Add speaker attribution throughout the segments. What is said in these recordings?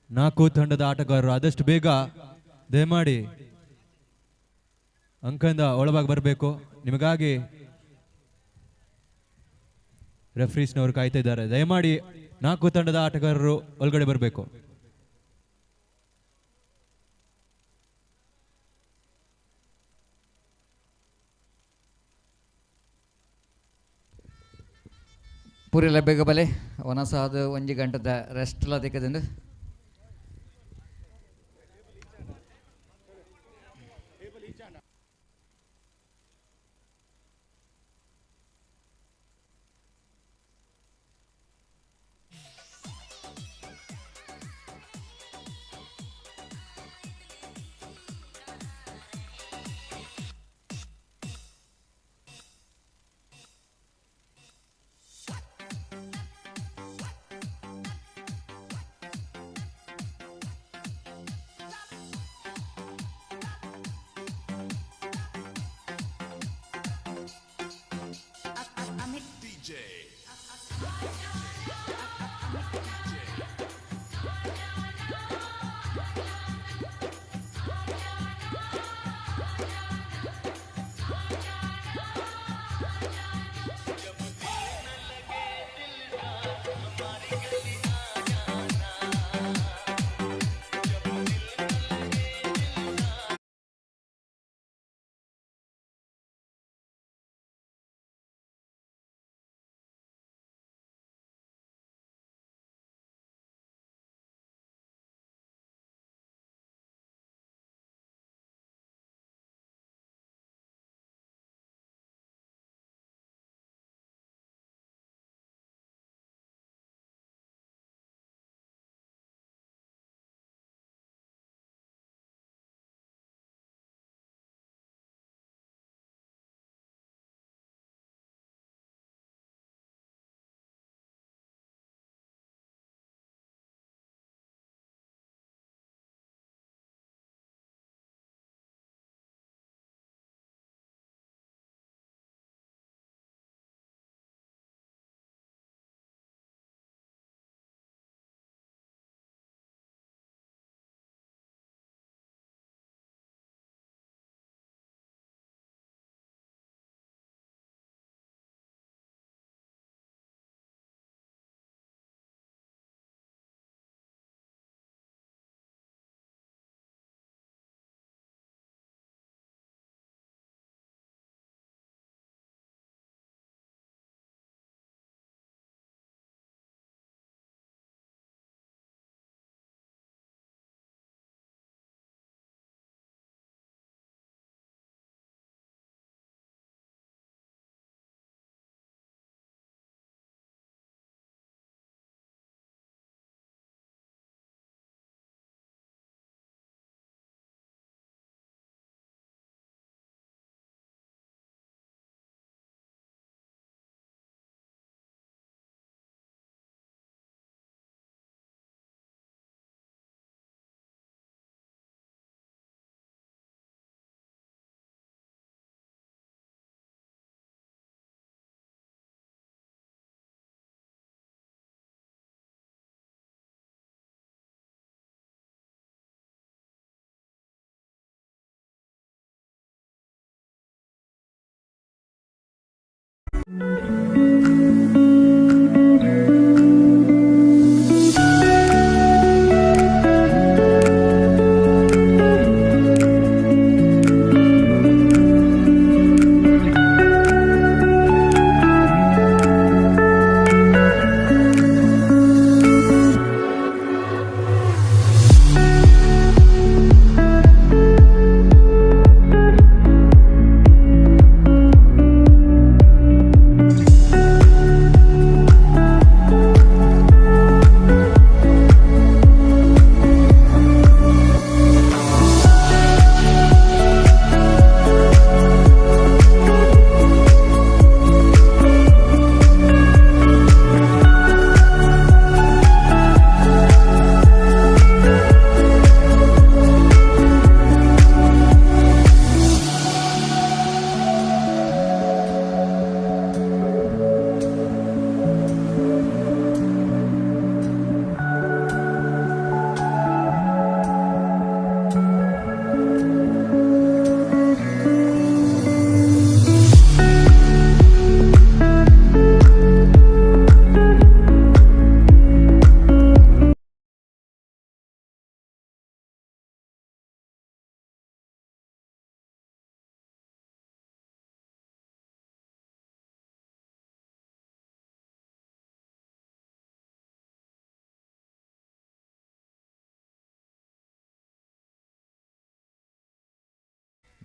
Speaker 1: ನಾಲ್ಕು ತಂಡದ ಆಟಗಾರರು ಆದಷ್ಟು ಬೇಗ ದಯಮಾಡಿ ಅಂಕದಿಂದ ಒಳಭಾಗ ಬರಬೇಕು. ನಿಮಗಾಗಿ ರೆಫ್ರೀಸ್ನವರು ಕಾಯ್ತಾ ಇದ್ದಾರೆ. ದಯಮಾಡಿ 4 ತಂಡದ ಆಟಗಾರರು ಒಳಗಡೆ ಬರಬೇಕು.
Speaker 2: ಪೂರೆಲ್ಲ ಬೇಗ ಬಲೆ ಒನಸ ಅದು 1 ಗಂಟೆದ ರೆಸ್ಟ್ ಎಲ್ಲ ತೆಗೆದಿಂದ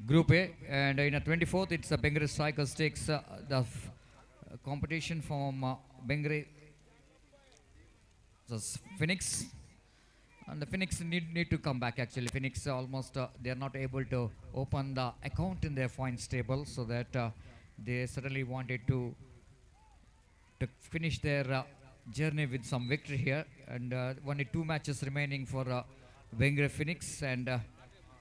Speaker 2: Group A, and in a 24th, it's a Bengal Strikers takes the competition from Bengal Phoenix, and the Phoenix need to come back. Actually, Phoenix almost they are not able to open the account in their points table, so that they certainly wanted to finish their journey with some victory here, and only 2 matches remaining for Bengal Phoenix, and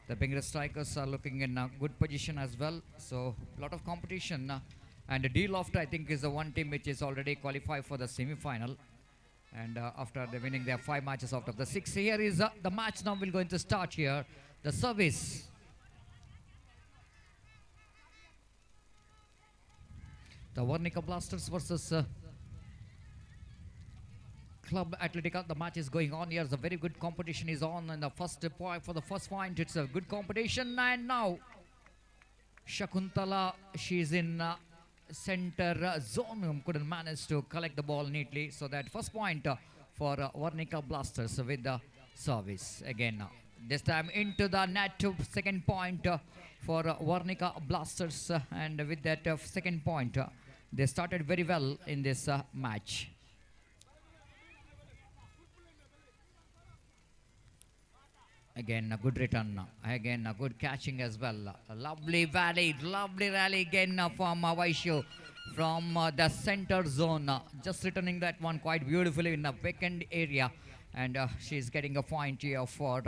Speaker 2: the Bengal Strikers are looking in a good position as well. So a lot of competition, and D Loft I think is the one team which is already qualified for the semi-final, and after they winning their 5 matches out of the 6. Here is the match now will going to start here. The service. The Varnika Blasters versus Club Atletica. The match is going on here. The very good competition is on, and the first point for the first point. It's a good competition, and now Shakuntala, she's in center zone, couldn't manage to collect the ball neatly. So that first point for Varnika Blasters with the service again. This time into the net to second point for Varnika Blasters, and with that second point, they started very well in this match. Again, a good return. Again, a good catching as well. A lovely rally again from Vaishyo from the center zone. Just returning that one quite beautifully in the vacant area. And she's getting a point here for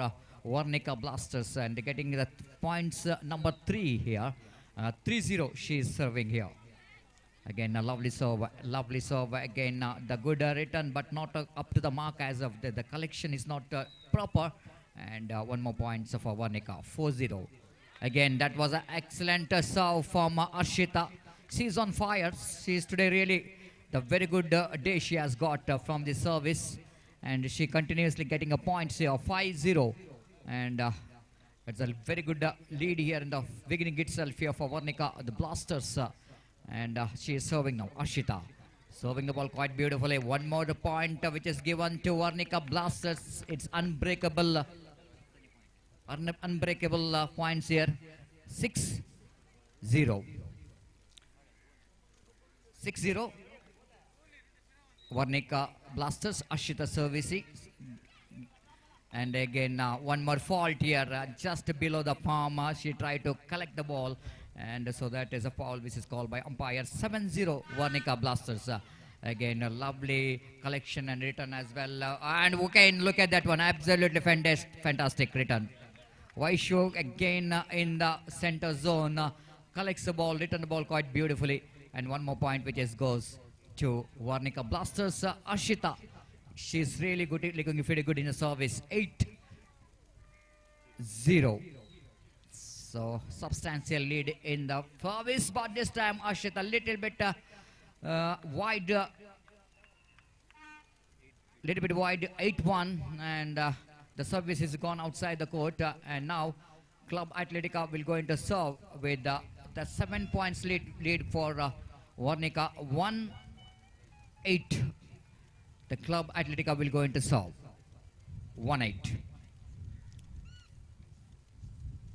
Speaker 2: Varnika Blasters, and getting the points number 3 here. 3-0 she's serving here. Again, a lovely serve again. The good return, but not up to the mark as of the collection is not proper. And 1 more point for Varnika, 4-0. Again, that was an excellent serve from Arshita. She's on fire. She's today really the very good day she has got from the service. And she continuously getting a point here, 5-0. And it's a very good lead here in the beginning itself here for Varnika, the Blasters. And she is serving now, Arshita. Serving the ball quite beautifully. 1 more point which is given to Varnika Blasters. It's unbreakable points here. 6-0. 6-0. Varnika Blasters, Ashita servicing. And again, 1 more fault here, just below the palm. She tried to collect the ball, and so that is a foul which is called by umpire. 7-0 Varnika Blasters. Again, a lovely collection and return as well. And again, look at that one, absolutely fantastic return. Vaishyo again in the center zone, collects the ball, return the ball quite beautifully. And 1 more point which is goes to Varnika Blasters. Ashita, she's really good, looking pretty good in the service. 8-0. So substantial lead in the service, but this time Ashita a little bit wide, 8-1, and the service is gone outside the court, and now Club Atletica will go into serve with the 7 points lead for Varnika, 1-8. The Club Atletica will go into serve, 1-8.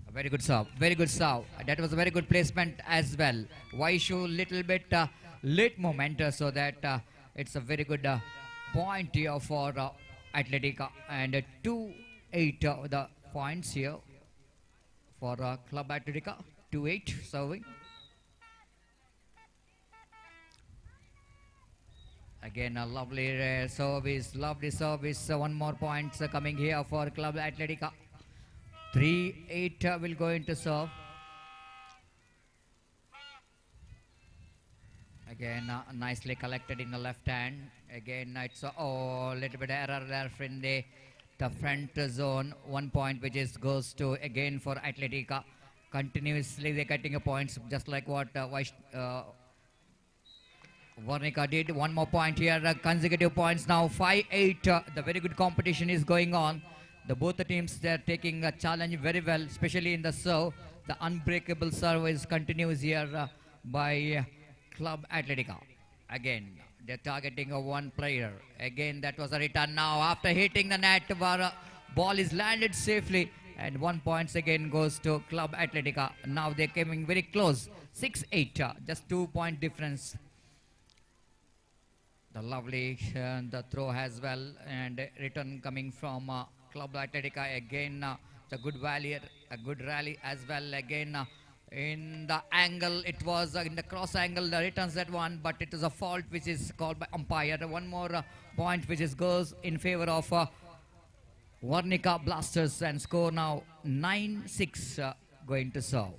Speaker 2: A very good serve, very good serve. That was a very good placement as well. Vaishyo little bit late moment, so that it's a very good point here for Atletica, and 2-8 the points here for Club Atletica. 2-8 serving. Again, a lovely service, lovely service. 1 more points coming here for Club Atletica. 3-8 will go into serve. Again, nicely collected in the left hand. Again, it's a little bit error there from the front zone. 1 point which is goes to again for Atletica. Continuously they're getting a points, just like what Varnika did. 1 more point here, consecutive points now. 5-8. The very good competition is going on. Both the teams, they're taking a challenge very well, especially in the serve. The unbreakable service continues here by Club Atletica. Again, they're targeting a 1 player. Again, that was a return now after hitting the net, where ball is landed safely, And 1 point again goes to Club Atletica. Now they're coming very close. 6-8, just 2-point difference. The lovely the throw as well, and return coming from Club Atletica again. The good rally, a good rally as well again. In the angle, it was in the cross angle, the returns that one, but it is a fault which is called by umpire. One more point which is goes in favor of Varnika Blasters, and score now 9-6 going to serve.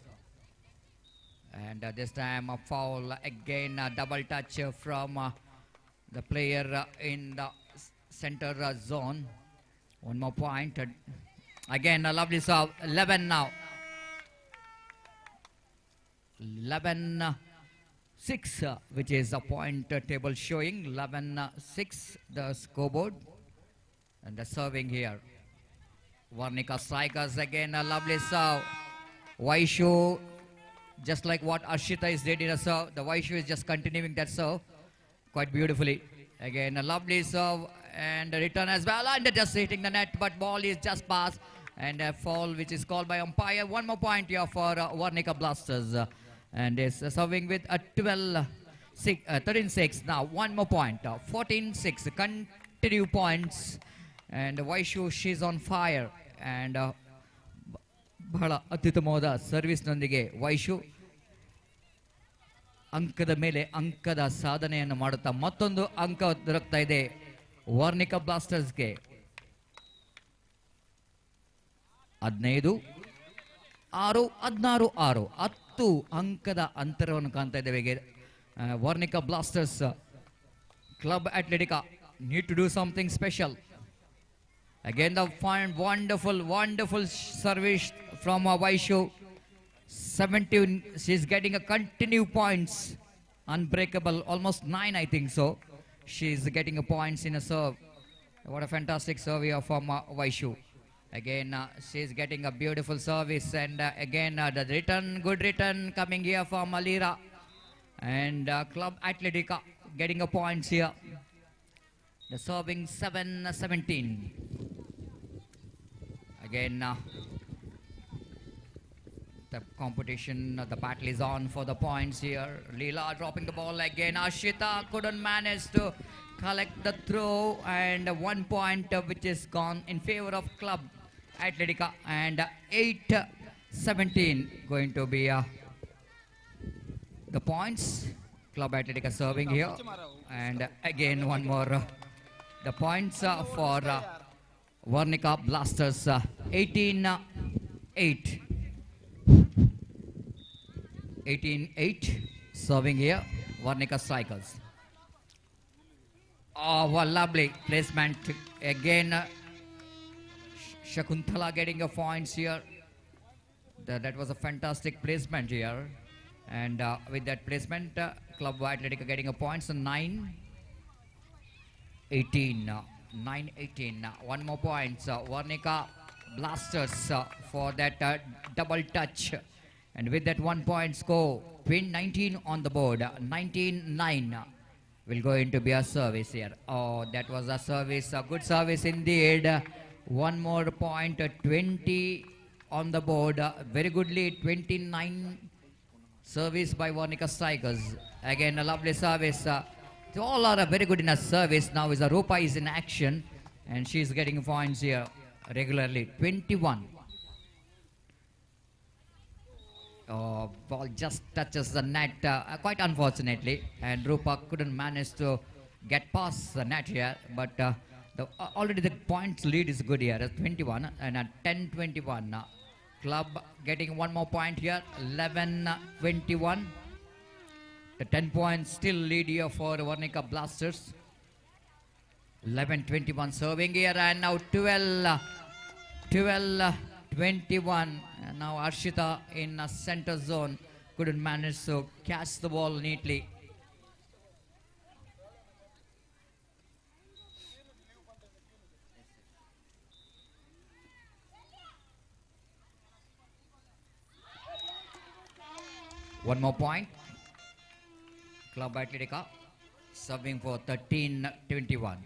Speaker 2: And this time a foul again, a double touch from the player in the center zone. One more point. Again a lovely serve. 11 now. 11-6, which is a point table showing. 11-6 the scoreboard. And the serving here. Varnika strikers again, a lovely serve. Vaishu, just like what Harshita is did in a serve, the Vaishu is just continuing that serve quite beautifully. Again a lovely serve and a return as well, and just hitting the net, but ball is just passed, and a fall which is called by umpire. One more point here for Varnika Blasters, and is serving with a 13-6 now. One more point, 14-6 continue points, and Vaishu, she's on fire, and ಬಹಳ ಅತ್ಯುತ್ತಮವಾದ ಸರ್ವಿಸ್ನೊಂದಿಗೆ ವೈಶು ಅಂಕದ ಮೇಲೆ ಅಂಕದ ಸಾಧನೆಯನ್ನು ಮಾಡುತ್ತಾ ಮತ್ತೊಂದು ಅಂಕ ದೊರಕ್ತಾ ಇದೆ ವಾರ್ನಿಕಾ ಬ್ಲಾಸ್ಟರ್ಸ್ಗೆ. 15-6, 16-6, 10 ಅಂಕದ ಅಂತರವನ್ನು ಕಾಣ್ತಾ ಇದ್ದೇವೆ. ವಾರ್ನಿಕಾ Blasters, club Atletica need to do something special. Again the fine, wonderful service from Vaishu. 17, she's getting a continue points, unbreakable, almost 9 I think so. She's getting a points in a serve. What a fantastic serve here from Vaishu. Again she's getting a beautiful service, and again the return, good return coming here from Alira, and Club Atletica getting a points here. The serving 7-17. Again the competition, the battle is on for the points here. Leela dropping the ball again. Ashita couldn't manage to collect the throw, and 1 point which is gone in favor of Club Atletica, and 8-17 going to be the points. Club Atletica serving here, and again one more the points for Varnika Blasters. 18-8. 18-8 serving here, Varnika Strikers. Oh, what lovely placement again. Shakuntala getting a points here. That was a fantastic placement here, and with that placement Club Atletica getting a points. 9-18. One more points. Varnika Blasters for that double touch, and with that 1 point score, 19 on the board. 19-9 will go into be a service here. Oh, that was a service, a good service indeed. One more point, 20 on the board. Very good lead, 29 service by Varnika Strikers. Again a lovely service. All are very good in a service. Now is Rupa is in action, and she is getting points here regularly. 21. Oh, ball just touches the net quite unfortunately, and Rupa couldn't manage to get past the net here, but already the points lead is good here at 21, and at 10-21. Club getting one more point here. 11-21. The 10 points still lead here for Varnika Blasters. 11-21 serving here, and now 12-21. And now Harshita in a center zone couldn't manage to catch the ball neatly. One more point. Club Atletica serving for 13-21.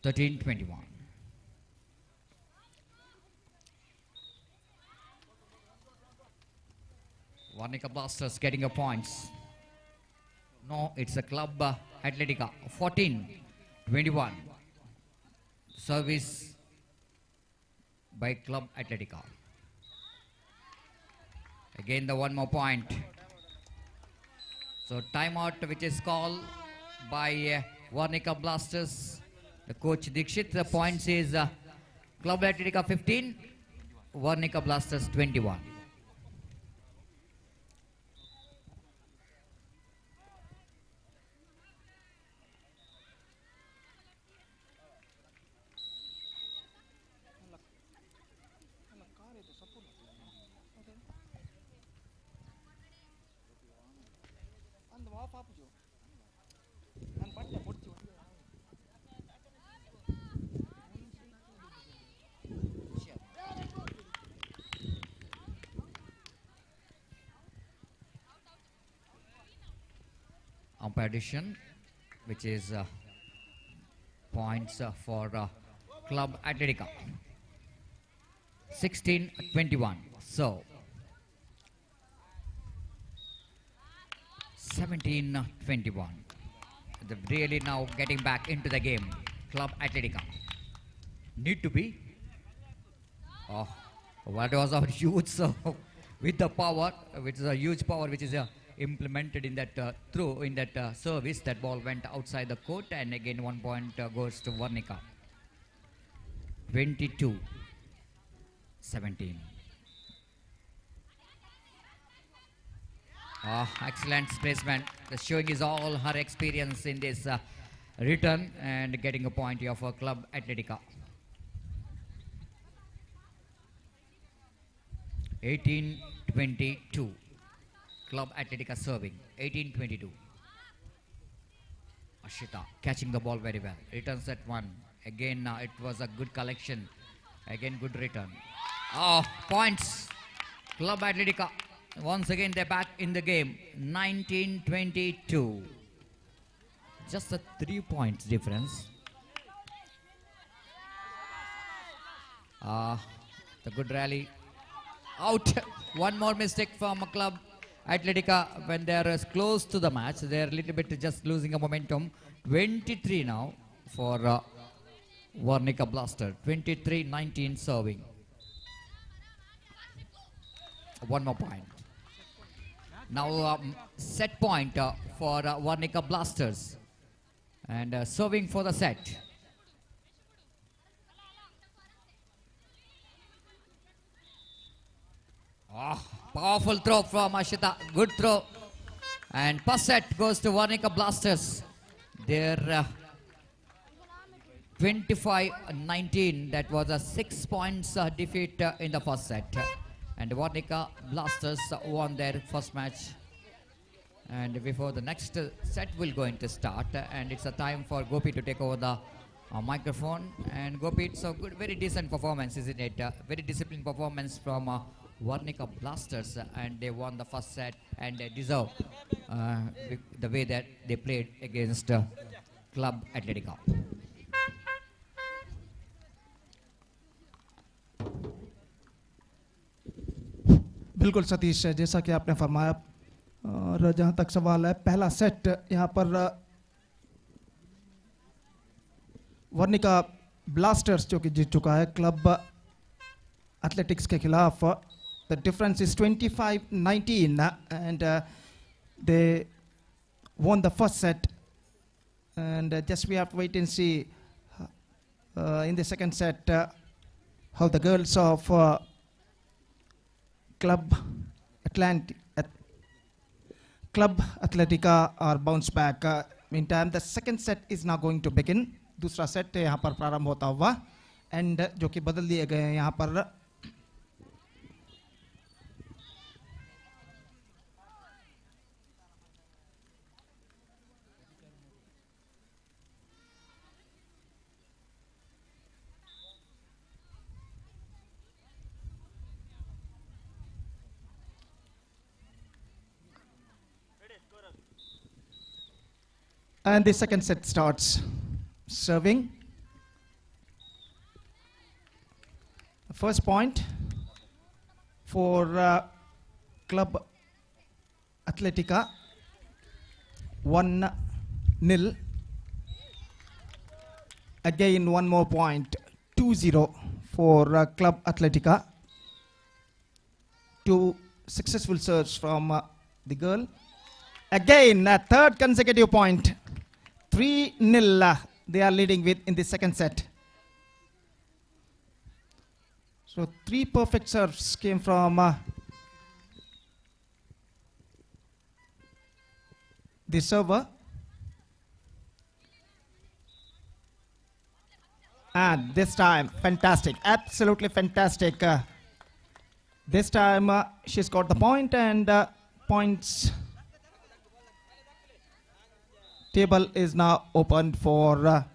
Speaker 2: 13-21. Varnika Blasters getting a points. No, it's a Club Atletica. 14-21. Service by Club Atletica. Again the one more point. So timeout which is called by Varnika Blasters. The coach Dikshit, the points is Club Atletica 15, Varnika Blasters 21. Umpire addition, which is points for Club Atletica. 16-21. So 17-21. They're really now getting back into the game. Club Atletica need to be. Oh, what was our huge serve with the power, which is a huge power, which is implemented in that throw in that service. That ball went outside the court, and again 1 point goes to Varnika. 22-17. Excellent placement. The showing is all her experience in this return and getting a point here for Club Atletica. 18-22. Club Atletica serving. 18-22. Ashita catching the ball very well. Returns at one. Again, it was a good collection. Again, good return. Points. Club Atletica. Once again, they're back in the game. 19-22. Just a 3 points difference. The good rally. Out. One more mistake from Club Atletica when they are close to the match. They are a little bit just losing a momentum. 23 now for Varnika Blaster. 23-19 serving. One more point. Now set point for Varnika Blasters. And serving for the set. Powerful throw from Ashita. Good throw. And pass set goes to Varnika Blasters. They're 25-19. That was a 6 points defeat in the first set. And Varnika Blasters won their first match. And before the next set will going to start, and it's a time for Gopi to take over the microphone. And Gopi, it's a good, very decent performance, isn't it? Very disciplined performance from Varnika Blasters, and they won the first set, and they deserve the way that they played against Club Atletica.
Speaker 3: बिल्कुल सतीश, जैसा कि आपने फरमाया, और जहाँ तक सवाल है, पहला सेट यहाँ पर वर्निका ब्लास्टर्स जो कि जीत चुका है क्लब एथलेटिक्स के खिलाफ. The difference is 25-19, and they won the first set. And just we have to wait and see in the second set how the girls of Club Atletica are bounce back. Meantime, the second set is now going to begin. दूसरा set यहाँ पर प्रारंभ होता हुआ, and जो कि बदल दिए गए हैं यहाँ पर. And the second set starts. Serving First point for Club Atletica, 1-0. Again, one more point, 2-0 for Club Atletica. Two successful serves from the girl. Again, a third consecutive point, 3-0. They are leading with in the second set. So 3 perfect serves came from the server. And this time, fantastic, absolutely fantastic. This time she's got the point, and points table is now opened for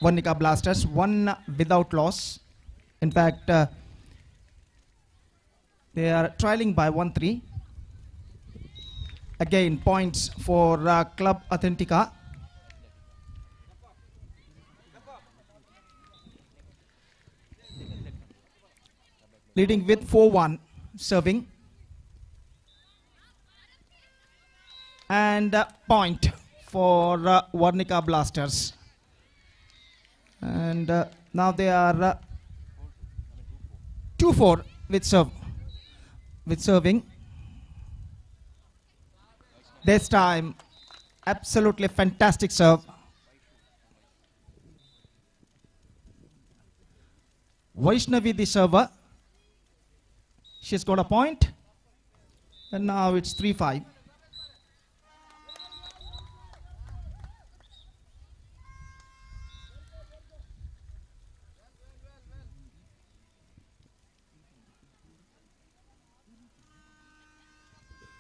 Speaker 3: Varnika Blasters, 1 without loss. In fact, they are trailing by 1-3. Again, points for Club Atletica. Leading with 4-1, serving. And point for Varnika Blasters. And now they are 2-4 with serving. This time, absolutely fantastic serve. Vaishnavi, the server. She's got a point. And now it's 3-5.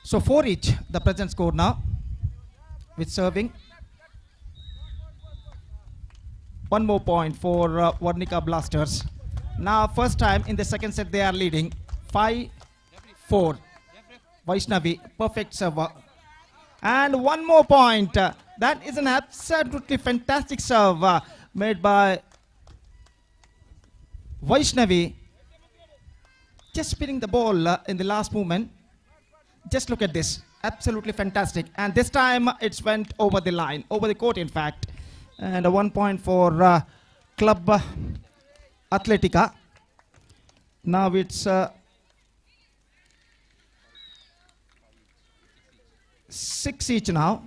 Speaker 3: So 4 each, the present score now, with serving. One more point for Varnika Blasters. Now, first time in the second set they are leading, 5-4. Vaishnavi, perfect server. And one more point. That is an absolutely fantastic serve made by Vaishnavi. Just spinning the ball in the last movement. Just look at this, absolutely fantastic. And this time it's went over the line, over the court in fact. And 1 point for Club Atletica. Now it's 6 each now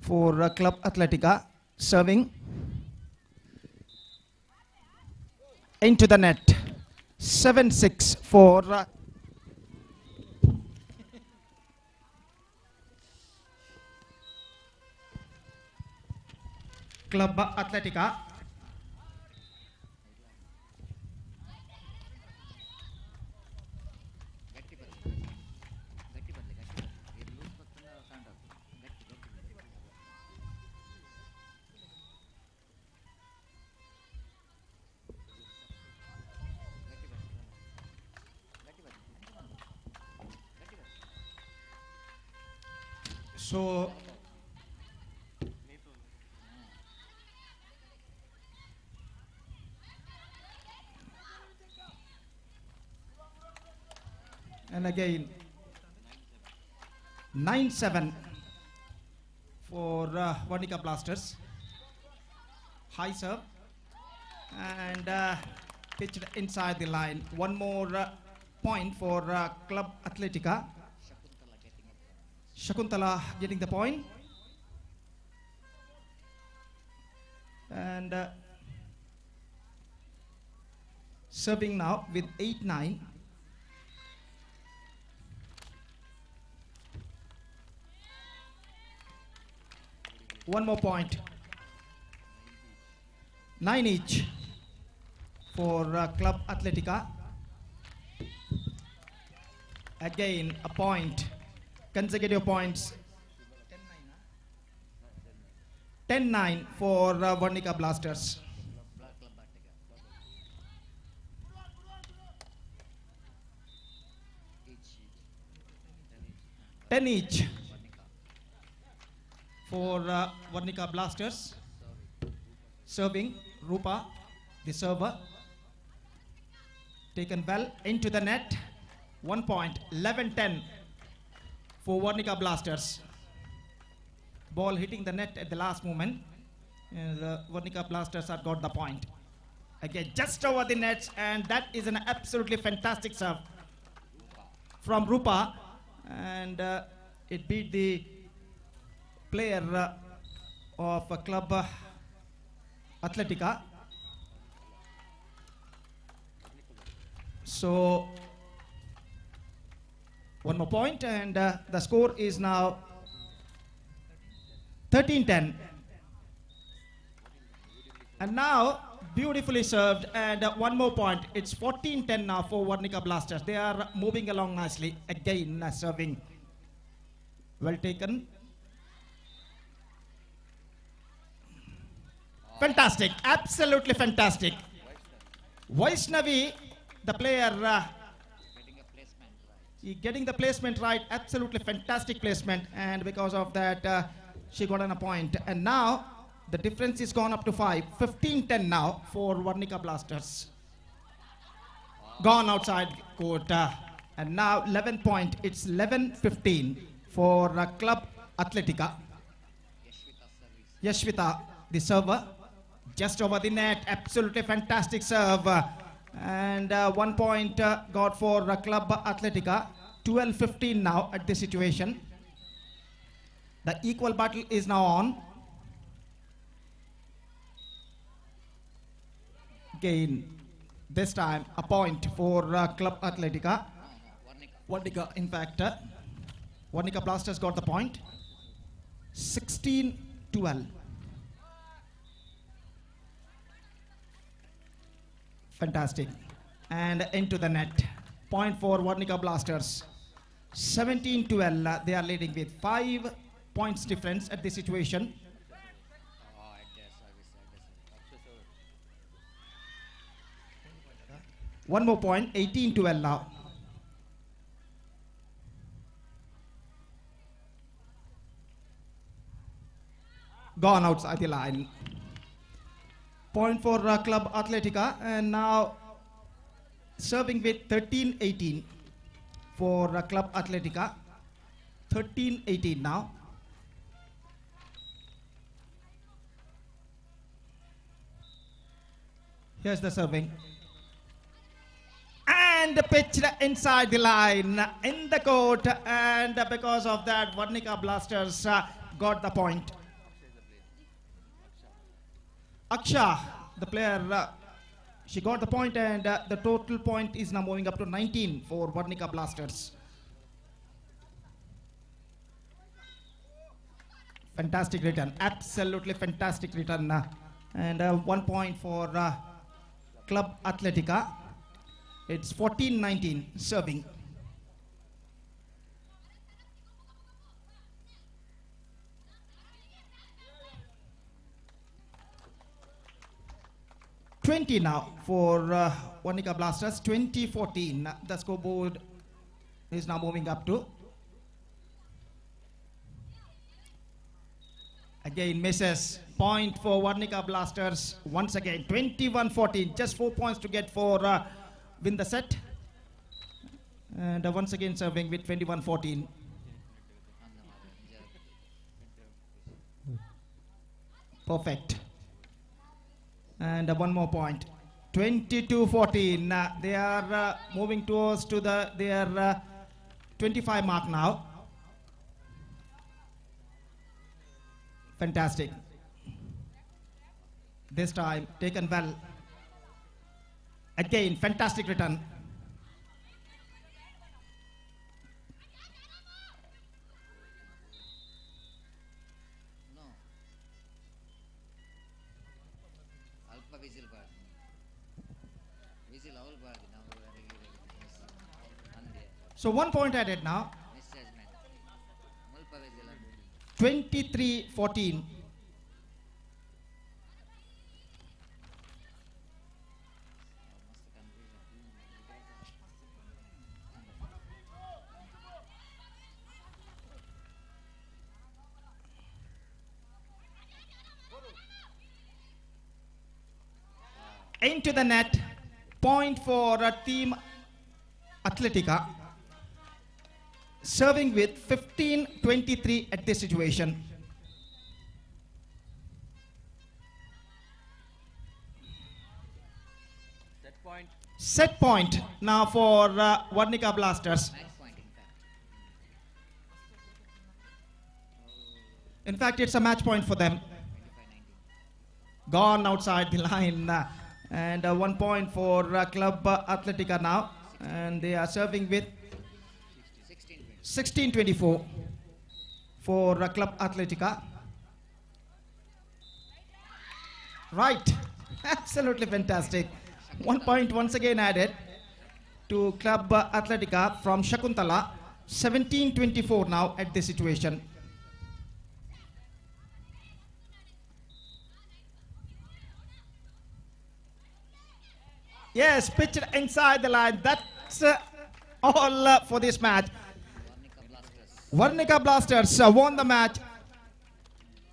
Speaker 3: for Club Atletica. Serving into the net, 7-6 for Club Atletica. So and again 9-7 for Varnika Blasters. High serve and pitched inside the line. One more point for Club Atletica. Shakuntala getting the point. And serving now with 8-9. One more point. 9 each for Club Atletica. Again a point. Consecutive points. 10-9 for Varnika Blasters. 10 each for Varnika Blasters. Serving Rupa. the server. Taken well into the net. 1 point, 11-10 for Varnika Blasters. Ball hitting the net at the last moment. And Varnika Blasters have got the point. Again, just over the nets, and that is an absolutely fantastic serve from Rupa, and it beat the player of Club Athletica. So, one more point, and the score is now 13-10. And now, beautifully served, and one more point. It's 14-10 now for Varnika Blasters. They are moving along nicely. Again, serving. Well taken. Fantastic. Absolutely fantastic. Vaishnavi, the player, getting the placement right. Absolutely fantastic placement. And because of that, she got an point. And now, the difference is gone up to 5. 15-10 now for Varnika Blasters. Gone outside court. And now 11 point. It's 11-15 for Club Athletica. Yashvita, the server. Just over the net. Absolutely fantastic serve. And 1 point got for Club Athletica. 12-15 now at this situation. The equal battle is now on. Again, this time a point for Club Athletica. Varnika, in fact, Varnika Blasters got the point. 16-12. Fantastic. And into the net. Point for Varnika Blasters. 17-12. They are leading with 5 points difference at this situation. One more point, 18-12 now. Gone outside the line. Point for Club Athletica, and now serving with 13-18 for Club Athletica. 13-18 now. Here's the serving. And pitched inside the line in the court, and because of that, Varnika Blasters got the point. Aksha, the player, she got the point, and the total point is now moving up to 19 for Varnika Blasters. Fantastic return, absolutely fantastic return, and 1 point for Club Athletica. It's 14-19 serving. $20 now for Varnika Blasters. 20-14. The scoreboard is now moving up to. Again misses. Point for Varnika Blasters. Once again 21-14. Just 4 points to get for win the set, and once again serving with 21-14. Perfect. And one more point, 22-14. They are moving towards to their 25 mark now. Fantastic. This time taken well. Again, fantastic return.
Speaker 2: No. Alpha whistle bar. Whistle all bar.
Speaker 3: So 1 point added now.
Speaker 2: Misjudgment. Mulpa whistle.
Speaker 3: 23-14. into the net. Point for Team Atletica. Serving with 15-23 at this situation. Set point now for Varnika Blasters. In fact, it's a match point for them. Gone outside the line. And 1 point for Club Atletica now. And they are serving with 16-24 for Club Atletica. Right. Absolutely fantastic. 1 point once again added to Club Atletica from Shakuntala. 17-24 now at this situation. Yes, pitched inside the line. That's all for this match. Varnika Blasters won the match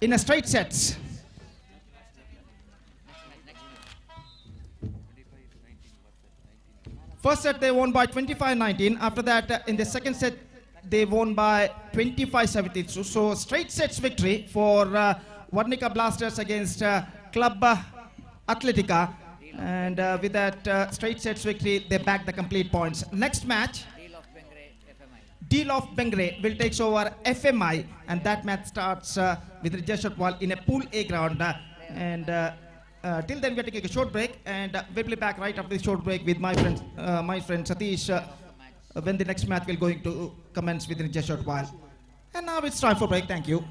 Speaker 3: in a straight sets. First set they won by 25-19. After that, in the second set, they won by 25-17. So straight sets victory for Varnika Blasters against Club Atletica. And with that straight sets victory, they back the complete points. Next match, Deal of Bengre will take over FMI, and that match starts with Rajeshwar in a Pool A ground. And till then, we are taking a short break, and we'll be back right after this short break with my friend Satish when the next match will going to commence with Rajeshwar. And now it's time for break. Thank you.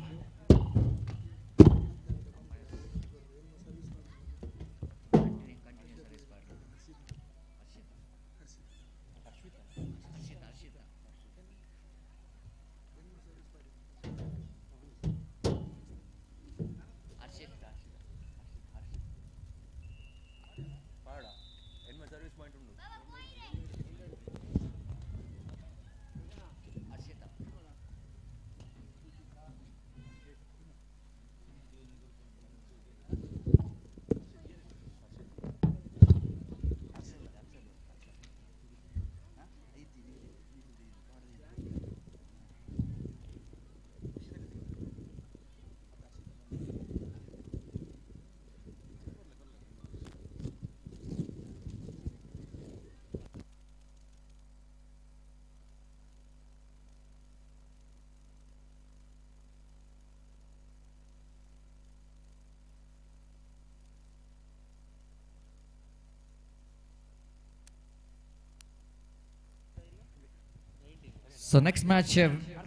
Speaker 2: So next match,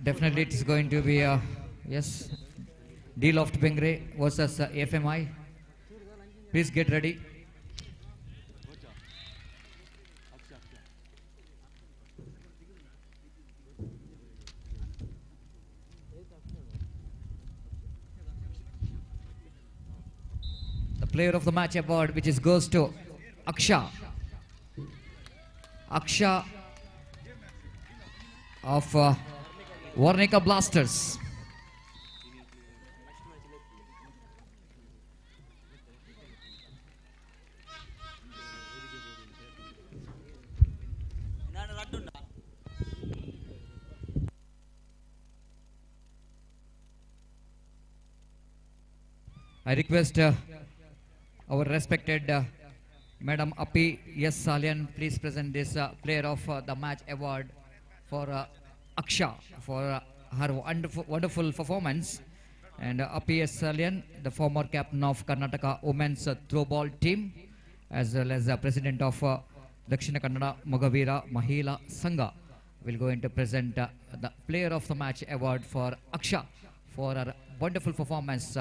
Speaker 2: definitely it is going to be, yes, Deal of Bengre versus FMI. Please get ready. The player of the match award, which is goes to Aksha. Aksha of Varnika Blasters. I request our respected Madam Api S. Salian, please present this player of the match award for Aksha for her wonderful performance. And Api S. Salian, the former captain of Karnataka women's throwball team, as well as the president of Dakshina Kannada Magavira Mahila Sangha, will going to present the player of the match award for Aksha for her wonderful performance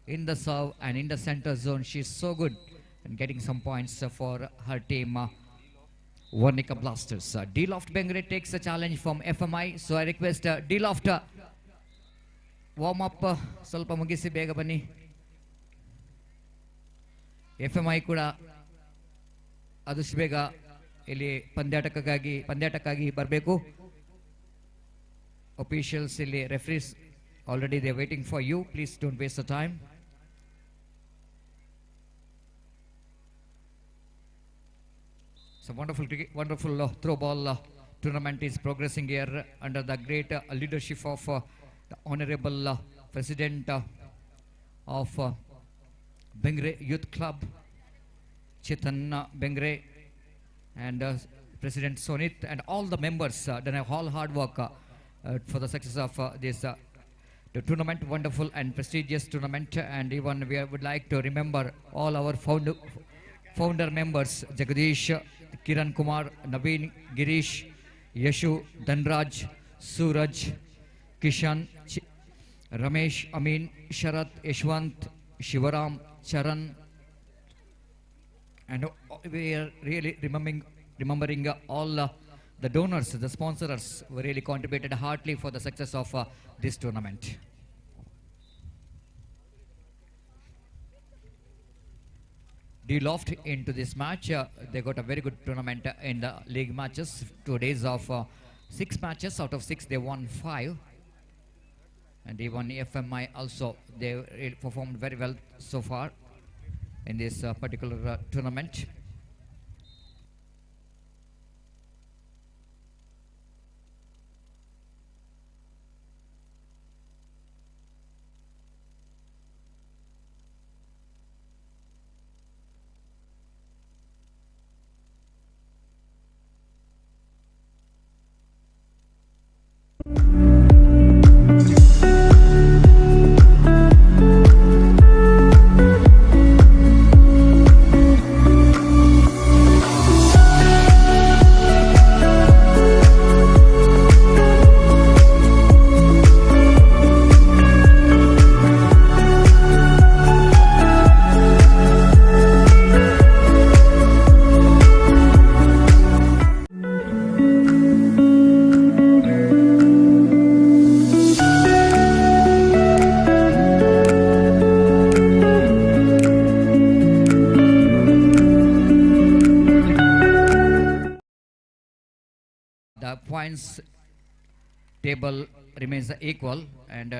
Speaker 2: in the serve and in the center zone. She's so good and getting some points for her team, Varnika Blasters. D-Loft Bengre takes the challenge from FMI. So I request D-Loft warm up ಸ್ವಲ್ಪ ಮುಗಿಸಿ ಬೇಗ ಬನ್ನಿ. FMI ಕೂಡ ಆದಷ್ಟು ಬೇಗ ಇಲ್ಲಿ ಪಂದ್ಯಾಟಕ್ಕಾಗಿ ಬರಬೇಕು. Officials ಇಲ್ಲಿ referees already they are waiting for you. Please don't waste the time. So wonderful throw ball tournament is progressing here under the great leadership of the Honorable President of Bengre Youth Club, Chetan Bengre, and President Sonit, and all the members done a all hard work for the success of this the tournament. Wonderful and prestigious tournament, and even we would like to remember all our founder members: Jagadish, Kiran Kumar, Naveen, Girish, Yashu, Dhanraj, Suraj, Kishan, Ramesh, Amin, Sharat, Yashwant, Shivaram, Charan, and we are really remembering all the donors, the sponsors who really contributed heartily for the success of this tournament. D-Loft into this match, they got a very good tournament in the league matches. 2 days of 6 matches, out of 6 they won 5. And even FMI also, they really performed very well so far in this particular tournament. The points table remains equal, and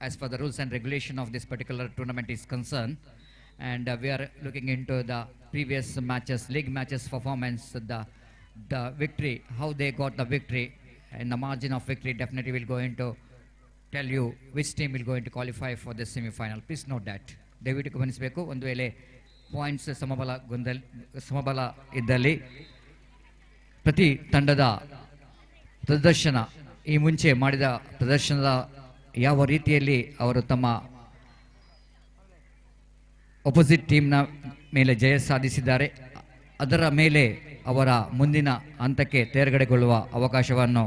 Speaker 2: as per the rules and regulation of this particular tournament is concerned, and we are looking into the previous matches, league matches performance, the victory, how they got the victory, and the margin of victory definitely will going to tell you which team will going to qualify for the semi-final. Please note that. ದಯವಿಟ್ಟು ಗಮನಿಸಬೇಕು, ಒಂದು ವೇಳೆ points ಸಮಬಲ ಇದ್ದಲ್ಲಿ ಪ್ರತಿ ತಂಡದ ಪ್ರದರ್ಶನ ಈ ಮುಂಚೆ ಮಾಡಿದ ಪ್ರದರ್ಶನದ ಯಾವ ರೀತಿಯಲ್ಲಿ ಅವರು ತಮ್ಮ ಅಪೋಸಿಟ್ ಟೀಮ್ನ ಮೇಲೆ ಜಯ ಸಾಧಿಸಿದ್ದಾರೆ ಅದರ ಮೇಲೆ ಅವರ ಮುಂದಿನ ಹಂತಕ್ಕೆ ತೇರ್ಗಡೆಗೊಳ್ಳುವ ಅವಕಾಶವನ್ನು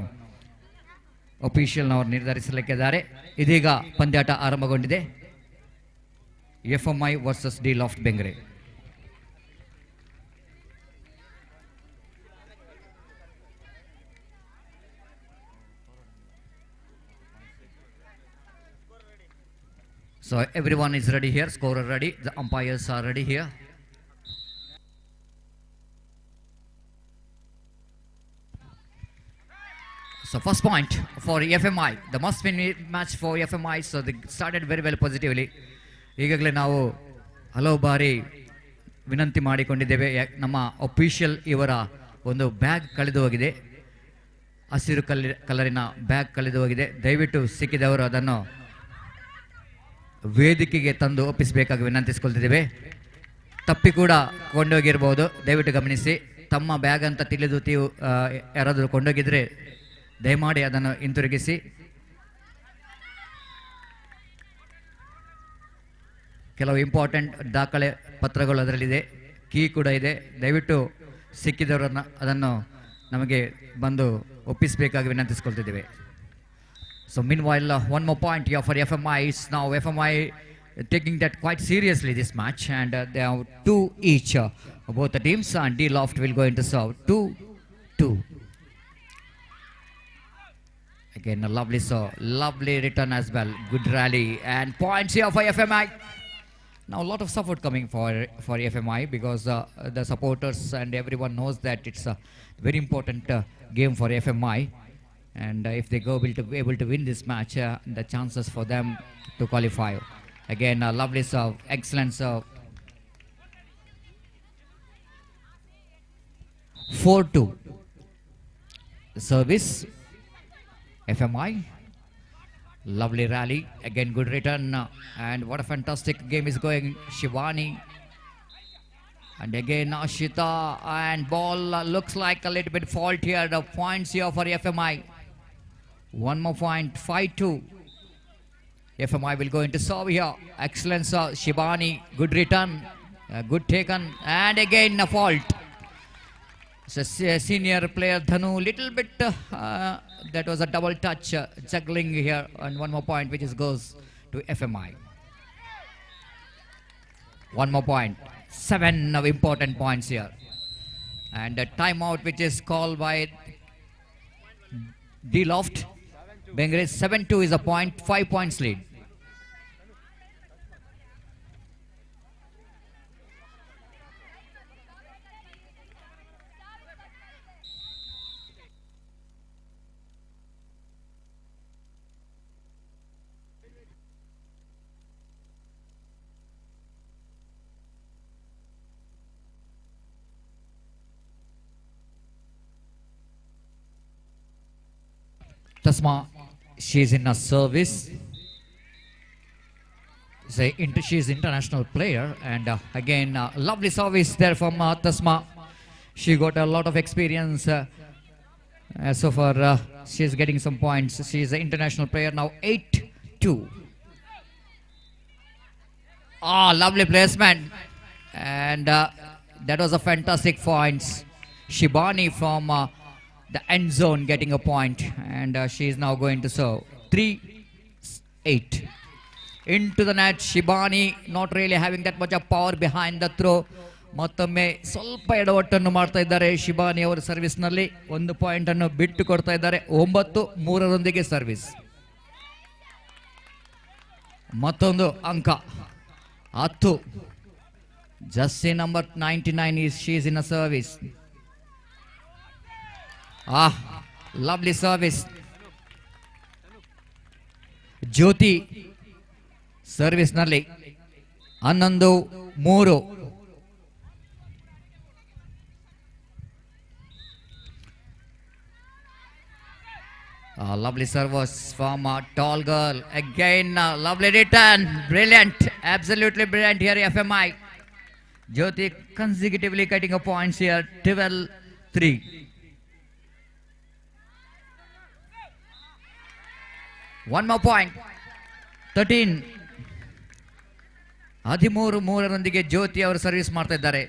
Speaker 2: ಅಫಿಷಿಯಲ್ನವರು ನಿರ್ಧರಿಸಲಿಕ್ಕಿದ್ದಾರೆ. ಇದೀಗ ಪಂದ್ಯಾಟ ಆರಂಭಗೊಂಡಿದೆ. FMI versus D-Loft Bengre. So everyone is ready here, scorer ready, the umpires are ready here. So first point for FMI, the must-win match for FMI. So they started very well positively. ಈಗಾಗಲೇ ನಾವು ಹಲವು ಬಾರಿ ವಿನಂತಿ ಮಾಡಿಕೊಂಡಿದ್ದೇವೆ. ನಮ್ಮ official ಇವರ ಒಂದು bag ಕಳೆದು ಹೋಗಿದೆ, ಹಸಿರು ಕಲರಿನ ಬ್ಯಾಗ್ ಕಳೆದು ಹೋಗಿದೆ. ದಯವಿಟ್ಟು ಸಿಕ್ಕಿದವರು ಅದನ್ನು ವೇದಿಕೆಗೆ ತಂದು ಒಪ್ಪಿಸಬೇಕಾಗಿ ವಿನಂತಿಸಿಕೊಳ್ತಿದ್ದೇವೆ. ತಪ್ಪಿ ಕೂಡ ಕೊಂಡೋಗಿರ್ಬೋದು, ದಯವಿಟ್ಟು ಗಮನಿಸಿ. ತಮ್ಮ ಬ್ಯಾಗ್ ಅಂತ ತಿಳಿದು ಯಾರಾದರೂ ಕೊಂಡೋಗಿದ್ರೆ ದಯಮಾಡಿ ಅದನ್ನು ಹಿಂತಿರುಗಿಸಿ. ಕೆಲವು ಇಂಪಾರ್ಟೆಂಟ್ ದಾಖಲೆ ಪತ್ರಗಳು ಅದರಲ್ಲಿದೆ, ಕೀ ಕೂಡ ಇದೆ. ದಯವಿಟ್ಟು ಸಿಕ್ಕಿದವರನ್ನು ಅದನ್ನು ನಮಗೆ ಬಂದು ಒಪ್ಪಿಸಬೇಕಾಗಿ ವಿನಂತಿಸಿಕೊಳ್ತಿದ್ದೇವೆ. So meanwhile, one more point here for FMI. Is now FMI taking that quite seriously this match, and they have 2 each, both the teams, and D-Loft will go into serve 2-2. Again, a lovely return as well. Good rally and points here for FMI. Now a lot of support coming for FMI because the supporters and everyone knows that it's a very important game for FMI. And if they go able to win this match, the chances for them to qualify. Again, a lovely serve, excellent serve. 4-2. Service FMI. Lovely rally. Again, good return. And what a fantastic game is going. Shivani. And again, Ashita. And ball looks like a little bit fault here. The points here for FMI. One more point. 5-2. FMI will go into serve here. Excellent, Shivani. Good return. Good taken. And again, a fault. So, senior player Dhanu, little bit, that was a double touch, juggling here, and one more point which goes to FMI. One more point, 7 of important points here. And a timeout which is called by D Loft. Bengre 7-2 is a point, 5 points lead. Tasma, she's in a service. She's international player, and again, lovely service there from Tasma. She got a lot of experience. So far, she's getting some points. She's an international player now. 8-2. Lovely placement, and that was a fantastic points. Shibani from the end zone getting a point, and she is now going to serve. 3-8 into the net. Shibani not really having that much of power behind the throw. ಮತ್ತೊಮ್ಮೆ ಸ್ವಲ್ಪ ಎಡವಟ್ಟನ್ನು ಮಾಡ್ತಾ ಇದ್ದಾರೆ ಶಿಬಾನಿ ಅವರ ಸರ್ವಿಸ್ನಲ್ಲಿ. ಒಂದು point ಅನ್ನು ಬಿಟ್ಟು ಕೊಡ್ತಾ ಇದ್ದಾರೆ. 9-3 ಸರ್ವಿಸ್. ಮತ್ತೊಂದು ಅಂಕ 10. Jassi number 99 she is in a service. Lovely service. Jyothi service ನಲ್ಲಿ 11-3. Lovely service from a tall girl. Again, lovely return. Brilliant. Absolutely brilliant here, FMI. Jyoti consecutively getting a points here. 12-3. One more point. 13. 13-3 ಜ್ಯೋತಿ ಅವರು service ಮಾಡ್ತಾ ಇದ್ದಾರೆ.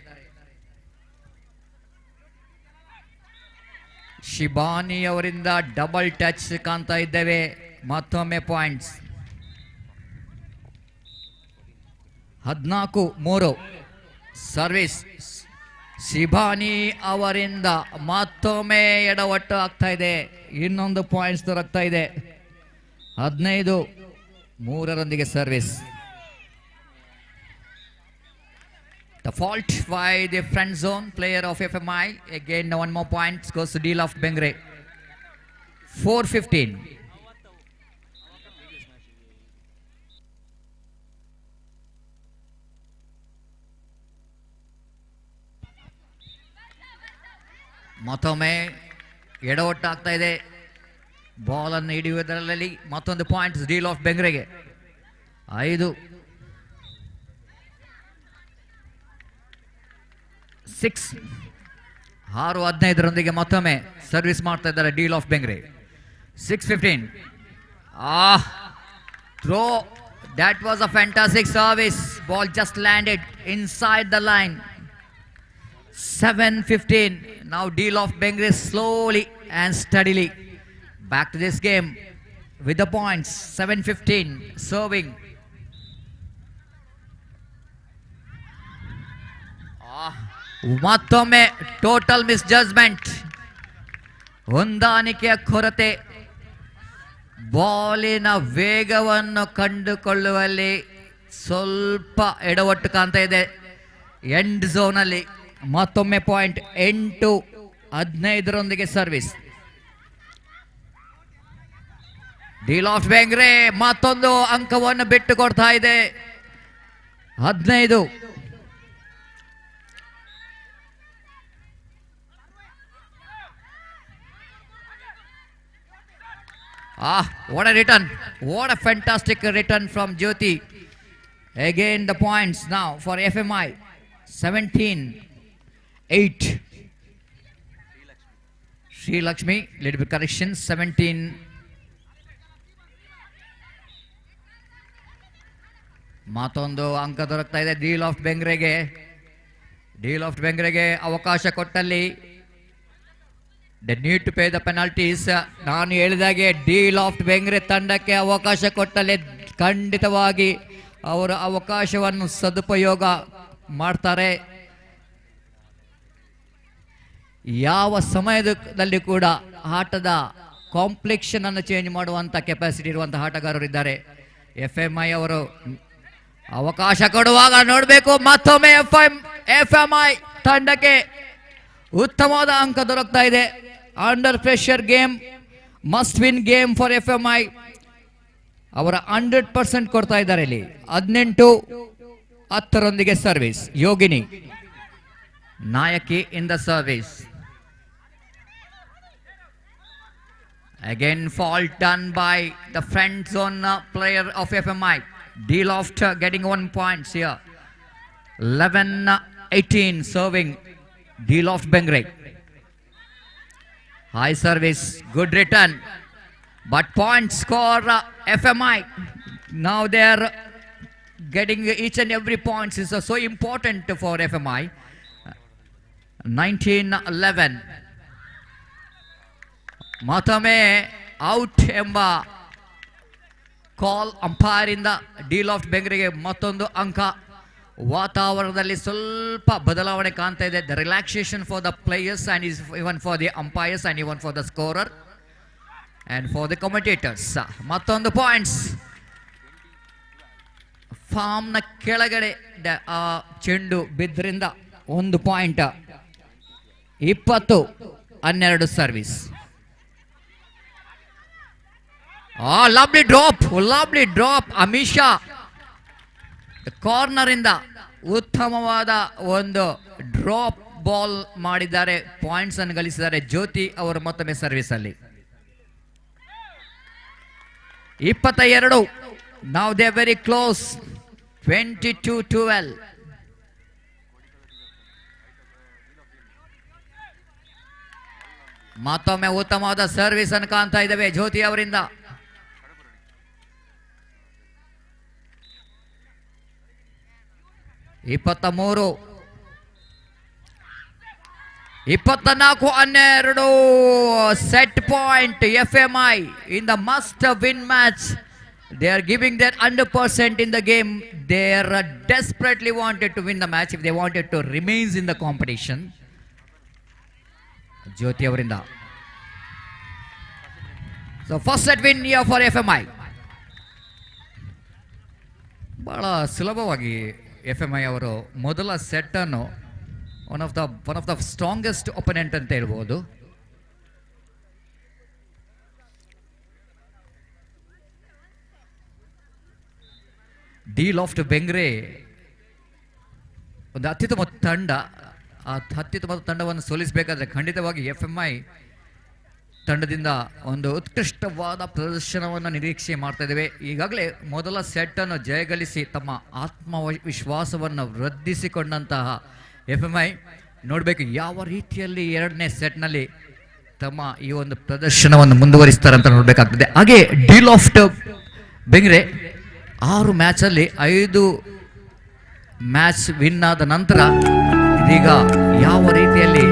Speaker 2: ಶಿಬಾನಿ ಅವರಿಂದ double touch ಕಾಣ್ತಾ ಇದ್ದೇವೆ. ಮತ್ತೊಮ್ಮೆ points. 14-3 service Shibani ಅವರಿಂದ ಮತ್ತೊಮ್ಮೆ ಎಡವಟ್ಟು ಆಗ್ತಾ ಇದೆ. ಇನ್ನೊಂದು ಪಾಯಿಂಟ್ಸ್ ದೊರಕ್ತಾ ಇದೆ. 15-3 service. The fault by the front zone player of FMI. Again, one more point goes to deal of Bengre. 4-15. ಮತ್ತೊಮ್ಮೆ ಎಡವಟ್ಟಾಗ್ತಾ ಇದೆ. ಬಾಲ್ ಅನ್ನು ಹಿಡಿಯುವುದರಲ್ಲಿ ಮತ್ತೊಂದು ಪಾಯಿಂಟ್ ಡೀಲ್ ಆಫ್ ಬೆಂಗ್ರೆಗೆ. 6-15 ಮತ್ತೊಮ್ಮೆ ಸರ್ವಿಸ್ ಮಾಡ್ತಾ ಇದ್ದಾರೆ deal of Bengre. 6-15. Throw. That was a fantastic service. Ball just landed inside the line. 7-15. Now deal of Bengre slowly and steadily back to this game with the points. 7-15 serving. ಮತ್ತೊಮ್ಮೆ total ಮಿಸ್ಜಡ್ಜ್ಮೆಂಟ್. ಹೊಂದಾಣಿಕೆಯ ಕೊರತೆ. ಬಾಲಿನ ವೇಗವನ್ನು ಕಂಡುಕೊಳ್ಳುವಲ್ಲಿ ಸ್ವಲ್ಪ ಎಡವಟ್ಟು ಕಾಣ್ತಾ ಇದೆ ಎಂಡ್ ಝೋನಲ್ಲಿ. ಮತ್ತೊಮ್ಮೆ point. 8-15 service. Deal of Bengre ಮತ್ತೊಂದು ಅಂಕವನ್ನು ಬಿಟ್ಟು ಕೊಡ್ತಾ ಇದೆ. 15. What a return. What a fantastic return from Jyoti. Again the points now for FMI. 17-8. Sri Lakshmi, little bit correction, 17. ಮತ್ತೊಂದು ಅಂಕ ದೊರಕ್ತಾ ಇದೆ ಡೀಲ್ ಆಫ್ ಬೆಂಗ್ರೆಗೆ ಅವಕಾಶ ಕೊಟ್ಟಲ್ಲಿ they need to pay the penalties. ನಾನು ಹೇಳಿದಾಗೆ ಡೀಲ್ ಆಫ್ ಬೆಂಗ್ರೆ ತಂಡಕ್ಕೆ ಅವಕಾಶ ಕೊಟ್ಟಲ್ಲಿ ಖಂಡಿತವಾಗಿ ಅವರ ಅವಕಾಶವನ್ನು ಸದುಪಯೋಗ ಮಾಡ್ತಾರೆ. ಯಾವ ಸಮಯದಲ್ಲಿ ಕೂಡ ಆಟದ ಕಾಂಪ್ಲೆಕ್ಷನ್ ಅನ್ನು ಚೇಂಜ್ ಮಾಡುವಂಥ ಕೆಪಾಸಿಟಿ ಇರುವಂತಹ ಆಟಗಾರರು ಇದ್ದಾರೆ. FMI ಅವರು ಅವಕಾಶ ಕೊಡುವಾಗ ನೋಡಬೇಕು. ಮತ್ತೊಮ್ಮೆ FMI ತಂಡಕ್ಕೆ ಉತ್ತಮವಾದ ಅಂಕ ದೊರಕ್ತಾ ಇದೆ. Under pressure game, must win game for FMI. ಅವರ 100% ಕೊಡ್ತಾ ಇದ್ದಾರೆ ಇಲ್ಲಿ. 18-10 ಸರ್ವಿಸ್. ಯೋಗಿನಿ ನಾಯಕಿ in the service. Again fault done by the friend zone player of FMI. Deloft getting 1 points here. 11-18 serving Deloft Bengre. High service, good return, but points score FMI. Now they are getting each and every points is so important for FMI. 19-11. ಮತ್ತೊಮ್ಮೆ out ಎಂಬ ಕಾಲ್ umpire ಇಂದ ಡೀಲಾಫ್ಟ್ ಬೆಂಗ್ರೆಗೆ ಮತ್ತೊಂದು ಅಂಕ. ವಾತಾವರಣದಲ್ಲಿ ಸ್ವಲ್ಪ ಬದಲಾವಣೆ ಕಾಣ್ತಾ ಇದೆ. The relaxation for the players and is even for the umpires and even for the scorer and for the commentators. ಮತ್ತೊಂದು ಪಾಯಿಂಟ್ಸ್. ಫಾರ್ಮ್ನ ಕೆಳಗಡೆ ಆ ಚೆಂಡು ಬಿದ್ರಿಂದ 1 point. 20-12 service. lovely drop Amisha corner ಇಂದ ಉತ್ತಮವಾದ ಒಂದು ಡ್ರಾಪ್ ಬಾಲ್ ಮಾಡಿದ್ದಾರೆ. ಪಾಯಿಂಟ್ಸ್ ಅನ್ನು ಗಳಿಸಿದ್ದಾರೆ ಜ್ಯೋತಿ ಅವರು ಮತ್ತೊಮ್ಮೆ ಸರ್ವಿಸ್ ಅಲ್ಲಿ. 22. Now they are very close. 22-12. ಮತ್ತೊಮ್ಮೆ ಉತ್ತಮವಾದ ಸರ್ವಿಸ್ ಅನ್ನು ಕಾಣ್ತಾ ಇದ್ದೇವೆ ಜ್ಯೋತಿ ಅವರಿಂದ. 23. 24-12 set point FMI in the must win match. They are giving their 100% in the game. They are desperately wanted to win the match if they wanted to remain in the competition. ಜ್ಯೋತಿ ಅವರಿಂದ. So first set win here for FMI. ಬಹಳ ಸುಲಭವಾಗಿ FMI ಅವರು ಮೊದಲ set ಅನ್ನು one of the strongest ಒಪನೆಂಟ್ ಅಂತ ಹೇಳ್ಬೋದು. ಡೀಲಾಫ್ಟ್ ಬೆಂಗ್ರೆ ಒಂದು ಅತ್ಯುತ್ತಮ ತಂಡ. ಆ ಅತ್ಯುತ್ತಮ ತಂಡವನ್ನು ಸೋಲಿಸಬೇಕಾದ್ರೆ ಖಂಡಿತವಾಗಿ FMI ತಂಡದಿಂದ ಒಂದು ಉತ್ಕೃಷ್ಟವಾದ ಪ್ರದರ್ಶನವನ್ನು ನಿರೀಕ್ಷೆ ಮಾಡ್ತಾ ಇದ್ದೇವೆ. ಈಗಾಗಲೇ ಮೊದಲ ಸೆಟ್ ಅನ್ನು ಜಯಗಳಿಸಿ ತಮ್ಮ ಆತ್ಮವಿಶ್ವಾಸವನ್ನು ವೃದ್ಧಿಸಿಕೊಂಡಂತಹ FMI ನೋಡಬೇಕು ಯಾವ ರೀತಿಯಲ್ಲಿ ಎರಡನೇ ಸೆಟ್ನಲ್ಲಿ ತಮ್ಮ ಈ ಒಂದು ಪ್ರದರ್ಶನವನ್ನು ಮುಂದುವರಿಸ್ತಾರೆ ಅಂತ ನೋಡಬೇಕಾಗ್ತದೆ. ಹಾಗೆ ಡೀಲಾಫ್ಟ್ ಬೆಂಗ್ರೆ 6 ಮ್ಯಾಚಲ್ಲಿ 5 ಮ್ಯಾಚ್ ವಿನ್ ಆದ ನಂತರ ಇದೀಗ ಯಾವ ರೀತಿಯಲ್ಲಿ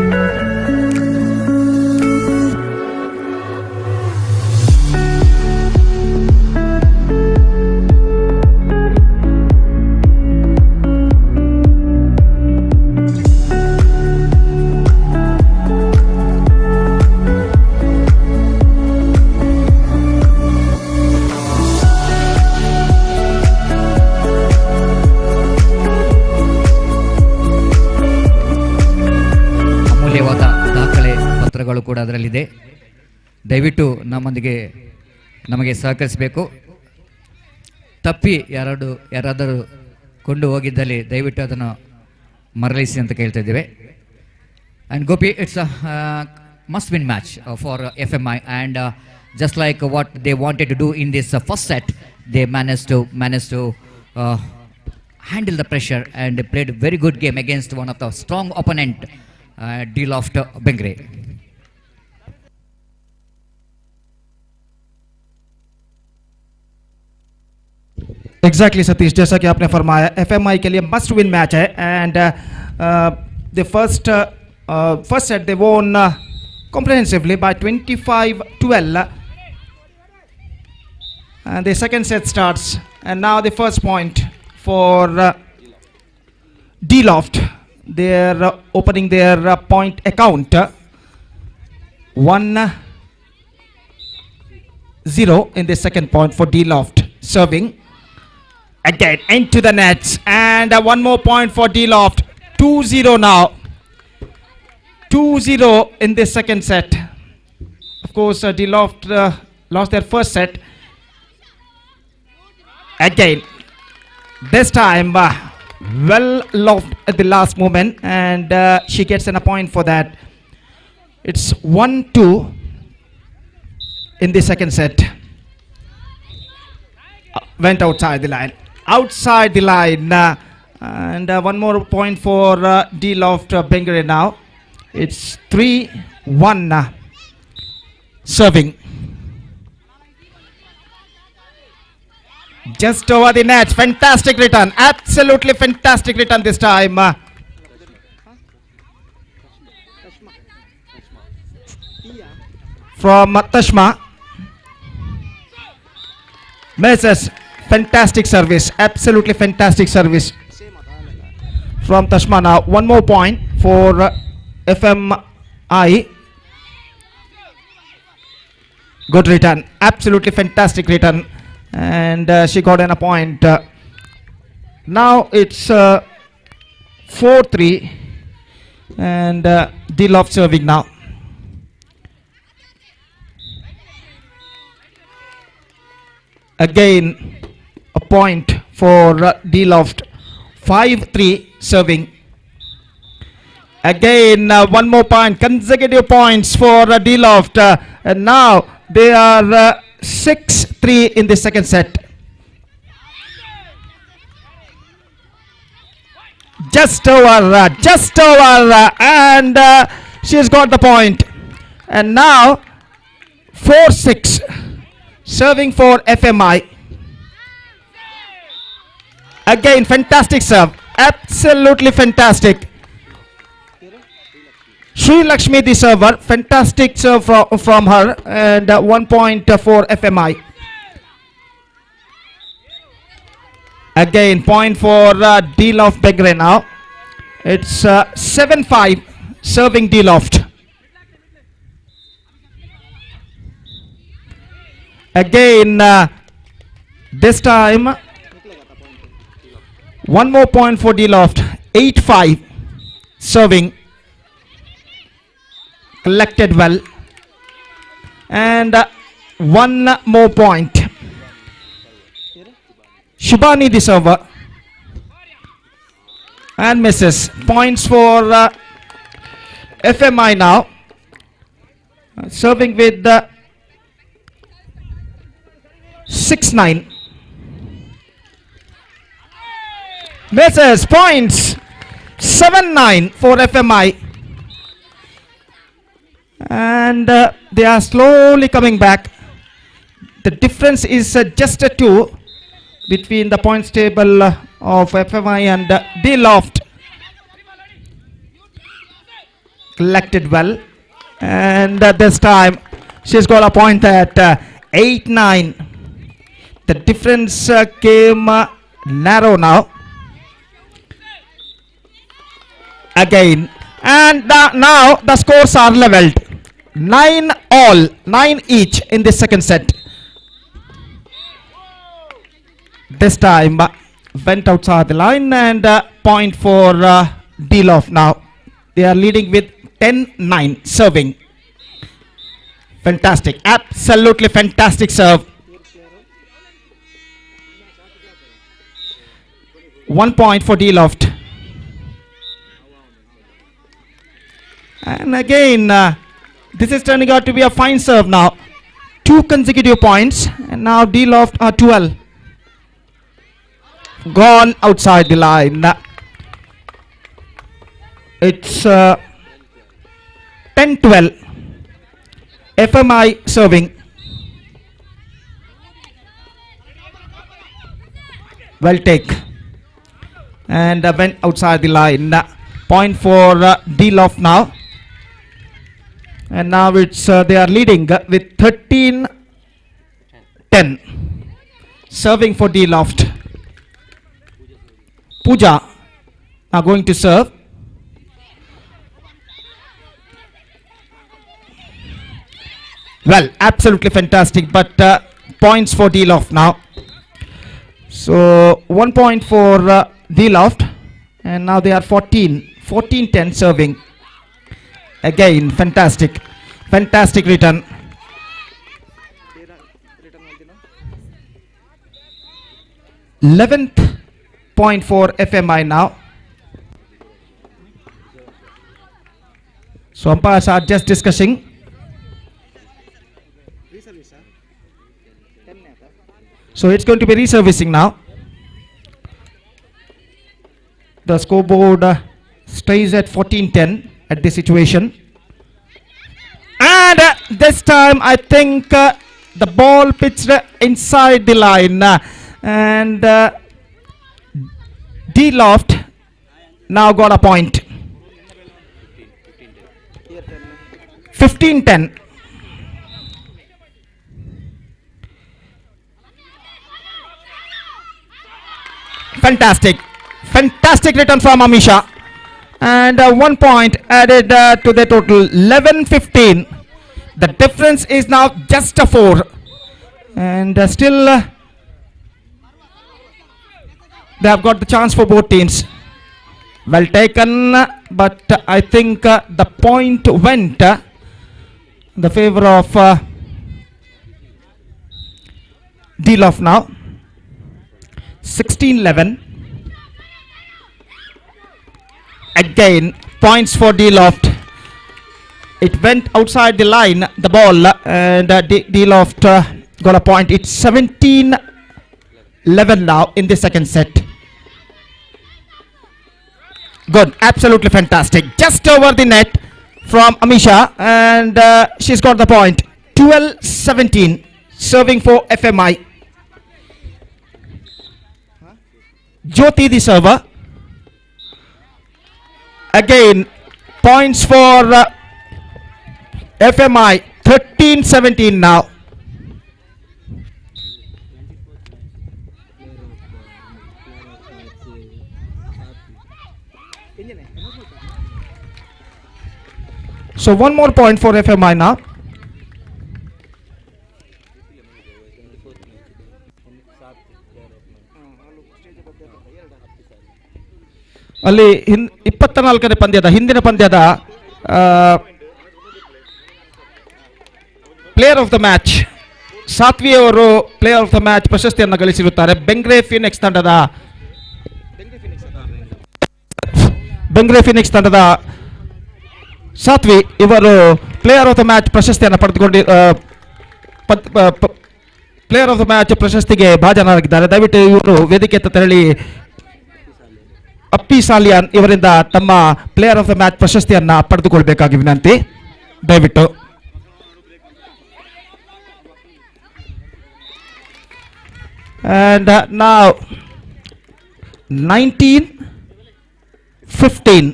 Speaker 2: ಕೂಡ ಅದರಲ್ಲಿದೆ. ದಯವಿಟ್ಟು ನಮಗೆ ಸಹಕರಿಸಬೇಕು. ತಪ್ಪಿ ಯಾರಾದರೂ ಕೊಂಡು ಹೋಗಿದ್ದಲ್ಲಿ ದಯವಿಟ್ಟು ಅದನ್ನು ಮರಳಿಸಿ ಅಂತ ಕೇಳ್ತಾ ಇದ್ದೇವೆ. And Gopi, it's a must win match for FMI and just like what they wanted to do in this first set. They managed to handle the pressure and played a very good game against one of the strong opponent, D-Loft Bengre.
Speaker 3: Exactly, Satish. जैसा कि आपने फरमाया, FMI के लिए must win match है, and the first set they won comprehensively by 25-12, and the second set starts, and now the first point for D-Loft. They're opening their point account 1-0 in the second point for D-Loft. Serving again into the nets, and one more point for D-Loft. 2-0 now. 2-0 in the second set. Of course, D-Loft lost their first set. Again, this time well loft at the last moment, and she gets a point for that. It's 1-2 in the second set. Went outside the line. Outside the line, and one more point for D-Loft Bengre now. It's 3-1 serving. Just over the net. Fantastic return. Absolutely fantastic return this time. From Tashma. Misses. Fantastic service. Absolutely fantastic service from Tashma now. One more point for FMI. Good return. Absolutely fantastic return. And she got a point. Now it's 4-3. And D-Loft serving now. Again, a point for D-Loft. 5-3 serving. Again, one more point. Consecutive points for D-Loft. And now they are 6-3 in the second set. Just over, and she's got the point. And now 4-6 serving for FMI. Again, fantastic serve. Absolutely fantastic. Sri Lakshmi the server. Fantastic serve from her. And 1 point for FMI. Again, point for D-Loft Bengre now. It's 7-5 serving D-Loft. Again, this time, one more point for D-Loft. 8-5 serving. Collected well. And one more point. Shubhani the server. And misses. Points for FMI now. Serving with 6-9. Misses. Points. 7-9 for FMI. And they are slowly coming back. The difference is just a 2 between the points table of FMI and D-Loft. Collected well. And this time she's got a point at 8-9. The difference came narrow now. Again. And now the scores are leveled. 9 all. 9 each in the second set. This time went outside the line, and point for D-Loft now. They are leading with 10-9 serving. Fantastic. Absolutely fantastic serve. 1 point for D-Loft. And again, this is turning out to be a fine serve now. 2 consecutive points, and now D Loft 12. Gone outside the line. It's 10-12. FMI serving. Well take. And went outside the line. Point for D Loft now. And now it's they are leading with 13-10. Serving for D Loft. Pooja are going to serve. Well, absolutely fantastic, but points for D Loft now. So 1 point for D Loft, and now they are 14-10 serving. Again, fantastic return. Eleventh point for FMI now. So umpires are just discussing. So it's going to be reservicing now. The scoreboard stays at 14-10 at this situation. And this time I think the ball pitched inside the line. And D Loft now got a point. 15-10. Fantastic return from Amisha, and 1 point added to the total. 11-15. The difference is now just a 4, and still they have got the chance for both teams. Well taken, but I think the point went in the favor of D Loft now. 16-11. Again, points for D Loft. It went outside the line, the ball, and D Loft got a point. It's 17-11 now in the second set. Good, absolutely fantastic. Just over the net from Amisha, and she's got the point. 12-17, serving for FMI. Jyoti the server. Again, points for FMI. 13-17 now. So 1 more point for FMI now. ಅಲ್ಲಿ 24ನೇ ಪಂದ್ಯದ ಹಿಂದಿನ ಪಂದ್ಯದ player of the match ಸಾತ್ವಿ ಅವರು player of the match ಪ್ರಶಸ್ತಿಯನ್ನು ಗಳಿಸಿರುತ್ತಾರೆ. Bengre Phoenix ತಂಡದ ಸಾತ್ವಿ ಇವರು player of the match ಪ್ರಶಸ್ತಿಯನ್ನು player of the match ಪ್ರಶಸ್ತಿಗೆ ಭಾಜನರಾಗಿದ್ದಾರೆ. ದಯವಿಟ್ಟು ಇವರು ವೇದಿಕೆ ತೆರಳಿ ಅಪ್ಪಿ ಸಾಲಿಯಾನ್ ಇವರಿಂದ ತಮ್ಮ ಪ್ಲೇಯರ್ ಆಫ್ ದ ಮ್ಯಾಚ್ ಪ್ರಶಸ್ತಿಯನ್ನು ಪಡೆದುಕೊಳ್ಬೇಕಾಗಿ ವಿನಂತಿ, ದಯವಿಟ್ಟು. And now 19-15.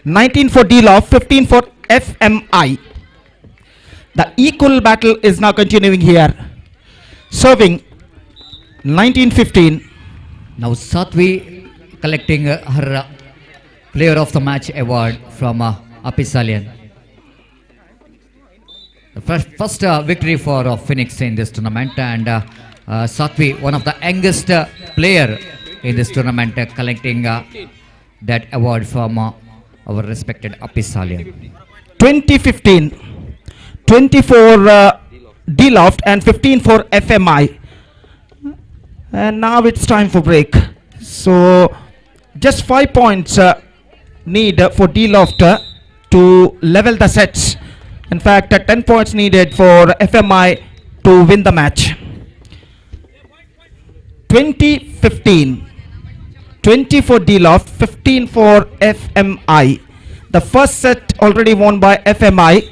Speaker 3: 19 for D Loft, 15 for FMI. The equal battle is now continuing here. Serving 19-15.
Speaker 2: Now Satvi collecting her player of the match award from Apisalian. The first victory for Phoenix in this tournament, and Satvi, one of the youngest player in this tournament, collecting that award from our respected Apisalian.
Speaker 3: 20-15, 20 for D Loft and 15 for FMI. And now it's time for break. So just 5 points need for D Loft to level the sets. In fact, 10 points needed for FMI to win the match. 20-15. 20 for D-Loft, 15 for FMI. The first set already won by FMI.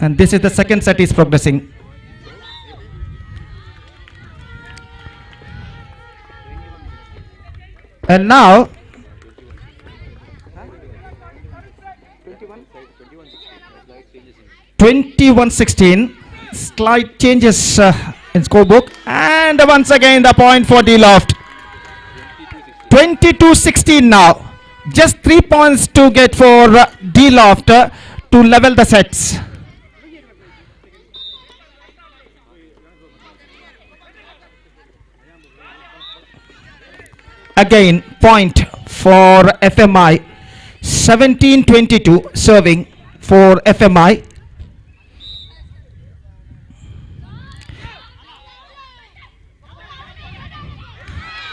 Speaker 3: And this is the second set is progressing. And now 21-16, slight changes in scorebook, and once again the point for D-Loft. 22-16 now, just 3 points to get for D-Loft to level the sets. Again, point for FMI. 17-22 serving for FMI.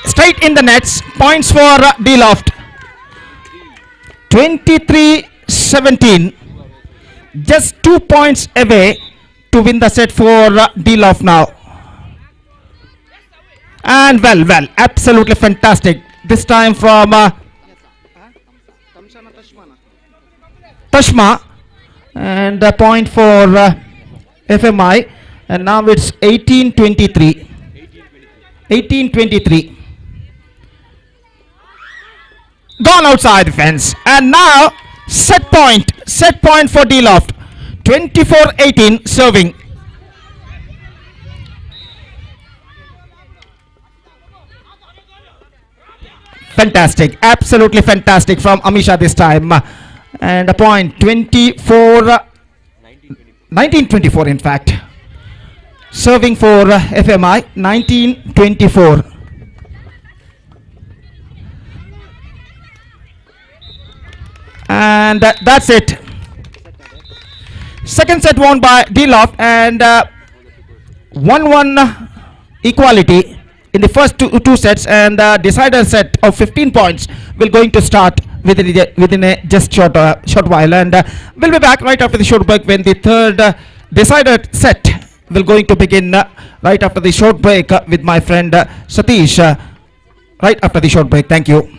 Speaker 3: Straight in the nets, points for D-Loft. 23-17, just 2 points away to win the set for D-Loft now. And well, absolutely fantastic. This time from Tashma, and a point for FMI, and now it's 18-23. 18-23. Gone outside the fence, and now set point for D-Loft. 24-18 serving. Fantastic, absolutely fantastic from Amisha this time, and a point 19-24 in fact, serving for FMI. 19-24. And that's it. Second set won by D-Loft, and 1-1 equality in the first two sets, and decider set of 15 points will going to start within a just short while, and we'll be back right after the short break when the third decider set will going to begin right after the short break with my friend Satish right after the short break. Thank you.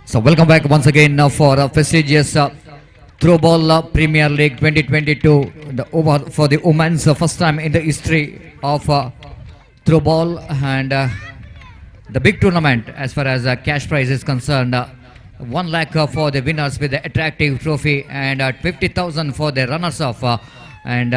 Speaker 2: So welcome back once again for a prestigious Throwball Premier League 2022 for the women's first time in the history of Throwball, and the big tournament as far as cash prize is concerned. 1 lakh for the winners with the attractive trophy, and 50,000 for the runners-up and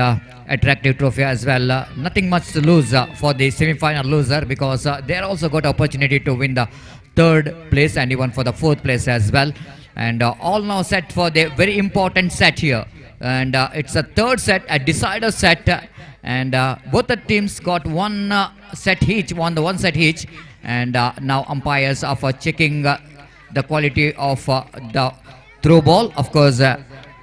Speaker 2: attractive trophy as well. Nothing much to lose for the semi-final loser, because they also got opportunity to win the third place and even for the fourth place as well. And all now set for the very important set here and it's a third set, a decider set, and both the teams got one set each, one set each, and now umpires are for checking the quality of the throw ball. Of course,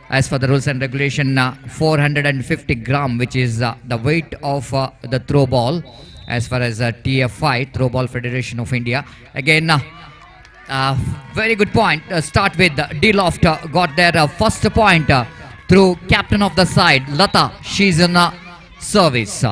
Speaker 2: as for the rules and regulation, 450 gram, which is the weight of the throw ball, as far as TFI, Throw Ball Federation of India. Again, very good point. Start with D Loft, got their first point through captain of the side, Lata. She's in service.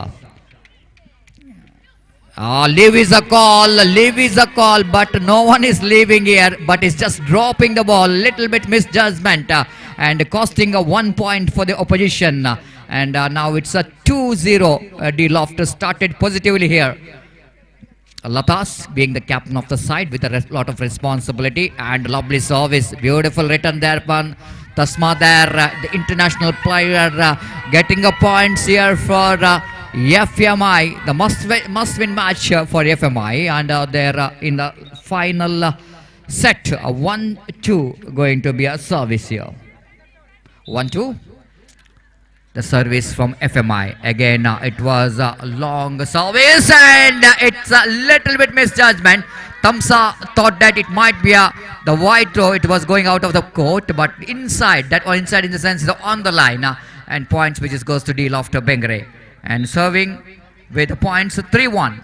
Speaker 2: Leave is a call, but no one is leaving here, but it's just dropping the ball, little bit misjudgment, and costing a 1 point for the opposition. And now it's a 2-0. D Loft started positively here. Latas being the captain of the side with a lot of responsibility, and lovely service, beautiful return there from Tasma there, the international player getting a points here for FMI, the must-win match for FMI, and they're in the final set, 1-2 going to be a service here. 1-2. The service from FMI. Again, it was a long service, and it's a little bit misjudgment. Tamsa thought that it might be the wide throw. It was going out of the court, but inside, that or inside in the sense on the line, and points which is goes to D Loft Bengre. And serving with points 3-1.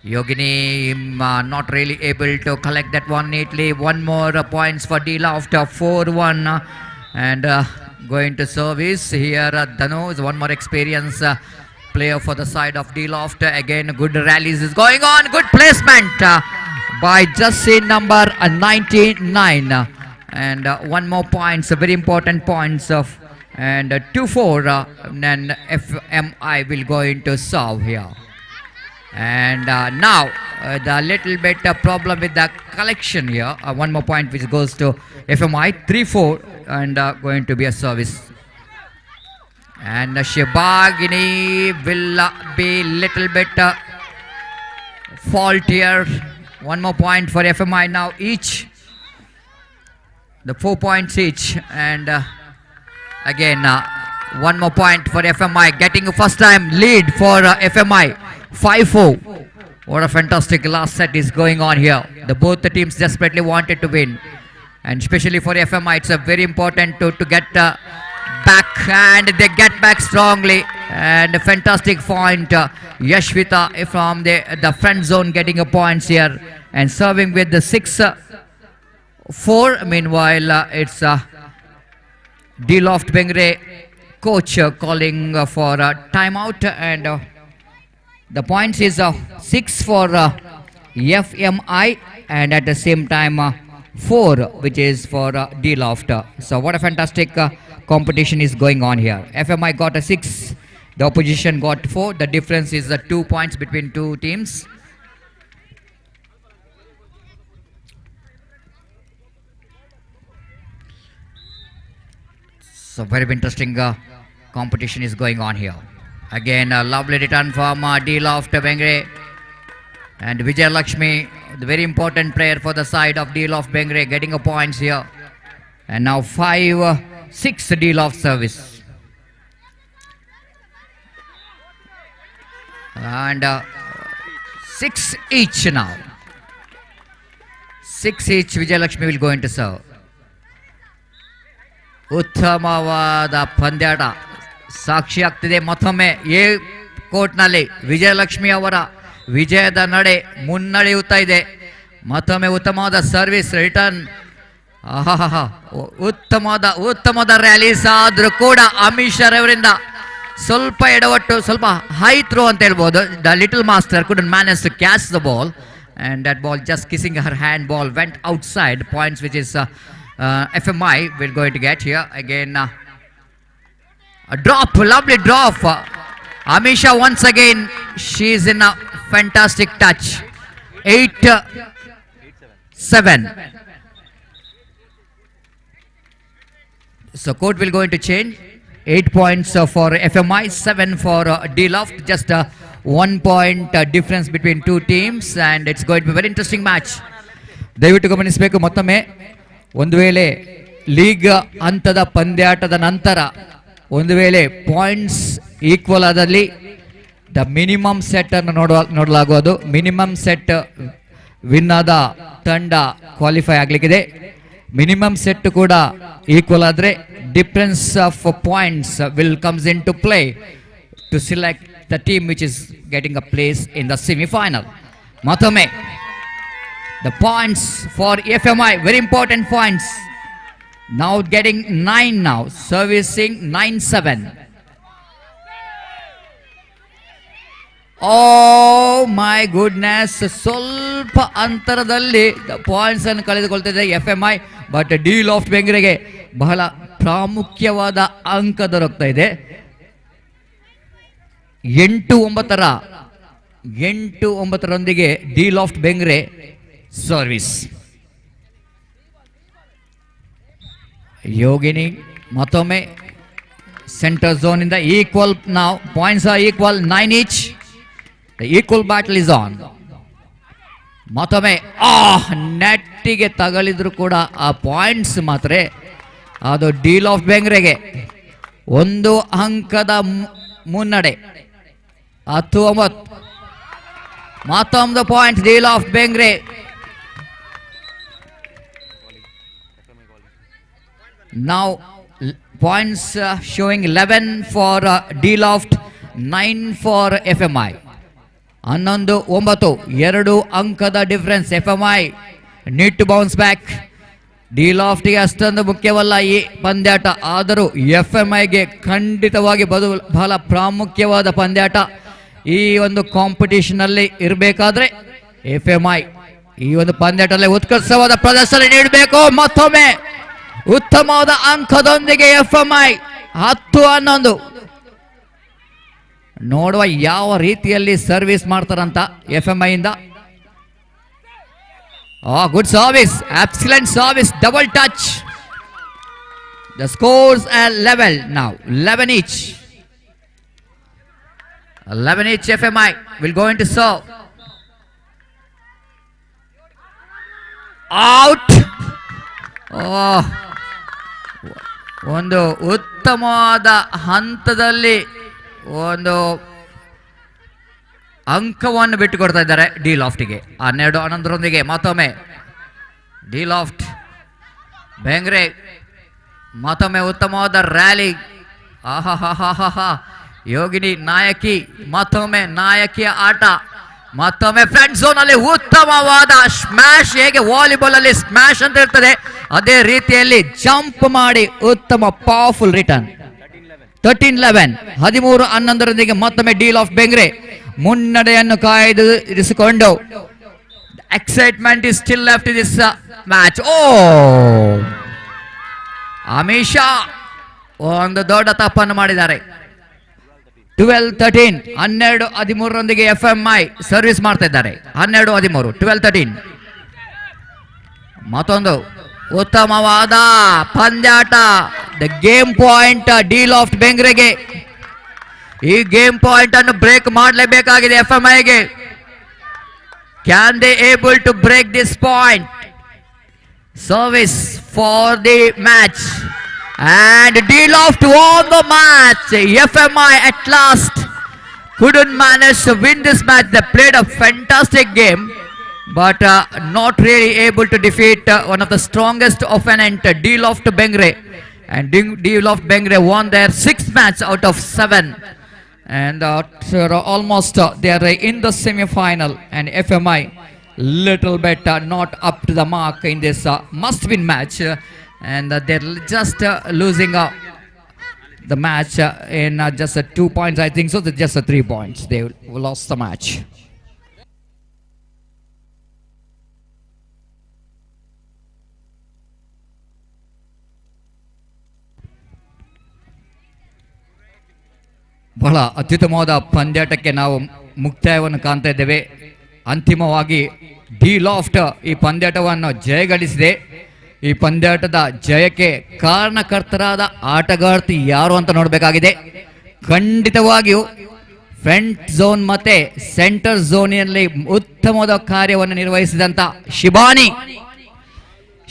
Speaker 2: Yogini not really able to collect that one neatly. One more points for D Loft, 4-1, and going to service here. Dano is one more experienced player for the side of D Loft. Again, good rallies is going on. Good placement by Jussi number 99, and one more points, very important points of, and 2-4. Then FMI will go into serve here. And now the little bit problem with the collection here. One more point which goes to FMI, 3-4, and going to be a service. And Shibagini will be little bit fault here. One more point for FMI now each. The 4 points each, and again one more point for FMI, getting a first time lead for FMI, 5-4. What a fantastic last set is going on here. Both the teams desperately wanted to win, and especially for FMI, it's a very important to get back, and they get back strongly. And a fantastic point, Yashvita from the front zone getting a points here, and serving with the 6-4. Meanwhile, it's D Loft Bengre coach calling for a timeout, and the points is 6 for FMI, and at the same time 4 which is for D Loft. So what a fantastic competition is going on here. FMI got a 6, the opposition got 4. The difference is 2 points between two teams. So very interesting competition is going on here. Again, a lovely return from D Loft Bengre, and Vijay Lakshmi, the very important player for the side of D Loft Bengre, getting a points here. And now 5-6 D Loft service. And 6 each now. 6 each, Vijay Lakshmi will go into serve. ಉತ್ತಮವಾದ ಪಂದ್ಯಾಟ ಸಾಕ್ಷಿಯಾಗ್ತಿದೆ. ಮತ್ತೊಮ್ಮೆ A ಕೋರ್ಟ್ನಲ್ಲಿ ವಿಜಯಲಕ್ಷ್ಮಿ ಅವರ ವಿಜಯದ ನಡೆ ಮುನ್ನಡೆಯುತ್ತಾ ಇದೆ. ಮತ್ತೊಮ್ಮೆ ಉತ್ತಮವಾದ service return. ಉತ್ತಮವಾದ ರ್ಯಾಲೀಸ್ ಆದರೂ ಕೂಡ ಅಮಿಷರ್ ಅವರಿಂದ ಸ್ವಲ್ಪ ಎಡವಟ್ಟು, ಸ್ವಲ್ಪ ಹೈ ಥ್ರೋ ಅಂತ ಹೇಳ್ಬೋದು. The little master couldn't manage to catch the ball, and that ball just kissing her hand, ball went outside. Points which is FMI will going to get here. Again a drop, lovely drop. Amisha once again, she is in a fantastic touch. 8-7. So court will go into change. 8 points for FMI, 7 for D Loft. Just 1 point difference between two teams, and it's going to be a very interesting match. ದಯವಿಟ್ಟು ಗಮನಿಸಬೇಕು. ಮತ್ತೊಮ್ಮೆ ಒಂದು ವೇಳೆ league ಹಂತದ ಪಂದ್ಯಾಟದ ನಂತರ ಒಂದು ವೇಳೆ points equal ಆದಲ್ಲಿ ದ ಮಿನಿಮಮ್ ಸೆಟ್ ಅನ್ನು ನೋಡಲಾಗುವುದು. ಮಿನಿಮಮ್ ಸೆಟ್ ವಿನ್ ಆದ ತಂಡ ಕ್ವಾಲಿಫೈ ಆಗ್ಲಿಕ್ಕಿದೆ. ಮಿನಿಮಮ್ ಸೆಟ್ ಕೂಡ ಈಕ್ವಲ್ ಆದ್ರೆ difference of points will comes in to play to select the team which is getting a place in the semifinal. ಮತ್ತೊಮ್ಮೆ the points for FMI, very important points. Now getting 9 now, servicing 9-7. Oh my goodness, ಸ್ವಲ್ಪ ಅಂತರದಲ್ಲಿ points ಅನ್ನು ಕಳೆದುಕೊಳ್ತಿದೆ FMI. But D Loft ಬೆಂಗ್ರೆಗೆ ಬಹಳ ಪ್ರಾಮುಖ್ಯವಾದ ಅಂಕ ದೊರಕ್ತಾ ಇದೆ. 8-9 D Loft Bengre service. ಯೋಗಿನಿ ಮತ್ತೊಮ್ಮೆ centre zone ಇಂದ ಈಕ್ವಲ್. ನಾವು points are equal, 9 each. The equal battle is on. ಮತ್ತೊಮ್ಮೆ ನೆಟ್ಟಿಗೆ ತಗಲಿದ್ರು ಕೂಡ ಆ ಪಾಯಿಂಟ್ಸ್ ಮಾತ್ರ ಅದು ಡಿ ಲಾಫ್ಟ್ ಬೆಂಗ್ರೆಗೆ 1 ಅಂಕದ ಮುನ್ನಡೆ. 10-9. ಮತ್ತೊಂದು point D Loft Bengre. Now points showing 11 for D Loft, 9 for FMI. 11-9, 2 ಅಂಕದ difference. FMI need to bounce back. D ಲಾಫ್ಟ್ಗೆ ಅಷ್ಟೊಂದು ಮುಖ್ಯವಲ್ಲ ಈ ಪಂದ್ಯಾಟ, ಆದರೂ FMIಗೆ ಖಂಡಿತವಾಗಿ ಬಹಳ ಪ್ರಾಮುಖ್ಯವಾದ ಪಂದ್ಯಾಟ. ಈ ಒಂದು ಕಾಂಪಿಟೇಷನ್ ಅಲ್ಲಿ ಇರಬೇಕಾದ್ರೆ FMI ಈ ಒಂದು ಪಂದ್ಯಾಟದಲ್ಲಿ ಉತ್ಕೃಷ್ಟವಾದ ಪ್ರದರ್ಶನ ನೀಡಬೇಕು. ಮತ್ತೊಮ್ಮೆ ಉತ್ತಮವಾದ ಅಂಕದೊಂದಿಗೆ FMI 10-11. ನೋಡುವ ಯಾವ ರೀತಿಯಲ್ಲಿ ಸರ್ವಿಸ್ ಮಾಡ್ತಾರಂತ FMI ಇಂದ. Good service, excellent service, double touch. The scores are level now, 11 each. 11 each FMI will go into serve. Out. ಒಂದು ಉತ್ತಮವಾದ ಹಂತದಲ್ಲಿ ಒಂದು ಅಂಕವನ್ನು ಬಿಟ್ಟುಕೊಡ್ತಾ ಇದ್ದಾರೆ ಡಿ ಲಾಫ್ಟ್ಗೆ. 12-11 ಮತ್ತೊಮ್ಮೆ ಡಿ ಲಾಫ್ಟ್ ಬೆಂಗ್ರೆ ಮತ್ತೊಮ್ಮೆ ಉತ್ತಮವಾದ ರ್ಯಾಲಿ. ಆಹಾ, ಯೋಗಿನಿ ನಾಯಕಿ, ಮತ್ತೊಮ್ಮೆ ನಾಯಕಿಯ ಆಟ. ಮತ್ತೊಮ್ಮೆ ಫ್ರಂಟ್ ಝೋನ್ ಅಲ್ಲಿ ಉತ್ತಮವಾದ ಸ್ಮ್ಯಾಶ್. ಹೇಗೆ ವಾಲಿಬಾಲ್ ಅಲ್ಲಿ ಸ್ಮ್ಯಾಶ್ ಅಂತ ಇರ್ತದೆ, ಅದೇ ರೀತಿಯಲ್ಲಿ ಜಂಪ್ ಮಾಡಿ ಉತ್ತಮ ಪವರ್ಫುಲ್ ರಿಟರ್ನ್. 13-11, 13-11 ಮತ್ತೊಮ್ಮೆ ಡಿ ಲಾಫ್ಟ್ ಬೆಂಗ್ರೆ ಮುನ್ನಡೆಯನ್ನು ಕಾಯ್ದಿರಿಸಿಕೊಂಡು. Excitement is still left in this match. Amisha ಒಂದು ದೊಡ್ಡ ತಪ್ಪನ್ನು ಮಾಡಿದ್ದಾರೆ. 12-13, 12-13 FMI ಸರ್ವಿಸ್ ಮಾಡ್ತಾ ಇದ್ದಾರೆ. 12-13, 12-13. ಮತ್ತೊಂದು ಉತ್ತಮವಾದ ಪಂದ್ಯಾಟ. The game point D Loft ಬೆಂಗ್ರೆಗೆ. ಈ ಗೇಮ್ ಪಾಯಿಂಟ್ ಅನ್ನು ಬ್ರೇಕ್ ಮಾಡಲೇಬೇಕಾಗಿದೆ FMIಗೆ. Can they able to break this point? Service for the match. And D Loft won the match. FMI at last couldn't manage to win this match. They played a fantastic game, but not really able to defeat one of the strongest opponent, D Loft Bengre. And D Loft Bengre won their 6th match out of 7. And almost they are in the semi-final. And FMI little bit not up to the mark in this must-win match. And they're just losing the match in just 2 points, I think so. Just 3 points. They lost the match. ಬಹಳ ಅತ್ಯುತ್ತಮವಾದ ಪಂದ್ಯಾಟಕ್ಕೆ ನಾವು ಮುಕ್ತಾಯವನ್ನು ಕಾಣ್ತಾ ಇದ್ದೇವೆ. ಅಂತಿಮವಾಗಿ D loft ಈ ಪಂದ್ಯಾಟವನ್ನು ಜಯಗಳಿಸಿದೆ. ಈ ಪಂದ್ಯಾಟದ ಜಯಕ್ಕೆ ಕಾರಣಕರ್ತರಾದ ಆಟಗಾರ್ತಿ ಯಾರು ಅಂತ ನೋಡಬೇಕಾಗಿದೆ. ಖಂಡಿತವಾಗಿಯೂ ಫ್ರಂಟ್ ಝೋನ್ ಮತ್ತೆ ಸೆಂಟರ್ ಝೋನಿನಲ್ಲಿ ಉತ್ತಮವಾದ ಕಾರ್ಯವನ್ನು ನಿರ್ವಹಿಸಿದಂತ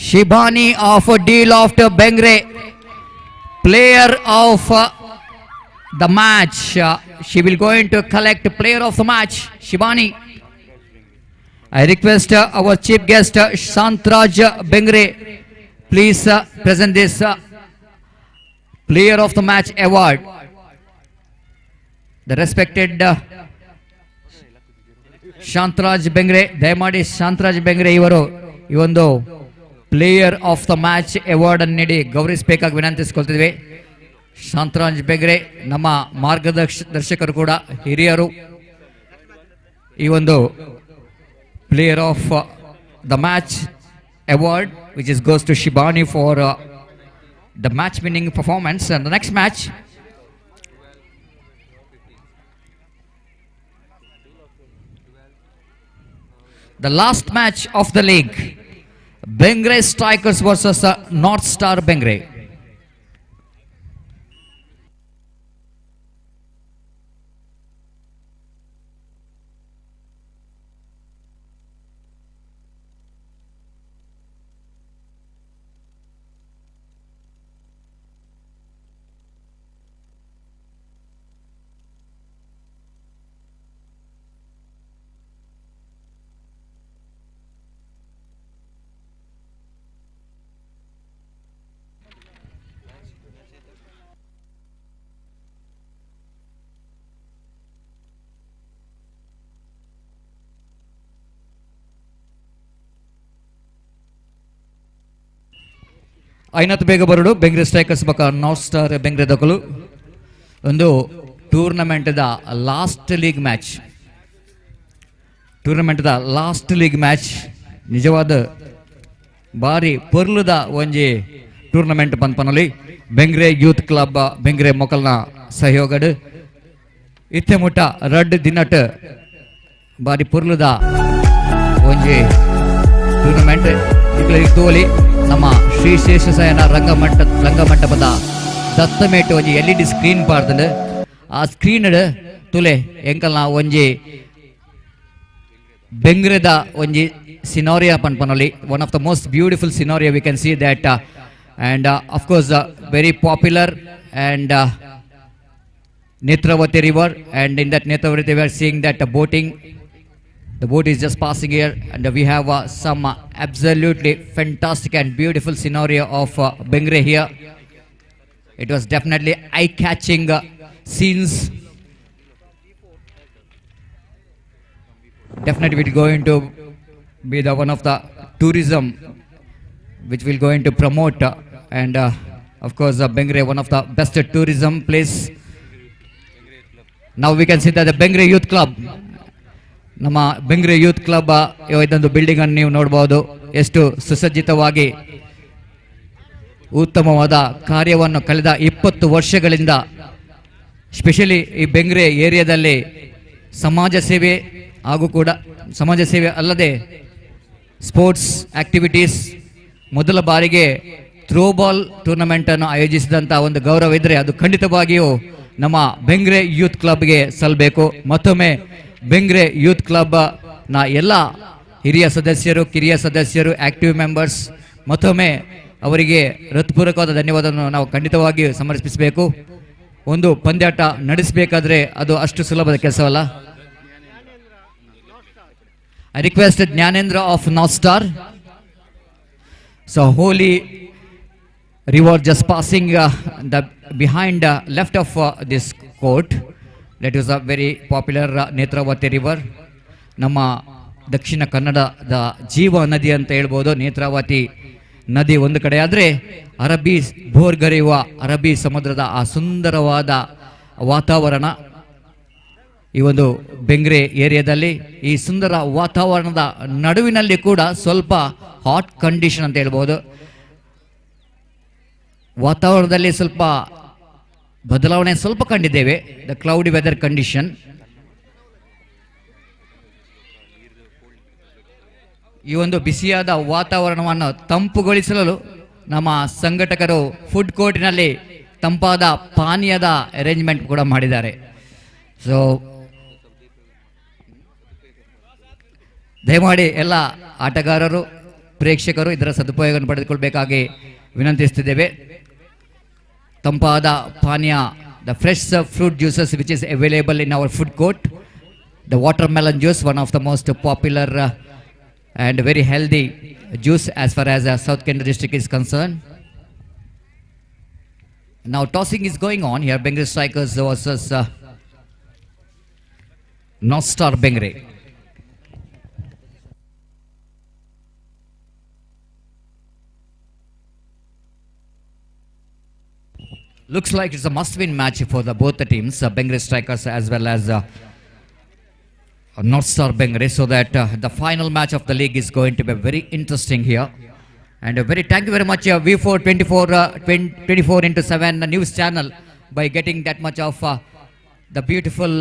Speaker 2: Shibani of D-Loft Bengre, player of the match. She will going to collect player of the match, Shibani. I request our chief guest Shantraj Bengre, please present this player of the match award. The respected Shantraj Bengre, ದಯಮಾಡಿ ಶಾಂತರಾಜ್ ಬೆಂಗ್ರೆ ಇವರು ಈ ಒಂದು player of the match award ಅನ್ನು ನೀಡಿ ಗೌರವಿಸಬೇಕಾಗಿ ವಿನಂತಿಸಿಕೊಳ್ತಿದ್ವಿ. ಶಾಂತರಾಜ್ ಬೆಂಗ್ರೆ ನಮ್ಮ ಮಾರ್ಗದರ್ಶಕರು ಕೂಡ ಹಿರಿಯರು. ಈ ಒಂದು player of the match award which is goes to Shibani for the match winning performance. And the next match, the last match of the league, Bengre Strikers versus North Star Bengre. ಐನತ್ತು ಬೇಗ ಬರಡು Bengre strikers ಬಕ north star Bengre ದಕಲು ಒಂದು ಟೂರ್ನಮೆಂಟ್ದ last league match ನಿಜವಾದ ಭಾರಿ ಪೊರ್ಲುದ ಒಂಜಿ ಟೂರ್ನಮೆಂಟ್ ಪನ್ಪನಲ್ಲಿ ಬೆಂಗ್ರೆ ಯೂತ್ ಕ್ಲಬ್ ಬೆಂಗ್ರೆ ಮೊಕಲ್ನ ಸಹಯೋಗಡ್ ಇತ್ತೆ ಮುಟ್ಟ ರಡ್ ದಿನಟ್ ಭಾರಿ ಪೊರ್ಲುದ ಒಂಜಿ ಟೂರ್ನಮೆಂಟ್ ತೋಲಿ ನಮ್ಮ ಶ್ರೀ ಶೇಷಶಯನ ರಂಗಮಂಟಪದ ದತ್ತಮೇಟು ಒಂಜಿ LED ಸ್ಕ್ರೀನ್ ಪಾಡ್ದು ಆ ಸ್ಕ್ರೀನ್ ತುಲೆ ಎಂಕಲ್ನ ಒಂಜಿ ಬೆಂಗ್ರೆದ ಒಂಜಿ ಸಿನಾರಿಯಾ ಪನ್ಪನೊಲಿ one of the most beautiful scenario we can see that and of course very popular and Netravati river, and in that Netravati we are seeing that boating. The boat is just passing here, and we have some absolutely fantastic and beautiful scenario of Bengre here. It was definitely eye-catching scenes. Definitely it is going to be the one of the tourism which will going to promote, and of course Bengre, one of the best tourism place. Now we can see that the Bengre Youth Club, ನಮ್ಮ Bengre youth club ಇದೊಂದು building ಅನ್ನು ನೀವು ನೋಡಬಹುದು. ಎಷ್ಟು ಸುಸಜ್ಜಿತವಾಗಿ ಉತ್ತಮವಾದ ಕಾರ್ಯವನ್ನು ಕಳೆದ 20 ವರ್ಷಗಳಿಂದ ಸ್ಪೆಷಲಿ ಈ ಬೆಂಗ್ರೆ ಏರಿಯಾದಲ್ಲಿ ಸಮಾಜ ಸೇವೆ ಹಾಗೂ ಕೂಡ ಸಮಾಜ ಸೇವೆ ಅಲ್ಲದೆ ಸ್ಪೋರ್ಟ್ಸ್ ಆಕ್ಟಿವಿಟೀಸ್ ಮೊದಲ ಬಾರಿಗೆ ಥ್ರೋಬಾಲ್ ಟೂರ್ನಮೆಂಟ್ ಅನ್ನು ಆಯೋಜಿಸಿದಂಥ ಒಂದು ಗೌರವ ಇದ್ರೆ ಅದು ಖಂಡಿತವಾಗಿಯೂ ನಮ್ಮ ಬೆಂಗ್ರೆ ಯೂತ್ ಕ್ಲಬ್ಗೆ ಸಲ್ಲಬೇಕು. ಮತ್ತೊಮ್ಮೆ ಬೆಂಗ್ರೆ ಯೂತ್ ಕ್ಲಬ್ ನ ಎಲ್ಲ ಹಿರಿಯ ಸದಸ್ಯರು, ಕಿರಿಯ ಸದಸ್ಯರು, ಆಕ್ಟಿವ್ ಮೆಂಬರ್ಸ್ ಮತ್ತೊಮ್ಮೆ ಅವರಿಗೆ ಹೃತ್ಪೂರ್ವಕವಾದ ಧನ್ಯವಾದವನ್ನು ನಾವು ಖಂಡಿತವಾಗಿ ಸಮರ್ಪಿಸಬೇಕು. ಒಂದು ಪಂದ್ಯಾಟ ನಡೆಸಬೇಕಾದ್ರೆ ಅದು ಅಷ್ಟು ಸುಲಭದ ಕೆಲಸವಲ್ಲ. I request Gnanendra of North Star. So holy river just passing the behind left of this court. That is a very popular Netravati river. ನಮ್ಮ ದಕ್ಷಿಣ ಕನ್ನಡದ ಜೀವ ನದಿ ಅಂತ ಹೇಳ್ಬೋದು. ನೇತ್ರಾವತಿ ನದಿ ಒಂದು ಕಡೆ ಆದರೆ ಅರಬ್ಬಿ ಭೋರ್ಗರೆಯುವ ಅರಬ್ಬಿ ಸಮುದ್ರದ ಆ ಸುಂದರವಾದ ವಾತಾವರಣ ಈ ಒಂದು ಬೆಂಗ್ರೆ ಏರಿಯಾದಲ್ಲಿ, ಈ ಸುಂದರ ವಾತಾವರಣದ ನಡುವಿನಲ್ಲಿ ಕೂಡ ಸ್ವಲ್ಪ ಹಾಟ್ ಕಂಡೀಷನ್ ಅಂತ ಹೇಳ್ಬೋದು. ವಾತಾವರಣದಲ್ಲಿ ಸ್ವಲ್ಪ ಬದಲಾವಣೆ ಸ್ವಲ್ಪ ಕಂಡಿದ್ದೇವೆ. The cloudy weather condition. ಈ ಒಂದು ಬಿಸಿಯಾದ ವಾತಾವರಣವನ್ನು ತಂಪುಗೊಳಿಸಲು ನಮ್ಮ ಸಂಘಟಕರು ಫುಡ್ ಕೋರ್ಟಿನಲ್ಲಿ ತಂಪಾದ ಪಾನೀಯದ ಅರೇಂಜ್ಮೆಂಟ್ ಕೂಡ ಮಾಡಿದ್ದಾರೆ. ಸೊ ದಯಮಾಡಿ ಎಲ್ಲ ಆಟಗಾರರು ಪ್ರೇಕ್ಷಕರು ಇದರ ಸದುಪಯೋಗವನ್ನು ಪಡೆದುಕೊಳ್ಳಬೇಕಾಗಿ ವಿನಂತಿಸುತ್ತಿದ್ದೇವೆ. ತಂಪಾದ ಪಾನೀಯ, the fresh fruit juices which is available in our food court. The watermelon juice, one of the most popular and very healthy juice as far as South Kent district is concerned. Now tossing is going on here. Bengre Strikers versus North Star Bengre. Looks like it's a must-win match for both the teams, Bengre Strikers as well as North Star Bengre, so that the final match of the league is going to be very interesting here. And thank you very much V424 news channel by getting that much of the beautiful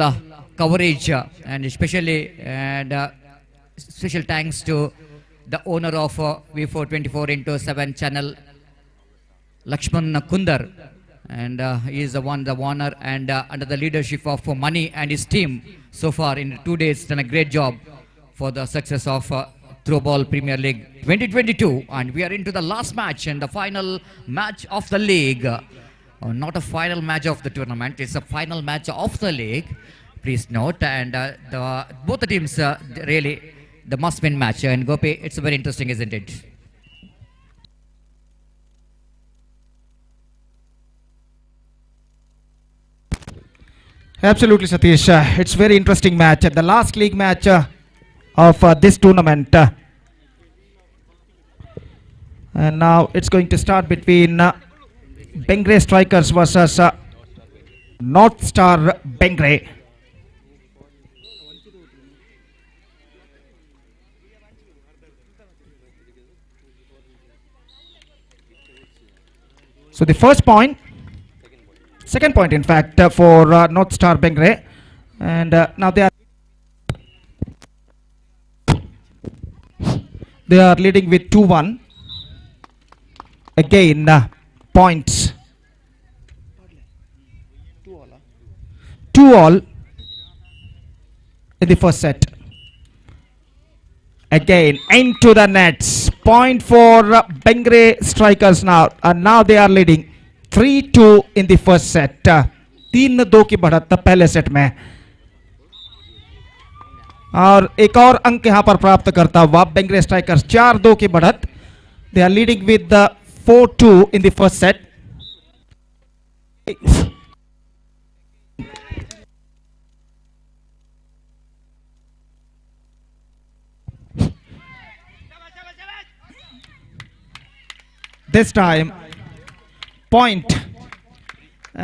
Speaker 2: coverage, and especially special thanks to the owner of V424 channel, Lakshman Kundar. And he is the owner, and under the leadership of Mani and his team so far in 2 days done a great job for the success of Throwball Premier League 2022. And we are into the last match and the final match of the league. Not a final match of the tournament, it's a final match of the league, please note. And both the teams really the must-win match. And Gopi, it's very interesting, isn't it?
Speaker 3: Absolutely, Satish. It's very interesting match. The last league match of this tournament. And now it's going to start between Bengre Strikers versus North Star Bengre. So the first point, second point in fact for North Star Bengre, and now they are leading with 2-1. Again points 2-all in the first set. Again into the nets, point for Bengre Strikers now, and now they are leading 3-2 in the first set. 3-2 की बढ़त पहले set में, और एक और अंक यहाँ पर प्राप्त करता हुआ बेंगरे स्ट्राइकर्स 4-2 की बढ़त. They are leading with 4-2 in the first set. This time point,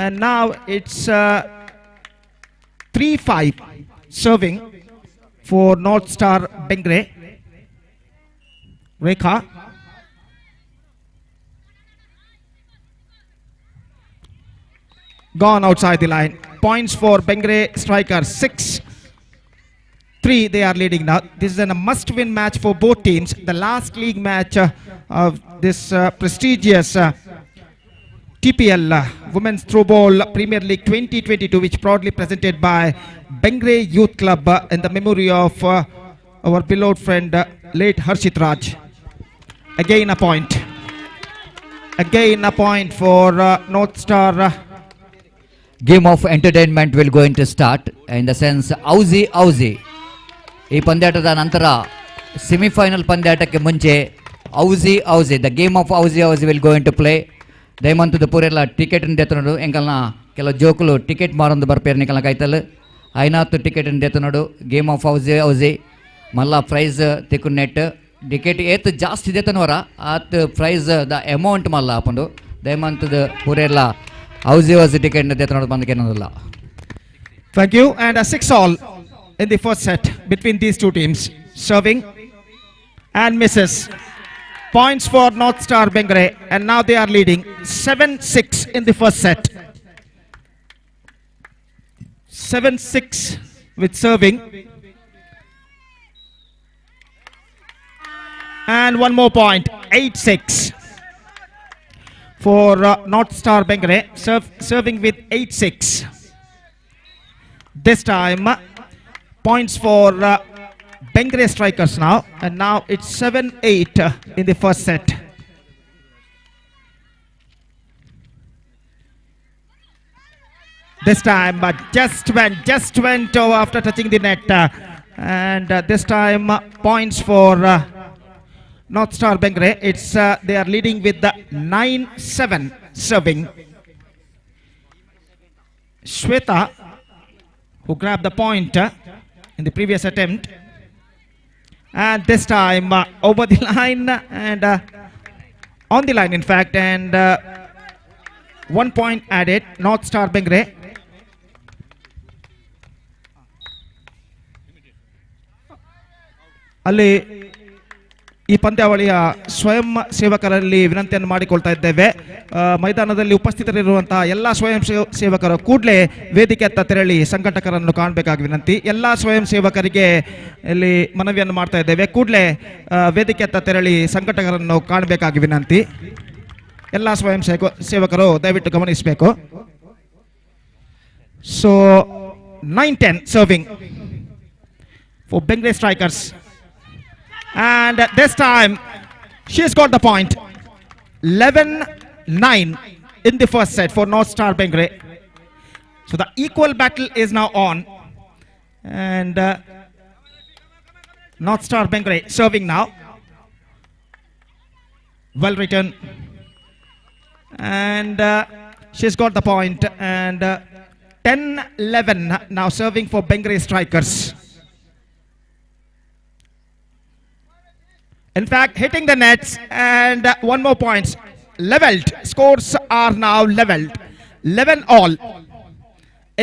Speaker 3: and now it's 3-5 serving for North Star Bengre. Rekha gone outside the line. Points for Bengre Strikers, 6-3 they are leading now. This is a must-win match for both teams. The last league match of this prestigious TPL Women's Throwball Premier League 2022, which proudly presented by Bengre Youth Club in the memory of our beloved friend late HARSHITHRAJ. Again a point. Again a point for North Star.
Speaker 2: Game of entertainment will going to start in the sense ಔಸಿ ಈ ಪಂದ್ಯಾಟದ ನಂತರ semifinal ಪಂದ್ಯಾಟಕ್ಕೆ ಮುಂಚೆ housie the game of housie will going to play. ದಯಮಂತದ ಪೂರೆಲ್ಲ ticket ಎತ್ತನೋಡು ಎಂಕಲ್ನ ಕೆಲವು ಜೋಕುಲು ಟಿಕೆಟ್ ಮಾರೊಂದು ಬರ್ಪೇರು ನಿಕಲ್ನ ಕೈತಲ್ ಐನಾತ್ತು ಟಿಕೆಟ್ ಎತ್ತನೋಡು ಗೇಮ್ ಆಫ್ ಔಸಿ ಮಲ್ಲ ಪ್ರೈಸ್ ತಿಕ್ಕುನೆಟ್ ಟಿಕೆಟ್ ಏತ್ ಜಾಸ್ತಿ ದೇತನವರ ಆತ್ ಪ್ರೈಸ್ ದ ಅಮೌಂಟ್ ಮಲ್ಲ ಹಾಕೊಂಡು ದಯಮಂತದ ಪೂರೆಲ್ಲ ಔಸಿ ಟಿಕೆಟ್ ದೇತನೋಡು ಬಂದಕ್ಕೆ ಅನ್ನೋದಿಲ್ಲ.
Speaker 3: Thank you. And a 6-all in the first set between these two teams. Serving and misses. Points for North Star Bengre, and now they are leading 7-6 in the first set. 7-6 with serving. And one more point, 8-6 for North Star Bengre, serving with 8-6. This time points for Bengre strikers now, and now it's 7-8 in the first set. This time just went over after touching the net, and this time points for North Star Bengre. It's they are leading with the 9-7 serving. Shweta, who grabbed the point in the previous attempt, and this time over the line and on the line in fact, and 1 point added, North Star Bengre. ಅಲ್ಲಿ ಈ ಪಂದ್ಯಾವಳಿಯ ಸ್ವಯಂ ಸೇವಕರಲ್ಲಿ ವಿನಂತಿಯನ್ನು ಮಾಡಿಕೊಳ್ತಾ ಇದ್ದೇವೆ. ಮೈದಾನದಲ್ಲಿ ಉಪಸ್ಥಿತರಿರುವಂತಹ ಎಲ್ಲ ಸ್ವಯಂ ಸೇವಕರು ಕೂಡಲೇ ವೇದಿಕೆಯತ್ತ ತೆರಳಿ ಸಂಘಟಕರನ್ನು ಕಾಣಬೇಕಾಗಿ ವಿನಂತಿ. ಎಲ್ಲ ಸ್ವಯಂ ಸೇವಕರಿಗೆ ಇಲ್ಲಿ ಮನವಿಯನ್ನು ಮಾಡ್ತಾ ಇದ್ದೇವೆ, ಕೂಡಲೇ ವೇದಿಕೆಯತ್ತ ತೆರಳಿ ಸಂಘಟಕರನ್ನು ಕಾಣಬೇಕಾಗಿ ವಿನಂತಿ. ಎಲ್ಲ ಸ್ವಯಂ ಸೇವಕರು ದಯವಿಟ್ಟು ಗಮನಿಸಬೇಕು. So 9-10 serving for Bengre strikers. And this time she's got the point. 11-9 in the first set for North Star Bengre. So the equal battle is now on, and North Star Bengre serving now. Well written, and she's got the point, and 10-11 now serving for Bengre strikers. In fact, hitting the nets, and one more points. Leveled. Scores are now leveled. 11 all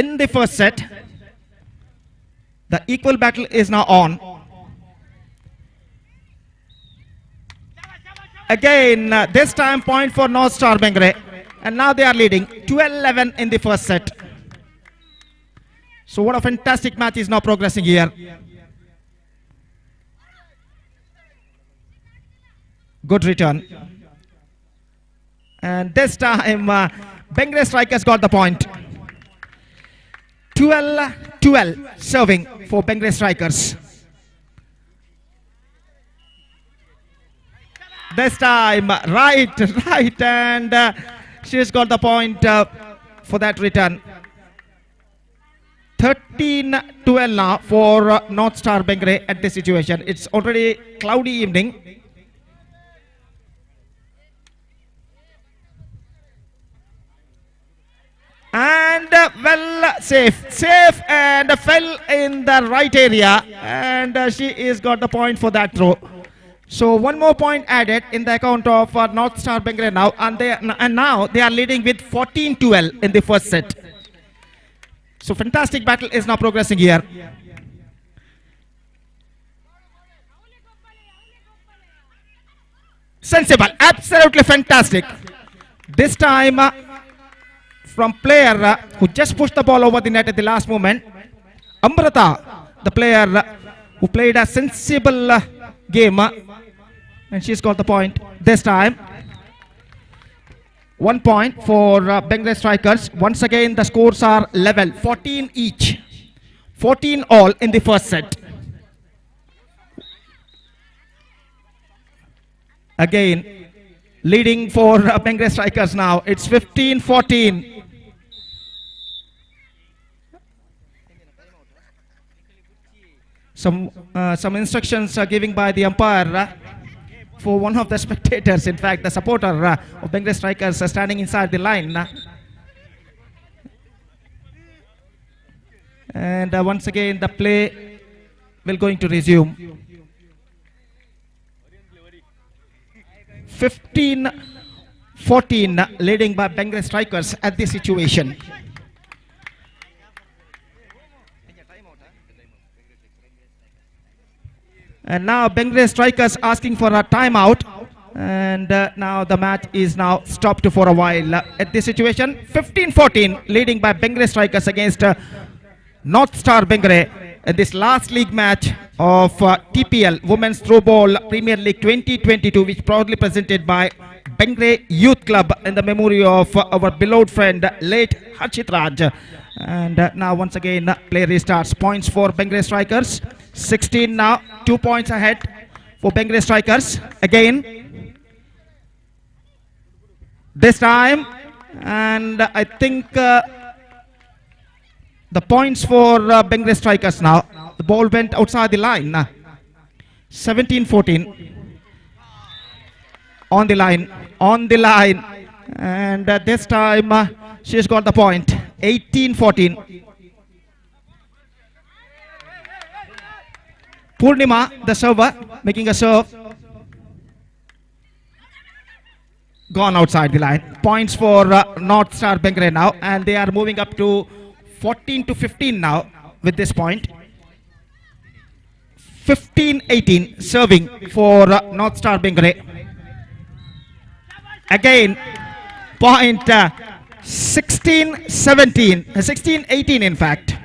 Speaker 3: in the first set. The equal battle is now on. Again, this time point for North Star Bengre. And now they are leading 12-11 in the first set. So what a fantastic match is now progressing here. Good return, and this time Bengre strikers got the point. 12-12 serving for Bengre strikers. This time right, and she's got the point for that return. 13-12 now for North Star Bengre at this situation. It's already cloudy evening. And well, safe and fell in the right area, and she is got the point for that throw. So one more point added in the account of North Star Bengre now, and now they are leading with 14-12 in the first set. So fantastic battle is now progressing here. Sensible, absolutely fantastic. This time from player who just pushed the ball over the net at the last moment. Amrita, the player who played a sensible game, and she's got the point this time. 1 point for Bengre strikers. Once again the scores are level, 14 each, 14 all in the first set. Again leading for Bengre strikers now. It's 15-14. Some instructions are given by the umpire for one of the spectators. In fact, the supporter of Bengre strikers are standing inside the line. And once again the play will going to resume. 15-14 leading by Bengre strikers at this situation. And now Bengre strikers asking for a timeout, and now the match is now stopped for a while. At this situation, 15-14 leading by Bengre strikers against North Star Bengre in this last league match of TPL Women's Throwball Premier League 2022, which proudly presented by Bengre Youth Club in the memory of our beloved friend late HARSHITHRAJ. And now once again play restarts. Points for Bengre strikers, 16 now, 2 points ahead for Bengal strikers. Again, this time, and I think the points for Bengal strikers now. The ball went outside the line. 17-14. On the line, and this time she's got the point. 18-14. Purnima, the server, making a serve. Gone outside the line. Points for North Star Bengal now, and they are moving up to 14-15 now with this point. 15-18 serving for North Star Bengal. Again, point 16-17, 16-18 in fact.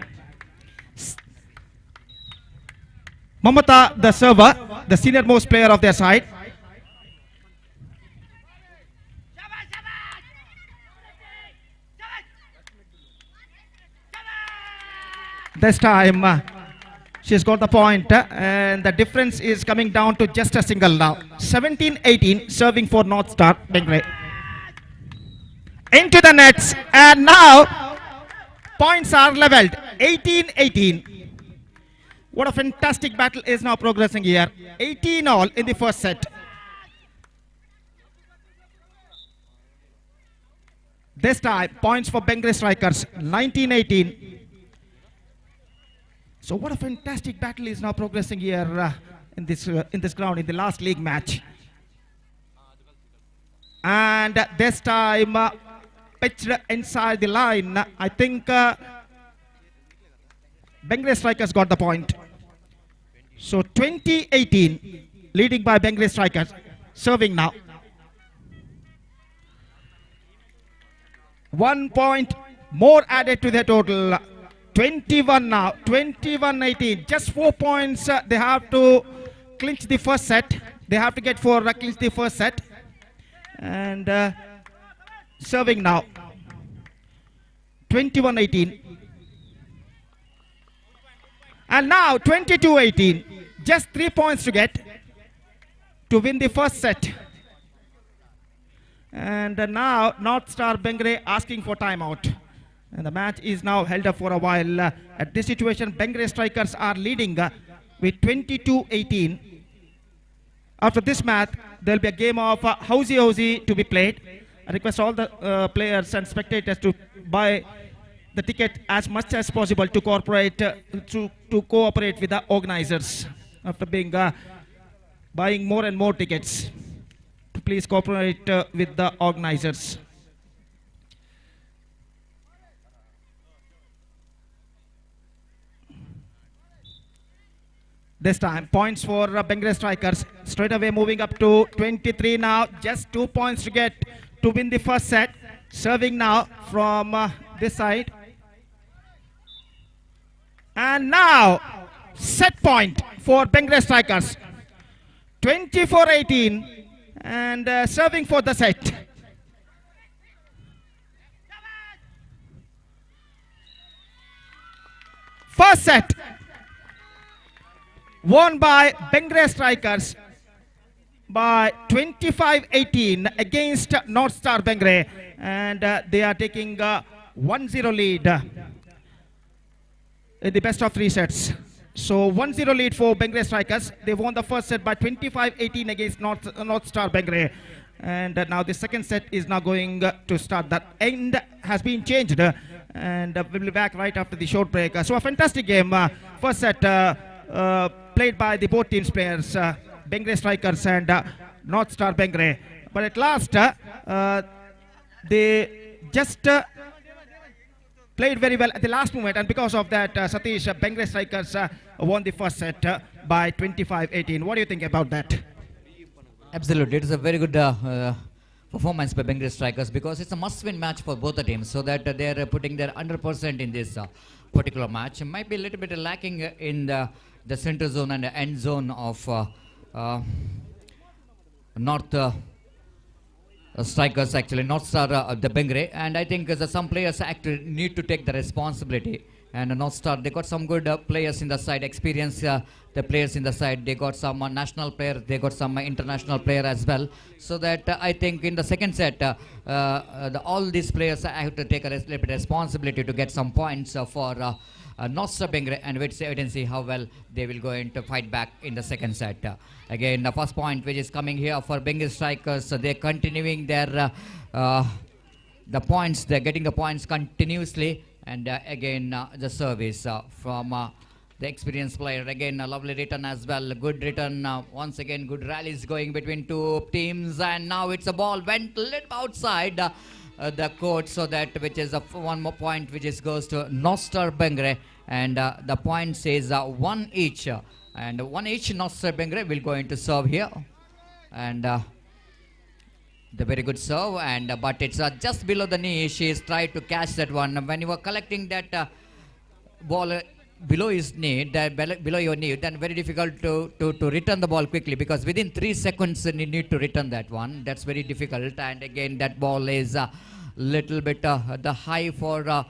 Speaker 3: Mamata, the server, the senior most player of their side. This time she's got the point, and the difference is coming down to just a single now. 17-18 serving for North Star Bengal. Into the nets, and now points are leveled. 18-18. What a fantastic battle is now progressing here. 18 all in the first set. This time points for Bengal strikers. 19-18. So what a fantastic battle is now progressing here in this ground in the last league match. And this time pitched inside the line. I think Bengal strikers got the point. So 20-18, leading by Bengal strikers. Serving now. 1 point more added to the total. 21 now, 21-18. Just 4 points. They have to clinch the first set. They have to get for clinch the first set. And serving now. 21-18. And now 22-18. Just 3 points to get to win the first set. And now North Star Bengal asking for timeout. And the match is now held up for a while. At this situation, Bengal strikers are leading with 22-18. After this match, there will be a game of housey to be played. I request all the players and spectators to buy the ticket as much as possible to cooperate with the organizers. After being buying more and more tickets, to please cooperate with the organizers. This time, points for Bengal strikers. Straight away moving up to 23 now. Just 2 points to get to win the first set. Serving now from this side. And now, set point for Bengal strikers. 24-18. And serving for the set. First set. Won by Bengal strikers by 25-18 against North Star Bengal, and they are taking 1-0 lead in the best of 3 sets. So 1-0 lead for Bengal strikers. They won the first set by 25-18 against North Star Bengal, and now the second set is now going to start. That end has been changed, and we'll be back right after the short break. So a fantastic game. First set played by the both teams players, Bengal strikers and North Star Bengal. But at last, they just played very well at the last moment, and because of that, Satish, Bengal strikers won the first set by 25-18. What do you think about that?
Speaker 2: Absolutely, it is a very good performance by Bengal strikers, because it's a must-win match for both the teams, so that they are putting their 100% in this particular match. Might be a little bit lacking in the center zone and the end zone of North North Star the Bengal, and I think some players actually need to take the responsibility And North Star, they got some good players in the side, experience the players in the side. They got some national players, they got some international player as well. So that I think in the second set, all these players have to take a little bit responsibility to get some points for North Star Bengre, and wait and see how well they will go into fight back in the second set. Again, the first point which is coming here for Bengal Strikers, so they're continuing their the points, they're getting the points continuously. And again, the service from the experienced player. Again, a lovely return as well. Good return. Once again, good rallies going between two teams. And now it's a ball went a little outside the court. So that which is one more point which is goes to North Star Bengre. And the point says one each. And one each North Star Bengre will go into serve here. And the very good serve, and but it's just below the knee. She is trying to catch that one. When you are collecting that ball below his knee, below your knee, then very difficult to return the ball quickly, because within 3 seconds you need to return that one. That's very difficult. And again, that ball is a little bit the high for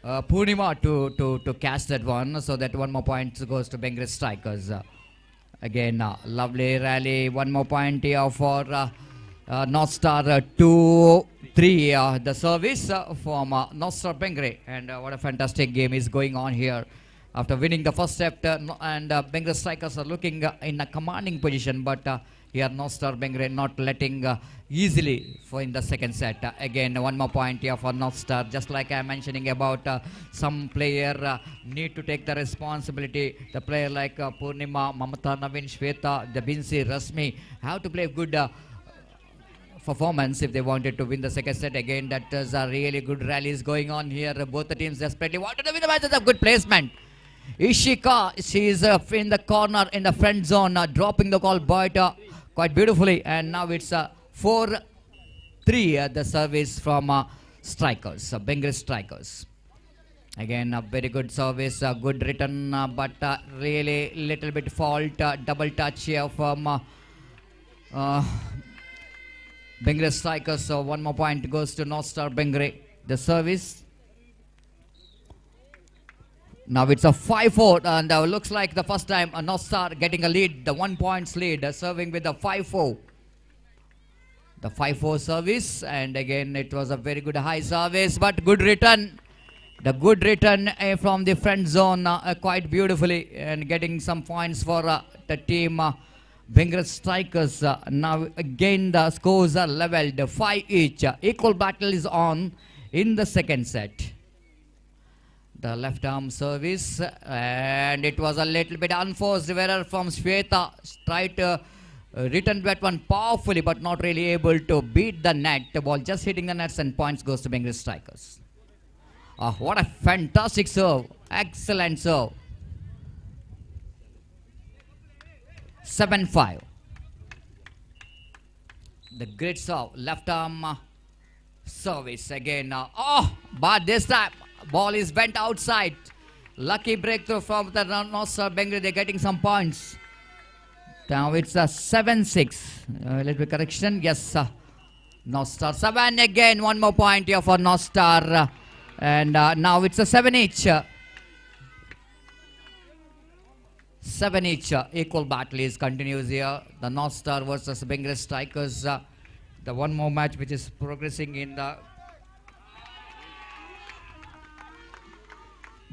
Speaker 2: Purnima to catch that one. So that one more point goes to Bengal Strikers. Again, lovely rally. One more point here for North Star 2-3, the service from North Star Bengre. And what a fantastic game is going on here. After winning the first set, and Bengre Strikers are looking in a commanding position, but here North Star Bengre not letting easily for in the second set. Again, one more point here for North Star. Just like I'm mentioning about some player need to take the responsibility. The player like Purnima, Mamata, Navin, Shweta, the Binsi, Rasmi have to play good performance if they wanted to win the second set. Again, that is a really good rallies going on here. Both the teams desperately wanted to win the match. It's a good placement. Ishika, she is in the corner in the front zone, dropping the call but quite beautifully. And now it's 4-3, the service from Strikers, Bengal Strikers. Again, a very good service, good return, but really little bit fault, double touch here from Bengal Strikers. So one more point goes to North Star Bengre. The service. Now it's a 5-4, and looks like the first time North Star getting a lead, the 1 points lead, serving with the 5-4. The 5-4 service, and again it was a very good high service, but good return. The good return from the front zone quite beautifully, and getting some points for the team. Bengal Strikers. Now again the scores are leveled 5 each. Equal battle is on in the second set. The left arm service, and it was a little bit unforced error from Shweta. Tried to return that one powerfully, but not really able to beat the net. The ball just hitting the nets, and points goes to Bengal Strikers. What a fantastic serve. Excellent serve. 7-5. The great serve, left arm service again. But this time ball is bent outside. Lucky breakthrough from the North Star Bengre. They're getting some points. Now it's a 7-6. A little bit correction. Yes, North Star 7 again. One more point here for North Star. And now it's a 7 each. 7 each. Equal battle is continues here. The North Star versus Bengal Strikers. The one more match which is progressing in the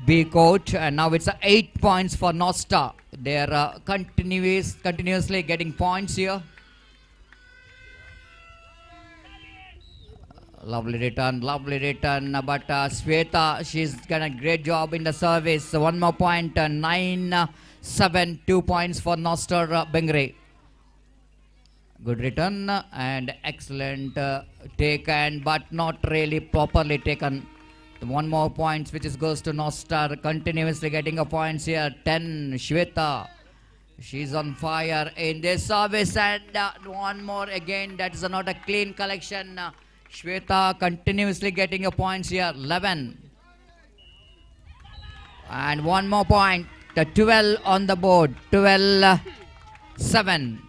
Speaker 2: B court, and now it's 8 points for North Star. They are continuously getting points here. Lovely return, but Shweta, she's done a great job in the service. One more point, 9-7, 2 points for North Star Bengre. Good return and excellent taken, but not really properly taken. One more points which is goes to North Star, continuously getting a points here. 10, Shweta, she's on fire in this service, and one more again, that is not a clean collection. Shweta continuously getting a points here. 11, and one more point, the 12 on the board. 12-7.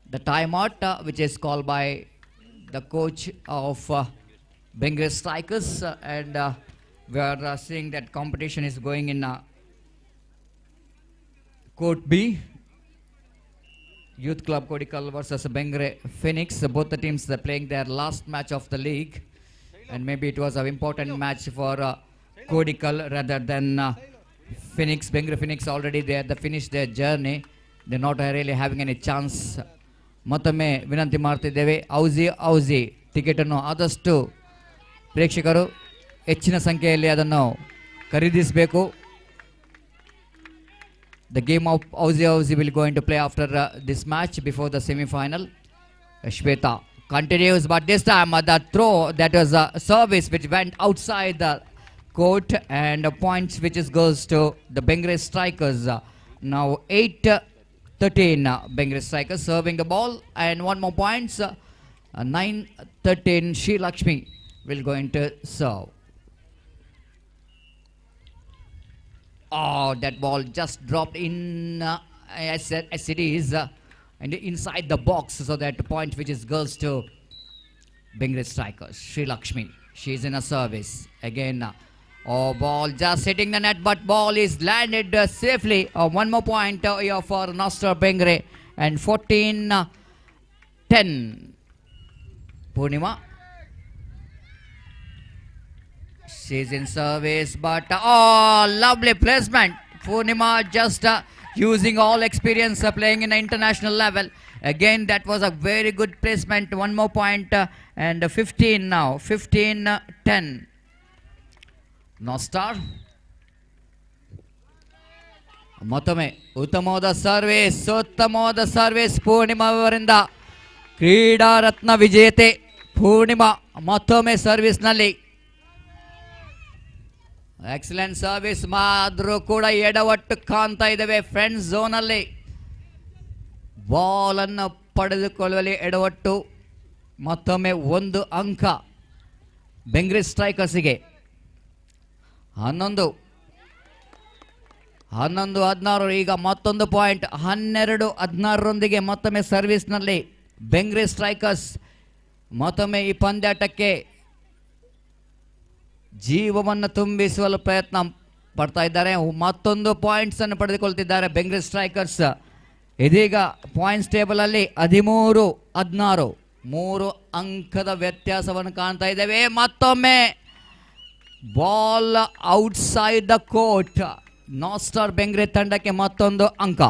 Speaker 2: The timeout which is called by the coach of Bengal strikers, and we are seeing that competition is going in Court B. Youth Club Kodikal versus Bengre Phoenix. Both the teams are playing their last match of the league, and maybe it was an important match for Kodikal rather than Phoenix. Bengre Phoenix already they finished their journey. They're not really having any chance. ಮತ್ತೊಮ್ಮೆ ವಿನಂತಿ ಮಾಡ್ತಿದ್ದೇವೆ, ಔಸಿ ಟಿಕೆಟನ್ನು ಆದಷ್ಟು ಪ್ರೇಕ್ಷಕರು ಹೆಚ್ಚಿನ ಸಂಖ್ಯೆಯಲ್ಲಿ ಅದನ್ನು ಖರೀದಿಸಬೇಕು. The game of Aussie will go into play after this match before the semi-final. Shweta continues, but this time the throw, that was a service which went outside the court, and points which goes to the Bengre strikers. Now 8-13 Bengre strikers serving the ball, and one more points. 9-13 Sri Lakshmi will go into serve. Oh, that ball just dropped in as it is and inside the box, so that point which goes to Bengre strikers. Sri Lakshmi, she is in a service again. Oh, ball just hitting the net, but ball is landed safely. One more point here for Nostar Bengre, and 14-10 Purnima. She's in service, but lovely placement. Purnima just using all experience playing in an international level. Again, that was a very good placement. One more point, and 15 now. 15-10. Nostar. Matome Uttamoda service Purnima ಅವರಿಂದ ಕ್ರೀಡಾ ರತ್ನ ವಿಜೇತೆ ಪೂರ್ಣಿಮಾ ಮತ್ತೊಮ್ಮೆ service ನಲ್ಲಿ excellent service ಆದರೂ ಕೂಡ ಎಡವಟ್ಟು ಕಾಣ್ತಾ ಇದ್ದೇವೆ. ಫ್ರೆಂಡ್ಸ್ ಝೋನ್ ಅಲ್ಲಿ ಬಾಲ್ ಅನ್ನು ಪಡೆದುಕೊಳ್ಳುವಲ್ಲಿ ಎಡವಟ್ಟು. ಮತ್ತೊಮ್ಮೆ ಒಂದು ಅಂಕ ಬೆಂಗ್ರೆ ಸ್ಟ್ರೈಕರ್ಸ್ಗೆ. 11-16 ಈಗ ಮತ್ತೊಂದು ಪಾಯಿಂಟ್. 12-16 ಮತ್ತೊಮ್ಮೆ ಸರ್ವಿಸ್ನಲ್ಲಿ ಬೆಂಗ್ರೆ ಸ್ಟ್ರೈಕರ್ಸ್ ಮತ್ತೊಮ್ಮೆ ಈ ಪಂದ್ಯಾಟಕ್ಕೆ ಜೀವವನ್ನು ತುಂಬಿಸುವ ಪ್ರಯತ್ನ ಪಡ್ತಾ ಇದ್ದಾರೆ. ಮತ್ತೊಂದು ಪಾಯಿಂಟ್ಸ್ ಅನ್ನು ಪಡೆದುಕೊಳ್ತಿದ್ದಾರೆ ಬೆಂಗ್ರೆ ಸ್ಟ್ರೈಕರ್ಸ್. ಇದೀಗ ಪಾಯಿಂಟ್ಸ್ ಟೇಬಲ್ ಅಲ್ಲಿ 13-16 3 ಅಂಕದ ವ್ಯತ್ಯಾಸವನ್ನು ಕಾಣ್ತಾ ಇದ್ದೇವೆ. ಮತ್ತೊಮ್ಮೆ ball outside the court. North star Bengre ತಂಡಕ್ಕೆ ಮತ್ತೊಂದು ಅಂಕ.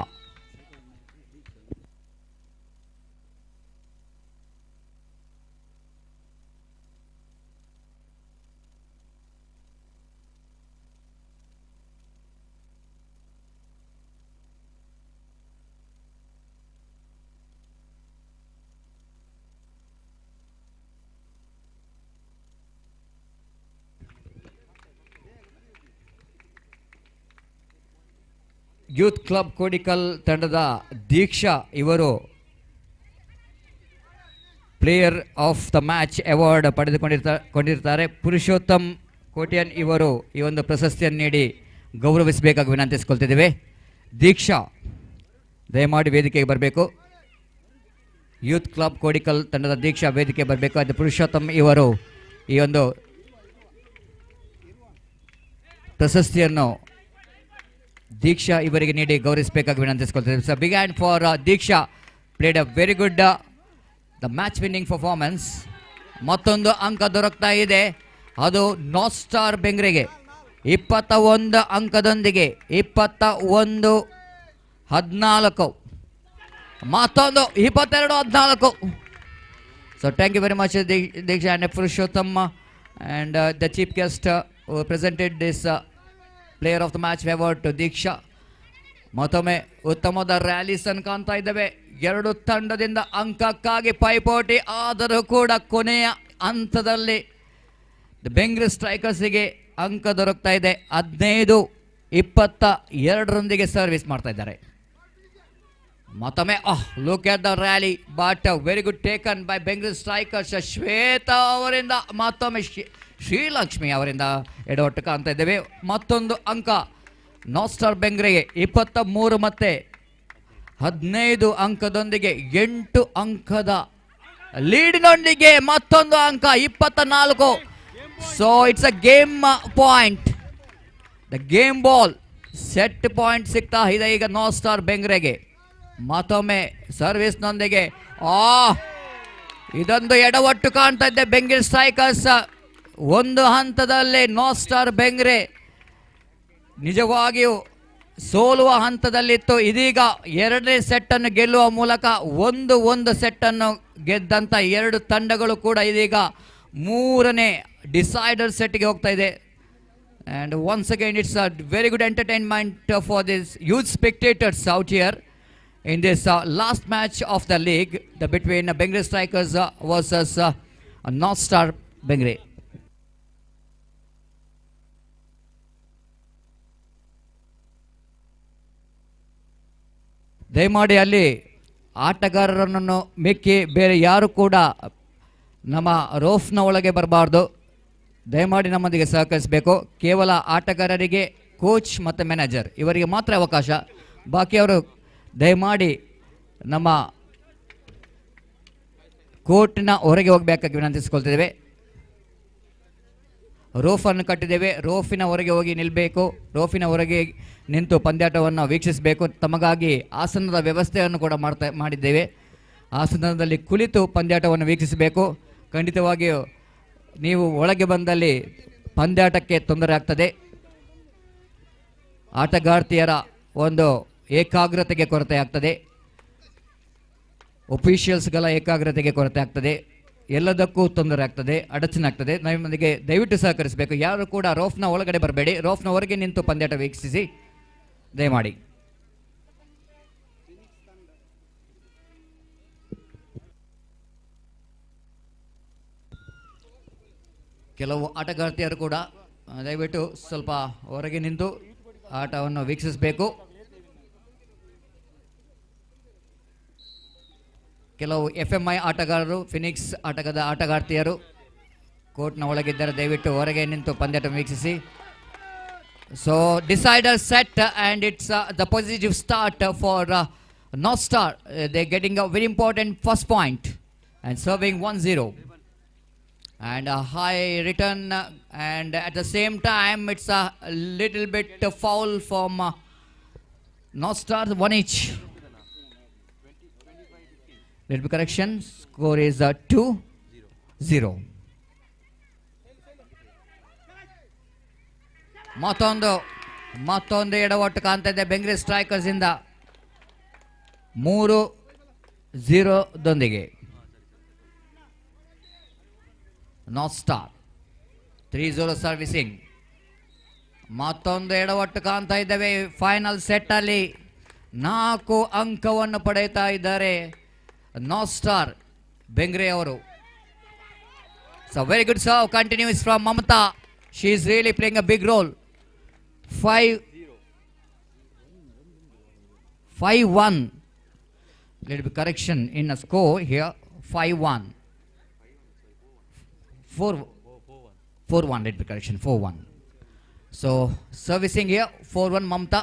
Speaker 2: ಯೂತ್ ಕ್ಲಬ್ ಕೋಡಿಕಲ್ ತಂಡದ ದೀಕ್ಷಾ ಇವರು player of the match award ಪಡೆದುಕೊಂಡಿರ್ತಾರೆ. ಪುರುಷೋತ್ತಮ್ ಕೋಟ್ಯನ್ ಇವರು ಈ ಒಂದು ಪ್ರಶಸ್ತಿಯನ್ನು ನೀಡಿ ಗೌರವಿಸಬೇಕಾಗಿ ವಿನಂತಿಸಿಕೊಳ್ತಿದ್ದೇವೆ. ದೀಕ್ಷಾ ದಯಮಾಡಿ ವೇದಿಕೆಗೆ ಬರಬೇಕು. ಯೂತ್ ಕ್ಲಬ್ ಕೋಡಿಕಲ್ ತಂಡದ ದೀಕ್ಷಾ ವೇದಿಕೆ ಬರಬೇಕು. ಅದು ಪುರುಷೋತ್ತಮ್ ಇವರು ಈ ಒಂದು ಪ್ರಶಸ್ತಿಯನ್ನು ದೀಕ್ಷಾ ಇವರಿಗೆ ನೀಡಿ ಗೌರವಿಸಬೇಕಾಗಿ ವಿನಂತಿಸಿಕೊಳ್ತಿದ್ದೇವೆ. So big hand for Deeksha, played a very good the match winning performance. ಮತ್ತೊಂದು ಅಂಕ ದೊರಕ್ತಾ ಇದೆ, ಅದು ನಾಸ್ಟಾರ್ ಬೆಂಗ್ರೆಗೆ 21 ಅಂಕದೊಂದಿಗೆ 21-14 ಮತ್ತೊಂದು 22-14. So thank you very much Diksha and Purushottam and the chief guest who presented this player of the match award to Diksha. ಮತ್ತೊಮ್ಮೆ ಉತ್ತಮವಾದ rallies ಅನ್ನು ಕಾಣ್ತಾ ಇದ್ದೇವೆ. ಎರಡು ತಂಡದಿಂದ ಅಂಕಕ್ಕಾಗಿ ಪೈಪೋಟಿ, ಆದರೂ ಕೂಡ ಕೊನೆಯ ಹಂತದಲ್ಲಿ ಬೆಂಗ್ರೆ ಸ್ಟ್ರೈಕರ್ಸಿಗೆ ಅಂಕ ದೊರಕ್ತಾ ಇದೆ. 15-22 ಸರ್ವಿಸ್ ಮಾಡ್ತಾ ಇದ್ದಾರೆ. ಮತ್ತೊಮ್ಮೆ look at the rally, but very good taken by Bengre strikers. Shweta ಅವರಿಂದ ಮತ್ತೊಮ್ಮೆ ಶ್ರೀಲಕ್ಷ್ಮಿ ಅವರಿಂದ ಎಡವಟ್ಟು ಕಾಣ್ತಾ ಇದ್ದೇವೆ. ಮತ್ತೊಂದು ಅಂಕ ನಾಸ್ಟಾರ್ ಬೆಂಗ್ರೆಗೆ 23 ಮತ್ತೆ 15 ಅಂಕದೊಂದಿಗೆ 8 ಅಂಕದ ಲೀಡಿನೊಂದಿಗೆ ಮತ್ತೊಂದು ಅಂಕ 24 So it's a game point. The game ball. Set point ಸಿಗ್ತಾ ಇದೆ ಈಗ ನೋ ಸ್ಟಾರ್ ಬೆಂಗ್ರೆಗೆ. ಮತ್ತೊಮ್ಮೆ ಸರ್ವಿಸ್ನೊಂದಿಗೆ ಇದೊಂದು ಎಡವಟ್ಟು ಕಾಣ್ತಾ ಇದೆ ಬೆಂಗಳೂರು ಸ್ಟ್ರೈಕರ್ಸ್. ಒಂದು ಹಂತದಲ್ಲಿ ನೋ ಸ್ಟಾರ್ ಬೆಂಗ್ರೆ ನಿಜವಾಗಿಯೂ ಸೋಲುವ ಹಂತದಲ್ಲಿತ್ತು. ಇದೀಗ ಎರಡನೇ ಸೆಟ್ಟನ್ನು ಗೆಲ್ಲುವ ಮೂಲಕ ಒಂದು ಸೆಟ್ಟನ್ನು ಗೆದ್ದಂಥ ಎರಡು ತಂಡಗಳು ಕೂಡ ಇದೀಗ ಮೂರನೇ ಡಿಸೈಡರ್ ಸೆಟ್ಗೆ ಹೋಗ್ತಾ ಇದೆ. And once again, it's a very good entertainment for these huge spectators out here in this last match of the league, between Bengal Strikers versus North Star Bengal. ದಯಮಾಡಿ ಅಲ್ಲಿ ಆಟಗಾರರನ್ನು ಮಿಕ್ಕಿ ಬೇರೆ ಯಾರು ಕೂಡ ನಮ್ಮ ರೋಫ್ನ ಒಳಗೆ ಬರಬಾರ್ದು. ದಯಮಾಡಿ ನಮ್ಮೊಂದಿಗೆ ಸಹಕರಿಸಬೇಕು. ಕೇವಲ ಆಟಗಾರರಿಗೆ, ಕೋಚ್ ಮತ್ತು ಮ್ಯಾನೇಜರ್ ಇವರಿಗೆ ಮಾತ್ರ ಅವಕಾಶ. ಬಾಕಿಯವರು ದಯಮಾಡಿ ನಮ್ಮ ಕೋರ್ಟ್ನ ಹೊರಗೆ ಹೋಗಬೇಕಾಗಿ ವಿನಂತಿಸಿಕೊಳ್ತಿದ್ದೇವೆ. ರೋಫನ್ನು ಕಟ್ಟಿದ್ದೇವೆ, ರೋಫಿನ ಹೊರಗೆ ಹೋಗಿ ನಿಲ್ಲಬೇಕು. ರೋಫಿನ ಹೊರಗೆ ನಿಂತು ಪಂದ್ಯಾಟವನ್ನು ವೀಕ್ಷಿಸಬೇಕು. ತಮಗಾಗಿ ಆಸನದ ವ್ಯವಸ್ಥೆಯನ್ನು ಕೂಡ ಮಾಡಿದ್ದೇವೆ. ಆಸನದಲ್ಲಿ ಕುಳಿತು ಪಂದ್ಯಾಟವನ್ನು ವೀಕ್ಷಿಸಬೇಕು. ಖಂಡಿತವಾಗಿಯೂ ನೀವು ಒಳಗೆ ಬಂದಲ್ಲಿ ಪಂದ್ಯಾಟಕ್ಕೆ ತೊಂದರೆ ಆಗ್ತದೆ. ಆಟಗಾರ್ತಿಯರ ಒಂದು ಏಕಾಗ್ರತೆಗೆ ಕೊರತೆ ಆಗ್ತದೆ. ಒಫಿಷಿಯಲ್ಸ್ಗಳ ಏಕಾಗ್ರತೆಗೆ ಕೊರತೆ ಆಗ್ತದೆ. ಎಲ್ಲದಕ್ಕೂ ತೊಂದರೆ ಆಗ್ತದೆ, ಅಡಚಣಾಗ್ತದೆ. ನಮ್ಮೊಂದಿಗೆ ದಯವಿಟ್ಟು ಸಹಕರಿಸಬೇಕು. ಯಾರು ಕೂಡ ರೋಫ್ನ ಒಳಗಡೆ ಬರಬೇಡಿ. ರೋಫ್ನ ಹೊರಗೆ ನಿಂತು ಪಂದ್ಯಾಟ ವೀಕ್ಷಿಸಿ ದಯಮಾಡಿ. ಕೆಲವು ಆಟಗಾರ್ತಿಯರು ಕೂಡ ದಯವಿಟ್ಟು ಸ್ವಲ್ಪ ಹೊರಗೆ ನಿಂತು ಆಟವನ್ನು ವೀಕ್ಷಿಸಬೇಕು. ಕೆಲವು FMI ಆಟಗಾರರು, ಫಿನಿಕ್ಸ್ ಆಟಗಾರ್ತಿಯರು ಕೋರ್ಟ್ನ ಒಳಗಿದ್ದಾರೆ. ದಯವಿಟ್ಟು ಹೊರಗೆ ನಿಂತು ಪಂದ್ಯಾಟ ವೀಕ್ಷಿಸಿ. So decider set and it's the positive start for North Star. They getting a very important first point and serving 1-0. And a high return, and at the same time it's a little bit foul from North Star, 1 each. Little bit correction, score is 2-0. ಮತ್ತೊಂದು ಎಡವಟ್ಟು ಕಾಣ್ತಾ ಇದೆ Bengaluru strikers ಇಂದ 3-0 ದೊಂದಿಗೆ. North Star 3-0 servicing. ಮತ್ತೊಂದು ಎಡವಟ್ಟು ಕಾಣ್ತಾ ಇದ್ದೇವೆ. ಫೈನಲ್ ಸೆಟ್ ಅಲ್ಲಿ 4 ಅಂಕವನ್ನು ಪಡೆಯುತ್ತಾ ಇದ್ದಾರೆ North Star ಬೆಂಗ್ರೆ ಅವರು. So very good serve continues from Mamata. She is really playing a big role. 5-1. Little bit correction in a score here. 5-1. 4-1. Little bit correction. 4-1. So servicing here 4-1 Mamta.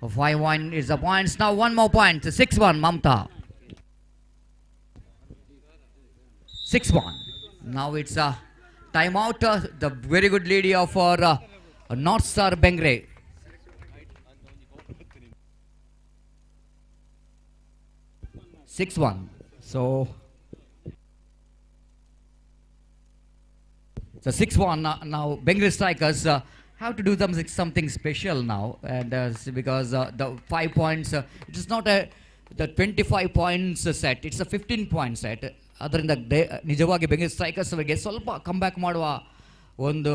Speaker 2: Oh, 5-1 is the points. Now one more point. 6-1 Mamta. 6-1. Now it's a timeout. The very good lead of our North Star Bengre. So 6-1 now Bengal Strikers have to do something special now, and because the 5 points it is not the 25 points set, it's a 15 point set. ಅದರಿಂದ ನಿಜವಾಗಿ Bengaluru strikers ಅವರಿಗೆ ಸ್ವಲ್ಪ comeback ಮಾಡುವ ಒಂದು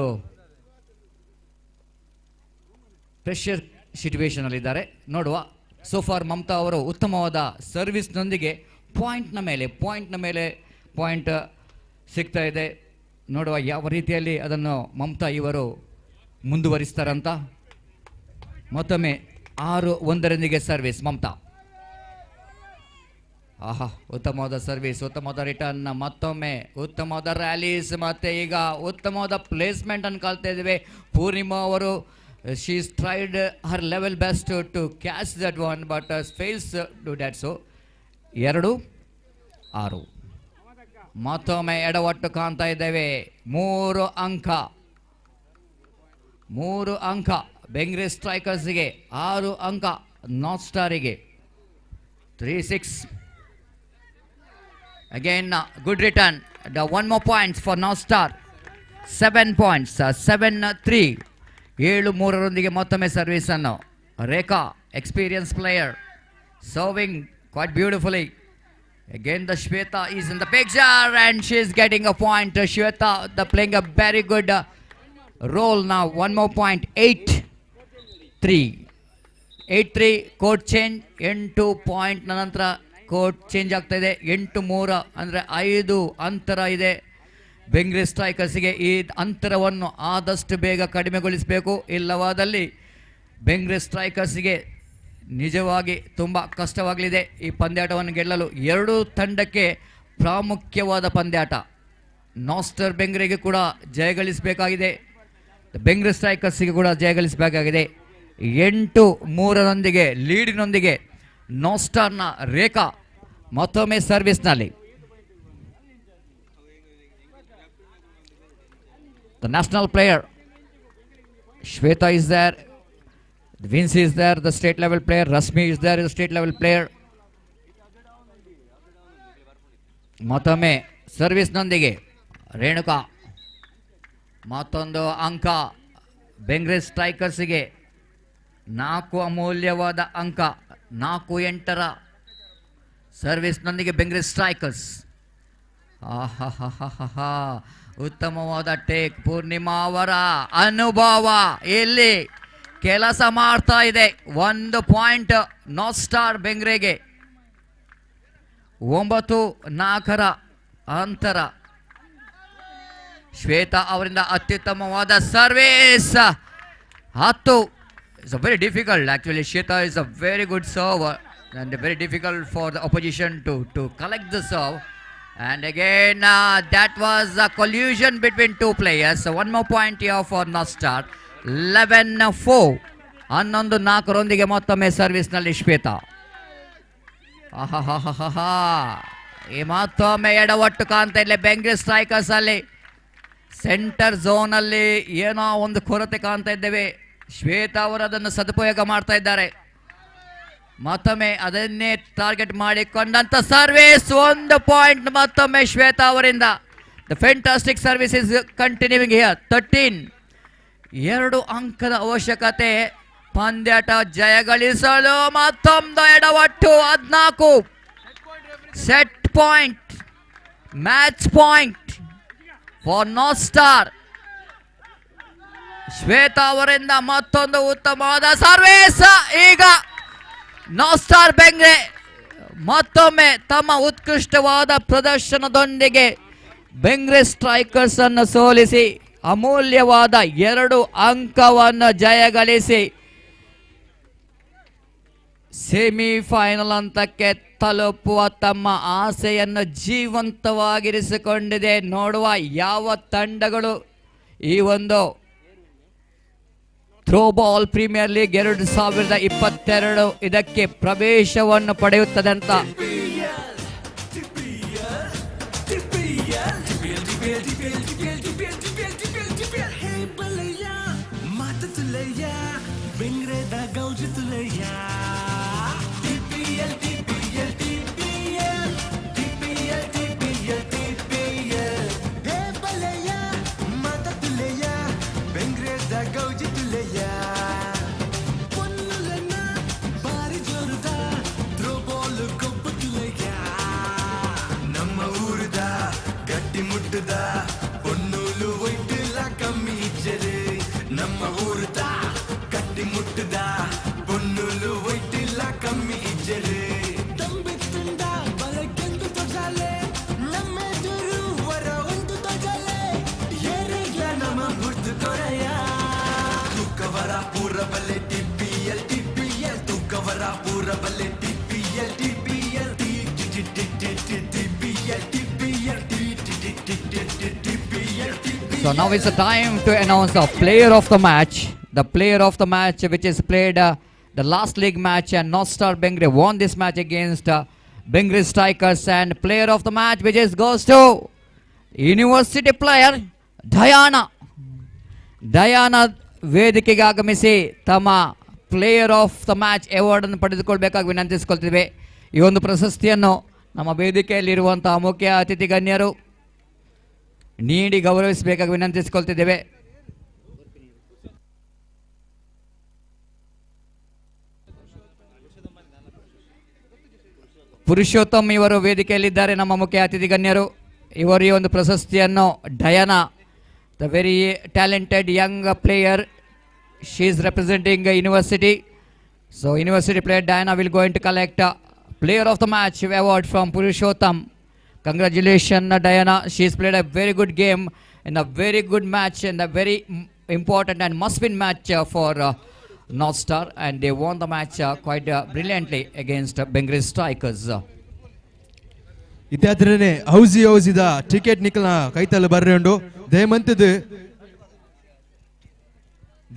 Speaker 2: pressure situation ಅಲ್ಲಿ ಇದ್ದಾರೆ. ನೋಡುವ. So far Mamata ಅವರು ಉತ್ತಮವಾದ ಸರ್ವಿಸ್ನೊಂದಿಗೆ ಪಾಯಿಂಟ್ನ ಮೇಲೆ ಪಾಯಿಂಟ್ ಸಿಗ್ತಾ ಇದೆ. ನೋಡುವ ಯಾವ ರೀತಿಯಲ್ಲಿ ಅದನ್ನು ಮಮತಾ ಇವರು ಮುಂದುವರಿಸ್ತಾರಂತ. ಮತ್ತೊಮ್ಮೆ 6-1 ಸರ್ವಿಸ್ ಮಮತಾ. ಆಹಾ, ಉತ್ತಮವಾದ ಸರ್ವಿಸ್, ಉತ್ತಮವಾದ ರಿಟರ್ನ್, ಮತ್ತೊಮ್ಮೆ ಉತ್ತಮವಾದ ರ್ಯಾಲೀಸ್, ಮತ್ತೆ ಈಗ ಉತ್ತಮವಾದ ಪ್ಲೇಸ್ಮೆಂಟ್ ಅನ್ನು ಕಲ್ತಾ ಇದ್ದೇವೆ. ಪೂರ್ಣಿಮಾ ಅವರು She's tried her level best to catch that one, but fails to do that. So, 2-6 ಮತ್ತೊಮ್ಮೆ ಎಡವಟ್ಟು ಕಾಣ್ತಾ ಇದ್ದೇವೆ. 3 ಅಂಕ ಬೆಂಗ್ರೆ ಸ್ಟ್ರೈಕರ್ಸ್ಗೆ, 6 ಅಂಕ north ಸ್ಟಾರಿಗೆ. 3-6. Again, good return. The one more point for North Star. 7 points. 7-3. 7-3 ಮತ್ತೊಮ್ಮೆ ಸರ್ವಿಸ್ ಅನ್ನು. ರೇಖಾ, experienced player, serving quite beautifully. Again, the Shweta is in the picture and she is getting a point. Shweta, playing a very good role now. One more point. 8-3. 8-3. Court change. 8 point ನಂತರ court change ಆಗ್ತಾ ಇದೆ. 8-3 ಅಂದರೆ 5 ಅಂತರ ಇದೆ ಬೆಂಗ್ರೆ ಸ್ಟ್ರೈಕರ್ಸ್ಗೆ. ಈ ಅಂತರವನ್ನು ಆದಷ್ಟು ಬೇಗ ಕಡಿಮೆಗೊಳಿಸಬೇಕು, ಇಲ್ಲವಾದಲ್ಲಿ ಬೆಂಗ್ರೆ ಸ್ಟ್ರೈಕರ್ಸ್ಗೆ ನಿಜವಾಗಿ ತುಂಬ ಕಷ್ಟವಾಗಲಿದೆ ಈ ಪಂದ್ಯಾಟವನ್ನು ಗೆಲ್ಲಲು. 2 ತಂಡಕ್ಕೆ ಪ್ರಾಮುಖ್ಯವಾದ ಪಂದ್ಯಾಟ. ನಾಸ್ಟರ್ ಬೆಂಗ್ರೆಗೆ ಕೂಡ ಜಯಗಳಿಸಬೇಕಾಗಿದೆ, ಬೆಂಗ್ರೆ ಸ್ಟ್ರೈಕರ್ಸ್ಗೆ ಕೂಡ ಜಯಗಳಿಸಬೇಕಾಗಿದೆ. 8-3 ಲೀಡಿನೊಂದಿಗೆ ನಾಸ್ಟಾರ್ನ ರೇಖಾ ಮತ್ತೊಮ್ಮೆ ಸರ್ವಿಸ್ನಲ್ಲಿ. The national player Shweta is there, Vinci is there, the state level player Rasmi is there, the state level player. ಮತ್ತೊಮ್ಮೆ ಸರ್ವಿಸ್ನೊಂದಿಗೆ ರೇಣುಕಾ, ಮತ್ತೊಂದು ಅಂಕ ಬೆಂಗ್ರೆ ಸ್ಟ್ರೈಕರ್ಸ್ಗೆ. 4 ಅಮೂಲ್ಯವಾದ ಅಂಕ. 4-8 ಸರ್ವಿಸ್ನೊಂದಿಗೆ ಬೆಂಗ್ರೆ ಸ್ಟ್ರೈಕರ್ಸ್. ಉತ್ತಮವಾದ ಟೇಕ್. ಪೂರ್ಣಿಮಾ ಅವರ ಅನುಭವ ಇಲ್ಲಿ ಕೆಲಸ ಮಾಡ್ತಾ ಇದೆ. 1 ಪಾಯಿಂಟ್ ನಾರ್ತ್ ಸ್ಟಾರ್ ಬೆಂಗ್ರೆಗೆ. 9-4 ಅಂತರ. ಶ್ವೇತಾ ಅವರಿಂದ ಅತ್ಯುತ್ತಮವಾದ service. 10. It's a very difficult, actually. Shweta is a very good server and very difficult for the opposition to collect the serve. And again, that was a collusion between 2 players. So 1 more point here for North Star. 11-4. 11-4 ಮತ್ತೊಮ್ಮೆ ಸರ್ವಿಸ್ನಲ್ಲಿ ಶ್ವೇತಾ. ಈ ಮತ್ತೊಮ್ಮೆ ಎಡವಟ್ಟು ಕಾಣ್ತಾ ಇಲ್ಲ Bengre strikers ಅಲ್ಲಿ. Centre zone ಅಲ್ಲಿ ಏನೋ ಒಂದು ಕೊರತೆ ಕಾಣ್ತಾ ಇದ್ದೇವೆ. ಶ್ವೇತಾ ಅವರು ಅದನ್ನು ಸದುಪಯೋಗ ಮಾಡ್ತಾ ಇದ್ದಾರೆ. ಮತ್ತೊಮ್ಮೆ ಅದನ್ನೇ ಟಾರ್ಗೆಟ್ ಮಾಡಿಕೊಂಡಂತ ಸರ್ವಿಸ್. 1 ಪಾಯಿಂಟ್ ಮತ್ತೊಮ್ಮೆ ಶ್ವೇತಾ ಅವರಿಂದ. The fantastic service is ಕಂಟಿನ್ಯೂವಿಂಗ್ here. 13. 2 ಅಂಕದ ಅವಶ್ಯಕತೆ ಪಂದ್ಯಾಟ ಜಯಗಳಿಸಲು. ಮತ್ತೊಂದು ಎಡವಟ್ಟು. 14. Set point, match point for north star. Shweta ಅವರಿಂದ ಮತ್ತೊಂದು ಉತ್ತಮವಾದ ಸರ್ವಿಸ್. ಈಗ ನಾರ್ತ್ ಸ್ಟಾರ್ ಬೆಂಗ್ರೆ ಮತ್ತೊಮ್ಮೆ ತಮ್ಮ ಉತ್ಕೃಷ್ಟವಾದ ಪ್ರದರ್ಶನದೊಂದಿಗೆ ಬೆಂಗ್ರೆ ಸ್ಟ್ರೈಕರ್ಸ್ ಅನ್ನು ಸೋಲಿಸಿ ಅಮೂಲ್ಯವಾದ 2 ಅಂಕವನ್ನು ಜಯಗಳಿಸಿ ಸೆಮಿಫೈನಲ್ ಹಂತಕ್ಕೆ ತಲುಪುವ ತಮ್ಮ ಆಸೆಯನ್ನು ಜೀವಂತವಾಗಿರಿಸಿಕೊಂಡಿದೆ. ನೋಡುವ ಯಾವ ತಂಡಗಳು ಈ ಒಂದು ಥ್ರೋಬಾಲ್ ಪ್ರೀಮಿಯರ್ ಲೀಗ್ 2022 ಇದಕ್ಕೆ ಪ್ರವೇಶವನ್ನು ಪಡೆಯುತ್ತದೆ ಅಂತ. So now it's the time to announce the player of the match. the player of the match, which is played the last league match, and North Star Bengre won this match against Bengre Strikers, and player of the match, which is goes to University player Diana. Diana ವೇದಿಕೆಗೆ ಆಗಮಿಸಿ ತಮ್ಮ player of the match ಅವಾರ್ಡನ್ನು ಪಡೆದುಕೊಳ್ಬೇಕಾಗಿ ವಿನಂತಿಸಿಕೊಳ್ತಿದ್ದೇವೆ. ಈ ಒಂದು ಪ್ರಶಸ್ತಿಯನ್ನು ನಮ್ಮ ವೇದಿಕೆಯಲ್ಲಿರುವಂತಹ ಮುಖ್ಯ ಅತಿಥಿ ಗಣ್ಯರು ನೀಡಿ ಗೌರವಿಸಬೇಕಾಗಿ ವಿನಂತಿಸಿಕೊಳ್ತಿದ್ದೇವೆ. ಪುರುಷೋತ್ತಮ್ ಇವರು ವೇದಿಕೆಯಲ್ಲಿದ್ದಾರೆ, ನಮ್ಮ ಮುಖ್ಯ ಅತಿಥಿ ಗಣ್ಯರು. ಇವರು ಈ ಒಂದು ಪ್ರಶಸ್ತಿಯನ್ನು Diana, the very talented young player, she is representing university. So university player Diana will going to collect player of the match award from Purushottam. Congratulations Diana, she has played a very good game in a very good match and a very important and must win match for North Star, and they won the match quite brilliantly against Bengre Strikers.
Speaker 1: ಇದಾದ್ರೇನೆ ಹೌಸಿದ ticket ನಿಖಲ್ನ ಕೈತಲ್ಲ ಬರ್ರೆಂಡು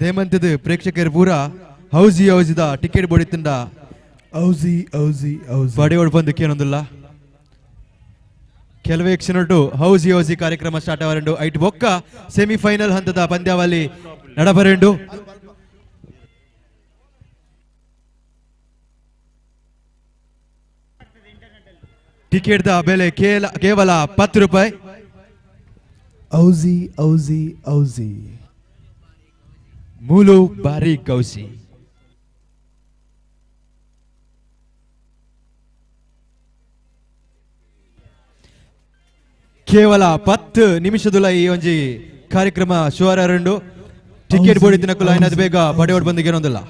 Speaker 1: ದೇಮಂತದ ಪ್ರೇಕ್ಷಕರು ಪೂರ ಹೌಸಿದ ticket ಬಡಿತಿಂದ ಹೌಸಿ ಬಡಿಯೋಡು ಬಂದು ಕೇನೊಂದಿಲ್ಲ. ಕೆಲವೇ ಕ್ಷಣಟ್ಟು ಹೌಸಿ ಕಾರ್ಯಕ್ರಮ ಸ್ಟಾರ್ಟ್ ಆವರೆಂಡು ಐಟ್ ಬೊಕ್ಕ ಸೆಮಿಫೈನಲ್ ಹಂತದ ಪಂದ್ಯಾವಳಿ ನಡಬರೆಂಡು. ಟಿಕೆಟ್ ದ ಬೆಲೆ ಕೇವಲ 10 ರೂಪಾಯಿ. ಔಸಿ ಮೂಲು ಬಾರಿ ಗೌಸಿ. ಕೇವಲ 10 ನಿಮಿಷದುಲ ಈ ಒಂಜಿ ಕಾರ್ಯಕ್ರಮ ಶುವಾರರೆಂಡು. ಟಿಕೆಟ್ ಬೋಡಿ ತಿನ್ನಕುಲ ಐನದು ಬೇಗ ಬಡಿಯೋಡು ಬಂದು ಏನೊಂದಿಲ್ಲ.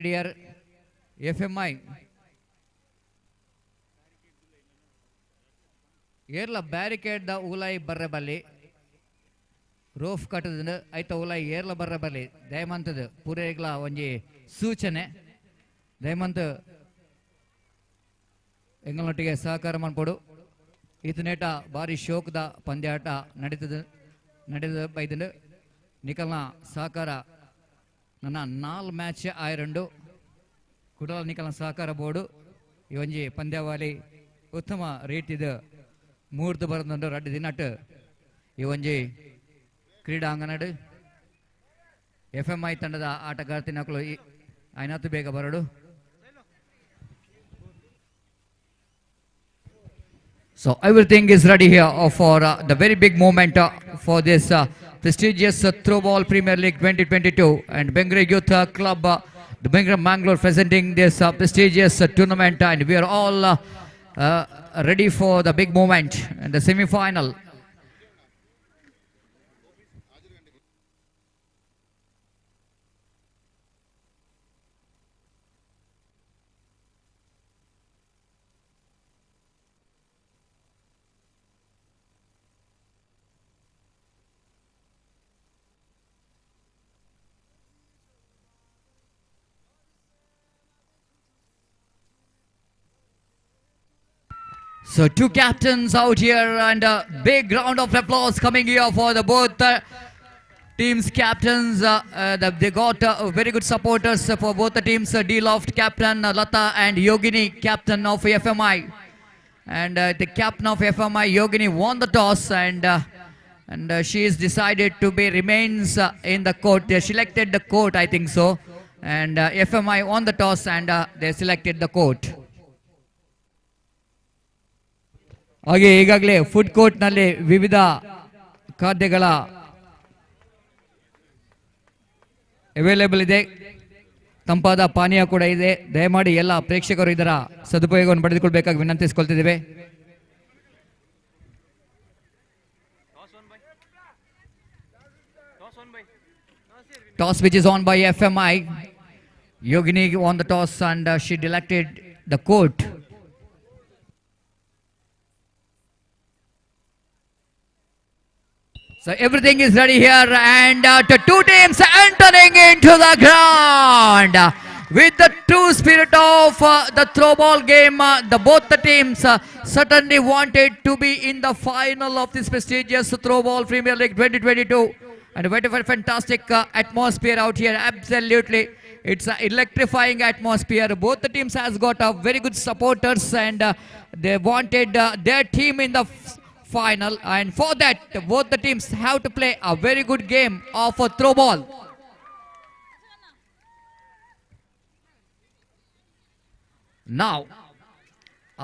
Speaker 2: dear FMI. ಏರ್ಲ ಬ್ಯಾರಿಕೇಡ್ ದ ಉಲೈ ಬರ್ರೆ ಬಲ್ಲಿ ರೋಫ್ ಕಟ್ಟದ ಐತ ಉಲೈ ಏರ್ಲ ಬರ್ರೆ ಬಲ್ಲಿ ದಯಮಂತದ ಪೂರೇಗ್ಲ ಒಂಜಿ ಸೂಚನೆ ದಯಮಂತ ಎಂಗಳೊಟ್ಟಿಗೆ ಸಹಕಾರ ಮಾಡ್ಕೊಡು ಈತನೇಟ ಭಾರಿ ಶೋಕದ ಪಂದ್ಯಾಟ ನಡೆದ ಬೈದಂಡು ನಿಕಲ್ನ ಸಹಕಾರ ನನ್ನ 4 ಮ್ಯಾಚ್ ಆಯರಂಡು ಕುಡಲ ನಿಕಲ್ನ ಸಹಕಾರ ಬೋರ್ಡು ಈ ಒಂಜಿ ಪಂದ್ಯಾವಳಿ ಉತ್ತಮ ರೀತಿದ ಮೂರ್ತು ಬರೋದು ರಡ್ಡು ದಿನಟ್ಟು ಈ ಒಂಜಿ ಕ್ರೀಡಾಂಗಣಡು FMI ತಂಡದ ಆಟಗಾರ್ತಿನಕ್ಕಳು ಐನತ್ತು ಬೇಗ ಬರಡು. So everything is ready here for the very big moment for this prestigious Throwball Premier League 2022 and Bengaluru Youth Club, the Bengaluru Mangalore presenting this prestigious tournament, and we are all ready for the big moment in the semi-final. So two captains out here, and a big round of applause coming here for the both teams' captains. They got very good supporters for both the teams. D-Loft captain Lata and Yogini captain of FMI. And the captain of FMI, Yogini, won the toss, and she is decided to be remains in the court. They selected the court, I think so. And FMI won the toss, and they selected the court. ಹಾಗೆ ಈಗಾಗಲೇ food ಕೋರ್ಟ್ನಲ್ಲಿ ವಿವಿಧ ಖಾದ್ಯಗಳ available ಇದೆ, ತಂಪಾದ ಪಾನೀಯ ಕೂಡ ಇದೆ. ದಯಮಾಡಿ ಎಲ್ಲ ಪ್ರೇಕ್ಷಕರು ಇದರ ಸದುಪಯೋಗವನ್ನು ಪಡೆದುಕೊಳ್ಬೇಕಾಗಿ ವಿನಂತಿಸಿಕೊಳ್ತಿದ್ದೇವೆ. Toss which is on by FMI. Yogini won the toss and she selected the court. So everything is ready here, and the two teams entering into the ground with the true spirit of the throwball game. Both the teams certainly wanted to be in the final of this prestigious Throwball Premier League 2022, and what a fantastic atmosphere out here. Absolutely, it's an electrifying atmosphere. Both the teams has got very good supporters, and they wanted their team in the final, and for that both the teams have to play a very good game of a throw ball. Now,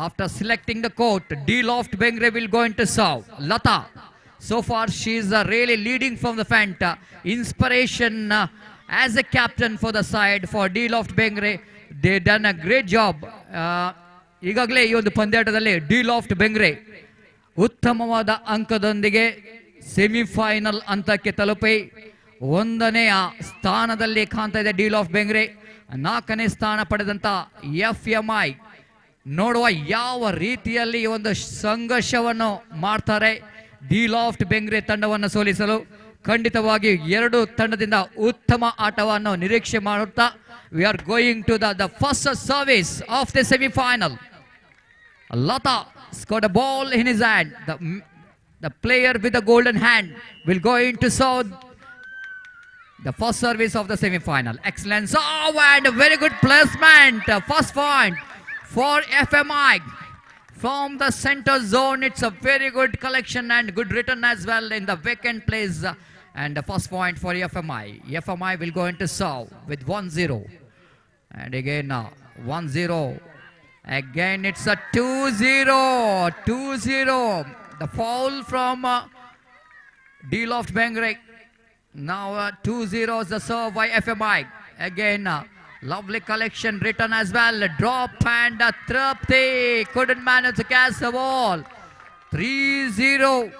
Speaker 2: after selecting the court, D-Loft Bengre will go into serve. Lata, so far she is really leading from the front. Inspiration as a captain for the side for D-Loft Bengre. They done a great job. ಈಗಾಗಲೇ ಈ ಒಂದು ಪಂದ್ಯಾಟದಲ್ಲಿ D-Loft Bengre ಉತ್ತಮವಾದ ಅಂಕದೊಂದಿಗೆ semifinal ಹಂತಕ್ಕೆ ತಲುಪಿ 1ನೇ ಸ್ಥಾನದಲ್ಲಿ ಕಾಣ್ತಾ ಇದೆ D-Loft Bengre. 4ನೇ ಸ್ಥಾನ ಪಡೆದಂತ FMI ನೋಡುವ ಯಾವ ರೀತಿಯಲ್ಲಿ ಒಂದು ಸಂಘರ್ಷವನ್ನು ಮಾಡ್ತಾರೆ D-Loft Bengre ತಂಡವನ್ನು ಸೋಲಿಸಲು. ಖಂಡಿತವಾಗಿ ಎರಡು ತಂಡದಿಂದ ಉತ್ತಮ ಆಟವನ್ನು ನಿರೀಕ್ಷೆ ಮಾಡುತ್ತಾ we are going to the first service of the semi-final. Lata scored a ball in his hand. The player with the golden hand will go into serve the first service of the semi-final. Excellent serve and a very good placement. First point for FMI from the center zone. It's a very good collection and good return as well in the vacant place. And the first point for FMI. FMI will go into serve with 1-0. And again 1-0. Again it's a 2-0. 2-0. The foul from D-Loft Bengre. Now 2-0 is the serve by FMI. Again lovely collection, return as well. Drop and Trapti couldn't manage to catch the ball. 3-0.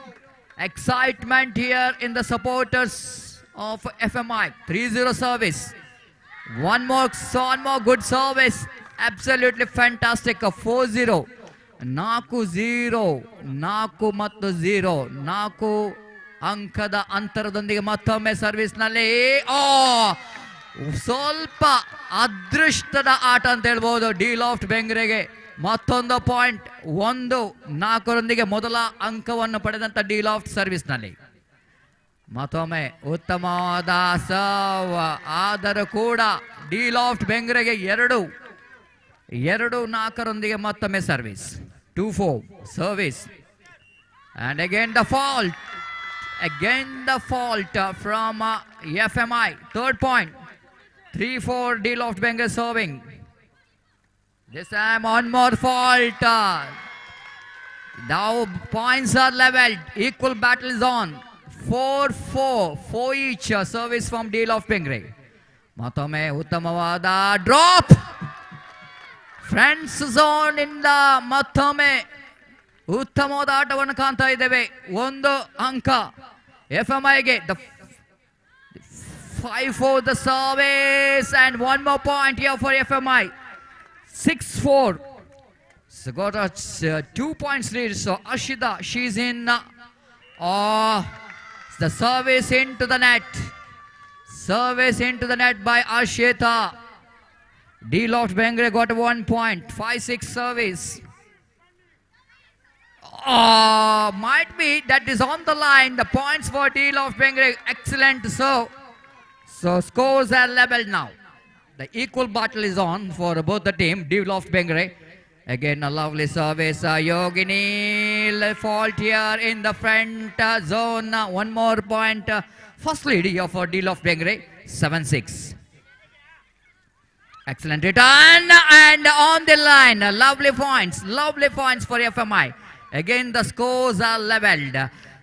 Speaker 2: Excitement here in the supporters of FMI. 3-0 service. One more good service. Absolutely fantastic. 4-0. 4-0. 4 ಮತ್ತು 0. 4 ಅಂಕದ ಅಂತರದೊಂದಿಗೆ ಮತ್ತೊಮ್ಮೆ service ನಲ್ಲಿ ಸ್ವಲ್ಪ ಅದೃಷ್ಟದ ಆಟ ಅಂತ ಹೇಳ್ಬೋದು D Loft ಬೆಂಗ್ರೆಗೆ. ಮತ್ತೊಂದು ಪಾಯಿಂಟ್ 1-4 ಮೊದಲ ಅಂಕವನ್ನು ಪಡೆದಂತ ಡಿ ಲಾಫ್ಟ್ ಸರ್ವಿಸ್ ನಲ್ಲಿ. ಮತ್ತೊಮ್ಮೆ ಉತ್ತಮವಾದ ಸರ್ವ್ ಆದರೂ ಕೂಡ ಡಿ ಲಾಫ್ಟ್ ಬೆಂಗ್ರೆಗೆ 2-4 ಮತ್ತೊಮ್ಮೆ service. 2-4 service. And again the fault from FMI. Third point. 3-4 D Loft Bengal serving. This time one more fault. Now points are leveled. Equal battle is on. 4-4. 4 each service from D Loft Bengal. Matome uttamavada drop. Friends zone ಇಂದ ಮತ್ತೊಮ್ಮೆ ಉತ್ತಮವಾದ ಆಟವನ್ನು ಕಾಣ್ತಾ ಇದ್ದೇವೆ. 1 ಅಂಕ FMIಗೆ. 5-4 the service and one more point here for FMI. 6-4. So got a 2 points lead. So Ashita, she's in. The service into the net. Service into the net by Ashita. D Loft Bengre got 1 point. 5-6 service. Might be that is on the line. The points for D Loft Bengre. Excellent. So scores are level now. The equal battle is on for both the team. D Loft Bengre. Again a lovely service. Yogini fault here in the front zone. 1 more point. First lead here for D Loft Bengre. 7-6. Excellent return and on the line. Lovely points for FMI. Again the scores are leveled.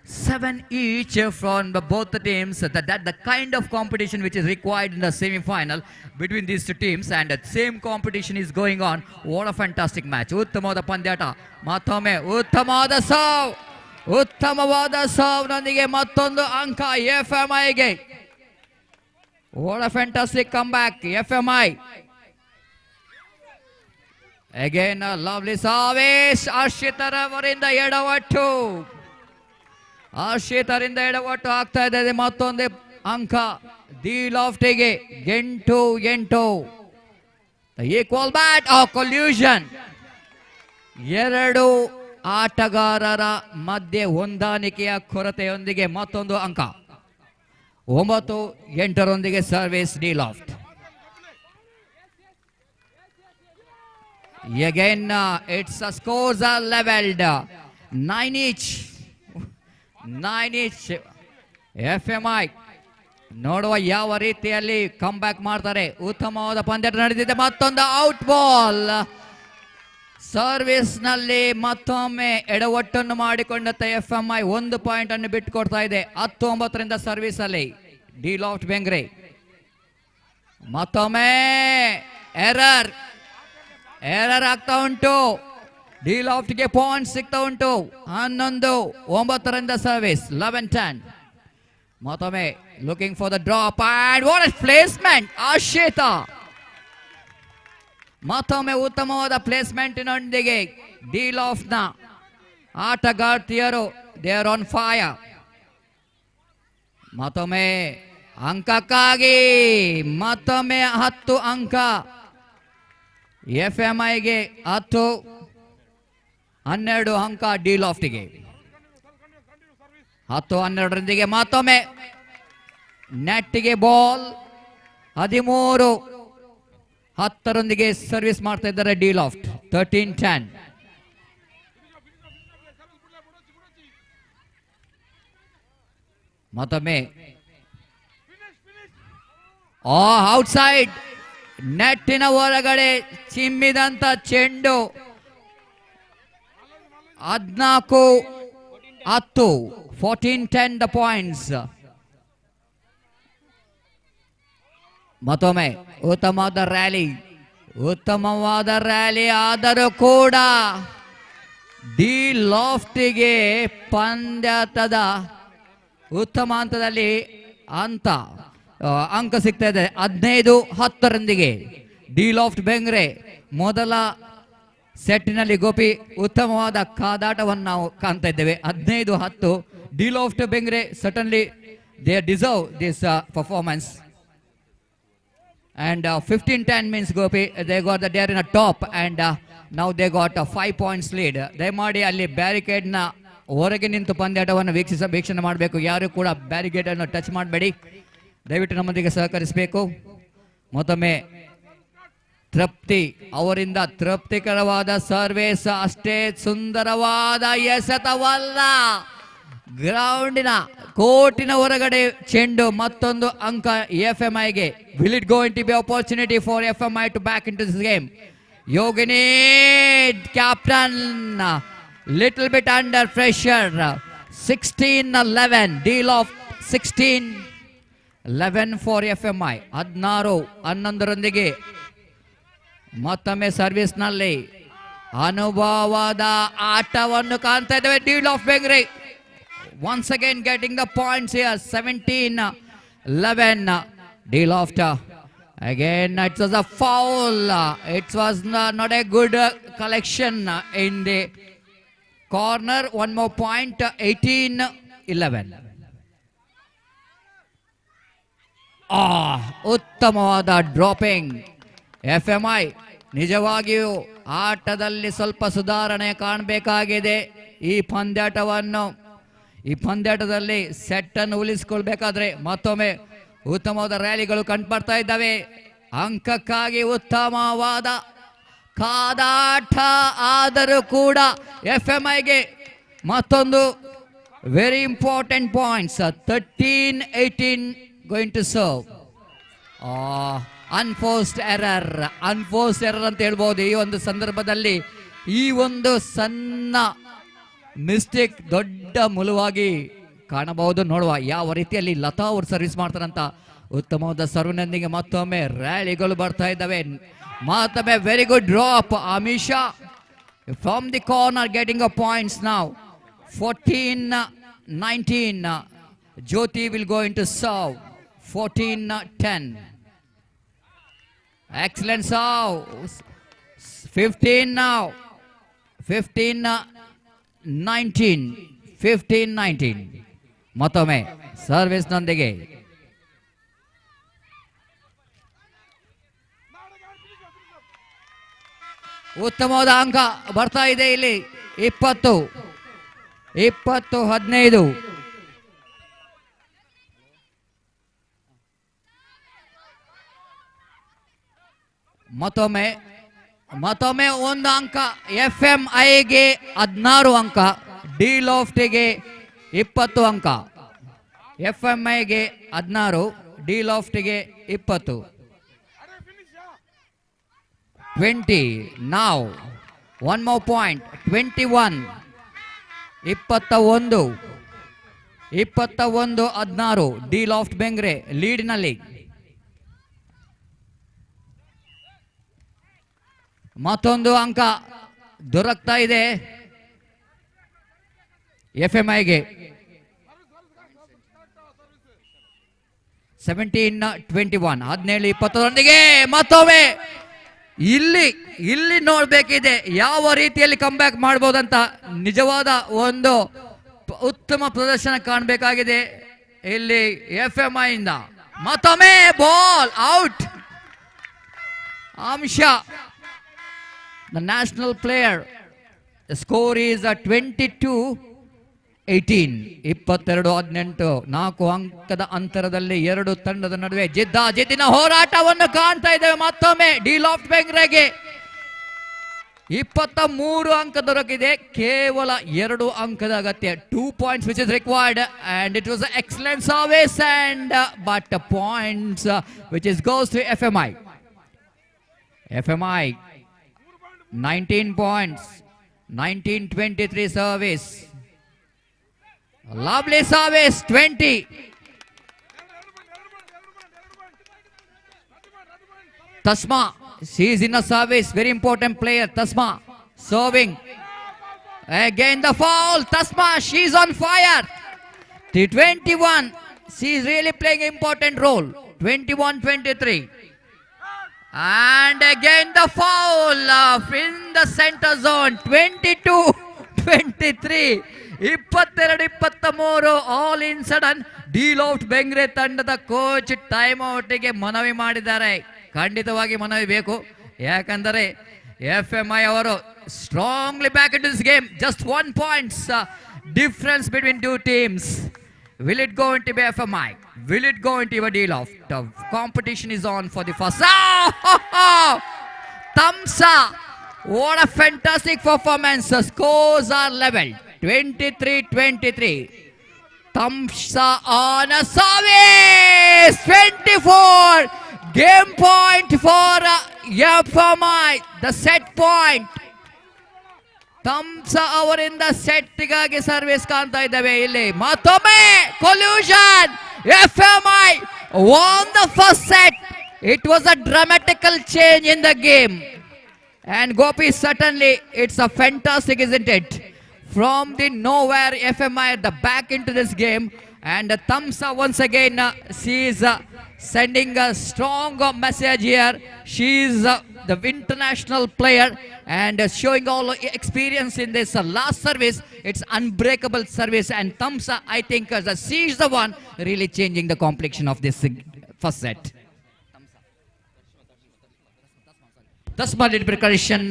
Speaker 2: 7 each from both the teams. That the kind of competition which is required in the semi-final between these two teams, and the same competition is going on. What a fantastic match. ಉತ್ತಮವಾದ ಪಂದ್ಯಾಟ. ಮತ್ತೊಮ್ಮೆ ಉತ್ತಮವಾದ serve ನೊಂದಿಗೆ ಮತ್ತೊಂದು ಅಂಕ FMIಗೆ. What a fantastic comeback FMI. Again a lovely service. ಹರ್ಷಿತರವರಿಂದ ಎಡವಟ್ಟು ಆಗ್ತಾ ಇದೆ. ಮತ್ತೊಂದು ಅಂಕ ದಿ ಲಾಫ್ಟಿಗೆ. 8-8. Equal bat collusion. 2 ಆಟಗಾರರ ಮಧ್ಯೆ ಹೊಂದಾಣಿಕೆಯ ಕೊರತೆಯೊಂದಿಗೆ ಮತ್ತೊಂದು ಅಂಕ. 9-8 service D loft. Again its scores are leveled. 9 each. FMI ನೋಡುವ ಯಾವ ರೀತಿಯಲ್ಲಿ ಕಮ್ ಬ್ಯಾಕ್ ಮಾಡ್ತಾರೆ. ಉತ್ತಮವಾದ ಪಂದ್ಯ ನಡೆದಿದೆ. ಮತ್ತೊಂದು ಔಟ್ ಬಾಲ್. ಸರ್ವಿಸ್ ನಲ್ಲಿ ಮತ್ತೊಮ್ಮೆ ಎಡವಟ್ಟನ್ನು ಮಾಡಿಕೊಂಡಂತ FMI 1 ಪಾಯಿಂಟ್ ಅನ್ನು ಬಿಟ್ಟುಕೊಡ್ತಾ ಇದೆ. 19 ಸರ್ವಿಸ್ ಅಲ್ಲಿ ಡಿ ಲಾಫ್ಟ್ ಬೆಂಗ್ರೆ. ಮತ್ತೊಮ್ಮೆ ಎರರ್ ಆಗ್ತಾ ಉಂಟು. ಡಿ ಲಾಫ್ಟ್ಗೆ ಪಾಯಿಂಟ್ ಸಿಗ್ತಾ ಉಂಟು. 11-9 ಸರ್ವಿಸ್. 11-10. ಮತ್ತೊಮ್ಮೆ looking for the drop and what a placement. Ashita ಮತ್ತೊಮ್ಮೆ ಉತ್ತಮವಾದ ಪ್ಲೇಸ್ಮೆಂಟ್ನೊಂದಿಗೆ ಡಿ ಲಾಫ್ಟ್ ನ ಆಟಗಾರ್ತಿಯರು ದೇ ಆರ್ ಆನ್ ಫೈರ್. ಮತ್ತೊಮ್ಮೆ ಅಂಕಕ್ಕಾಗಿ ಮತ್ತೊಮ್ಮೆ 10 ಅಂಕ FMIಗೆ. 10-12 ಅಂಕ ಡಿ ಲಾಫ್ಟಿಗೆ. 10-12 ಮತ್ತೊಮ್ಮೆ ನೆಟ್ಗೆ ಬಾಲ್. 13-10 ಸರ್ವಿಸ್ ಮಾಡ್ತಾ ಇದ್ದಾರೆ ಡಿ ಲಾಫ್ಟ್. 13-10. ಮತ್ತೊಮ್ಮೆ ಔಟ್ಸೈಡ್ ನೆಟ್ಟಿನ ಹೊರಗಡೆ ಚಿಮ್ಮಿದಂತ ಚೆಂಡು. 14-10 14-10 the points. ಮತ್ತೊಮ್ಮೆ ಉತ್ತಮವಾದ ರ್ಯಾಲಿ ಆದರೂ ಕೂಡ ಡಿ ಲಾಫ್ಟಿಗೆ ಪಂದ್ಯದ ಉತ್ತಮ ಹಂತದಲ್ಲಿ ಅಂಕ ಸಿಗ್ತಾ ಇದೆ 15-10 ಡಿ ಲಾಫ್ಟ್ ಬೆಂಗ್ರೆ ಮೊದಲ ಸೆಟ್ನಲ್ಲಿ ಗೋಪಿ ಉತ್ತಮವಾದ ಕಾದಾಟವನ್ನು ನಾವು ಕಾಣ್ತಾ ಇದ್ದೇವೆ. 15-10 D Loft Bengre certainly they deserve this performance. And 15-10 means Gopi, they are in a top, and now they got a 5 points lead. ದಯಮಾಡಿ ಅಲ್ಲಿ ಬ್ಯಾರಿಕೇಡ್ ನ ಹೊರಗೆ ನಿಂತು ಪಂದ್ಯಾಟವನ್ನು ವೀಕ್ಷಣೆ ಮಾಡಬೇಕು. ಯಾರು ಕೂಡ ಬ್ಯಾರಿಕೇಡ್ ಅನ್ನು ಟಚ್ ಮಾಡಬೇಡಿ. ದಯವಿಟ್ಟು ನಮ್ಮೊಂದಿಗೆ ಸಹಕರಿಸಬೇಕು. ಮತ್ತೊಮ್ಮೆ ತೃಪ್ತಿ ಅವರಿಂದ ತೃಪ್ತಿಕರವಾದ ಸರ್ವೇಸ್, ಅಷ್ಟೇ ಸುಂದರವಾದ ಎಸೆತವಲ್ಲ, ಗ್ರೌಂಡಿನ ಕೋರ್ಟಿನ ಹೊರಗಡೆ ಚೆಂಡು. ಮತ್ತೊಂದು ಅಂಕ FMIಗೆ. Will it going to be opportunity for FMI to back into this game? Yogini, captain, little bit under pressure. 16-11, deal of 16-11 for FMI. 16-11 ಮತ್ತೊಮ್ಮೆ ಸರ್ವಿಸ್ ನಲ್ಲಿ ಅನುಭವದ ಆಟವನ್ನು ಕಾಣ್ತಾ ಇದ್ದೇವೆ. Deal of Bengre once again getting the points here. 17-11 deal after. Again it was a foul. It was not a good collection in the corner. One more point. 18-11. ಉತ್ತಮವಾದ dropping. FMI ನಿಜವಾಗಿಯೂ ಆಟದಲ್ಲಿ ಸ್ವಲ್ಪ ಸುಧಾರಣೆ ಕಾಣಬೇಕಾಗಿದೆ. ಈ ಪಂದ್ಯಾಟದಲ್ಲಿ ಸೆಟ್ ಅನ್ನು ಉಳಿಸಿಕೊಳ್ಬೇಕಾದ್ರೆ ಮತ್ತೊಮ್ಮೆ ಉತ್ತಮವಾದ ರ್ಯಾಲಿಗಳು ಕಂಡುಬರ್ತಾ ಇದ್ದಾವೆ. ಅಂಕಕ್ಕಾಗಿ ಉತ್ತಮವಾದ ಕಾದಾಟ ಆದರೂ ಕೂಡ FMIಗೆ ಮತ್ತೊಂದು very important points. 13-18 going to serve. Unforced error ಅಂತ ಹೇಳ್ಬೋದು ಈ ಒಂದು ಸಂದರ್ಭದಲ್ಲಿ. ಈ ಒಂದು ಸಣ್ಣ ಮಿಸ್ಟೇಕ್ ದೊಡ್ಡ ಮುಳುವಾಗಿ ಕಾಣಬಹುದು. ನೋಡುವ ಯಾವ ರೀತಿಯಲ್ಲಿ ಲತಾ ಅವರು ಸರ್ವಿಸ್ ಮಾಡ್ತಾರಂತ. ಉತ್ತಮವಾದ ಸರ್ವ್ನೊಂದಿಗೆ ಮತ್ತೊಮ್ಮೆ ರ್ಯಾಲಿಗಳು ಬರ್ತಾ ಇದ್ದಾವೆ. ಮತ್ತೊಮ್ಮೆ very good drop. Amisha from the corner getting a points now. 14-19. Jyothi will go in to serve. 14-10. Excellent serve. 15 now. 15-19. ಮತ್ತೊಮ್ಮೆ ಸರ್ವಿಸ್ ನೊಂದಿಗೆ ಉತ್ತಮವಾದ ಅಂಕ ಬರ್ತಾ ಇದೆ ಇಲ್ಲಿ. 20-15. ಮತ್ತೊಮ್ಮೆ ಒಂದು ಅಂಕ FMIಗೆ 16 ಅಂಕ, ಡಿ ಲಾಫ್ಟ್ಗೆ 20 ಅಂಕ. FMIಗೆ 16, ಡಿ ಲಾಫ್ಟ್ಗೆ 20. 20 now. One more point. 21. 21-16 D Loft Bengre ಲೀಡ್ನಲ್ಲಿ. ಮತ್ತೊಂದು ಅಂಕ ದೊರಕ್ತಾ ಇದೆ FMIಗೆ. 17-21. 17-20 ಮತ್ತೊಮ್ಮೆ ಇಲ್ಲಿ ನೋಡ್ಬೇಕಿದೆ ಯಾವ ರೀತಿಯಲ್ಲಿ ಕಮ್ ಬ್ಯಾಕ್ ಮಾಡಬಹುದಂತ. ನಿಜವಾದ ಒಂದು ಉತ್ತಮ ಪ್ರದರ್ಶನ ಕಾಣಬೇಕಾಗಿದೆ ಇಲ್ಲಿ FMI ಇಂದ. ಮತ್ತೊಮ್ಮೆ ಬಾಲ್ ಔಟ್. ಅಂಶ the national player. The score is 22-18. 22-18. 4 ಅಂಕದ ಅಂತರದಲ್ಲಿ ಎರಡು ತಂಡದ ನಡುವೆ ಜಿದ್ದಿನ ಹೋರಾಟವನ್ನು ಕಾಣ್ತಾ ಇದ್ದೇವೆ. ಮತ್ತೊಮ್ಮೆ ಡಿ ಲಾಫ್ಟ್ ಬೆಂಗ್ರೆಗೆ 23 ಅಂಕ ದೊರಕಿದೆ. ಕೇವಲ 2 ಅಂಕದ ಅಗತ್ಯ. 2 points which is required, and it was an excellent service and but points which is goes to FMI. 19 points. 19-23 service. Lovely service. 20. Tasma, she is in a service. Very important player. Tasma serving. Again the foul. Tasma, she is on fire. T21. She is really playing an important role. 21-23. And again the foul in the center zone. 22-23. 22-23. All in sudden ಡಿಲಾಫ್ಟ್ Bengre ತಂಡದ coach time ಔಟ್ಗೆ ಮನವಿ ಮಾಡಿದ್ದಾರೆ. ಖಂಡಿತವಾಗಿ ಮನವಿ ಬೇಕು, ಯಾಕಂದರೆ FMI ಅವರು strongly back into this game. Just 1 points difference between two teams. Will it go into FMI? Will it go into a deal-off? The competition is on for the first. Oh! Tamsa! What a fantastic performance. The scores are level. 23-23. Tamsa on a service. 24. Game point for FMI. The set point. Tamsa ಅವರಿಂದ ಸೆಟ್ಗಾಗಿ service ಕಾಣ್ತಾ ಇದ್ದಾವೆ. ಇಲ್ಲಿ ಮತ್ತೊಮ್ಮೆ collusion. FMI won the first set. It was a dramatical change in the game. And Gopi, certainly it's a fantastic, isn't it? From the nowhere, FMI at the back into this game. And Tamsa once again, she is sending a strong message here. She is the international player and showing all experience in this last service. It's unbreakable service, and Tamsa, I think, she is the one really changing the complexion of this first set. Tasma did preparation.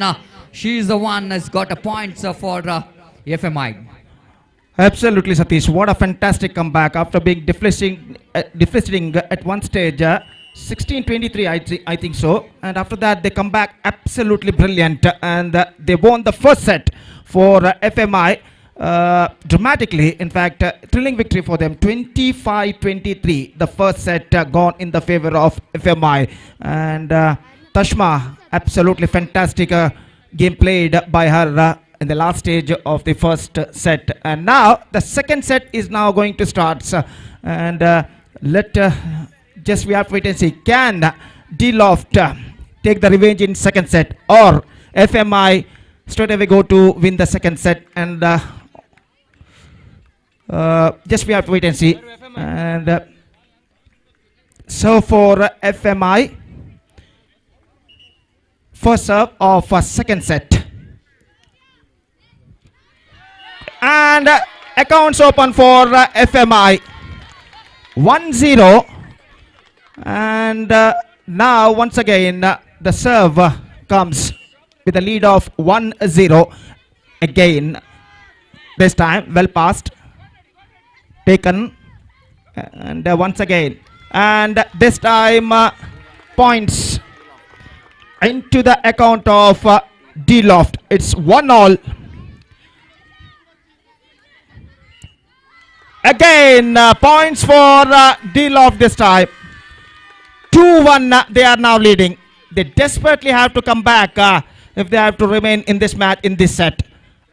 Speaker 2: She is the one has got a points for FMI.
Speaker 3: Absolutely, Satish. What a fantastic comeback after being deflating at one stage. 16-23, I think so. And after that, they come back absolutely brilliant. And they won the first set for FMI dramatically. In fact, thrilling victory for them. 25-23. The first set gone in the favor of FMI. And Tashma, absolutely fantastic game played by her in the last stage of the first set. And now the second set is now going to start. And just we have to wait and see. Can D-Loft take the revenge in second set, or FMI straight away go to win the second set? And just we have to wait and see. And so for FMI, first serve of second set. And accounts open for FMI. 1-0. And now once again the serve comes with a lead of 1-0. Again, this time well passed, taken, and once again, and this time points into the account of D-Loft. It's 1-1. Again points for D-Loft this time. 2-1, they are now leading. They desperately have to come back if they have to remain in this match, in this set.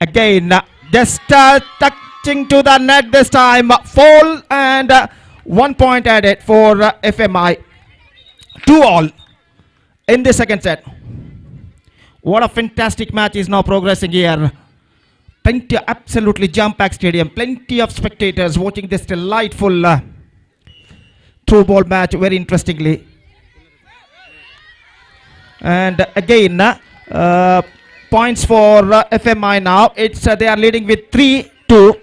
Speaker 3: Again, just touching to the net this time. Fall, and 1 point added for FMI. 2-2 in the second set. What a fantastic match is now progressing here. Plenty, absolutely jam-packed stadium. Plenty of spectators watching this delightful throw-ball match very interestingly. And again, points for FMI now. It's they are leading with 3-2.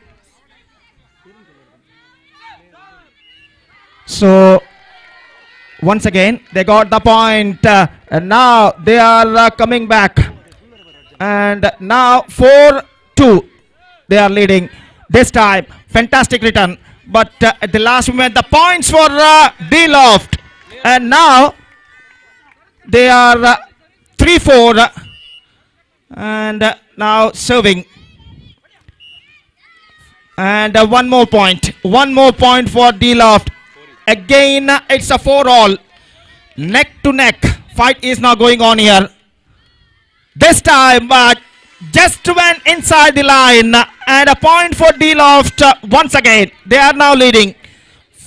Speaker 3: So once again they got the point, and now they are coming back. And now 4-2, they are leading. This time, fantastic return. But at the last moment, the points for D-Loft. And now they are 3-4. And now serving. And one more point. One more point for D-Loft. Again, it's a 4-all. Neck to neck fight is now going on here. This time, just went inside the line, and a point for D-Loft once again. They are now leading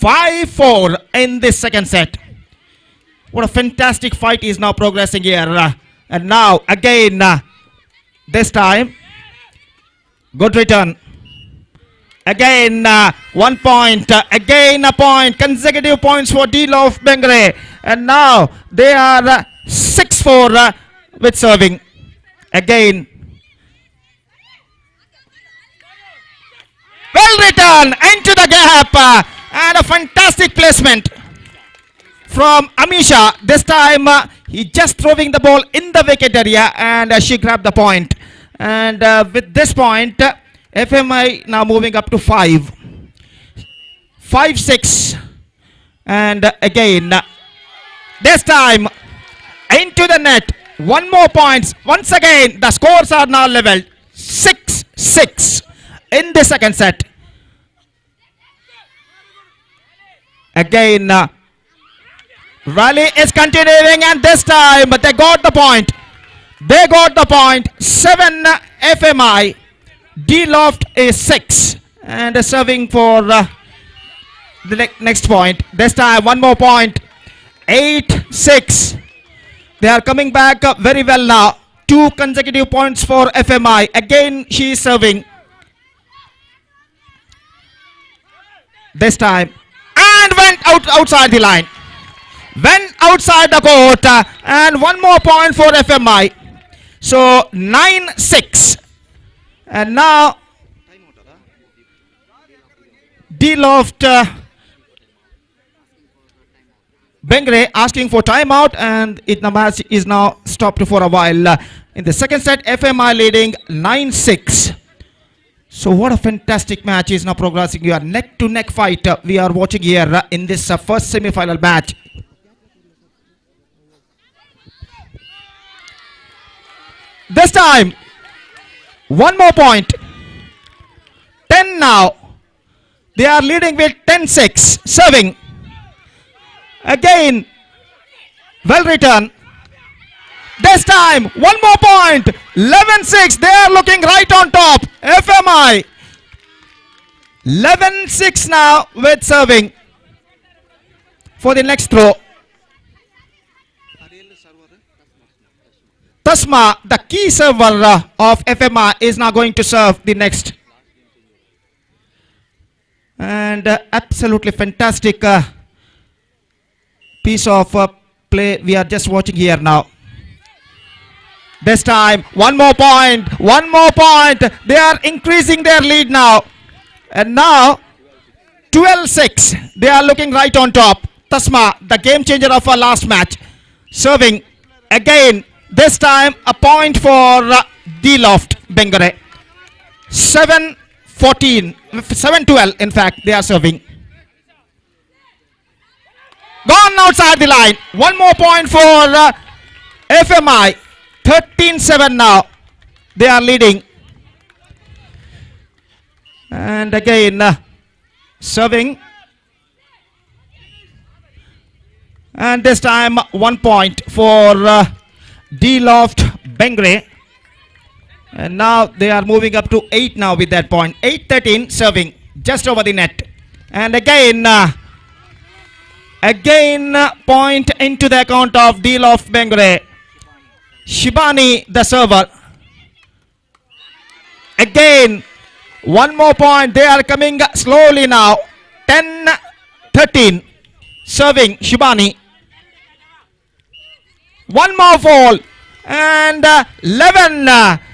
Speaker 3: 5-4 in this second set. What a fantastic fight is now progressing here. And now again, this time, good return. Again, 1 point. Again, a point. Consecutive points for D-Love Bengre. And now they are 6-4 with serving. Again. Well written into the gap. And a fantastic placement from Amisha. This time he just throwing the ball in the wicket area and she grabbed the point. And with this point, FMI now moving up to 5-6. And again, this time into the net. One more points. Once again, the scores are now leveled 6-6 in the second set. Again, rally is continuing, and this time they got the point. They got the point. 7 FMI. D-Loft is 6. And serving for the next point. This time, one more point. 8-6. They are coming back very well now. 2 consecutive points for FMI. Again, she is serving. This time. And went outside the line. Went outside the court. And one more point for FMI. So 9-6. And now D-Loft Bengre asking for timeout, and the match is now stopped for a while. In the second set, FMI leading 9-6. So what a fantastic match is now progressing here. Neck to neck fight we are watching here in this first semi-final match. This time, one more point. 10 now. They are leading with 10-6. Serving. Again, well returned. This time, one more point. 11-6. They are looking right on top. FMI. 11-6 now with serving for the next throw. Tasma, the key server of FMI, is now going to serve the next. And absolutely fantastic piece of play we are just watching here now. This time, one more point. One more point. They are increasing their lead now. And now, 12-6. They are looking right on top. Tasma, the game changer of our last match. Serving again. This time, a point for D-Loft Bengare. 7-14. 7-12, in fact, they are serving. Gone outside the line. One more point for FMI. 13-7 now. They are leading. And again, serving. And this time, 1 point for D-Loft Bengre. And now they are moving up to 8 now with that point. 8-13 serving just over the net. And again, point into the account of D-Loft Bengre. Shibani, the server. Again, one more point. They are coming slowly now. 10-13 serving Shibani. One more fall. And 11.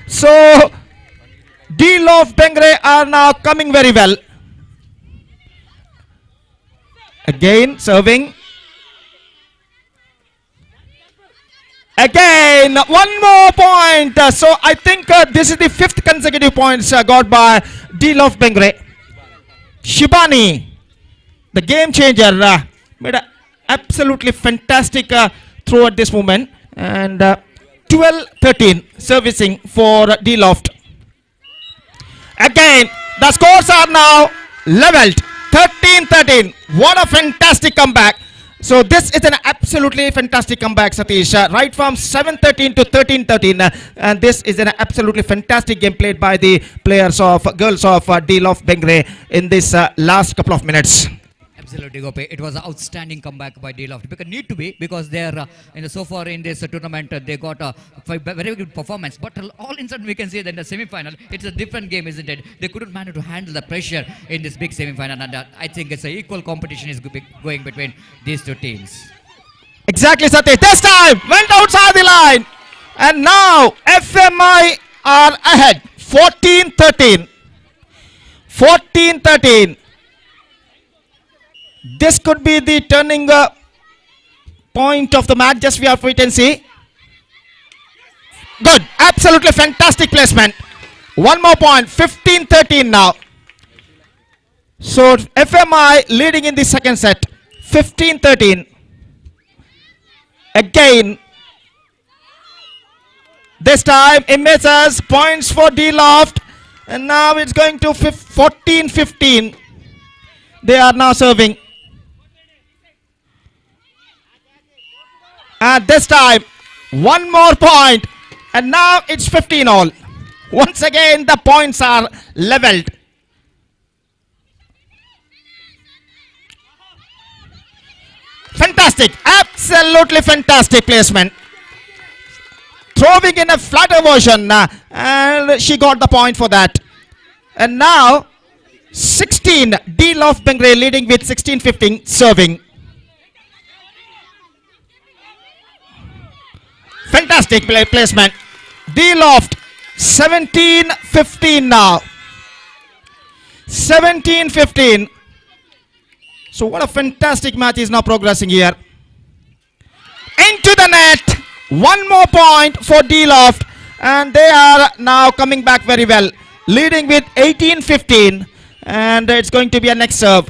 Speaker 3: So D-Loft Bengre are now coming very well. Again serving. Again one more point. So I think this is the 5th consecutive points got by D-Loft Bengre. Shibani, the game changer, made an absolutely fantastic throw at this moment. And 12-13 servicing for D-Loft. Again, the scores are now leveled. 13-13. What a fantastic comeback. So this is an absolutely fantastic comeback, Satish. Right from 7-13 to 13-13. And this is an absolutely fantastic game played by the girls of D-Loft Bengre in this last couple of minutes.
Speaker 2: Absolutely, Gopi. It was an outstanding comeback by D-Loft. Because need to be, because they're so far in this tournament, they got a very good performance. But all in sudden, we can see that in the semi-final, it's a different game, isn't it? They couldn't manage to handle the pressure in this big semi-final, and I think it's an equal competition is going between these two teams.
Speaker 3: Exactly, Satish. This time went outside the line. And now FMI are ahead. 14-13. 14-13. This could be the turning point of the match. Just we have to wait and see. Good. Absolutely fantastic placement. One more point. 15-13 now. So FMI leading in the second set. 15-13. Again. This time it misses. Points for D-Loft. And now it's going to 14-15. They are now serving. And this time, one more point. And now it's 15 all. Once again, the points are leveled. Fantastic. Absolutely fantastic placement. Throwing in a flatter version. And she got the point for that. And now, 16. D-Loft Bengre leading with 16-15 serving. Fantastic placement. D-Loft 17-15 now. 17-15. So what a fantastic match is now progressing here. Into the net. One more point for D-Loft. And they are now coming back very well. Leading with 18-15. And it's going to be a next serve.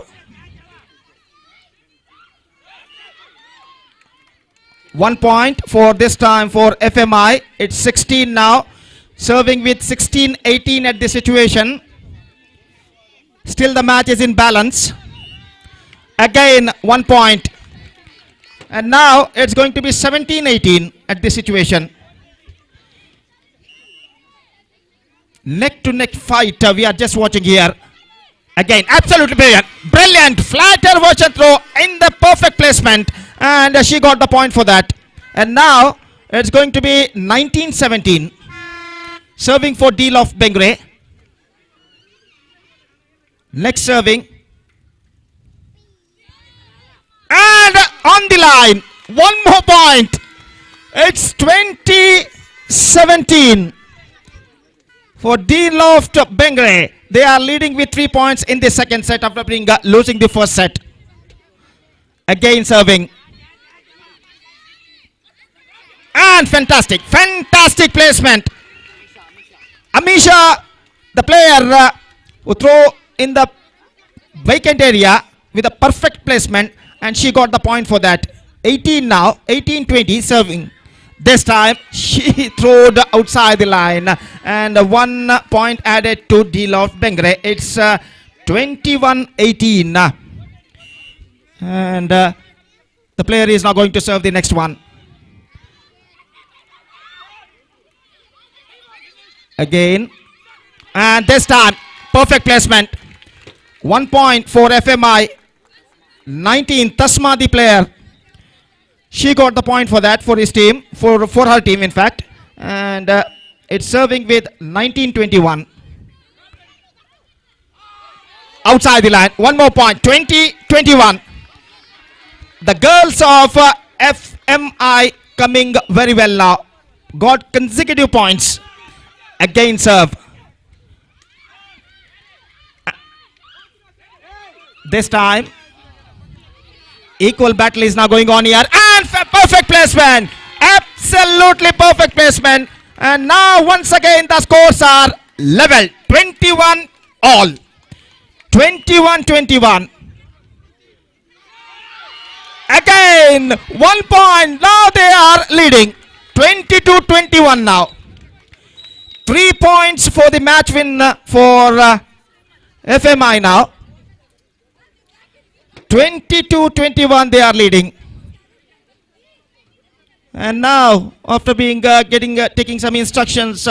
Speaker 3: 1 point for this time for FMI. It's 16 now. Serving with 16-18 at this situation. Still the match is in balance. Again 1 point. And now it's going to be 17-18 at this situation. Neck to neck fight we are just watching here. Again, absolutely brilliant. Brilliant. Flatter version throw in the perfect placement. And she got the point for that. And now it's going to be 19-17. Serving for D-Loft Bengre. Next serving. And on the line. One more point. It's 20-17. For D-Loft Bengre. They are leading with 3 points in the second set after losing the first set. Again serving. And fantastic placement. Amisha, the player who throw in the vacant area with a perfect placement, and she got the point for that. 18 now, 18-20 serving. This time she threw outside the line, and 1 point added to D-Loft Bengre. It's 21-18. And the player is now going to serve the next one. Again. And this time, perfect placement. 1 point for FMI. 19, Tasma the player. She got the point for that, for his team, for her team in fact. And it's serving with 19-21. Outside the line. 1 more point. 20-21. The girls of FMI coming very well now. Got consecutive points. Again serve. This time equal battle is now going on here, and perfect placement. Absolutely perfect placement. And now once again the scores are level. 21 all. 21-21. Again 1 point. Now they are leading. 22-21 now. 3 points for the match win for FMI now. 22-21 they are leading. And now after being taking some instructions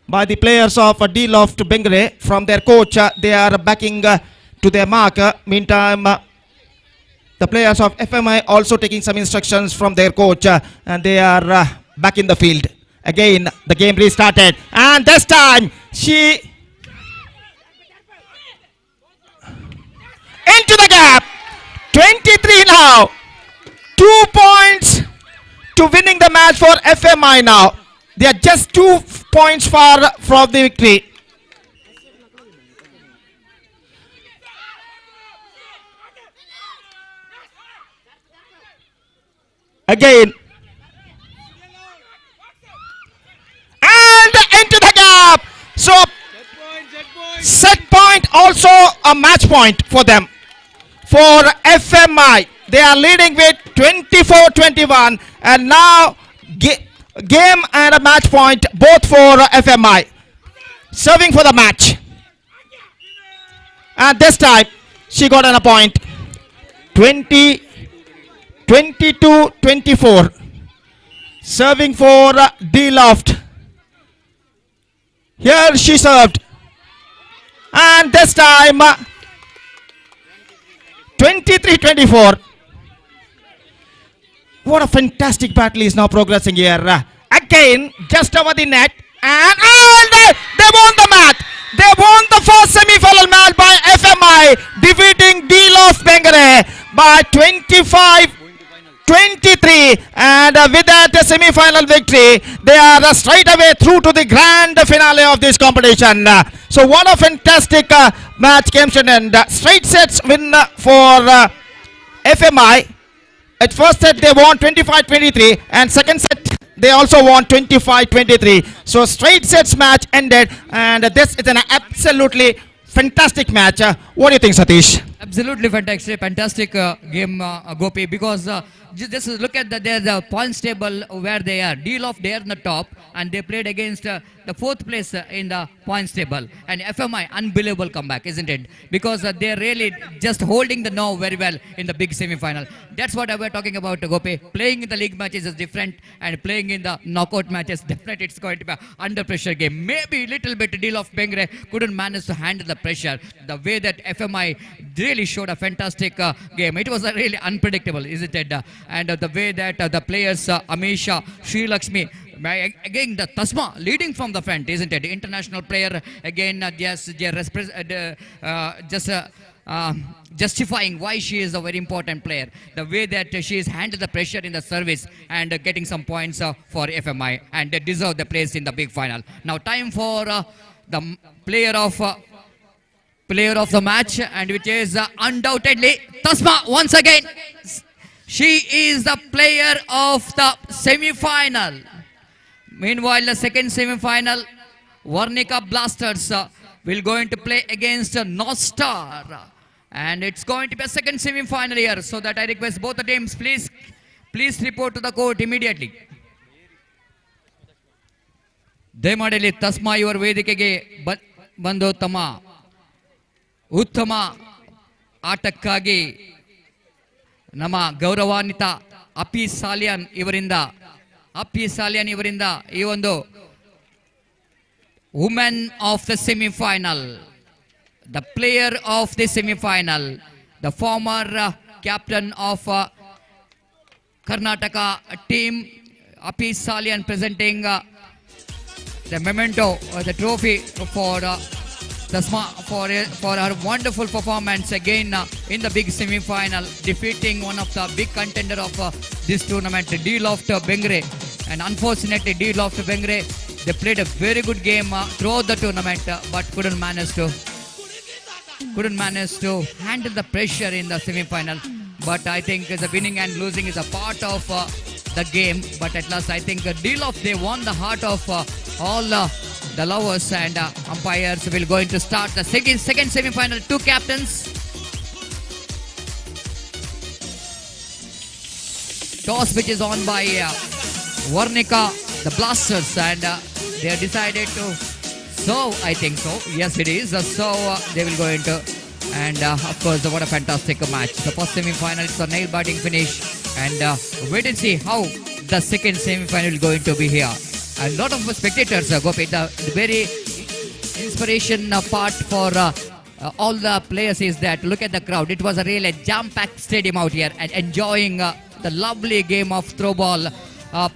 Speaker 3: by the players of D-Loft Bengre from their coach, they are backing to to their mark. Meantime, the players of FMI also taking some instructions from their coach, and they are back in the field. Again, the game restarted, and this time she into the gap. 23 now. 2 points to winning the match for FMI now. They are just 2 points far from the victory. Again. And into the gap. So, set point also a match point for them. For FMI, they are leading with 24-21, and now game and a match point both for FMI. Serving for the match. And this time, she got an point. 22-24. Serving for D Loft. Here she served. And this time, 23-24. What a fantastic battle is now progressing here. Again, just over the net. And they won the match. They won the first semi-final match by FMI, defeating D-Lof Bengare by 25-23. And with that semi-final victory, they are straight away through to the grand finale of this competition. So what a fantastic match came to an end. Straight sets win for FMI. At first set they won 25-23, and second set they also won 25-23. So straight sets match ended, and this is an absolutely fantastic match. What do you think, Satish?
Speaker 2: Absolutely fantastic game, Gopi, because just look at the points table where they are. D-Loft, they are in the top, and they played against the fourth place in the points table. And FMI, unbelievable comeback, isn't it? Because they're really just holding the now very well in the big semi-final. That's what we're talking about, Gopi. Playing in the league matches is different, and playing in the knockout matches, definitely it's going to be an under pressure game. Maybe a little bit D-Loft Bengare couldn't manage to handle the pressure. The way that FMI really showed a fantastic game. It was really unpredictable, isn't it? And the way that the players, Amisha, Sri Lakshmi, again the Tasma leading from the front, isn't it? International player, again justifying why she is a very important player. The way that she has handled the pressure in the service and getting some points for FMI, and they deserve the place in the big final. Now time for the player of the match, and which is undoubtedly Tasma once again. She is the player of the semi-final. Meanwhile, the second semi-final, Varnika Blasters will going to play against North Star. And it's going to be a second semi-final here. So that I request both the teams, please report to the court immediately. ದಯಮಾಡಿ ತಸ್ಮಾ ಇವರ ವೇದಿಕೆಗೆ ಬಂದು ತಮ್ಮ ಉತ್ತಮ ಆಟಕ್ಕಾಗಿ ನಮ್ಮ ಗೌರವಾನ್ವಿತ ಅಪ್ಪಿ ಸಾಲಿಯನ್ ಇವರಿಂದ ಈ ಒಂದು women of the semifinal, the player of the semifinal, the farmer captain of Karnataka team, ಅಪ್ಪಿ Salian presenting the memento, the trophy for Tasma for her wonderful performance again in the big semi-final, defeating one of the big contender of this tournament, D-Loft Bengare. And unfortunately, D-Loft Bengare, they played a very good game throughout the tournament, but couldn't manage to handle the pressure in the semi-final. But I think the winning and losing is a part of the game. But at last, I think D-Loft, they won the heart of all the lovers, and umpires will going to start the second semi-final. Two captains. Toss which is on by Varnika, the Blasters, and they have decided to serve, I think so. Yes, it is. So they will go into, and of course, what a fantastic match. The first semi-final is a nail-biting finish, and wait and see how the second semi-final is going to be here. A lot of spectators, Gopi, the very inspiration part for all the players is that. Look at the crowd. It was a really jam-packed stadium out here and enjoying the lovely game of Throwball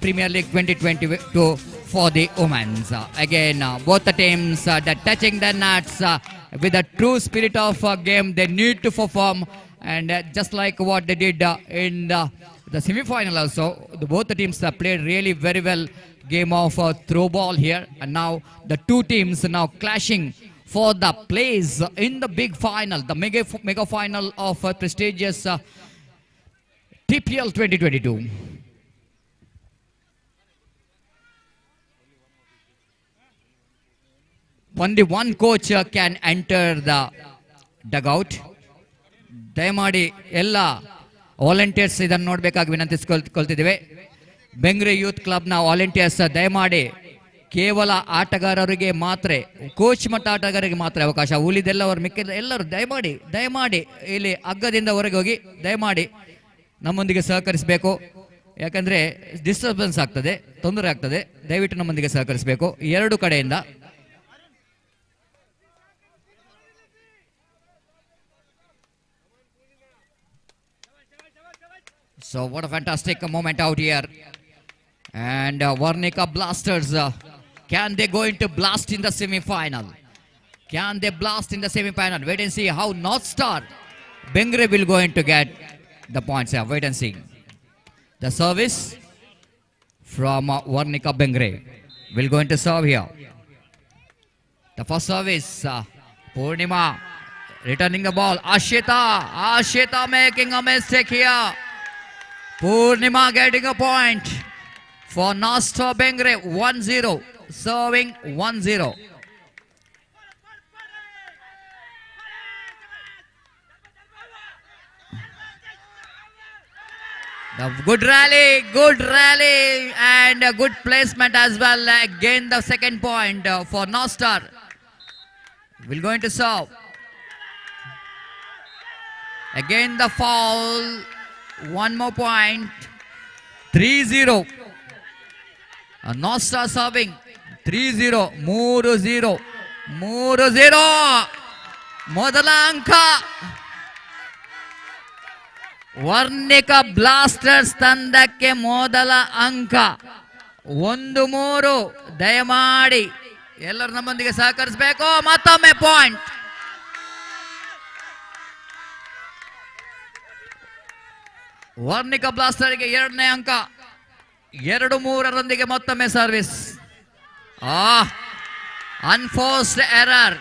Speaker 2: Premier League 2022 for the women's. Again, both the teams that touching the nuts with the true spirit of game. They need to perform, and just like what they did in the semi-final also, both the teams played really very well game of Throwball here, and now the two teams now clashing for the place in the big final, the mega final of prestigious TPL 2022. Only one coach can enter the dugout. ದಯಮಾಡಿ ಎಲ್ಲ volunteers ಇದನ್ನು ನೋಡಬೇಕಾಗಿ ವಿನಂತಿಸಿಕೊಳ್ತಿದ್ದೇವೆ. Bengre youth ಕ್ಲಬ್ನ volunteers ದಯಮಾಡಿ ಕೇವಲ ಆಟಗಾರರಿಗೆ ಮಾತ್ರ, coach ಮತ್ತು ಆಟಗಾರರಿಗೆ ಮಾತ್ರ ಅವಕಾಶ. ಉಳಿದೆಲ್ಲವರು ಮಿಕ್ಕಿದ ಎಲ್ಲರೂ ದಯಮಾಡಿ ಇಲ್ಲಿ ಹಗ್ಗದಿಂದ ಹೊರಗೆ ಹೋಗಿ ದಯಮಾಡಿ ನಮ್ಮೊಂದಿಗೆ ಸಹಕರಿಸಬೇಕು. ಯಾಕಂದರೆ ಡಿಸ್ಟರ್ಬೆನ್ಸ್ ಆಗ್ತದೆ, ತೊಂದರೆ ಆಗ್ತದೆ. ದಯವಿಟ್ಟು ನಮ್ಮೊಂದಿಗೆ ಸಹಕರಿಸಬೇಕು ಎರಡು ಕಡೆಯಿಂದ. So what a fantastic moment out here. And Varnika Blasters, can they go into blast in the semi-final? Can they blast in the semi-final? Wait and see how North Star Bengre will going to get the points here. Wait and see. The service from Varnika Bengre will going to serve here. The first service, Purnima returning the ball. Ashita making a mistake here. Purnima getting a point for North Star Bengre. 1-0, serving 1-0. The good rally and a good placement as well. Again the second point for North Star. Will going to serve. Again the foul. One more point. 3-0. North Star serving. 3-0. 3-0. ಮೊದಲ ಅಂಕ Varnika blasters ತಂಡಕ್ಕೆ ಮೊದಲ ಅಂಕ 1-3. ದಯಮಾಡಿ ಎಲ್ಲರೂ ನಮ್ಮೊಂದಿಗೆ ಸಹಕರಿಸಬೇಕು. ಮತ್ತೊಮ್ಮೆ ಪಾಯಿಂಟ್. ವರ್ಣಿಕಾ ಬ್ಲಾಸ್ಟರ್ಗೆ ಎರಡನೇ ಅಂಕ. 2-3 ಮತ್ತೊಮ್ಮೆ ಸರ್ವಿಸ್. ಅನ್ಫೋರ್ಸ್ಡ್ ಎರರ್.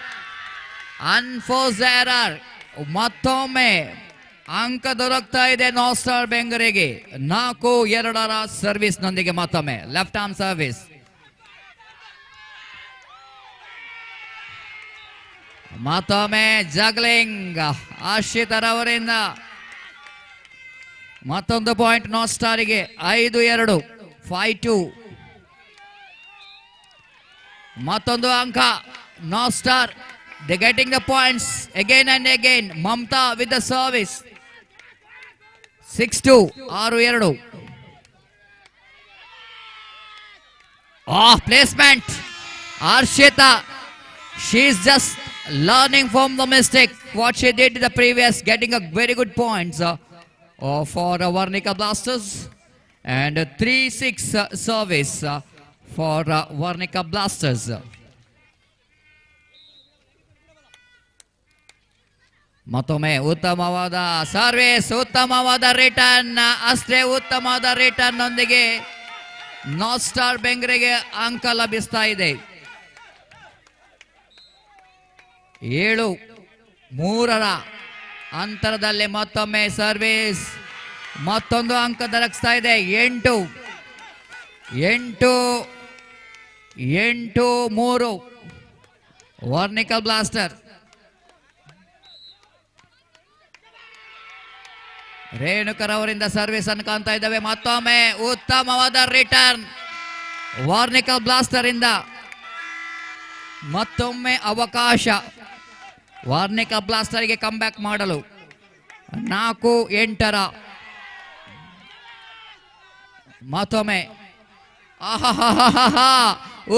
Speaker 2: ಮತ್ತೊಮ್ಮೆ ಅಂಕ ದೊರಕ್ತಾ ಇದೆ ನಾರ್ತ್ ಸ್ಟಾರ್ ಬೆಂಗರೆಗೆ. 4-2 ಸರ್ವಿಸ್ ನೊಂದಿಗೆ ಮತ್ತೊಮ್ಮೆ ಲೆಫ್ಟ್ ಆರ್ಮ್ ಸರ್ವಿಸ್. ಮತ್ತೊಮ್ಮೆ ಜಗ್ಲಿಂಗ್ ಆಶ್ರಿತರವರಿಂದ ಮತ್ತೊಂದು ಪಾಯಿಂಟ್ ನಾರ್ತ್ ಸ್ಟಾರಿಗೆ. 5-2, 5-2. ಮತ್ತೊಂದು ಅಂಕ north star. They getting the points again and again. Mamata with the service. 6-2, 6-2. Placement. Arshita, she is just learning from the mistake what she did in the previous, getting a very good points for Varnika Blasters. And 3-6 service for Varnika Blasters. ಮತ್ತೊಮ್ಮೆ ಉತ್ತಮವಾದ service, ಉತ್ತಮವಾದ return. ಅಷ್ಟೇ ಉತ್ತಮವಾದ return ನೊಂದಿಗೆ north star ಬೆಂಗ್ರೆಗೆ ಅಂಕ ಲಭಿಸ್ತಾ ಇದೆ. 7-3 ಅಂತರದಲ್ಲಿ ಮತ್ತೊಮ್ಮೆ ಸರ್ವಿಸ್. ಮತ್ತೊಂದು ಅಂಕ ದೊರಕಿಸ್ತಾ ಇದೆ. 8-3 ವರ್ಣಿಕಾ ಬ್ಲಾಸ್ಟರ್. ರೇಣುಕರ್ ಅವರಿಂದ ಸರ್ವಿಸ್ ಅನ್ನು ಕಾಣ್ತಾ ಇದ್ದಾವೆ. ಮತ್ತೊಮ್ಮೆ ಉತ್ತಮವಾದ ರಿಟರ್ನ್ ವಾರ್ನಿಕಾ ಬ್ಲಾಸ್ಟರ್ ಇಂದ. ಮತ್ತೊಮ್ಮೆ ಅವಕಾಶ ವಾರ್ನಿಕಾ ಬ್ಲಾಸ್ಟರ್ಗೆ ಕಮ್ ಬ್ಯಾಕ್ ಮಾಡಲು. 4-8 ಮತ್ತೊಮ್ಮೆ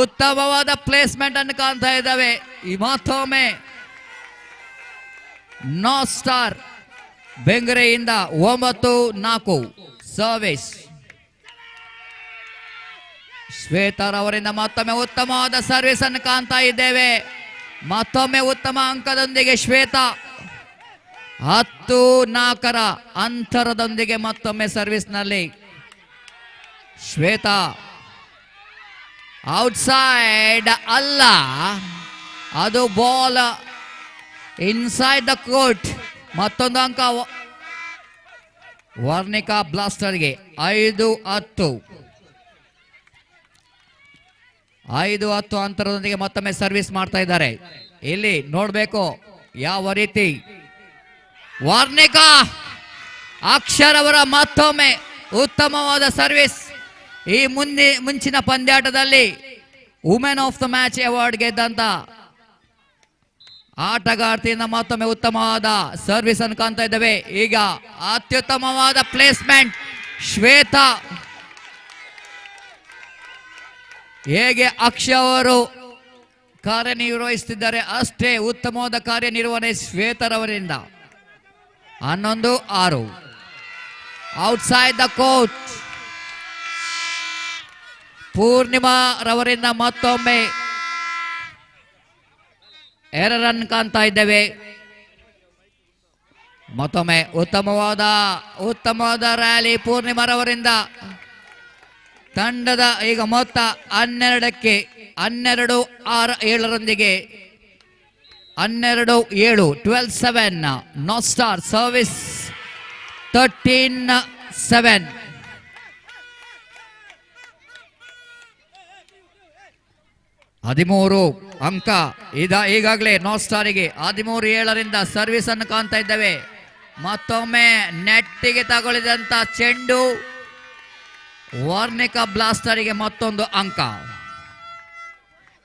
Speaker 2: ಉತ್ತಮವಾದ ಪ್ಲೇಸ್ಮೆಂಟ್ ಅನ್ನು ಕಾಣ್ತಾ ಇದ್ದಾವೆ. ಮತ್ತೊಮ್ಮೆ ನೋ ಸ್ಟಾರ್ ಬೆಂಗರೆಯಿಂದ 9-4 ಸರ್ವಿಸ್. ಶ್ವೇತಾರವರಿಂದ ಮತ್ತೊಮ್ಮೆ ಉತ್ತಮವಾದ ಸರ್ವಿಸ್ ಅನ್ನು ಕಾಣ್ತಾ ಇದ್ದೇವೆ. ಮತ್ತೊಮ್ಮೆ ಉತ್ತಮ ಅಂಕದೊಂದಿಗೆ ಶ್ವೇತಾ 10-4 ಅಂತರದೊಂದಿಗೆ ಮತ್ತೊಮ್ಮೆ ಸರ್ವಿಸ್ನಲ್ಲಿ ಶ್ವೇತಾ. ಔಟ್ಸೈಡ್ ಅಲ್ಲ, ಅದು ಬಾಲ್ ಇನ್ಸೈಡ್ ದ ಕೋರ್ಟ್. ಮತ್ತೊಂದು ಅಂಕ ವರ್ಣಿಕಾ ಬ್ಲಾಸ್ಟರ್ಗೆ. 5-10 ಅಂತರದೊಂದಿಗೆ ಮತ್ತೊಮ್ಮೆ ಸರ್ವಿಸ್ ಮಾಡ್ತಾ ಇದ್ದಾರೆ. ಇಲ್ಲಿ ನೋಡ್ಬೇಕು ಯಾವ ರೀತಿ ವರ್ಣಿಕಾ ಅಕ್ಷರ್ ಅವರ ಮತ್ತೊಮ್ಮೆ ಉತ್ತಮವಾದ ಸರ್ವಿಸ್. ಈ ಮುಂಚಿನ ಪಂದ್ಯಾಟದಲ್ಲಿ women of the match award ಗೆದ್ದಂತ ಆಟಗಾರ್ತಿಯಿಂದ ಮತ್ತೊಮ್ಮೆ ಉತ್ತಮವಾದ ಸರ್ವಿಸ್ ಅನ್ನು ಕಾಣ್ತಾ ಇದ್ದೇವೆ. ಈಗ ಅತ್ಯುತ್ತಮವಾದ ಪ್ಲೇಸ್ಮೆಂಟ್ ಶ್ವೇತಾ. ಹೇಗೆ ಅಕ್ಷಯ್ ಅವರು ಕಾರ್ಯನಿರ್ವಹಿಸುತ್ತಿದ್ದಾರೆ ಅಷ್ಟೇ ಉತ್ತಮವಾದ ಕಾರ್ಯನಿರ್ವಹಣೆ ಶ್ವೇತರವರಿಂದ. 11-6 ಔಟ್ಸೈಡ್ ದ ಕೋರ್ಟ್. ಪೂರ್ಣಿಮಾ ರವರಿಂದ ಮತ್ತೊಮ್ಮೆ 2 ರನ್ ಕಾಣ್ತಾ ಇದ್ದೇವೆ. ಮತ್ತೊಮ್ಮೆ ಉತ್ತಮವಾದ ರ್ಯಾಲಿ ಪೂರ್ಣಿಮಾರವರಿಂದ. ತಂಡದ ಈಗ ಮೊತ್ತ 12-7 12-7 ನೋ ಸ್ಟಾರ್ ಸರ್ವಿಸ್ 13-7. ಹದಿಮೂರು ಅಂಕ ಈಗಾಗಲೇ ನೋ ಸ್ಟಾರಿಗೆ 13-7 ಸರ್ವಿಸ್ ಅನ್ನು ಕಾಣ್ತಾ ಇದ್ದೇವೆ. ಮತ್ತೊಮ್ಮೆ ನೆಟ್ಟಿಗೆ ತಗೊಳ್ಳಿದಂತ ಚೆಂಡು ವರ್ಣಿಕಾ ಬ್ಲಾಸ್ಟರಿಗೆ ಮತ್ತೊಂದು ಅಂಕ.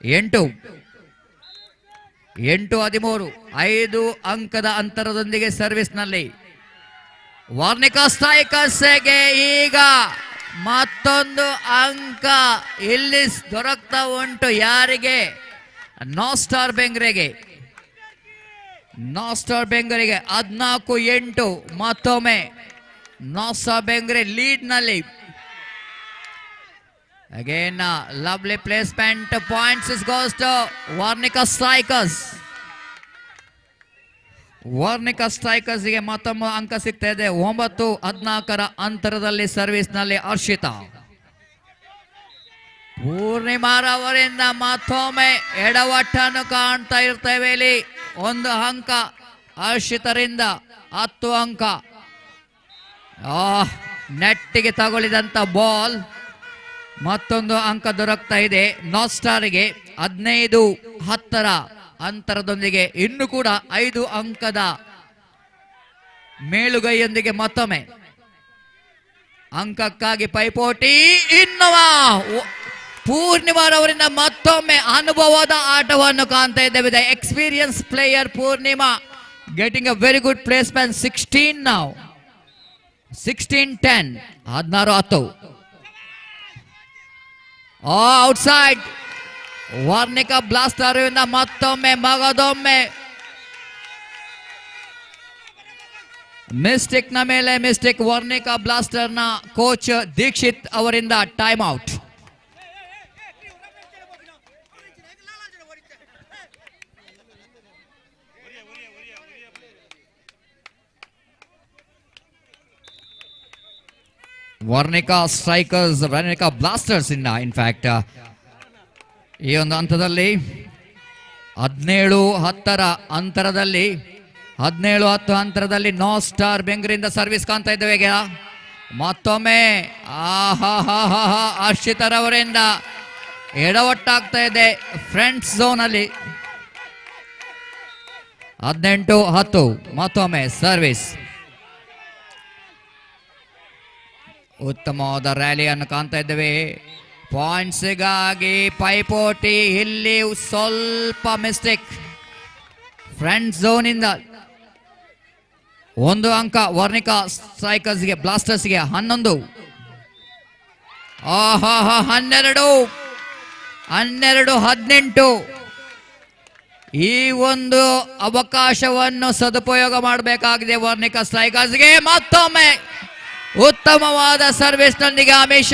Speaker 2: 8-13 5 ಅಂಕದ ಅಂತರದೊಂದಿಗೆ ಸರ್ವಿಸ್ನಲ್ಲಿ ವರ್ಣಿಕಾ ಸ್ಟ್ರೈಕರ್ಸ್ಗೆ ಈಗ ಮತ್ತೊಂದು ಅಂಕ ಇಲ್ಲಿ ದೊರಕ್ತಾ ಉಂಟು. ಯಾರಿಗೆ? No star ಬೆಂಗ್ರೆಗೆ. 14-8 ಮತ್ತೊಮ್ಮೆ ನೋ ಸ್ಟಾರ್ ಬೆಂಗ್ರೆ ಲೀಡ್ ನಲ್ಲಿ. Again, lovely placement. Points goes to Varnika Strikers. Varnika strikers ಗೆ ಮತ್ತೊಮ್ಮೆ ಅಂಕ ಸಿಗ್ತಾ ಇದೆ. 9-14 ಅಂತರದಲ್ಲಿ ಸರ್ವಿಸ್ ನಲ್ಲಿ ಹರ್ಷಿತಾ. ಪೂರ್ಣಿಮಾರವರಿಂದ ಮತ್ತೊಮ್ಮೆ ಎಡವಟ್ಟನ್ನು ಕಾಣ್ತಾ ಇರ್ತೇವೆ. ಇಲ್ಲಿ 1 ಅಂಕ ಹರ್ಷಿತರಿಂದ 10 ಅಂಕ. ನೆಟ್ಟಿಗೆ ತಗೊಳ್ಳಿದಂತ ಬಾಲ್ ಮತ್ತೊಂದು ಅಂಕ ದೊರಕ್ತಾ ಇದೆ ನೋ ಸ್ಟಾರ್ಗೆ. 15-10 ಅಂತರದೊಂದಿಗೆ ಇನ್ನು ಕೂಡ 5 ಅಂಕದ ಮೇಲುಗೈಯೊಂದಿಗೆ ಮತ್ತೊಮ್ಮೆ ಅಂಕಕ್ಕಾಗಿ ಪೈಪೋಟಿ. ಇನ್ನುವಾ ಪೂರ್ಣಿಮಾರವರಿಂದ ಮತ್ತೊಮ್ಮೆ ಅನುಭವದ ಆಟವನ್ನು ಕಾಣ್ತಾ ಇದ್ದೇವೆ. The experience player Purnima getting a very good placement. 16 now. 16-10 16-10 outside. Varnika blaster ಇಂದ ಮತ್ತೊಮ್ಮೆ ಮಗದೊಮ್ಮೆ ಮಿಸ್ಟೇಕ್ ನ ಮೇಲೆ ಮಿಸ್ಟೇಕ್. ವರ್ಣಿಕಾ ಬ್ಲಾಸ್ಟರ್ ನ ಕೋಚ್ ದೀಕ್ಷಿತ್ ಅವರಿಂದ time out. Varnika strikers Varnika blasters ಇಂದ ಇನ್ಫ್ಯಾಕ್ಟ್ ಈ ಒಂದು ಹಂತದಲ್ಲಿ 17-10 ಅಂತರದಲ್ಲಿ 17-10 ಅಂತರದಲ್ಲಿ ನೋ ಸ್ಟಾರ್ ಬೆಂಗಳೂರಿಂದ ಸರ್ವಿಸ್ ಕಾಣ್ತಾ ಇದ್ದೇವೆ. ಈಗ ಮತ್ತೊಮ್ಮೆ ಹರ್ಷಿತರವರಿಂದ ಎಡವಟ್ಟಾಗ್ತಾ ಇದೆ ಫ್ರಂಟ್ ಝೋನ್ ಅಲ್ಲಿ. 18-10 ಮತ್ತೊಮ್ಮೆ ಸರ್ವಿಸ್. ಉತ್ತಮವಾದ ರ್ಯಾಲಿಯನ್ನು ಕಾಣ್ತಾ ಇದ್ದೇವೆ. ಪಾಯಿಂಟ್ಸ್ಗಾಗಿ ಪೈಪೋಟಿ. ಇಲ್ಲಿ ಸ್ವಲ್ಪ ಮಿಸ್ಟೇಕ್ ಫ್ರಂಟ್ ಝೋನ್ ಇಂದ 1 ಅಂಕ ವರ್ಣಿಕಾ ಸ್ಟ್ರೈಕರ್ಸ್ಗೆ ಬ್ಲಾಸ್ಟರ್ಸ್ಗೆ. 11 12-18 ಈ ಒಂದು ಅವಕಾಶವನ್ನು ಸದುಪಯೋಗ ಮಾಡಬೇಕಾಗಿದೆ ವರ್ಣಿಕಾ ಸ್ಟ್ರೈಕರ್ಸ್ಗೆ. ಮತ್ತೊಮ್ಮೆ ಉತ್ತಮವಾದ ಸರ್ವಿಸ್ನೊಂದಿಗೆ ಅಮಿಷ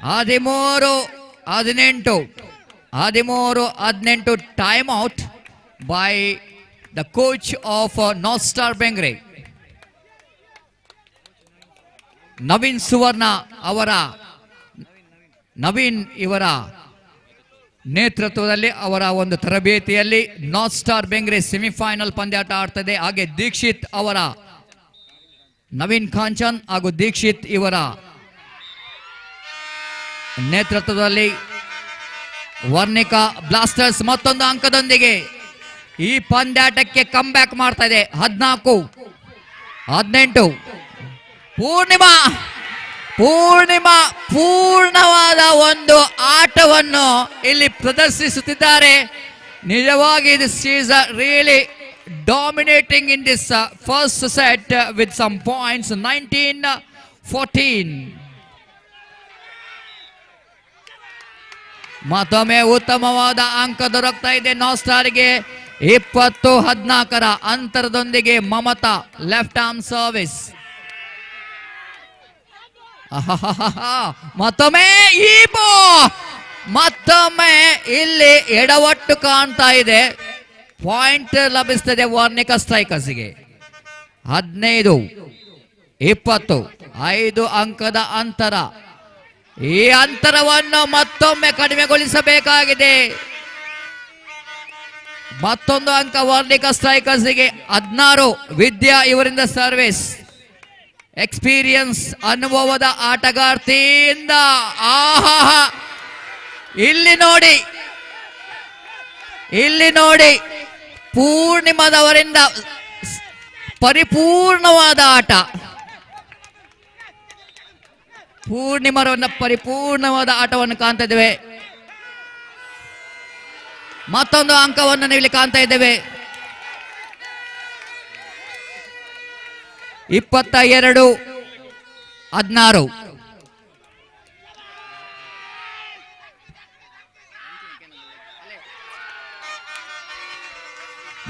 Speaker 2: 13-18 time out by the coach of North star Bengre. Naveen ಇವರ ನೇತೃತ್ವದಲ್ಲಿ ಅವರ ಒಂದು ತರಬೇತಿಯಲ್ಲಿ ನಾರ್ತ್ ಸ್ಟಾರ್ ಬೆಂಗ್ರೆ ಸೆಮಿಫೈನಲ್ ಪಂದ್ಯಾಟ ಆಡ್ತದೆ. ಹಾಗೆ ದೀಕ್ಷಿತ್ ಅವರ ನವೀನ್ ಕಾಂಚನ್ ಹಾಗೂ ದೀಕ್ಷಿತ್ ಇವರ ನೇತೃತ್ವದಲ್ಲಿ ವರ್ಣಿಕಾ ಬ್ಲಾಸ್ಟರ್ಸ್ ಮತ್ತೊಂದು ಅಂಕದೊಂದಿಗೆ ಈ ಪಂದ್ಯಾಟಕ್ಕೆ ಕಮ್ ಬ್ಯಾಕ್ ಮಾಡ್ತಾ ಇದೆ. 14-18. ಪೂರ್ಣವಾದ ಒಂದು ಆಟವನ್ನು ಇಲ್ಲಿ ಪ್ರದರ್ಶಿಸುತ್ತಿದ್ದಾರೆ. ನಿಜವಾಗಿ this is really dominating in this first set with some points. 19-14. ಮತ್ತೊಮ್ಮೆ ಉತ್ತಮವಾದ ಅಂಕ ದೊರಕ್ತಾ ಇದೆ ನಾರ್ತ್ ಸ್ಟಾರ್ಗೆ. 20-14 ಅಂತರದೊಂದಿಗೆ ಮಮತಾ ಲೆಫ್ಟ್ ಆರ್ಮ್ ಸರ್ವಿಸ್. ಮತ್ತೊಮ್ಮೆ ಇಲ್ಲಿ ಎಡವಟ್ಟು ಕಾಣ್ತಾ ಇದೆ. ಪಾಯಿಂಟ್ ಲಭಿಸ್ತದೆ ವರ್ಣಿಕಾ ಸ್ಟ್ರೈಕರ್ಸ್ಗೆ. 15-20, 5 ಅಂಕದ ಅಂತರ. ಈ ಅಂತರವನ್ನು ಮತ್ತೊಮ್ಮೆ ಕಡಿಮೆಗೊಳಿಸಬೇಕಾಗಿದೆ. ಮತ್ತೊಂದು ಅಂಕ ವರ್ಣಿಕಾ ಸ್ಟ್ರೈಕರ್ಸ್ಗೆ. 16 ವಿದ್ಯಾ ಇವರಿಂದ ಸರ್ವಿಸ್. ಎಕ್ಸ್ಪೀರಿಯನ್ಸ್ ಅನುಭವದ ಆಟಗಾರ್ತಿಯಿಂದ ಇಲ್ಲಿ ನೋಡಿ ಪೂರ್ಣಿಮಾದವರಿಂದ ಪರಿಪೂರ್ಣವಾದ ಆಟ. ಪರಿಪೂರ್ಣವಾದ ಆಟವನ್ನು ಕಾಣ್ತಾ ಇದ್ದೇವೆ. ಮತ್ತೊಂದು ಅಂಕವನ್ನು ಇಲ್ಲಿ ಕಾಣ್ತಾ ಇದ್ದೇವೆ. 22-16.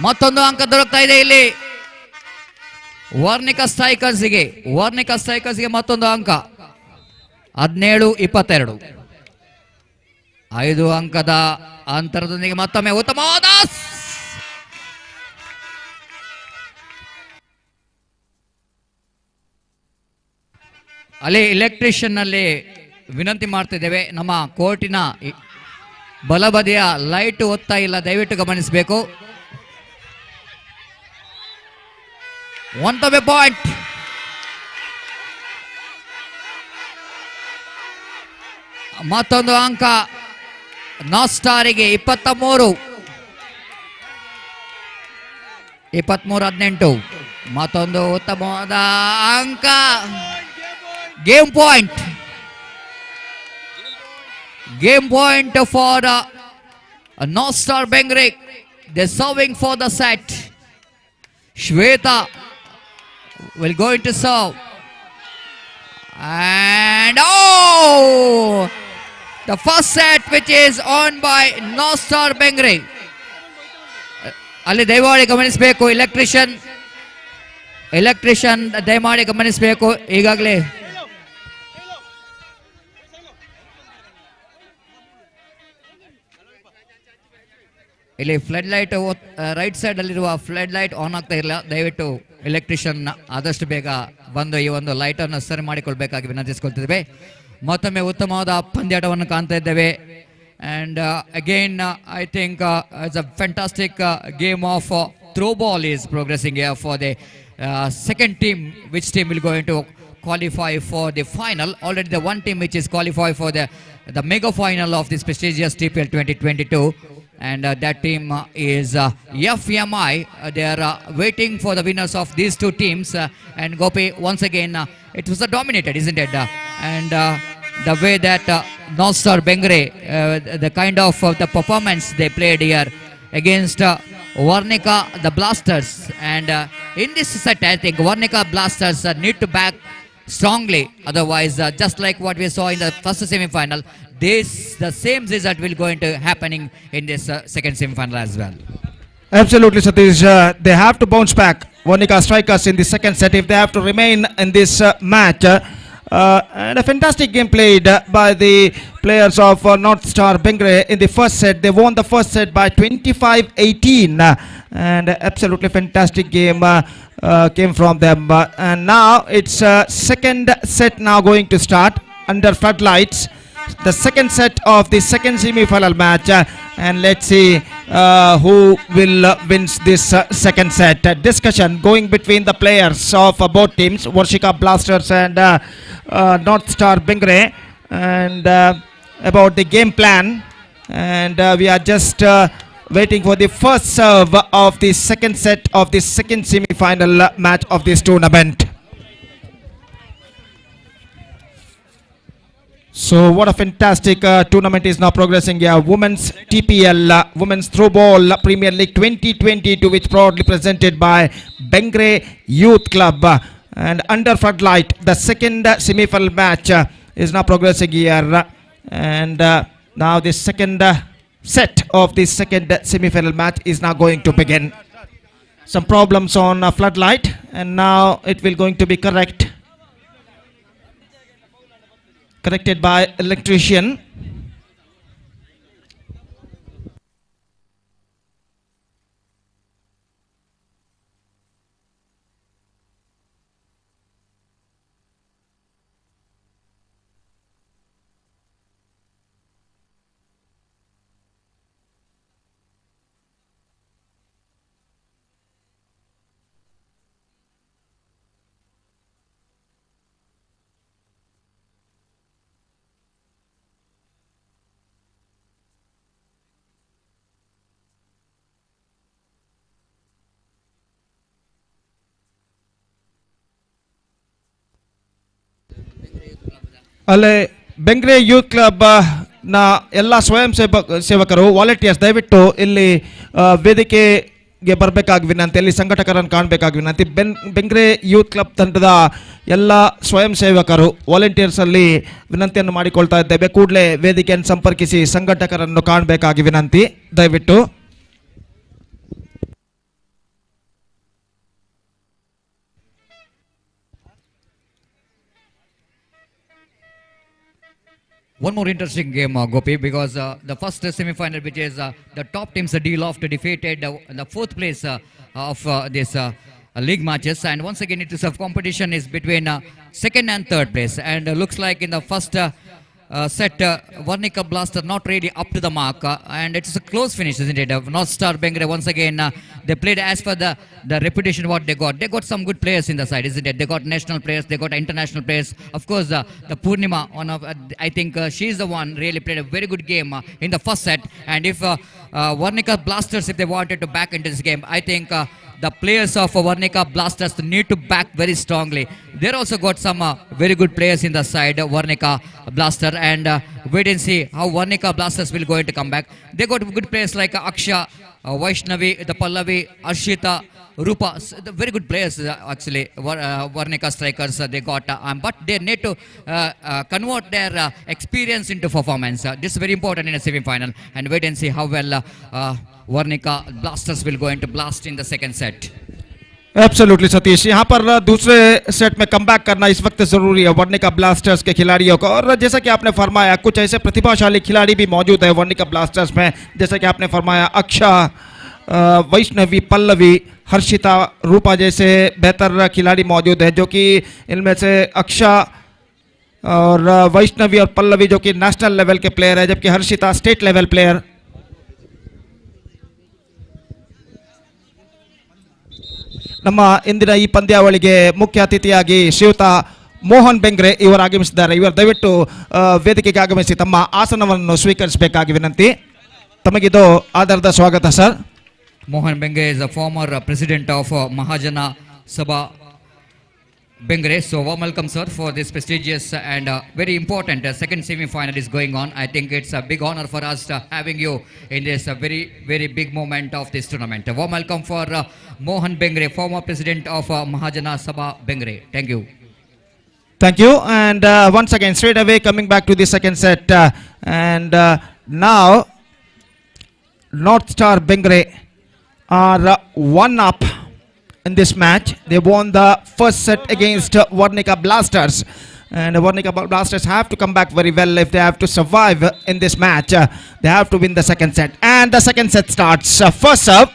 Speaker 2: ಮತ್ತೊಂದು ಅಂಕ ದೊರಕ್ತಾ ಇದೆ ಇಲ್ಲಿ ವರ್ಣಿಕಾ ಸ್ಟ್ರೈಕರ್ಸ್ಗೆ. ಮತ್ತೊಂದು ಅಂಕ. 17-22. 5 ಅಂಕದ ಅಂತರದೊಂದಿಗೆ ಮತ್ತೊಮ್ಮೆ ಉತ್ತಮವಾದ ಅಲ್ಲಿ ಎಲೆಕ್ಟ್ರಿಷಿಯನ್ ನಲ್ಲಿ ವಿನಂತಿ ಮಾಡ್ತಿದ್ದೇವೆ. ನಮ್ಮ ಕೋರ್ಟಿನ ಬಲಬದಿಯ ಲೈಟ್ ಒತ್ತಾ ಇಲ್ಲ, ದಯವಿಟ್ಟು ಗಮನಿಸಬೇಕು. ಒಂದೊಮ್ಮೆ ಪಾಯಿಂಟ್. ಮತ್ತೊಂದು ಅಂಕ ನಾರ್ತ್ ಸ್ಟಾರಿಗೆ. 23-18. ಮತ್ತೊಂದು ಉತ್ತಮವಾದ ಅಂಕ. Game point for north star Bengre. They're serving for the set. Shweta will go into serve. And the first set which is on by North Star Bengre. ಅಲ್ಲಿ ದಯಮಾಡಿ ಗಮನಿಸಬೇಕು. ಎಲೆಕ್ಟ್ರಿಷಿಯನ್ ದಯಮಾಡಿ ಗಮನಿಸಬೇಕು. ಈಗಾಗಲೇ ಇಲ್ಲಿ ಫ್ಲಡ್ ಲೈಟ್ ರೈಟ್ ಸೈಡ್ ಅಲ್ಲಿರುವ flood light on ಆಗ್ತಾ ಇಲ್ಲ. ದಯವಿಟ್ಟು ಎಲೆಕ್ಟ್ರಿಷಿಯನ್ ಆದಷ್ಟು ಬೇಗ ಬಂದು ಈ ಒಂದು ಲೈಟ್ ಅನ್ನು ಸರಿ ಮಾಡಿಕೊಳ್ಬೇಕಾಗಿ ವಿನಂತಿಸಿಕೊಳ್ತಿದ್ದೇವೆ. ಮತ್ತೊಮ್ಮೆ ಉತ್ತಮವಾದ ಪಂದ್ಯಾಟವನ್ನು ಕಾಣ್ತಾ ಇದ್ದೇವೆ. And again, I think it's a fantastic game of throwball is progressing here for the second team. Which team will go into qualify for the final? Already the one team which is qualified for the mega final of this prestigious TPL 2022. And that team is FMI. They are waiting for the winners of these two teams. And Gopi, once again, it was dominated, isn't it? And the way that North Star Bengre, the kind of the performance they played here against Varnika, the Blasters. And in this set, I think Varnika Blasters need to back strongly. Otherwise, just like what we saw in the first semi-final, the same result will going to happening in this second semi-final as well.
Speaker 3: Absolutely, Satish. They have to bounce back. Varnika strikers in the second set if they have to remain in this match. And a fantastic game played by the players of North Star Bengre in the first set. They won the first set by 25-18. And absolutely fantastic game came from them. And now it's second set now going to start under floodlights. The second set of the second semi-final match, and let's see who will wins this second set. Discussion going between the players of both teams, Varshika Blasters and North Star Bengre, and about the game plan. And we are just waiting for the first serve of the second set of the second semi-final match of this tournament. So what a fantastic tournament is now progressing here. Women's TPL, Women's Throwball Premier League 2022, which proudly presented by Bengre Youth Club. And under floodlight, the second semi-final match is now progressing here. And now the second set of the second semi-final match is now going to begin. Some problems on floodlight, and now it will going to be corrected by electrician. ಅಲ್ಲೇ Bengre youth club ನ ಎಲ್ಲ ಸ್ವಯಂ ಸೇವಕರು volunteers ದಯವಿಟ್ಟು ಇಲ್ಲಿ ವೇದಿಕೆಗೆ ಬರಬೇಕಾಗಿ ವಿನಂತಿ, ಇಲ್ಲಿ ಸಂಘಟಕರನ್ನು ಕಾಣಬೇಕಾಗಿ ವಿನಂತಿ. ಬೆಂಗ್ರೆ ಯೂತ್ ಕ್ಲಬ್ ತಂಡದ ಎಲ್ಲ ಸ್ವಯಂ ಸೇವಕರು ವಾಲಂಟಿಯರ್ಸ್ ಅಲ್ಲಿ ವಿನಂತಿಯನ್ನು ಮಾಡಿಕೊಳ್ತಾ ಇದ್ದೇವೆ. ಕೂಡಲೇ ವೇದಿಕೆಯನ್ನು ಸಂಪರ್ಕಿಸಿ ಸಂಘಟಕರನ್ನು ಕಾಣಬೇಕಾಗಿ ವಿನಂತಿ ದಯವಿಟ್ಟು.
Speaker 2: One more interesting game, Gopi, because the first semi-final, which is the top teams deal off to defeated the fourth place of this league matches, and once again it is a competition is between second and third place, and looks like in the first set Varnika Blaster not really up to the mark, and it's a close finish, isn't it? North Star Bengre once again they played as per the reputation what they got some good players in the side, isn't it? They got national players, they got international players, of course. The Purnima, one of I think she's the one really played a very good game in the first set, and if Varnika Blasters, if they wanted to back into this game, I think the players of Varnika Blasters need to back very strongly. They also got some very good players in the side, Varnika Blaster, and wait and see how Varnika Blasters will going to come back. They got good players like Aksha, Vaishnavi, the Pallavi, Arshita, Rupa, the very good players actually. Varnika strikers they got, but they need to convert their experience into performance. This is very important in a semi-final, and wait and see how well Varnika Blasters will go into blast in the second set.
Speaker 3: Absolutely Satish, यहाँ पर दूसरे set में comeback करना इस वक्त ज़रूरी है वर्निका blasters के खिलाड़ियों को, और जैसा कि आपने फरमाया कुछ ऐसे प्रतिभाशाली खिलाड़ी भी मौजूद है वर्निका ब्लास्टर्स में, जैसा कि आपने फरमाया अक्षा, वैष्णवी, पल्लवी, हर्षिता, रूपा जैसे बेहतर खिलाड़ी मौजूद है, जो कि इनमें से अक्षा और वैष्णवी और पल्लवी जो कि नेशनल लेवल के प्लेयर है, जबकि हर्षिता स्टेट लेवल प्लेयर. ನಮ್ಮ ಇಂದಿನ ಈ ಪಂದ್ಯಾವಳಿಗೆ ಮುಖ್ಯ ಅತಿಥಿಯಾಗಿ ಶ್ರೀಯುತ ಮೋಹನ್ ಬೆಂಗ್ರೆ ಇವರು ಆಗಮಿಸಿದ್ದಾರೆ. ಇವರು ದಯವಿಟ್ಟು ವೇದಿಕೆಗೆ ಆಗಮಿಸಿ ತಮ್ಮ ಆಸನವನ್ನು ಸ್ವೀಕರಿಸಬೇಕಾಗಿ ವಿನಂತಿ. ತಮಗಿದು ಆಧಾರದ ಸ್ವಾಗತ sir.
Speaker 2: Mohan Bengre is a former president of Mahajana Sabha Bengre. So warm welcome sir for this prestigious and very important second semi-final is going on. I think it's a big honor for us having you in this very big moment of this tournament. Warm welcome for Mohan Bengre, former president of Mahajana Sabha Bengre. Thank you.
Speaker 3: Thank you. And once again, straight away coming back to the second set. Now, North Star Bengre are one up in this match. They won the first set against Varnika Blasters. And Varnika Blasters have to come back very well if they have to survive in this match. They have to win the second set. And the second set starts. First serve.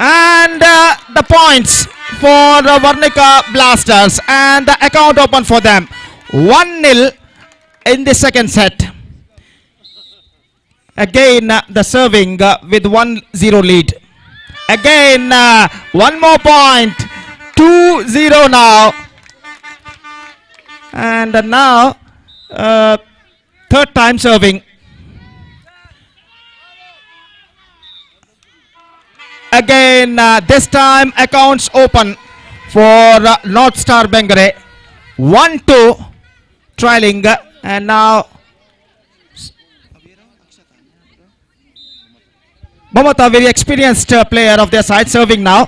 Speaker 3: And the points for Varnika Blasters. And the account open for them. 1-0 in the second set. Again, the serving with 1-0 lead. Again, one more point. 2-0 now. And now, third time serving. Again, this time accounts open for North Star Bengre. 1-2 trailing. And now Mamata, very experienced player of their side, serving now.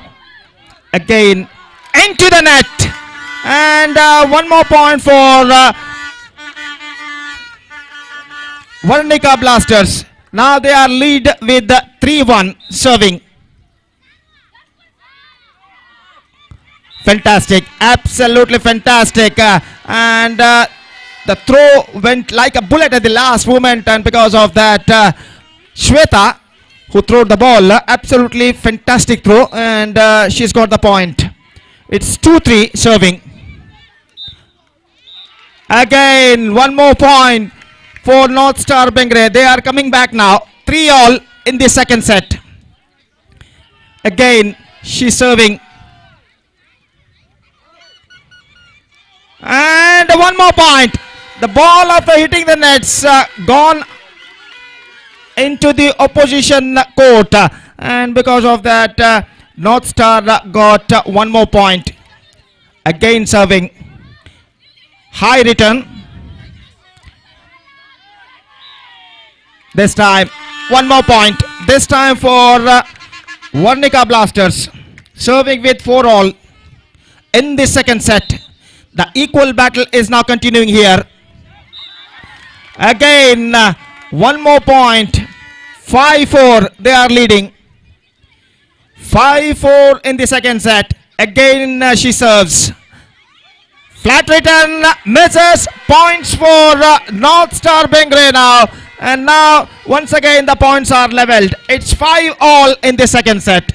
Speaker 3: Again, into the net. And one more point for Varnika Blasters. Now they are lead with 3-1 serving. Fantastic, absolutely fantastic. And the throw went like a bullet at the last moment. And because of that, Shweta, who threw the ball, absolutely fantastic throw, and she's got the point. It's 2-3 serving. Again, one more point for North Star Bengre. They are coming back now. 3-all in the second set. Again, she's serving. And one more point. The ball after hitting the nets gone into the opposition court, and because of that, North Star got one more point. Again serving. High return. This time one more point. This time for Varnika Blasters. Serving with 4-all in the second set. The equal battle is now continuing here. Again, one more point. 5-4 they are leading. 5-4 in the second set. Again she serves. Flat return misses. Points for North Star Bengre now. And now once again the points are leveled. It's 5-all in the second set.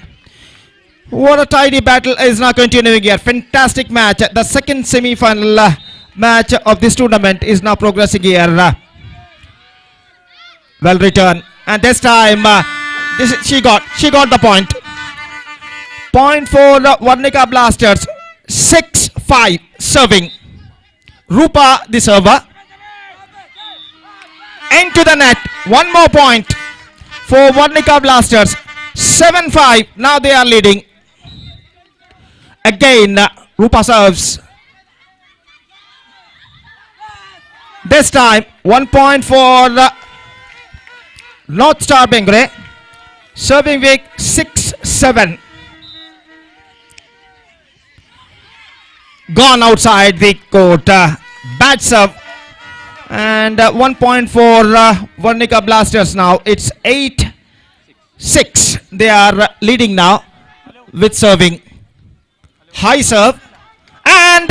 Speaker 3: What a tidy battle is now continuing here. Fantastic match. The second semi-final match of this tournament is now progressing here. Well returned. And this time she got the point. Point for Varnika Blasters. 6-5 serving. Rupa the server. Into the net. One more point for Varnika Blasters. 7-5. Now they are leading. Again, Rupa serves. This time, 1 point for North Star Bengre. Serving with 6-7. Gone outside the court. Bad serve. And 1 point for Varnika Blasters now. It's 8-6. They are leading now with serving. High serve. And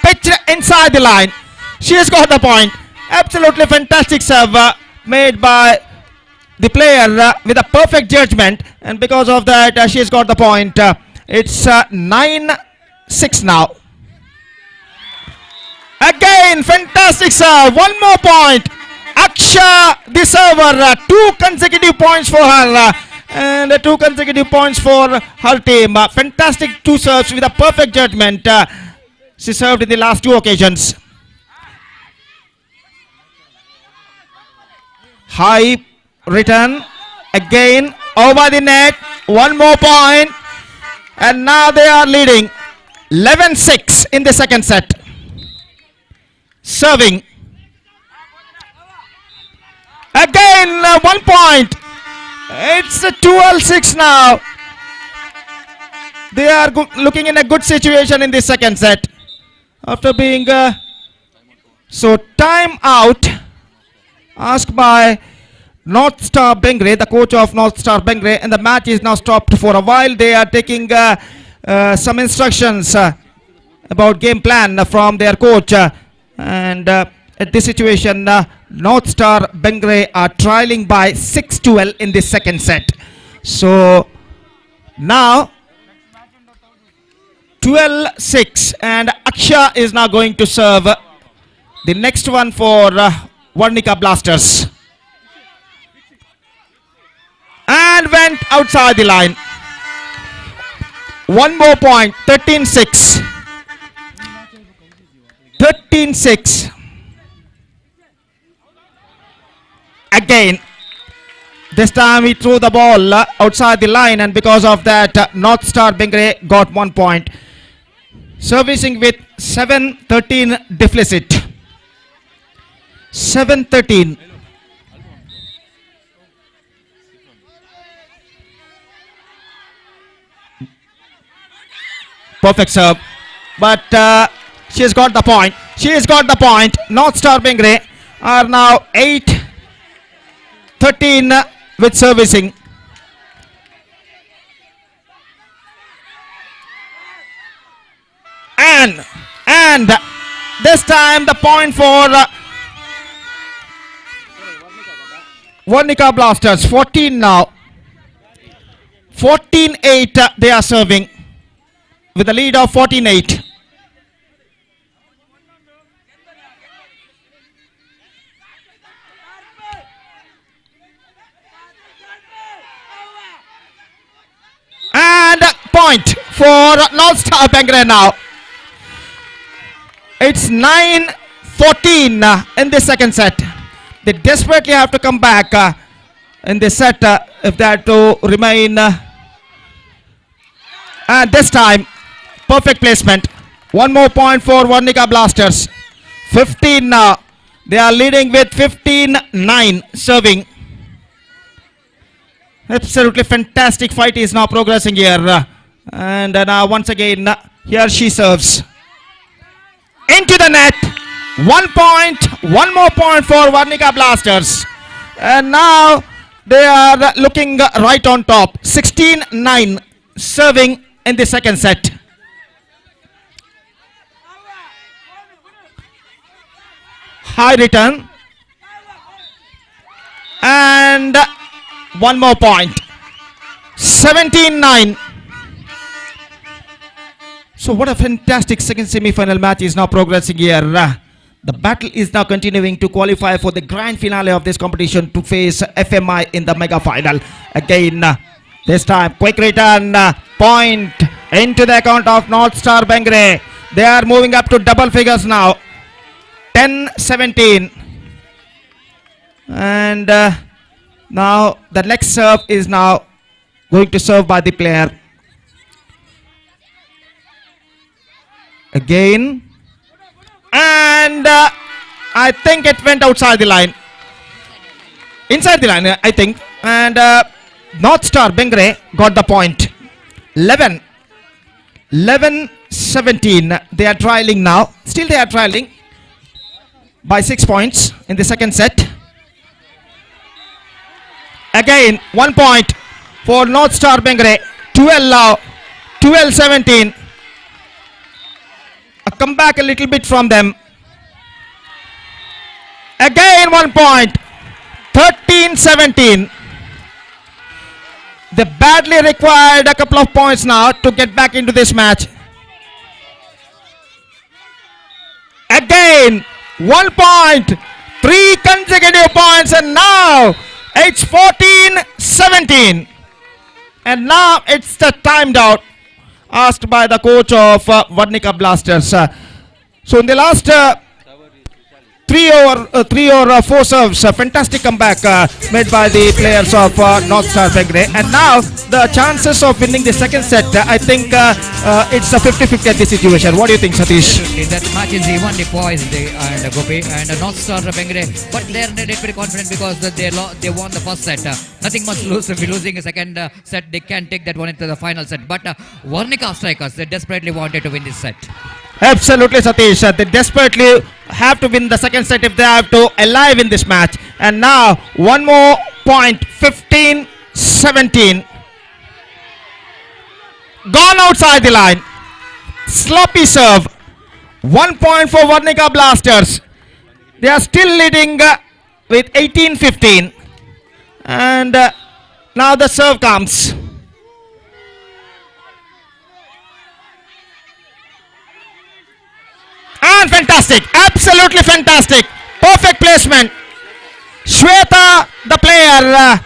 Speaker 3: pitch inside the line. She has got the point. Absolutely fantastic serve made by the player with a perfect judgment. And because of that, she has got the point. It's 9-6 now. Again, fantastic serve. One more point. Aksha, the server. 2 consecutive points for her. And 2 consecutive points for her team. Fantastic 2 serves with a perfect judgment. She served in the last 2 occasions. High return. Again, over the net. 1 more point. And now they are leading. 11-6 in the second set. Serving. Again, 1 point. It's 12-6 now. They are looking in a good situation in the second set. After being so time out asked by North Star Bengre, the coach of North Star Bengre, and the match is now stopped for a while. They are taking some instructions about game plan from their coach, and at this situation North Star Bengre are trailing by 6-12 in the second set. So now 12-6, and Aksha is now going to serve the next one for Varnika Blasters, and went outside the line. One more point. 13-6. 13-6. Again, this time he threw the ball outside the line, and because of that North Star Bengre got 1 point. Servicing with 7-13 deficit. 7-13. Perfect serve, but she has got the point. She has got the point. North Star Bengre are now 8-13 with servicing. And this time the point for Varnika Blasters. 14 now. 14-8 they are serving with a lead of 14-8. And point for North Star Bengre now. It's 9-14 in the second set. They desperately have to come back in this set if they have to remain. And this time, perfect placement. One more point for Varnika Blasters. 15 now. They are leading with 15-9 serving. Absolutely fantastic fight is now progressing here. And now once again, here she serves. Into the net. 1 point. One more point for Varnika Blasters. And now they are looking right on top. 16-9 serving in the second set. High return. And one more point. 17-9. So what a fantastic second semi-final match is now progressing here. The battle is now continuing to qualify for the grand finale of this competition to face FMI in the mega final. Again, this time quick return, point into the account of North Star Bengre. They are moving up to double figures now. 10-17. And now the next serve is now going to serve by the player. Again, and I think it went outside the line. Inside the line, I think. And North Star Bengre got the point. 11-17. They are trailing now. Still they are trailing by 6 points in the second set. Again, 1 point for North Star Bengre. 12 now. 12-17. Come back a little bit from them. Again 1 point. 13-17. They badly required a couple of points now to get back into this match. Again 1 point. 3 consecutive points, and now it's 14-17. And now it's the timed out asked by the coach of Varnika Blasters. So in the last 3 three or four serves. A fantastic comeback made by the players of North Star Bengre. And now the chances of winning the second set, I think it's a 50-50 at this situation. What do you think, Satish?
Speaker 2: Absolutely. That match is evenly poised, and Gopi and North Star Bengre, but they're very confident because they won the first set. Nothing much lose. If we're losing a second set, they can take that one into the final set. But Varnika strikers, they desperately wanted to win this set.
Speaker 3: Absolutely, Satish. They desperately have to win the second set if they have to alive in this match. And now one more point, 15-17. Gone outside the line. Sloppy serve. 1 point for Varnika Blasters. They are still leading with 18-15. And now the serve comes. And fantastic, absolutely fantastic, perfect placement. Shweta, the player,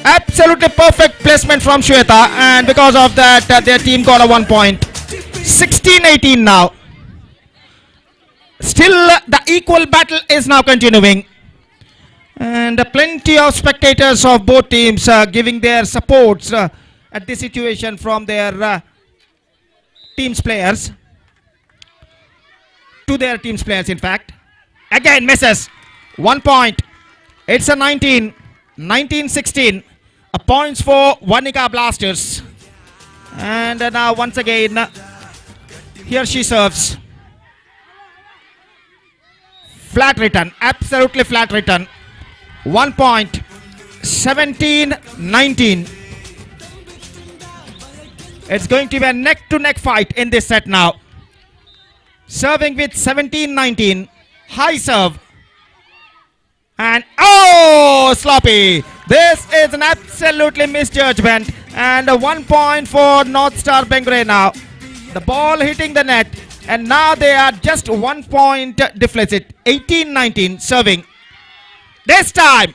Speaker 3: absolutely perfect placement from Shweta, and because of that, their team got a 1 point. 16-18 now. Still, the equal battle is now continuing, and plenty of spectators of both teams giving their supports at this situation from their team's players. To their team's players, in fact. Again misses. 1 point. It's a 19-16. A points for Varnika Blasters. And now once again, here she serves. Flat return. Absolutely flat return. 1 point. 17-19. It's going to be a neck-to-neck fight in this set now. Serving with 17-19. High serve. And oh, sloppy. This is an absolutely misjudgment. And a 1 point for North Star Bengre now. The ball hitting the net. And now they are just 1 point deficit. 18-19 serving. This time,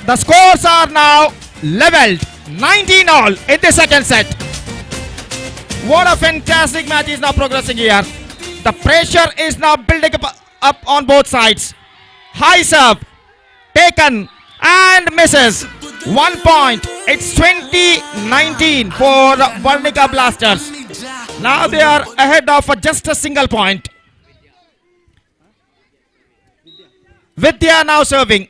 Speaker 3: the scores are now leveled. 19-all in the second set. What a fantastic match is now progressing here. The pressure is now building up on both sides. High serve. Taken and misses. 1 point. It's 20-19 for Varnika Blasters. Now they are ahead of just a single point. Vidya now serving.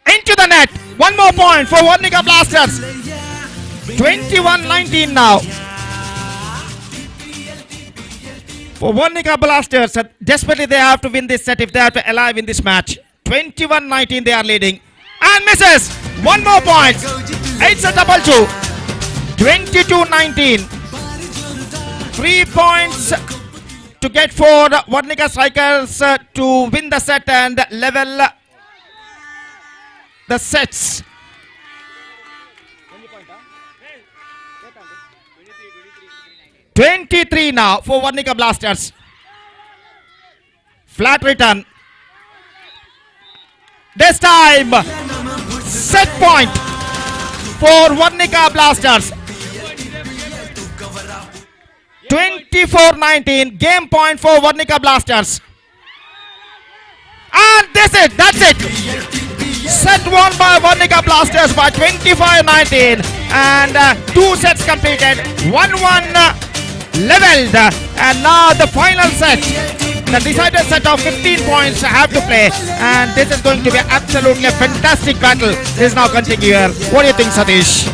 Speaker 3: Into the net. 1 more point for Varnika Blasters. 21-19 now. For Varnika Blasters, desperately they have to win this set if they have to alive in this match. 21-19 they are leading. And misses. 1 more point. It's a double 2. 22-19. 3 points to get for Varnika strikers to win the set and level the sets. 23 now for Varnika Blasters. Flat return. This time, set point for Varnika Blasters. 24-19, game point for Varnika Blasters. And that's it. Set won by Varnika Blasters by 25-19. And 2 sets completed. 1-1 leveled. And now the final set. The decided set of 15 points have to play. And this is going to be absolutely a fantastic battle. This is now continuing. What do you think, Satish?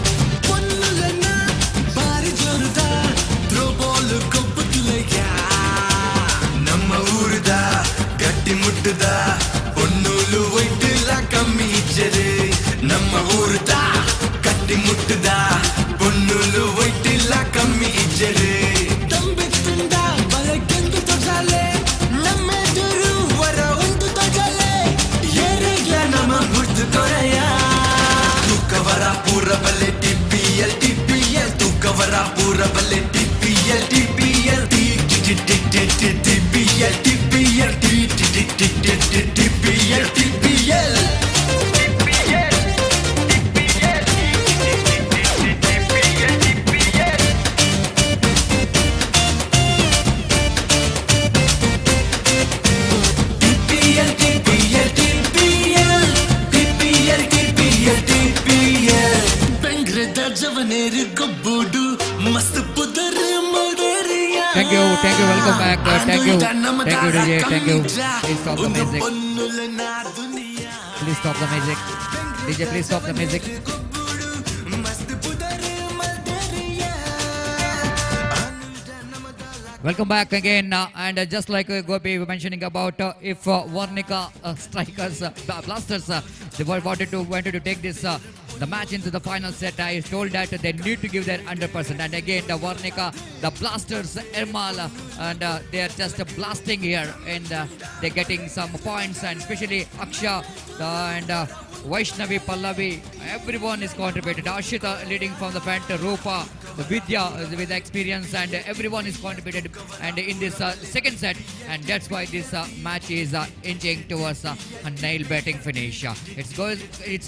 Speaker 2: thank you. Welcome back. Thank you, DJ. Thank you. Please stop the music. Please stop the music. DJ, please stop the music. Welcome back again, and just like Gopi was mentioning about if Varnika strikers, blasters, they wanted to take this the match into the final set. I told that they need to give their 100%. And again, the Varnika, the blasters, Ermal, and they are just blasting here, and they're getting some points, and especially Aksha and Vaishnavi, Pallavi, everyone is contributed. Ashita leading from the front, Rupa, Vidya with experience, and everyone is contributed. And in this second set, and that's why this match is inching towards a nail-biting finish. It's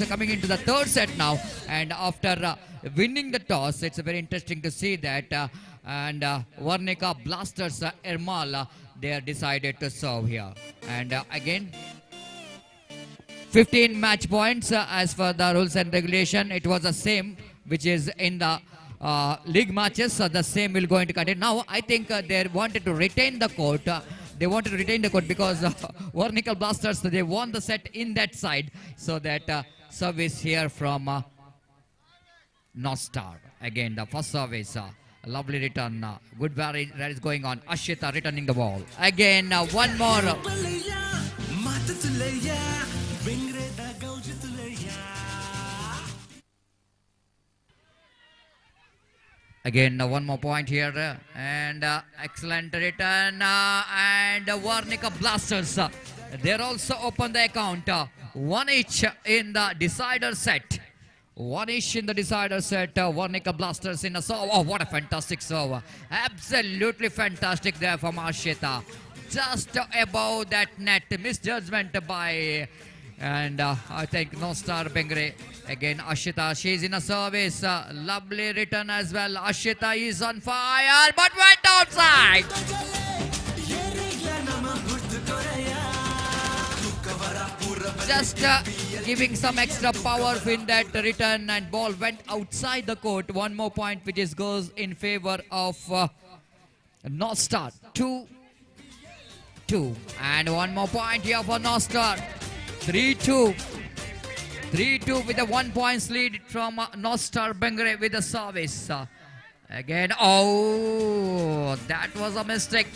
Speaker 2: coming into the third set now, and after winning the toss, it's very interesting to see that. And Varnika Blasters Ermal, they are decided to serve here, and again. 15 match points as per the rules and regulation. It was the same which is in the league matches. The same will going to continue. Now I think they wanted to retain the court. They wanted to retain the court because Varnika Blasters, they won the set in that side. So that service here from North Star. Again the first service. Lovely return. Good rally that is going on. Ashita returning the ball. Again one more. Again, one more point here, and excellent return, and Varnika Blasters, they're also open the account, one each in the decider set. One each in the decider set, Varnika Blasters in a serve. Oh, what a fantastic serve. Absolutely fantastic there from Ashita. Just above that net, misjudgment by, and I think No Star Bengre. Again, Ashita, she's in a service. Lovely return as well. Ashita is on fire, but went outside. Just giving some extra power in that return, and ball went outside the court. One more point which goes in favor of North Star. 2-2. And one more point here for North Star. 3-2. 3-2 with a 1 point lead from North Star Bengre with the service. Again, oh, that was a mistake.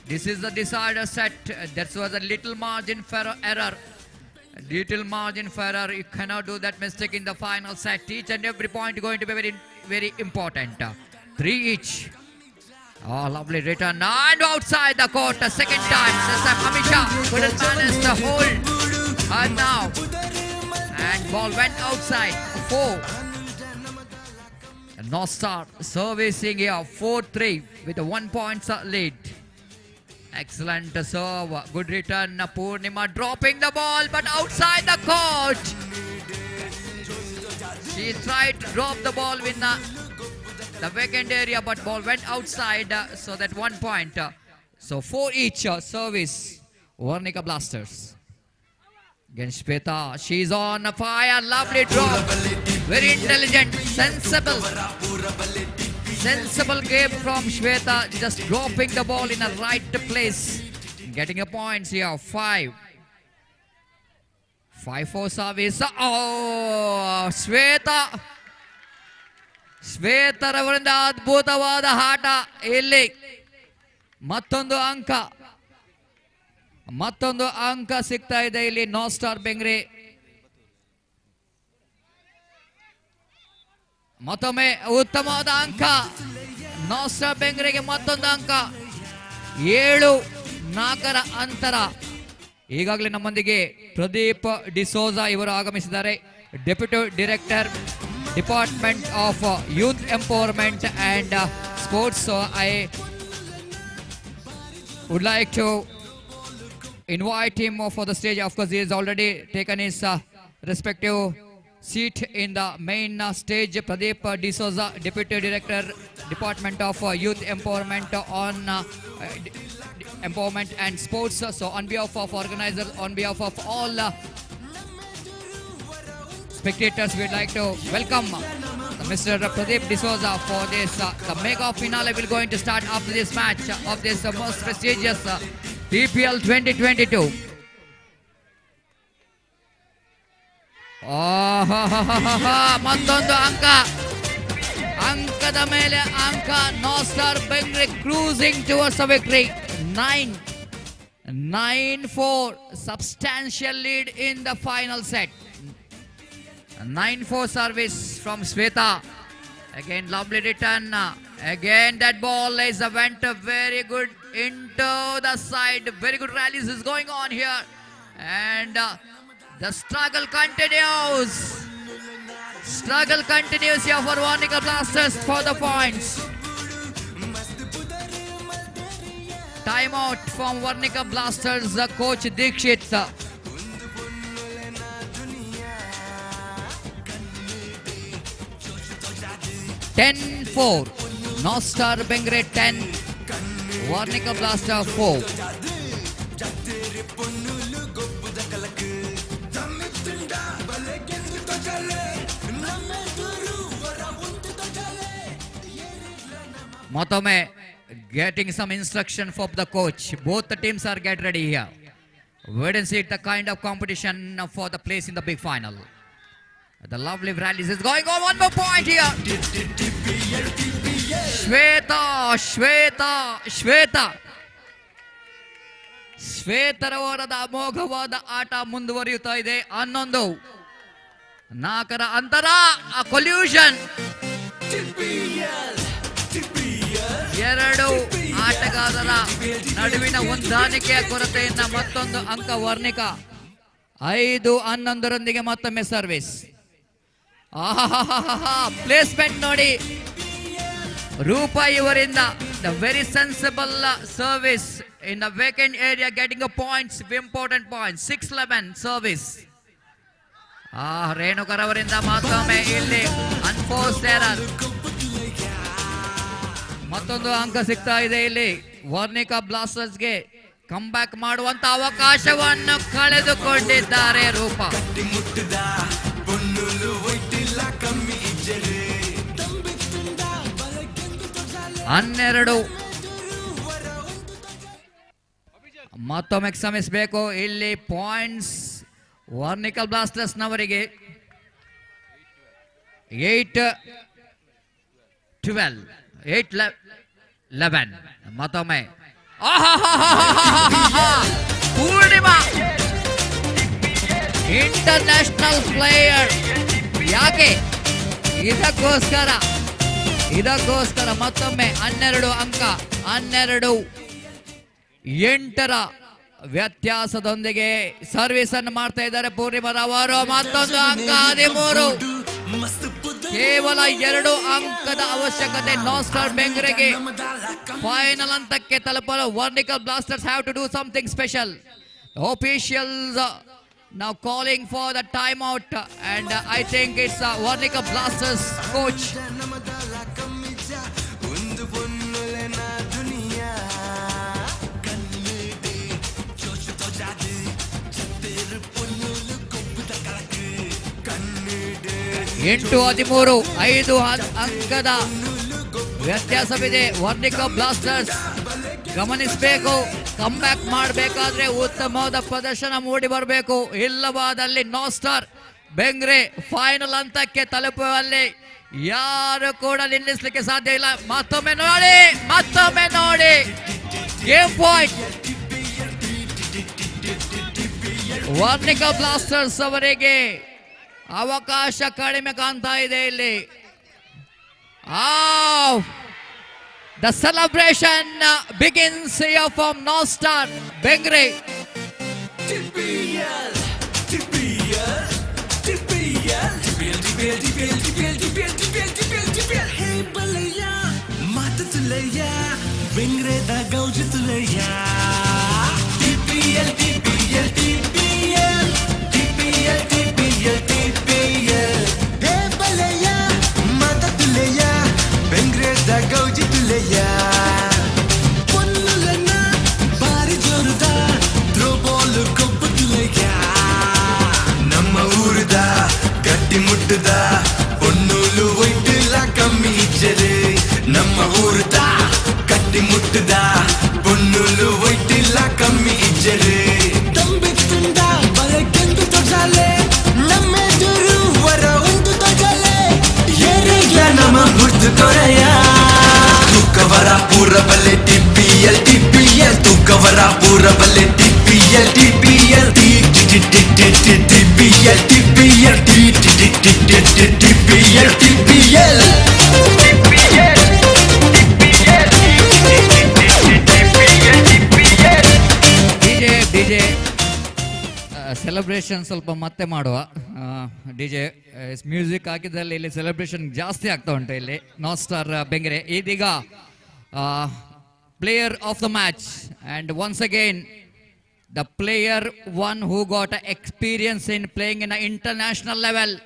Speaker 2: This is the decider set. That was a little margin for error. Little margin for error. You cannot do that mistake in the final set. Each and every point going to be very, very important. 3 each. Oh, lovely return. And outside the court a second time. Amisha couldn't manage the hold. And now. And ball went outside. 4. North Star servicing here. 4-3 with a 1 point lead. Excellent serve. Good return. Purnima dropping the ball but outside the court. She tried to drop the ball in the vacant area, but ball went outside. So that 1 point. So 4 each service. Varnika Blasters. Against Shweta, she's on fire, lovely drop, very intelligent, sensible game from Shweta, just dropping the ball in the right place, getting a points here. 5-4 service. Oh, Shweta ರವರಿಂದ ಅದ್ಭುತವಾದ ಆಟ. ಇಲ್ಲಿ ಮತ್ತೊಂದು ಅಂಕ ಸಿಗ್ತಾ ಇದೆ ಇಲ್ಲಿ north star Bengre. ಮತ್ತೊಮ್ಮೆ ಉತ್ತಮವಾದ ಅಂಕ ನಾರ್ತ್ ಸ್ಟಾರ್ ಬೆಂಗ್ರೆಗೆ. ಮತ್ತೊಂದು ಅಂಕ. 7-4 ಅಂತರ. ಈಗಾಗಲೇ ನಮ್ಮೊಂದಿಗೆ ಪ್ರದೀಪ್ ಡಿಸೋಜಾ ಇವರು ಆಗಮಿಸಿದ್ದಾರೆ, deputy director department of youth empowerment and sports. So I would like to invite him for the stage. Of course, he has already taken his respective seat in the main stage. Pradeep D'Souza, Deputy Director, Department of Youth Empowerment on Empowerment and Sports. So on behalf of organizers, on behalf of all spectators, we'd like to welcome Mr. Pradeep D'Souza for this. The mega finale will going to start after this match of this most prestigious PPL 2022. ಮತ್ತೊಂದು ಅಂಕದ ಮೇಲೆ ಅಂಕ. ನಾಸ್ಟಾರ್ Bengre cruising towards a victory. 9-4 substantial lead in the final set. 9-4 service from Sweta. Again lovely return. Again that ball is went very good into the side. Very good rallies is going on here, and the struggle continues. Struggle continues here for Varnika Blasters for the points. Timeout from Varnika Blasters, coach Dikshit. 10-4. Nostar Bengre 10. Varnika Blaster 4. Matome getting some instruction from the coach. Both the teams are get ready here. Wait and see the kind of competition for the place in the big final. The lovely rallies is going on. One more point here. ಶ್ವೇತರವರದ ಅಮೋಘವಾದ ಆಟ ಮುಂದುವರಿಯುತ್ತಾ ಇದೆ. 11-4 ಅಂತರ. Collusion. ಎರಡು ಆಟಗಾರರ ನಡುವಿನ ಹೊಂದಾಣಿಕೆಯ ಕೊರತೆಯಿಂದ ಮತ್ತೊಂದು ಅಂಕ ವರ್ಣಿಕಾ. 5-11 ಮತ್ತೊಮ್ಮೆ ಸರ್ವಿಸ್. ಪ್ಲೇಸ್ಮೆಂಟ್ ನೋಡಿ ರೂಪ ಇವರಿಂದ. The very sensible service in the vacant area, getting a points, important points. 6-11 service. ರೇಣುಕರ್ ಅವರಿಂದ ಮತ್ತೊಮ್ಮೆ ಇಲ್ಲಿ ಅನ್ಫೋರ್ಸ್ಡ್ ಎರರ್. ಮತ್ತೊಂದು ಅಂಕ ಸಿಗ್ತಾ ಇದೆ ಇಲ್ಲಿ. ವರ್ಣಿಕಾ ಬ್ಲಾಸ್ಟರ್ಸ್ಗೆ ಕಮ್ ಬ್ಯಾಕ್ ಮಾಡುವಂತ ಅವಕಾಶವನ್ನು ಕಳೆದುಕೊಂಡಿದ್ದಾರೆ ರೂಪ. 12 ಮತ್ತೊಮ್ಮೆ ಶ್ರಮಿಸಬೇಕು ಇಲ್ಲಿ. ಪಾಯಿಂಟ್ಸ್ ವರ್ನಿಕಲ್ ಬ್ಲಾಸ್ಟರ್ಸ್ ನವರಿಗೆ. 8-11 ಮತ್ತೊಮ್ಮೆ. Purnima international player. ಯಾಕೆ? ಇದಕ್ಕೋಸ್ಕರ ಮತ್ತೊಮ್ಮೆ 12 ಅಂಕ. 12-8 ವ್ಯತ್ಯಾಸದೊಂದಿಗೆ ಸರ್ವಿಸ್ ಅನ್ನು ಮಾಡ್ತಾ ಇದ್ದಾರೆ ಪೂರ್ಣಿಮಾರವರು. ಮತ್ತೊಂದು ಅಂಕ. 13. ಕೇವಲ 2 ಅಂಕದ ಅವಶ್ಯಕತೆ ನಾಸ್ಟಾರ್ ಬೆಂಗ್ರೆಗೆ ಫೈನಲ್ ಹಂತಕ್ಕೆ ತಲುಪಲು. ವರ್ನಿಕಲ್ blasters have to do something special. Officials now calling for the timeout, and I think it's Varnika Blasters coach. ಎಂಟು 13 5 ಅಂಕದ ವ್ಯತ್ಯಾಸವಿದೆ. ವರ್ನಿಕಾ ಬ್ಲಾಸ್ಟರ್ಸ್ ಗಮನಿಸಬೇಕು. ಕಮ್ ಬ್ಯಾಕ್ ಮಾಡಬೇಕಾದ್ರೆ ಉತ್ತಮವಾದ ಪ್ರದರ್ಶನ ಮೂಡಿ ಬರಬೇಕು. ಇಲ್ಲವಾದಲ್ಲಿ ನಾಸ್ಟಾರ್ ಬೆಂಗ್ರೆ ಫೈನಲ್ ಹಂತಕ್ಕೆ ತಲುಪುವಲ್ಲಿ ಯಾರು ಕೂಡ ನಿಲ್ಲಿಸಲಿಕ್ಕೆ ಸಾಧ್ಯ ಇಲ್ಲ. ಮತ್ತೊಮ್ಮೆ ನೋಡಿ ಗೇಮ್ ಪಾಯಿಂಟ್ ವರ್ನಿಕಾ ಬ್ಲಾಸ್ಟರ್ಸ್ ಅವರಿಗೆ. ಅವಕಾಶ ಕಡಿಮೆ ಕಾಣ್ತಾ ಇದೆ ಇಲ್ಲಿ. The celebration begins here from Nostar Bengre.
Speaker 4: Bengre da gaujitulaya. TPL. Hey balaya, mata tulaya. Bengre da gaujitulaya. Ponnulana bari joruda. Throwball kopputulaya. Namma urda gatti muttuda. Ponnulu white ದೊರೆಯ ತೂಕವರ ಪೂರ ಬಲ್ಲೆ ಟಿಪಿಎಲ್ ಟಿಪಿಎಲ್ ತೂಕವರ ಪೂರ ಬಲ್ಲೆ ಟಿಪಿಎಲ್ ಟಿಪಿಎಲ್ ಟಿಪಿಎಲ್ ಟಿಪಿಎಲ್ ಟಿಪಿಎಲ್ ಟಿಪಿಎಲ್
Speaker 2: ಡಿಜೆ ಸೆಲೆಬ್ರೇಷನ್ ಸ್ವಲ್ಪ ಮತ್ತೆ ಮಾಡುವ DJ music ಹಾಕಿದಲ್ಲಿ ಇಲ್ಲಿ celebration ಜಾಸ್ತಿ ಆಗ್ತಾ ಉಂಟು ಇಲ್ಲಿ ನಾಟ್ ಸ್ಟಾರ್ ಬೆಂಗ್ರೆ ಇದೀಗ player of the match and once again the player one who got experience in playing in international level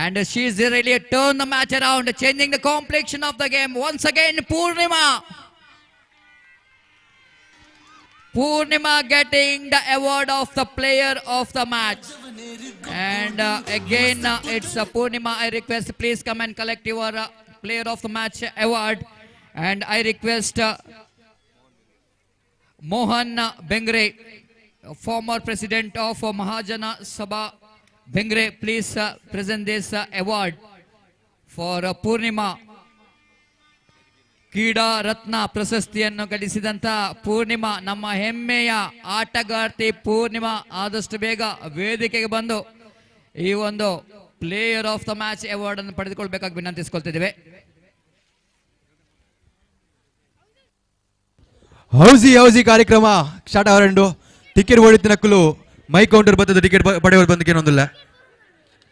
Speaker 2: and she's really turned the match around, changing the complexion of the game. Once again Purnima getting the award of the player of the match. And again it's Purnima. I request please come and collect your player of the match award. And I request Mohan Bengre, former president of Mahajana Sabha Bengre, please present this award for Purnima. ಕ್ರೀಡಾ ರತ್ನ ಪ್ರಶಸ್ತಿಯನ್ನು ಗಳಿಸಿದಂತ ಪೂರ್ಣಿಮಾ, ನಮ್ಮ ಹೆಮ್ಮೆಯ ಆಟಗಾರ್ತಿ ಪೂರ್ಣಿಮಾ ಆದಷ್ಟು ಬೇಗ ವೇದಿಕೆಗೆ ಬಂದು ಈ ಒಂದು player of the match award ಅನ್ನು ಪಡೆದುಕೊಳ್ಬೇಕಾಗಿ ವಿನಂತಿಸಿಕೊಳ್ತಿದ್ದೇವೆ.
Speaker 1: ಹೌಸಿ ಕಾರ್ಯಕ್ರಮ ಸ್ಟಾರ್ಟ್ ಆವರಂಡು ಟಿಕೆಟ್ ಓಡಿತಿನಕ್ಕಲು ಮೈ ಕೌಂಟರ್ ಬರ್ತದ ಟಿಕೆಟ್ ಪಡೆಯವರು ಬಂದಕ್ಕೆ ಏನೊಂದಿಲ್ಲ.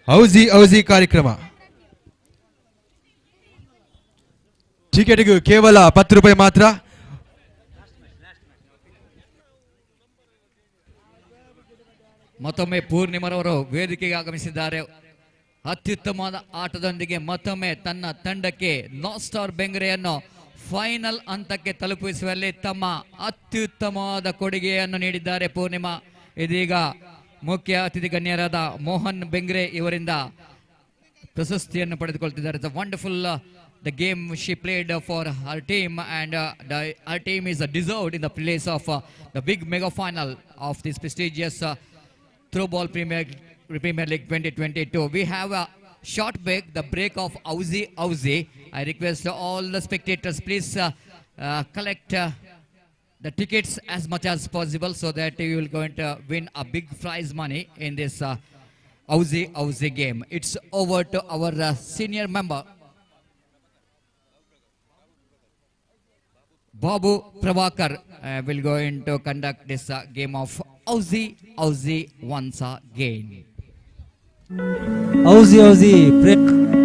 Speaker 1: ಹೌಸಿ ಕಾರ್ಯಕ್ರಮ ಟಿಕೆಟ್ಗೆ ಕೇವಲ 10 ರೂಪಾಯಿ ಮಾತ್ರ.
Speaker 2: ಮತ್ತೊಮ್ಮೆ ಪೂರ್ಣಿಮರವರು ವೇದಿಕೆಗೆ ಆಗಮಿಸಿದ್ದಾರೆ. ಅತ್ಯುತ್ತಮವಾದ ಆಟದೊಂದಿಗೆ ಮತ್ತೊಮ್ಮೆ ತನ್ನ ತಂಡಕ್ಕೆ ನಾಟ್ ಸ್ಟಾರ್ ಬೆಂಗ್ರೆಯನ್ನು ಫೈನಲ್ ಹಂತಕ್ಕೆ ತಲುಪಿಸುವಲ್ಲಿ ತಮ್ಮ ಅತ್ಯುತ್ತಮವಾದ ಕೊಡುಗೆಯನ್ನು ನೀಡಿದ್ದಾರೆ ಪೂರ್ಣಿಮಾ. ಇದೀಗ ಮುಖ್ಯ ಅತಿಥಿ ಗಣ್ಯರಾದ ಮೋಹನ್ ಬೆಂಗ್ರೆ ಇವರಿಂದ ಪ್ರಶಸ್ತಿಯನ್ನು ಪಡೆದುಕೊಳ್ತಿದ್ದಾರೆ. It's wonderful the game she played for her team, and her team is deserved in the place of the big mega final of this prestigious Throwball Premier League 2022. We have a short break, the break of Aussie. I request all the spectators please collect the tickets as much as possible so that you will going to win a big prize money in this Aussie game. It's over to our senior member Babu Prabhakar will go into conduct this game of Aussie once again.
Speaker 5: Aussie.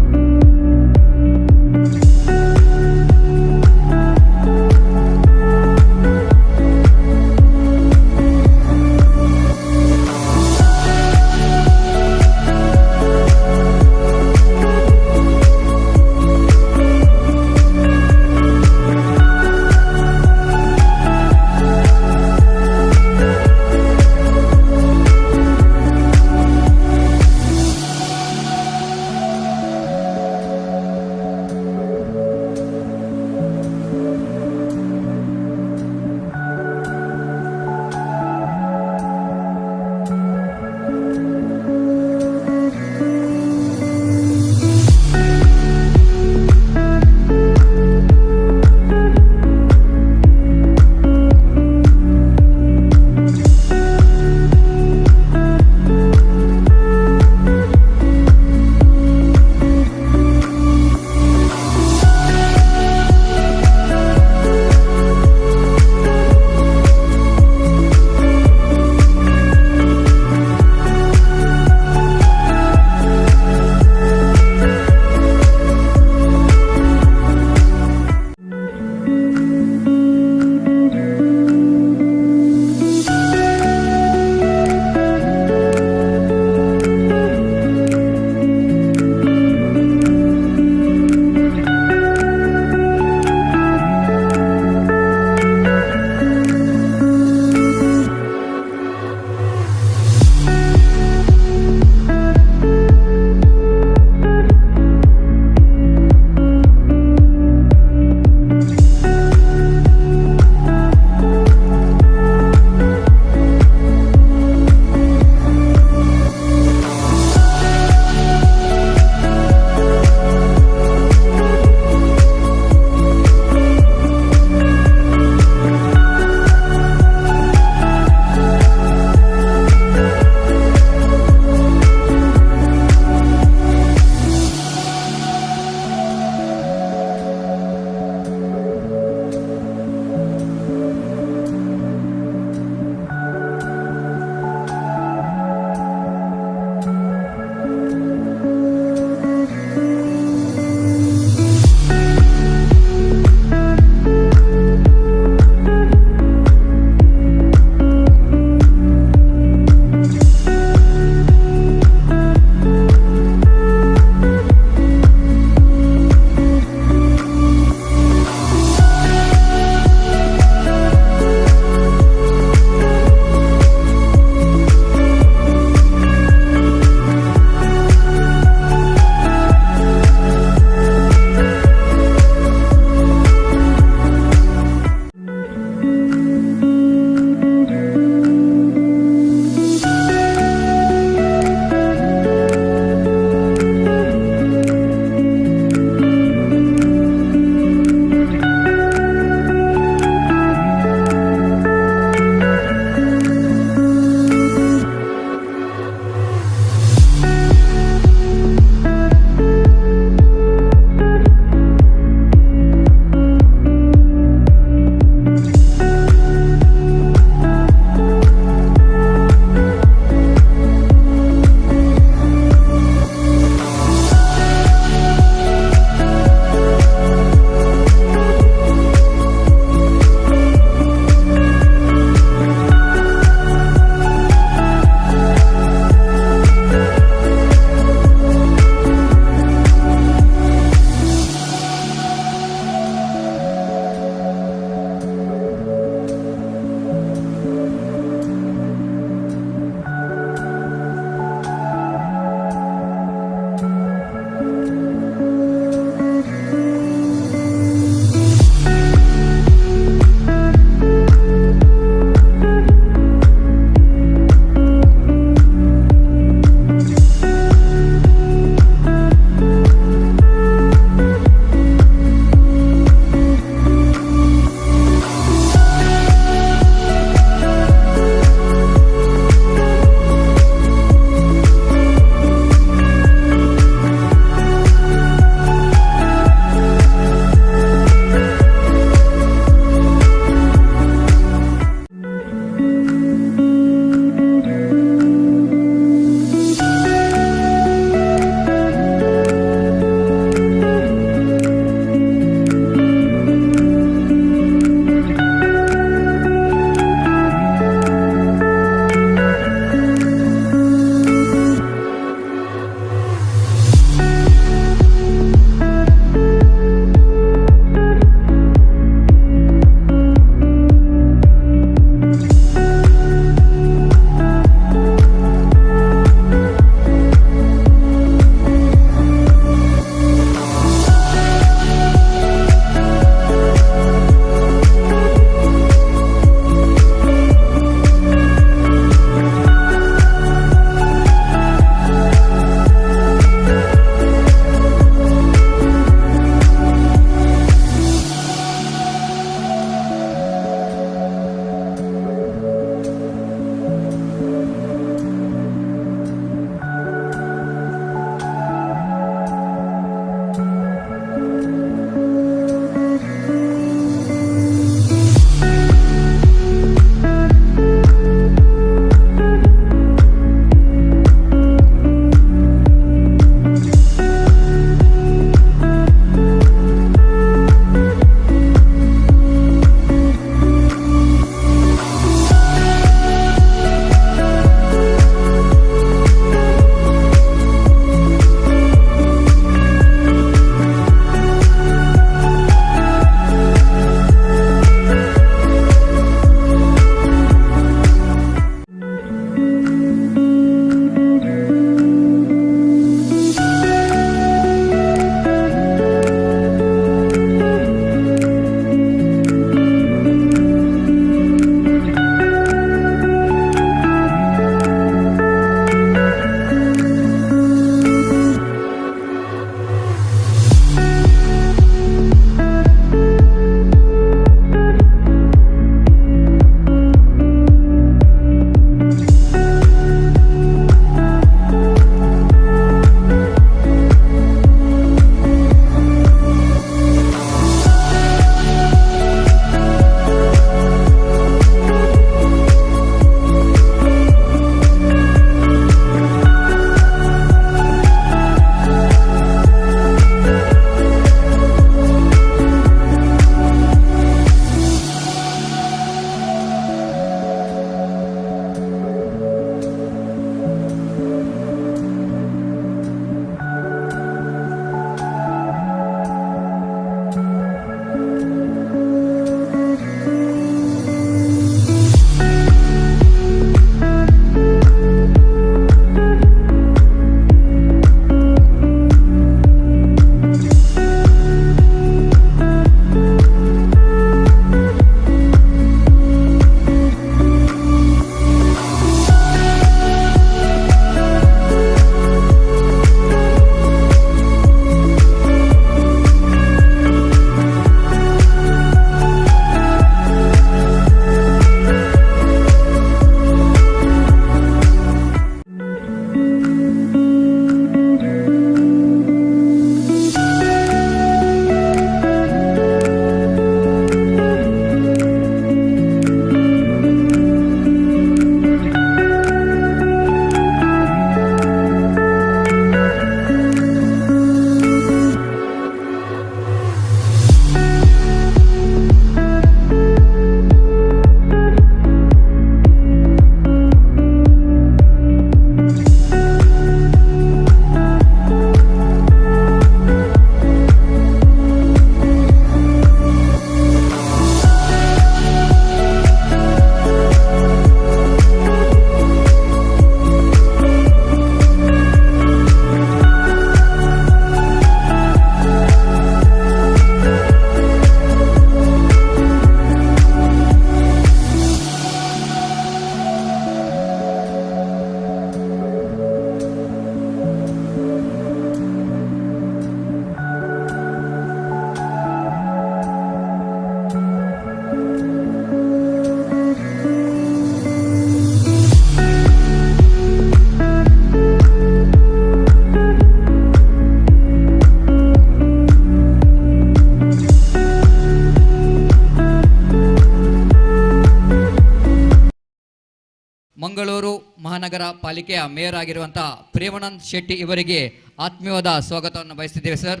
Speaker 2: Mangaluru ಮಹಾನಗರ ಪಾಲಿಕೆಯ mayor ಆಗಿರುವಂತಹ ಪ್ರೇಮಾನಂದ್ ಶೆಟ್ಟಿ ಇವರಿಗೆ ಆತ್ಮೀಯವಾದ ಸ್ವಾಗತವನ್ನು ಬಯಸ್ತಿದ್ದೇವೆ sir.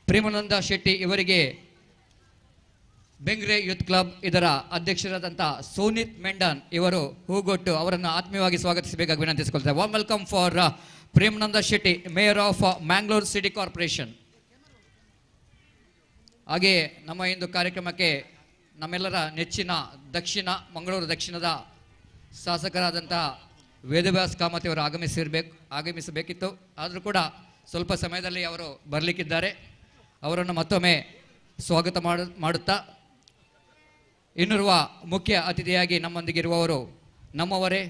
Speaker 2: Premananda Shetty ಇವರಿಗೆ Bengre youth club ಇದರ ಅಧ್ಯಕ್ಷರಾದಂಥ ಸೋನಿತ್ ಮೆಂಡನ್ ಇವರು ಹೂಗೊಟ್ಟು ಅವರನ್ನು ಆತ್ಮೀಯವಾಗಿ ಸ್ವಾಗತಿಸಬೇಕಾಗಿ ವಿನಂತಿಸಿಕೊಳ್ತಾರೆ. Warm welcome for Premananda Shetty, mayor of Mangalore city corporation. ಹಾಗೆ ನಮ್ಮ ಇಂದು ಕಾರ್ಯಕ್ರಮಕ್ಕೆ ನಮ್ಮೆಲ್ಲರ ನೆಚ್ಚಿನ ಮಂಗಳೂರು ದಕ್ಷಿಣದ ಶಾಸಕರಾದಂತಹ ವೇದವ್ಯಾಸ್ ಕಾಮತ್ ಅವರು ಆಗಮಿಸಬೇಕಿತ್ತು. ಆದರೂ ಕೂಡ ಸ್ವಲ್ಪ ಸಮಯದಲ್ಲಿ ಅವರು ಬರಲಿಕ್ಕಿದ್ದಾರೆ. ಅವರನ್ನು ಮತ್ತೊಮ್ಮೆ ಸ್ವಾಗತ ಮಾಡುತ್ತಾ ಇನ್ನಿರುವ ಮುಖ್ಯ ಅತಿಥಿಯಾಗಿ ನಮ್ಮೊಂದಿಗಿರುವವರು ನಮ್ಮವರೇ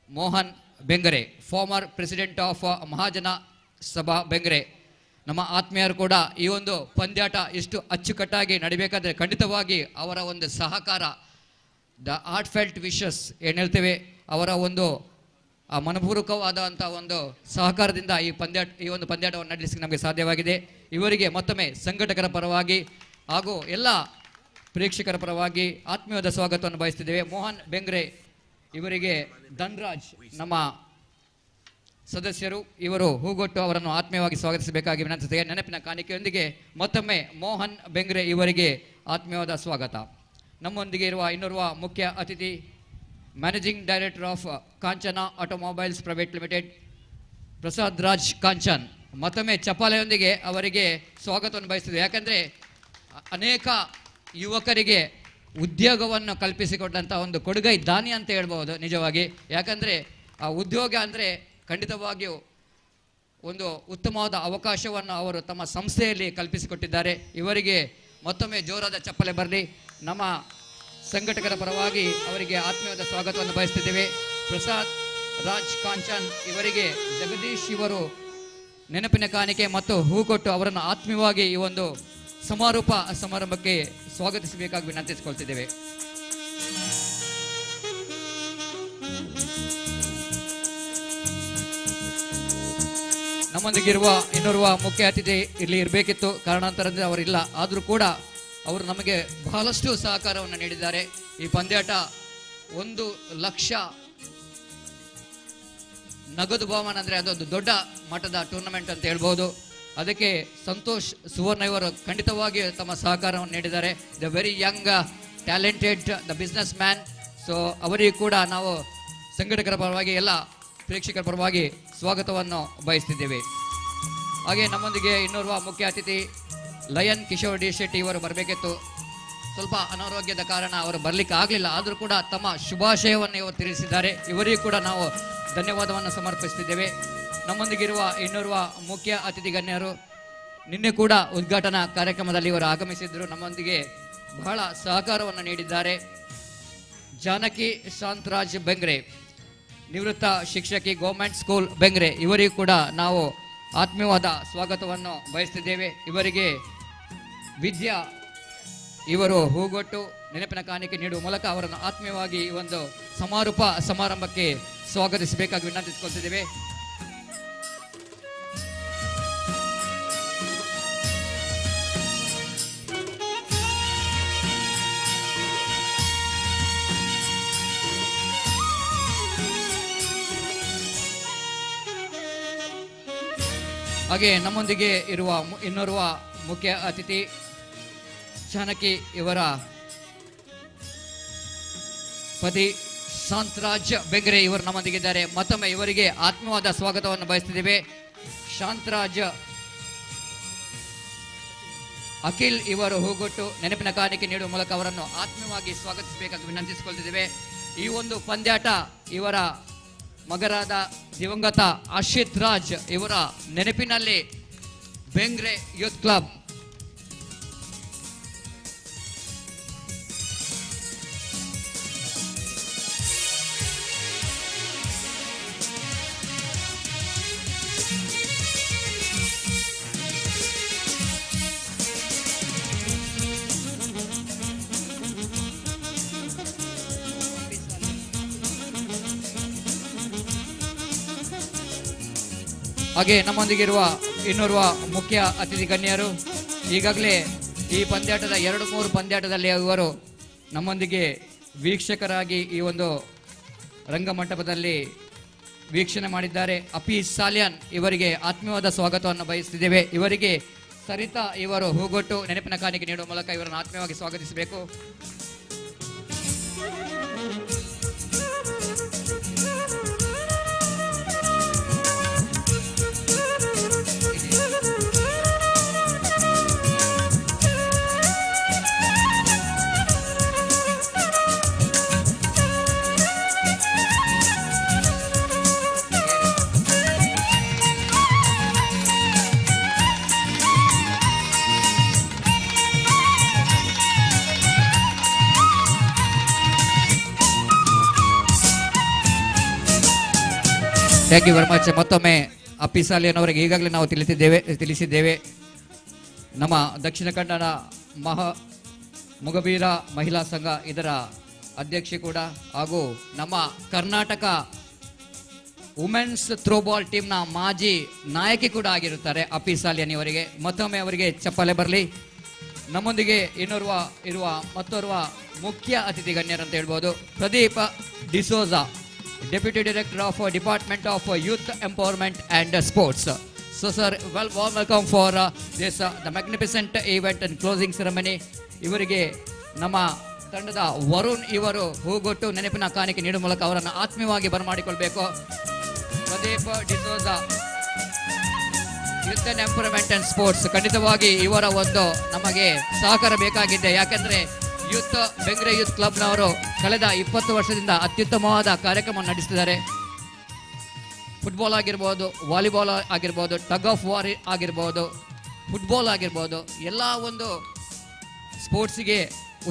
Speaker 2: Mohan Bengre, former president of Mahajana Sabha Bengre. ನಮ್ಮ ಆತ್ಮೀಯರು ಕೂಡ ಈ ಒಂದು ಪಂದ್ಯಾಟ ಇಷ್ಟು ಅಚ್ಚುಕಟ್ಟಾಗಿ ನಡಿಬೇಕಾದ್ರೆ ಖಂಡಿತವಾಗಿ ಅವರ ಒಂದು ಸಹಕಾರ, ದ ಆರ್ಟ್ ಫೆಲ್ಟ್ ವಿಶಸ್ ಏನು ಹೇಳ್ತೇವೆ, ಅವರ ಒಂದು ಮನಪೂರ್ವಕವಾದಂಥ ಒಂದು ಸಹಕಾರದಿಂದ ಈ ಒಂದು ಪಂದ್ಯಾಟವನ್ನು ನಡೆಸಲಿಕ್ಕೆ ನಮಗೆ ಸಾಧ್ಯವಾಗಿದೆ. ಇವರಿಗೆ ಮತ್ತೊಮ್ಮೆ ಸಂಘಟಕರ ಪರವಾಗಿ ಹಾಗೂ ಎಲ್ಲ ಪ್ರೇಕ್ಷಕರ ಪರವಾಗಿ ಆತ್ಮೀಯವಾದ ಸ್ವಾಗತವನ್ನು ಬಯಸ್ತಿದ್ದೇವೆ. ಮೋಹನ್ ಬೆಂಗ್ರೆ ಇವರಿಗೆ ಧನ್ರಾಜ್ ನಮ್ಮ ಸದಸ್ಯರು ಇವರು ಹೂಗೊಟ್ಟು ಅವರನ್ನು ಆತ್ಮೀಯವಾಗಿ ಸ್ವಾಗತಿಸಬೇಕಾಗಿ ವಿನಂತಿಸುತ್ತೇವೆ. ನೆನಪಿನ ಕಾಣಿಕೆಯೊಂದಿಗೆ ಮತ್ತೊಮ್ಮೆ ಮೋಹನ್ ಬೆಂಗ್ರೆ ಇವರಿಗೆ ಆತ್ಮೀಯವಾದ ಸ್ವಾಗತ. ನಮ್ಮೊಂದಿಗೆ ಇರುವ ಇನ್ನೋರ್ವ ಮುಖ್ಯ ಅತಿಥಿ managing director of Kanchana automobiles private limited Prasad Raj Kanchan. ಮತ್ತೊಮ್ಮೆ ಚಪ್ಪಾಳೆಯೊಂದಿಗೆ ಅವರಿಗೆ ಸ್ವಾಗತವನ್ನು ಬಯಸ್ತಿದೆ. ಯಾಕಂದರೆ ಅನೇಕ ಯುವಕರಿಗೆ ಉದ್ಯೋಗವನ್ನು ಕಲ್ಪಿಸಿಕೊಟ್ಟಂಥ ಒಂದು ಕೊಡುಗೈ ದಾನಿ ಅಂತ ಹೇಳ್ಬೋದು ನಿಜವಾಗಿ. ಯಾಕಂದರೆ ಆ ಉದ್ಯೋಗ ಅಂದರೆ ಖಂಡಿತವಾಗಿಯೂ ಒಂದು ಉತ್ತಮವಾದ ಅವಕಾಶವನ್ನು ಅವರು ತಮ್ಮ ಸಂಸ್ಥೆಯಲ್ಲಿ ಕಲ್ಪಿಸಿಕೊಟ್ಟಿದ್ದಾರೆ. ಇವರಿಗೆ ಮತ್ತೊಮ್ಮೆ ಜೋರಾದ ಚಪ್ಪಲೆ ಬರಲಿ. ನಮ್ಮ ಸಂಘಟಕರ ಪರವಾಗಿ ಅವರಿಗೆ ಆತ್ಮೀಯವಾದ ಸ್ವಾಗತವನ್ನು ಬಯಸ್ತಿದ್ದೇವೆ. ಪ್ರಸಾದ್ ರಾಜ್ ಕಾಂಚನ್ ಇವರಿಗೆ ಜಗದೀಶ್ ಇವರು ನೆನಪಿನ ಕಾಣಿಕೆ ಮತ್ತು ಹೂಕೊಟ್ಟು ಅವರನ್ನು ಆತ್ಮೀಯವಾಗಿ ಈ ಒಂದು ಸಮಾರಂಭಕ್ಕೆ ಸ್ವಾಗತಿಸಬೇಕಾಗಿ ವಿನಂತಿಸಿಕೊಳ್ತಿದ್ದೇವೆ. ನಮ್ಮೊಂದಿಗಿರುವ ಇನ್ನೋರ್ವ ಮುಖ್ಯ ಅತಿಥಿ ಇಲ್ಲಿ ಇರಬೇಕಿತ್ತು, ಕಾರಣಾಂತರದಿಂದ ಅವರಿಲ್ಲ. ಆದರೂ ಕೂಡ ಅವರು ನಮಗೆ ಬಹಳಷ್ಟು ಸಹಕಾರವನ್ನು ನೀಡಿದ್ದಾರೆ. ಈ ಪಂದ್ಯಾಟ 1 ಲಕ್ಷ ನಗದು ಬಹುಮಾನ ಅಂದರೆ ಅದೊಂದು ದೊಡ್ಡ ಮಟ್ಟದ ಟೂರ್ನಮೆಂಟ್ ಅಂತ ಹೇಳ್ಬೋದು. ಅದಕ್ಕೆ ಸಂತೋಷ್ ಸುವರ್ಣ ಇವರು ಖಂಡಿತವಾಗಿ ತಮ್ಮ ಸಹಕಾರವನ್ನು ನೀಡಿದ್ದಾರೆ. The very Young talented the business man. So ಅವರಿಗೂ ಕೂಡ ನಾವು ಸಂಘಟಕರ ಪರವಾಗಿ ಎಲ್ಲ ಪ್ರೇಕ್ಷಕರ ಪರವಾಗಿ ಸ್ವಾಗತವನ್ನು ಬಯಸ್ತಿದ್ದೇವೆ. ಹಾಗೆ ನಮ್ಮೊಂದಿಗೆ ಇನ್ನೋರ್ವ ಮುಖ್ಯ ಅತಿಥಿ ಲಯನ್ ಕಿಶೋರ್ ಡಿ ಶೆಟ್ಟಿ ಇವರು ಬರಬೇಕಿತ್ತು. ಸ್ವಲ್ಪ ಅನಾರೋಗ್ಯದ ಕಾರಣ ಅವರು ಬರಲಿಕ್ಕೆ ಆಗಲಿಲ್ಲ. ಆದರೂ ಕೂಡ ತಮ್ಮ ಶುಭಾಶಯವನ್ನು ಇವರು ತಿಳಿಸಿದ್ದಾರೆ. ಇವರಿಗೂ ಕೂಡ ನಾವು ಧನ್ಯವಾದವನ್ನು ಸಮರ್ಪಿಸ್ತಿದ್ದೇವೆ. ನಮ್ಮೊಂದಿಗಿರುವ ಇನ್ನೋರ್ವ ಮುಖ್ಯ ಅತಿಥಿ ಗಣ್ಯರು ನಿನ್ನೆ ಕೂಡ ಉದ್ಘಾಟನಾ ಕಾರ್ಯಕ್ರಮದಲ್ಲಿ ಇವರು ಆಗಮಿಸಿದ್ರು, ನಮ್ಮೊಂದಿಗೆ ಬಹಳ ಸಹಕಾರವನ್ನು ನೀಡಿದ್ದಾರೆ. ಜಾನಕಿ ಶಾಂತರಾಜ್ ಬೆಂಗ್ರೆ, ನಿವೃತ್ತ ಶಿಕ್ಷಕಿ, ಗೌರ್ಮೆಂಟ್ ಸ್ಕೂಲ್ ಬೆಂಗ್ರೆ. ಇವರಿಗೂ ಕೂಡ ನಾವು ಆತ್ಮೀಯವಾದ ಸ್ವಾಗತವನ್ನು ಬಯಸ್ತಿದ್ದೇವೆ. ಇವರಿಗೆ ವಿದ್ಯಾ ಇವರು ಹೂಗೊಟ್ಟು ನೆನಪಿನ ಕಾಣಿಕೆ ನೀಡುವ ಮೂಲಕ ಅವರನ್ನು ಆತ್ಮೀಯವಾಗಿ ಈ ಒಂದು ಸಮಾರಂಭಕ್ಕೆ ಸ್ವಾಗತಿಸಬೇಕಾಗಿ ವಿನಂತಿಸಿಕೊಳ್ತಿದ್ದೇವೆ. ಹಾಗೆ ನಮ್ಮೊಂದಿಗೆ ಇರುವ ಇನ್ನೋರ್ವ ಮುಖ್ಯ ಅತಿಥಿ ಜಾನಕಿ ಇವರ ಪತಿ ಶಾಂತರಾಜ್ ಬೆಂಗ್ರೆ ಇವರು ನಮ್ಮೊಂದಿಗಿದ್ದಾರೆ. ಮತ್ತೊಮ್ಮೆ ಇವರಿಗೆ ಆತ್ಮವಾದ ಸ್ವಾಗತವನ್ನು ಬಯಸ್ತಿದ್ದೇವೆ. ಶಾಂತರಾಜ್ ಅಖಿಲ್ ಇವರು ಹೂಗೊಟ್ಟು ನೆನಪಿನ ಕಾಣಿಕೆ ನೀಡುವ ಮೂಲಕ ಅವರನ್ನು ಆತ್ಮೀಯವಾಗಿ ಸ್ವಾಗತಿಸಬೇಕಾಗಿ ವಿನಂತಿಸಿಕೊಳ್ತಿದ್ದೇವೆ. ಈ ಒಂದು ಪಂದ್ಯಾಟ ಇವರ ಮಗರಾದ ದಿವಂಗತ ಹರ್ಷಿಥ್ರಾಜ್ ಇವರ ನೆನಪಿನಲ್ಲಿ ಬೆಂಗ್ರೆ ಯೂತ್ ಕ್ಲಬ್ ಹಾಗೆ ನಮ್ಮೊಂದಿಗಿರುವ ಇನ್ನೋರ್ವ ಮುಖ್ಯ ಅತಿಥಿ ಗಣ್ಯರು ಈಗಾಗಲೇ ಈ ಪಂದ್ಯಾಟದ 2-3 ಪಂದ್ಯಾಟದಲ್ಲಿ ಅವರು ನಮ್ಮೊಂದಿಗೆ ವೀಕ್ಷಕರಾಗಿ ಈ ಒಂದು ರಂಗಮಂಟಪದಲ್ಲಿ ವೀಕ್ಷಣೆ ಮಾಡಿದ್ದಾರೆ. ಅಪಿ ಸಾಲ್ಯಾನ್ ಇವರಿಗೆ ಆತ್ಮೀಯವಾದ ಸ್ವಾಗತವನ್ನು ಬಯಸುತ್ತಿದ್ದೇವೆ. ಇವರಿಗೆ ಸರಿತಾ ಇವರು ಹೂಗೊಟ್ಟು ನೆನಪಿನ ಕಾಣಿಕೆ ನೀಡುವ ಮೂಲಕ ಇವರನ್ನು ಆತ್ಮೀಯವಾಗಿ ಸ್ವಾಗತಿಸಬೇಕು. Thank you very much. ಮತ್ತೊಮ್ಮೆ ಅಪ್ಪಿ ಸಾಲಿಯನ್ ಅವರಿಗೆ ಈಗಾಗಲೇ ನಾವು ತಿಳಿಸಿದ್ದೇವೆ. ನಮ್ಮ ದಕ್ಷಿಣ ಕನ್ನಡ ಮುಗಬೀರ ಮಹಿಳಾ ಸಂಘ ಇದರ ಅಧ್ಯಕ್ಷೆ ಕೂಡ ಹಾಗೂ ನಮ್ಮ ಕರ್ನಾಟಕ ವುಮೆನ್ಸ್ ಥ್ರೋಬಾಲ್ ಟೀಮ್ನ ಮಾಜಿ ನಾಯಕಿ ಕೂಡ ಆಗಿರುತ್ತಾರೆ ಅಪ್ಪಿ ಸಾಲಿಯನ್ ಇವರಿಗೆ. ಮತ್ತೊಮ್ಮೆ ಅವರಿಗೆ ಚಪ್ಪಾಳೆ ಬರಲಿ. ನಮ್ಮೊಂದಿಗೆ ಇರುವ ಮತ್ತೋರ್ವ ಮುಖ್ಯ ಅತಿಥಿ ಗಣ್ಯರಂತ ಹೇಳ್ಬೋದು. Pradeep D'Souza, Deputy Director of Department of Youth Empowerment and Sports. So sir, warm welcome for this the magnificent event and closing ceremony. ಇವರಿಗೆ ನಮ್ಮ ತಂಡದ ವರುಣ್ ಇವರು ಹೂಗೊಟ್ಟು ನೆನಪಿನ ಕಾಣಿಕೆ ನೀಡುವ ಮೂಲಕ ಅವರನ್ನು ಆತ್ಮೀಯವಾಗಿ ಬರಮಾಡಿಕೊಳ್ಬೇಕು. Pradeep D'Souza, youth and empowerment and sports, ಖಂಡಿತವಾಗಿ ಇವರ ಒಂದು ನಮಗೆ ಸಹಕಾರ ಬೇಕಾಗಿದೆ. ಯಾಕೆಂದ್ರೆ ಬೆಂಗ್ರೆ ಯೂತ್ ಕ್ಲಬ್ನವರು ಕಳೆದ 20 ವರ್ಷದಿಂದ ಅತ್ಯುತ್ತಮವಾದ ಕಾರ್ಯಕ್ರಮ ನಡೆಸಿದ್ದಾರೆ. ಫುಟ್ಬಾಲ್ ಆಗಿರ್ಬೋದು, ವಾಲಿಬಾಲ್ ಆಗಿರ್ಬೋದು, ಟಗ್ ಆಫ್ ವಾರ್ ಆಗಿರ್ಬೋದು, ಫುಟ್ಬಾಲ್ ಆಗಿರ್ಬೋದು, ಎಲ್ಲ ಒಂದು ಸ್ಪೋರ್ಟ್ಸಿಗೆ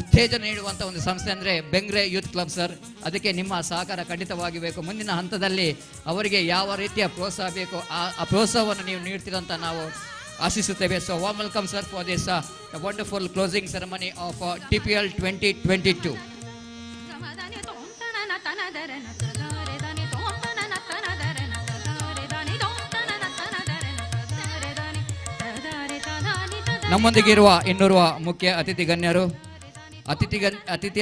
Speaker 2: ಉತ್ತೇಜನ ನೀಡುವಂಥ ಒಂದು ಸಂಸ್ಥೆ ಅಂದರೆ ಬೆಂಗ್ರೆ ಯೂತ್ ಕ್ಲಬ್ ಸರ್. ಅದಕ್ಕೆ ನಿಮ್ಮ ಸಹಕಾರ ಖಂಡಿತವಾಗಿ ಬೇಕು. ಮುಂದಿನ ಹಂತದಲ್ಲಿ ಅವರಿಗೆ ಯಾವ ರೀತಿಯ ಪ್ರೋತ್ಸಾಹ ಬೇಕು ಆ ಪ್ರೋತ್ಸಾಹವನ್ನು ನೀವು ನೀಡ್ತೀರಂತ ನಾವು ಆಶಿಸುತ್ತೇವೆ. So warm welcome sir for this wonderful closing ceremony of TPL 2022. ನಮ್ಮೊಂದಿಗೆ ಇರುವ ಇನ್ನೋರ್ವ ಮುಖ್ಯ ಅತಿಥಿ ಗಣ್ಯರು. ಅತಿಥಿ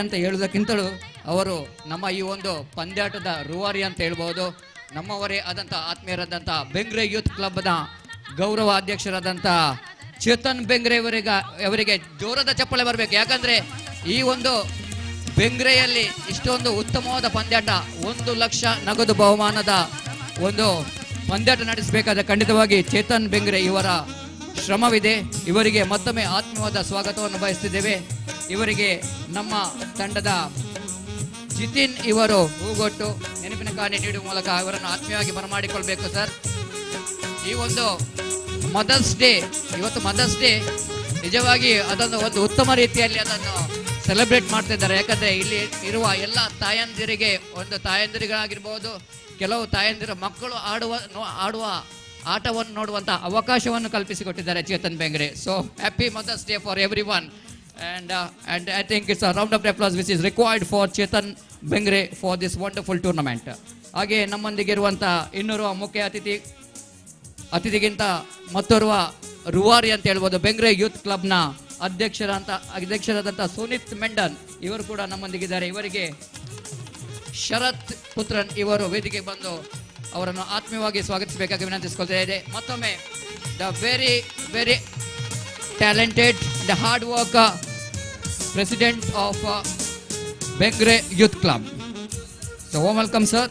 Speaker 2: ಅಂತ ಹೇಳುವುದಕ್ಕಿಂತಲೂ ಅವರು ನಮ್ಮ ಈ ಒಂದು ಪಂದ್ಯಾಟದ ರೂವಾರಿ ಅಂತ ಹೇಳ್ಬೋದು. ನಮ್ಮವರೇ ಆದಂಥ ಆತ್ಮೀಯರಾದಂಥ ಬೆಂಗ್ರೆ ಯೂತ್ ಕ್ಲಬ್ನ ಗೌರವ ಅಧ್ಯಕ್ಷರಾದಂಥ ಚೇತನ್ ಬೆಂಗ್ರೆ ಅವರಿಗೆ ಜೋರದ ಚಪ್ಪಳೆ ಬರಬೇಕು. ಯಾಕಂದರೆ ಈ ಒಂದು ಬೆಂಗ್ರೆಯಲ್ಲಿ ಇಷ್ಟೊಂದು ಉತ್ತಮವಾದ ಪಂದ್ಯಾಟ, 1 ಲಕ್ಷ ನಗದು ಬಹುಮಾನದ ಒಂದು ಪಂದ್ಯಾಟ ನಡೆಸಬೇಕಾದ ಖಂಡಿತವಾಗಿ ಚೇತನ್ ಬೆಂಗ್ರೆ ಇವರ ಶ್ರಮವಿದೆ. ಇವರಿಗೆ ಮತ್ತೊಮ್ಮೆ ಆತ್ಮೀಯವಾದ ಸ್ವಾಗತವನ್ನು ಬಯಸ್ತಿದ್ದೇವೆ. ಇವರಿಗೆ ನಮ್ಮ ತಂಡದ ಜಿತಿನ್ ಇವರು ಹೂಗೊಟ್ಟು ನೆನಪಿನ ಕಾಣೆ ನೀಡುವ ಮೂಲಕ ಇವರನ್ನು ಆತ್ಮೀಯವಾಗಿ ಬರಮಾಡಿಕೊಳ್ಬೇಕು ಸರ್. ಈ ಒಂದು ಮದರ್ಸ್ ಡೇ, ಇವತ್ತು ಮದರ್ಸ್ ಡೇ ನಿಜವಾಗಿ ಅದನ್ನು ಒಂದು ಉತ್ತಮ ರೀತಿಯಲ್ಲಿ ಅದನ್ನು ಸೆಲೆಬ್ರೇಟ್ ಮಾಡ್ತಾ ಇದ್ದಾರೆ. ಯಾಕಂದರೆ ಇಲ್ಲಿ ಇರುವ ಎಲ್ಲ ತಾಯಂದಿರಿಗಾಗಿರ್ಬೋದು, ಕೆಲವು ತಾಯಂದಿರ ಮಕ್ಕಳು ಆಡುವ ಆಟವನ್ನು ನೋಡುವಂಥ ಅವಕಾಶವನ್ನು ಕಲ್ಪಿಸಿಕೊಟ್ಟಿದ್ದಾರೆ Chetan Bengre. So happy mother's day for everyone. And I think it's a round of applause which is required for Chetan Bengre for this wonderful tournament. ಹಾಗೆ ನಮ್ಮೊಂದಿಗೆ ಇರುವಂಥ ಇನ್ನೋರ್ವ ಮುಖ್ಯ ಅತಿಥಿಗಿಂತ ಮತ್ತೋರ್ವ ರೂವಾರಿ ಅಂತ ಹೇಳ್ಬೋದು. ಬೆಂಗ್ರೆ ಯೂತ್ ಕ್ಲಬ್ನ ಅಧ್ಯಕ್ಷರಾದಂಥ ಸುನೀತ್ ಮೆಂಡನ್ ಇವರು ಕೂಡ ನಮ್ಮೊಂದಿಗಿದ್ದಾರೆ. ಇವರಿಗೆ ಶರತ್ ಪುತ್ರನ್ ಇವರು ವೇದಿಕೆ ಬಂದು ಅವರನ್ನು ಆತ್ಮೀಯವಾಗಿ ಸ್ವಾಗತಿಸಬೇಕಾಗಿ ವಿನಂತಿಸಿಕೊಳ್ತಾ ಇದೆ. ಮತ್ತೊಮ್ಮೆ the very talented and hard worker president of Bengre Youth Club. So warm welcome sir.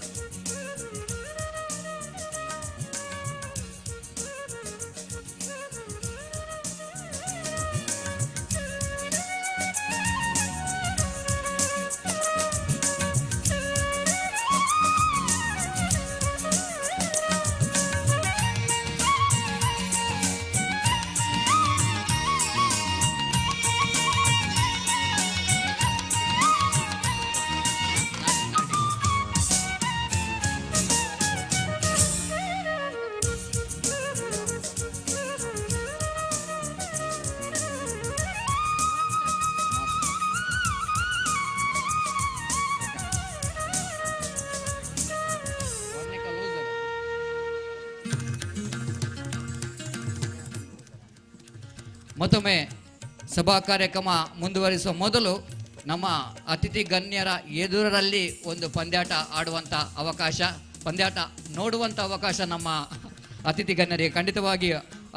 Speaker 2: ಮತ್ತೊಮ್ಮೆ ಸಭಾ ಕಾರ್ಯಕ್ರಮ ಮುಂದುವರಿಸುವ ಮೊದಲು ನಮ್ಮ ಅತಿಥಿ ಗಣ್ಯರ ಎದುರಲ್ಲಿ ಒಂದು ಪಂದ್ಯಾಟ ಆಡುವಂಥ ಅವಕಾಶ, ಪಂದ್ಯಾಟ ನೋಡುವಂಥ ಅವಕಾಶ ನಮ್ಮ ಅತಿಥಿ ಗಣ್ಯರಿಗೆ. ಖಂಡಿತವಾಗಿ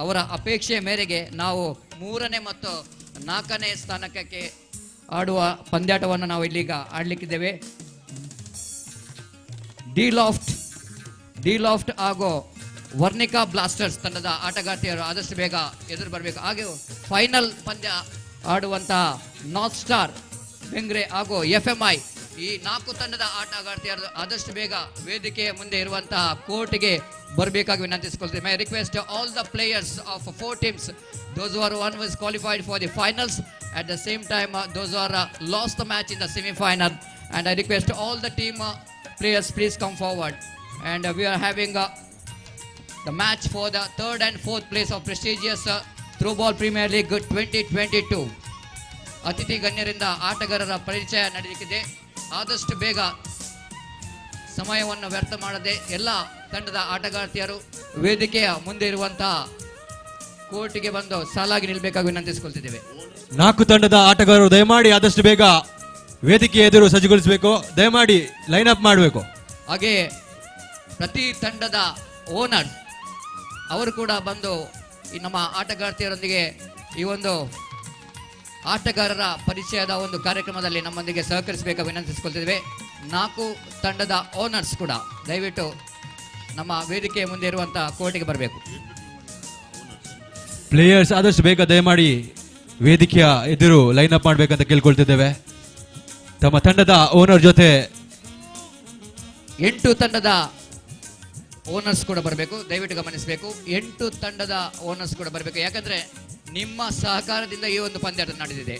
Speaker 2: ಅವರ ಅಪೇಕ್ಷೆಯ ಮೇರೆಗೆ ನಾವು 3ನೇ ಮತ್ತು 4ನೇ ಸ್ಥಾನಕ್ಕೆ ಆಡುವ ಪಂದ್ಯಾಟವನ್ನು ನಾವು ಇಲ್ಲಿಗ ಆಡಲಿಕ್ಕಿದ್ದೇವೆ. ಡಿ ಲಾಫ್ಟ್ ಹಾಗೂ ವರ್ಣಿಕಾ ಬ್ಲಾಸ್ಟರ್ಸ್ ತಂಡದ ಆಟಗಾರ್ತಿಯರು ಆದಷ್ಟು ಬೇಗ ಎದುರು ಬರಬೇಕು. ಹಾಗೆ ಫೈನಲ್ ಪಂದ್ಯ ಆಡುವಂಥ ನಾರ್ತ್ ಸ್ಟಾರ್ ಬೆಂಗ್ರೆ ಹಾಗೂ FMI ಈ 4 ತಂಡದ ಆಟಗಾರ್ತಿಯರು ಆದಷ್ಟು ಬೇಗ ವೇದಿಕೆಯ ಮುಂದೆ ಇರುವಂತಹ ಕೋರ್ಟ್ಗೆ ಬರಬೇಕಾಗಿ ವಿನಂತಿಸಿಕೊಳ್ತೇವೆ. My request all the players of 4 teams, those who are one was qualified for the finals, at the same time those who are lost the match in the semi-final, and I request all the team players please come forward, and we are having the match for the 3rd and 4th place of prestigious Throwball Premier League 2022. ಅತಿಥಿ ಗಣ್ಯರಿಂದ ಆಟಗಾರರ ಪರಿಚಯ ನಡೆಯಲಿಕ್ಕಿದೆ. ಆದಷ್ಟು ಬೇಗ ಸಮಯವನ್ನು ವ್ಯರ್ಥ ಮಾಡದೆ ಎಲ್ಲ ತಂಡದ ಆಟಗಾರ್ತಿಯರು ವೇದಿಕೆಯ ಮುಂದೆ ಇರುವಂತಹ ಕೋರ್ಟ್ಗೆ ಬಂದು ಸಾಲಾಗಿ ನಿಲ್ಲಬೇಕಾಗಿ ವಿನಂತಿಸಿಕೊಳ್ತಿದ್ದೇವೆ.
Speaker 1: 4 ತಂಡದ ಆಟಗಾರರು ದಯಮಾಡಿ ಆದಷ್ಟು ಬೇಗ ವೇದಿಕೆ ಎದುರು ಸಜ್ಜುಗೊಳಿಸಬೇಕು. ದಯಮಾಡಿ ಲೈನ್ ಅಪ್ ಮಾಡಬೇಕು.
Speaker 2: ಹಾಗೆ ಪ್ರತಿ ತಂಡದ ಓನರ್ ಅವರು ಕೂಡ ಬಂದು ಈ ನಮ್ಮ ಆಟಗಾರ್ತಿಯರೊಂದಿಗೆ ಈ ಒಂದು ಆಟಗಾರರ ಪರಿಚಯದ ಒಂದು ಕಾರ್ಯಕ್ರಮದಲ್ಲಿ ನಮ್ಮೊಂದಿಗೆ ಸಹಕರಿಸಬೇಕಾಗಿ ವಿನಂತಿಸಿಕೊಳ್ತಿದ್ದೇವೆ. 4 ತಂಡದ ಓನರ್ಸ್ ಕೂಡ ದಯವಿಟ್ಟು ನಮ್ಮ ವೇದಿಕೆಯ ಮುಂದೆ ಇರುವಂತಹ ಕೋರ್ಟಿಗೆ ಬರಬೇಕು.
Speaker 1: ಪ್ಲೇಯರ್ಸ್ ಆದಷ್ಟು ಬೇಗ ದಯಮಾಡಿ ವೇದಿಕೆಯ ಎದುರು ಲೈನ್ ಅಪ್ ಮಾಡಬೇಕಂತ ಕೇಳ್ಕೊಳ್ತಿದ್ದೇವೆ. ತಮ್ಮ ತಂಡದ ಓನರ್ ಜೊತೆ
Speaker 2: 8 ತಂಡದ ಓನರ್ಸ್ ಕೂಡ ಬರಬೇಕು. ದಯವಿಟ್ಟು ಗಮನಿಸಬೇಕು, 8 ತಂಡದ ಓನರ್ಸ್ ಕೂಡ ಬರಬೇಕು. ಯಾಕಂದ್ರೆ ನಿಮ್ಮ ಸಹಕಾರದಿಂದ ಈ ಒಂದು ಪಂದ್ಯಾಟ ನಡೆದಿದೆ.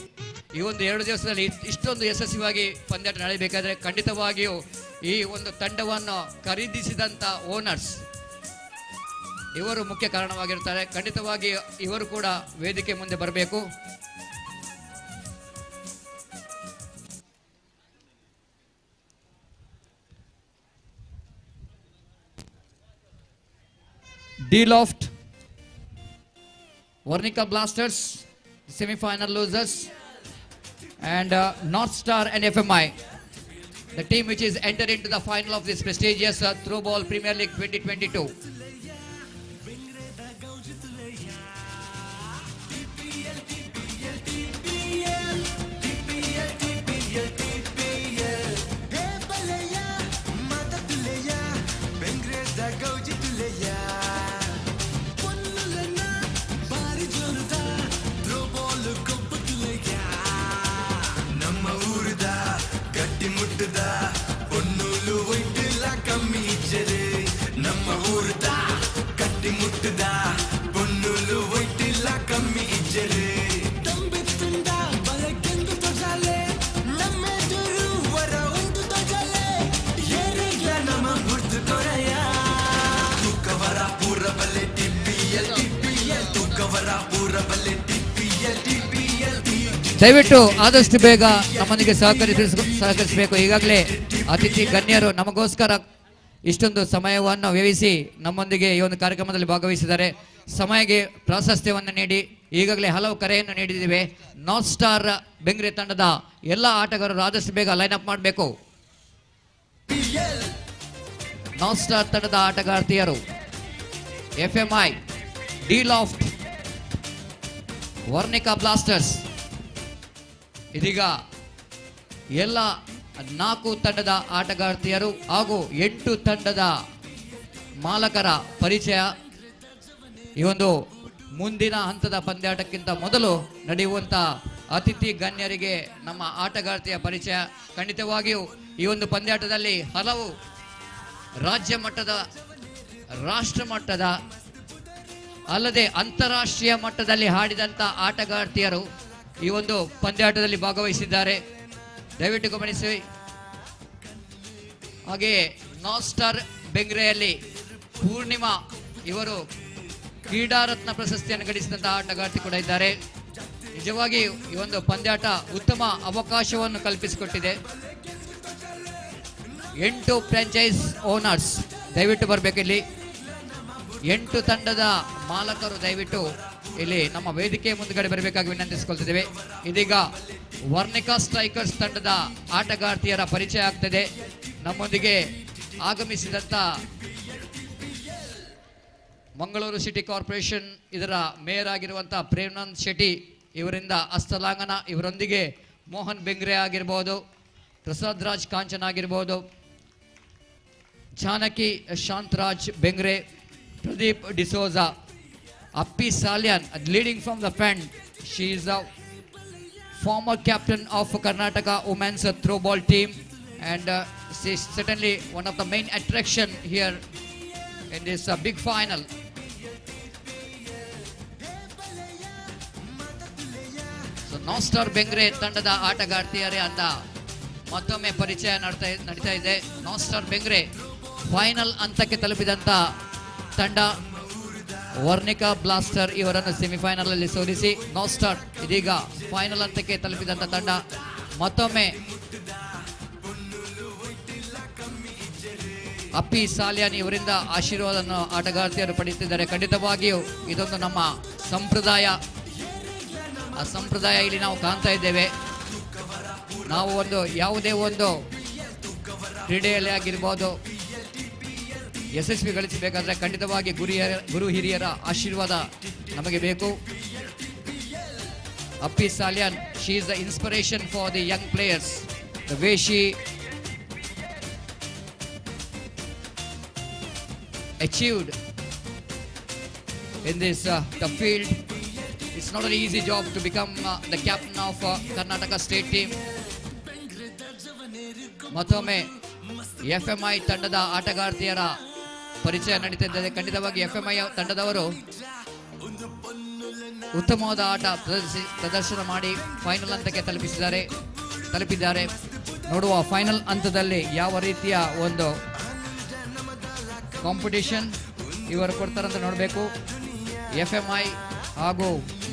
Speaker 2: ಈ ಒಂದು 2 ದಿವಸದಲ್ಲಿ ಇಷ್ಟೊಂದು ಯಶಸ್ವಿಯಾಗಿ ಪಂದ್ಯಾಟ ನಡೆಯಬೇಕಾದ್ರೆ ಖಂಡಿತವಾಗಿಯೂ ಈ ಒಂದು ತಂಡವನ್ನು ಖರೀದಿಸಿದಂಥ ಓನರ್ಸ್ ಇವರು ಮುಖ್ಯ ಕಾರಣವಾಗಿರ್ತಾರೆ. ಖಂಡಿತವಾಗಿ ಇವರು ಕೂಡ ವೇದಿಕೆ ಮುಂದೆ ಬರಬೇಕು. D loft, Varnika Blasters, semi-final losers, and North Star and FMI, the team which is entered into the final of this prestigious Throwball Premier League 2022. ದಯವಿಟ್ಟು ಆದಷ್ಟು ಬೇಗ ನಮ್ಮೊಂದಿಗೆ ಸಹಕರಿಸಬೇಕು. ಈಗಾಗಲೇ ಅತಿಥಿ ಗಣ್ಯರು ನಮಗೋಸ್ಕರ ಇಷ್ಟೊಂದು ಸಮಯವನ್ನು ವ್ಯಯಿಸಿ ನಮ್ಮೊಂದಿಗೆ ಈ ಒಂದು ಕಾರ್ಯಕ್ರಮದಲ್ಲಿ ಭಾಗವಹಿಸಿದ್ದಾರೆ. ಸಮಯಕ್ಕೆ ಪ್ರಾಶಸ್ತ್ಯವನ್ನು ನೀಡಿ ಈಗಾಗಲೇ ಹಲವು ಕರೆಯನ್ನು ನೀಡಿದ್ದೇವೆ. ನಾರ್ತ್ ಸ್ಟಾರ್ ಬೆಂಗ್ರೆ ತಂಡದ ಎಲ್ಲ ಆಟಗಾರರು ಆದಷ್ಟು ಬೇಗ ಲೈನ್ ಅಪ್ ಮಾಡಬೇಕು. ನಾರ್ತ್ ಸ್ಟಾರ್ ತಂಡದ ಆಟಗಾರ್ತಿಯರು FMI, D loft, Varnika blasters. ಇದೀಗ ಎಲ್ಲ 4 ತಂಡದ ಆಟಗಾರ್ತಿಯರು ಹಾಗೂ 8 ತಂಡದ ಮಾಲಕರ ಪರಿಚಯ. ಈ ಒಂದು ಮುಂದಿನ ಹಂತದ ಪಂದ್ಯಾಟಕ್ಕಿಂತ ಮೊದಲು ನಡೆಯುವಂಥ ಅತಿಥಿ ಗಣ್ಯರಿಗೆ ನಮ್ಮ ಆಟಗಾರ್ತಿಯ ಪರಿಚಯ. ಖಂಡಿತವಾಗಿಯೂ ಈ ಒಂದು ಪಂದ್ಯಾಟದಲ್ಲಿ ಹಲವು ರಾಜ್ಯ ಮಟ್ಟದ, ರಾಷ್ಟ್ರ ಮಟ್ಟದ ಅಲ್ಲದೆ ಅಂತಾರಾಷ್ಟ್ರೀಯ ಮಟ್ಟದಲ್ಲಿ ಹಾಡಿದಂಥ ಆಟಗಾರ್ತಿಯರು ಈ ಒಂದು ಪಂದ್ಯಾಟದಲ್ಲಿ ಭಾಗವಹಿಸಿದ್ದಾರೆ. ದಯವಿಟ್ಟು ಗಮನಿಸಿ. ಹಾಗೆಯೇ ನಾರ್ತ್ ಸ್ಟಾರ್ ಬೆಂಗ್ರೆಯಲ್ಲಿ ಪೂರ್ಣಿಮಾ ಇವರು ಕ್ರೀಡಾರತ್ನ ಪ್ರಶಸ್ತಿಯನ್ನು ಗಳಿಸಿದಂತಹ ಆಟಗಾರ್ತಿ ಕೂಡ ಇದ್ದಾರೆ. ನಿಜವಾಗಿ ಈ ಒಂದು ಪಂದ್ಯಾಟ ಉತ್ತಮ ಅವಕಾಶವನ್ನು ಕಲ್ಪಿಸಿಕೊಟ್ಟಿದೆ. 8 ಫ್ರಾಂಚೈಸ್ ಓನರ್ಸ್ ದಯವಿಟ್ಟು ಬರಬೇಕಿಲ್ಲಿ. 8 ತಂಡದ ಮಾಲಕರು ದಯವಿಟ್ಟು ಇಲ್ಲಿ ನಮ್ಮ ವೇದಿಕೆ ಮುಂದುಗಡೆ ಬರಬೇಕಾಗಿ ವಿನಂತಿಸಿಕೊಳ್ತಿದ್ದೇವೆ. ಇದೀಗ ವರ್ಣಿಕಾ ಸ್ಟ್ರೈಕರ್ಸ್ ತಂಡದ ಆಟಗಾರ್ತಿಯರ ಪರಿಚಯ ಆಗ್ತದೆ. ನಮ್ಮೊಂದಿಗೆ ಆಗಮಿಸಿದಂತ ಮಂಗಳೂರು ಸಿಟಿ ಕಾರ್ಪೊರೇಷನ್ ಇದರ ಮೇಯರ್ ಆಗಿರುವಂತಹ ಪ್ರೇಮ್ನಂದ್ ಶೆಟ್ಟಿ ಇವರಿಂದ ಹಸ್ತಲಾಂಘನ, ಇವರೊಂದಿಗೆ ಮೋಹನ್ ಬೆಂಗ್ರೆ ಆಗಿರ್ಬೋದು, ಪ್ರಸಾದ್ ರಾಜ್ ಕಾಂಚನ್ ಆಗಿರ್ಬೋದು, Janaki Shantaraj Bengre, Pradeep D'Souza, Appi Salyan leading from the front. She is the former captain of Karnataka women's throwball team, and she is certainly one of the main attraction here in this big final. So Nostar Bengre ತಂಡದ ಆಟಗಾರ್ತಿಯರೇ ಅಂತ ಮತ್ತೊಮ್ಮೆ ಪರಿಚಯ ನಡೀತಾ ಇದೆ. Nostar Bengre final ಹಂತಕ್ಕೆ ತಲುಪಿದಂತ ತಂಡ. Varnika blaster ಇವರನ್ನು semifinal ಅಲ್ಲಿ ಸೋಲಿಸಿ ನಾಸ್ಟಾರ್ ಇದೀಗ ಫೈನಲ್ ಹಂತಕ್ಕೆ ತಲುಪಿದಂತ ತಂಡ. ಮತ್ತೊಮ್ಮೆ ಅಪ್ಪಿ ಸಾಲ್ಯಾನ್ ಇವರಿಂದ ಆಶೀರ್ವಾದವನ್ನು ಆಟಗಾರ್ತಿಯರು ಪಡೆಯುತ್ತಿದ್ದಾರೆ. ಖಂಡಿತವಾಗಿಯೂ ಇದೊಂದು ನಮ್ಮ ಸಂಪ್ರದಾಯ. ಆ ಸಂಪ್ರದಾಯ ಇಲ್ಲಿ ನಾವು ಕಾಣ್ತಾ ಇದ್ದೇವೆ. ನಾವು ಯಾವುದೇ ಒಂದು ಕ್ರೀಡೆಯಲ್ಲಿ ಆಗಿರ್ಬೋದು ಯಶಸ್ವಿ ಗಳಿಸಬೇಕಾದ್ರೆ ಖಂಡಿತವಾಗಿ ಗುರು ಹಿರಿಯರ ಆಶೀರ್ವಾದ ನಮಗೆ ಬೇಕು. Appi Salyan, she is the inspiration for the young players. The way she achieved in this the field, it's not an easy job to become the captain of Karnataka state team. ಮತ್ತೊಮ್ಮೆ FMI ತಂಡದ ಆಟಗಾರ್ತಿಯರ ಪರಿಚಯ ನಡೀತಿದ್ದಾರೆ. ಖಂಡಿತವಾಗಿ FMI ತಂಡದವರು ಉತ್ತಮವಾದ ಆಟ ಪ್ರದರ್ಶನ ಮಾಡಿ final ಹಂತಕ್ಕೆ ತಲುಪಿದ್ದಾರೆ. ನೋಡುವ ಫೈನಲ್ ಹಂತದಲ್ಲಿ ಯಾವ ರೀತಿಯ ಒಂದು ಕಾಂಪಿಟೇಷನ್ ಇವರು ಕೊಡ್ತಾರಂತ ನೋಡಬೇಕು. FMI ಹಾಗೂ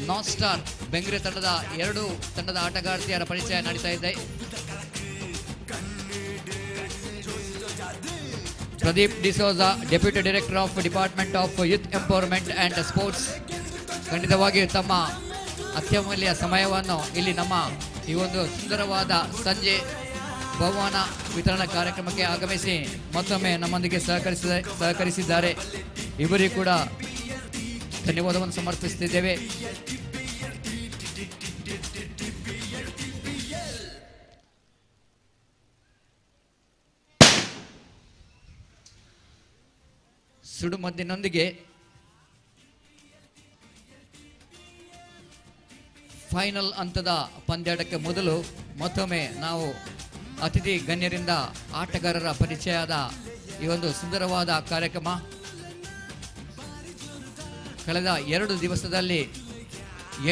Speaker 2: ನಾಸ್ಟಾರ್ ಬೆಂಗ್ರೆ ತಂಡದ ಎರಡು ತಂಡದ ಆಟಗಾರ್ತಿಯರ ಪರಿಚಯ ನಡೀತಾ ಇದೆ. Pradeep D'Souza, deputy director of department of youth empowerment and sports, ಖಂಡಿತವಾಗಿ ತಮ್ಮ ಅತ್ಯಮೂಲ್ಯ ಸಮಯವನ್ನು ಇಲ್ಲಿ ನಮ್ಮ ಈ ಒಂದು ಸುಂದರವಾದ ಸಂಜೆ ಬಹುಮಾನ ವಿತರಣಾ ಕಾರ್ಯಕ್ರಮಕ್ಕೆ ಆಗಮಿಸಿ ಮತ್ತೊಮ್ಮೆ ನಮ್ಮೊಂದಿಗೆ ಸಹಕರಿಸಿದ್ದಾರೆ. ಇವರಿಗೂ ಕೂಡ ಧನ್ಯವಾದವನ್ನು ಸಮರ್ಪಿಸುತ್ತಿದ್ದೇವೆ. ಸುಡುಮದ್ದಿನೊಂದಿಗೆ ಫೈನಲ್ ಹಂತದ ಪಂದ್ಯಾಟಕ್ಕೆ ಮೊದಲು ಮತ್ತೊಮ್ಮೆ ನಾವು ಅತಿಥಿ ಗಣ್ಯರಿಂದ ಆಟಗಾರರ ಪರಿಚಯದ ಈ ಒಂದು ಸುಂದರವಾದ ಕಾರ್ಯಕ್ರಮ. ಕಳೆದ 2 ದಿವಸದಲ್ಲಿ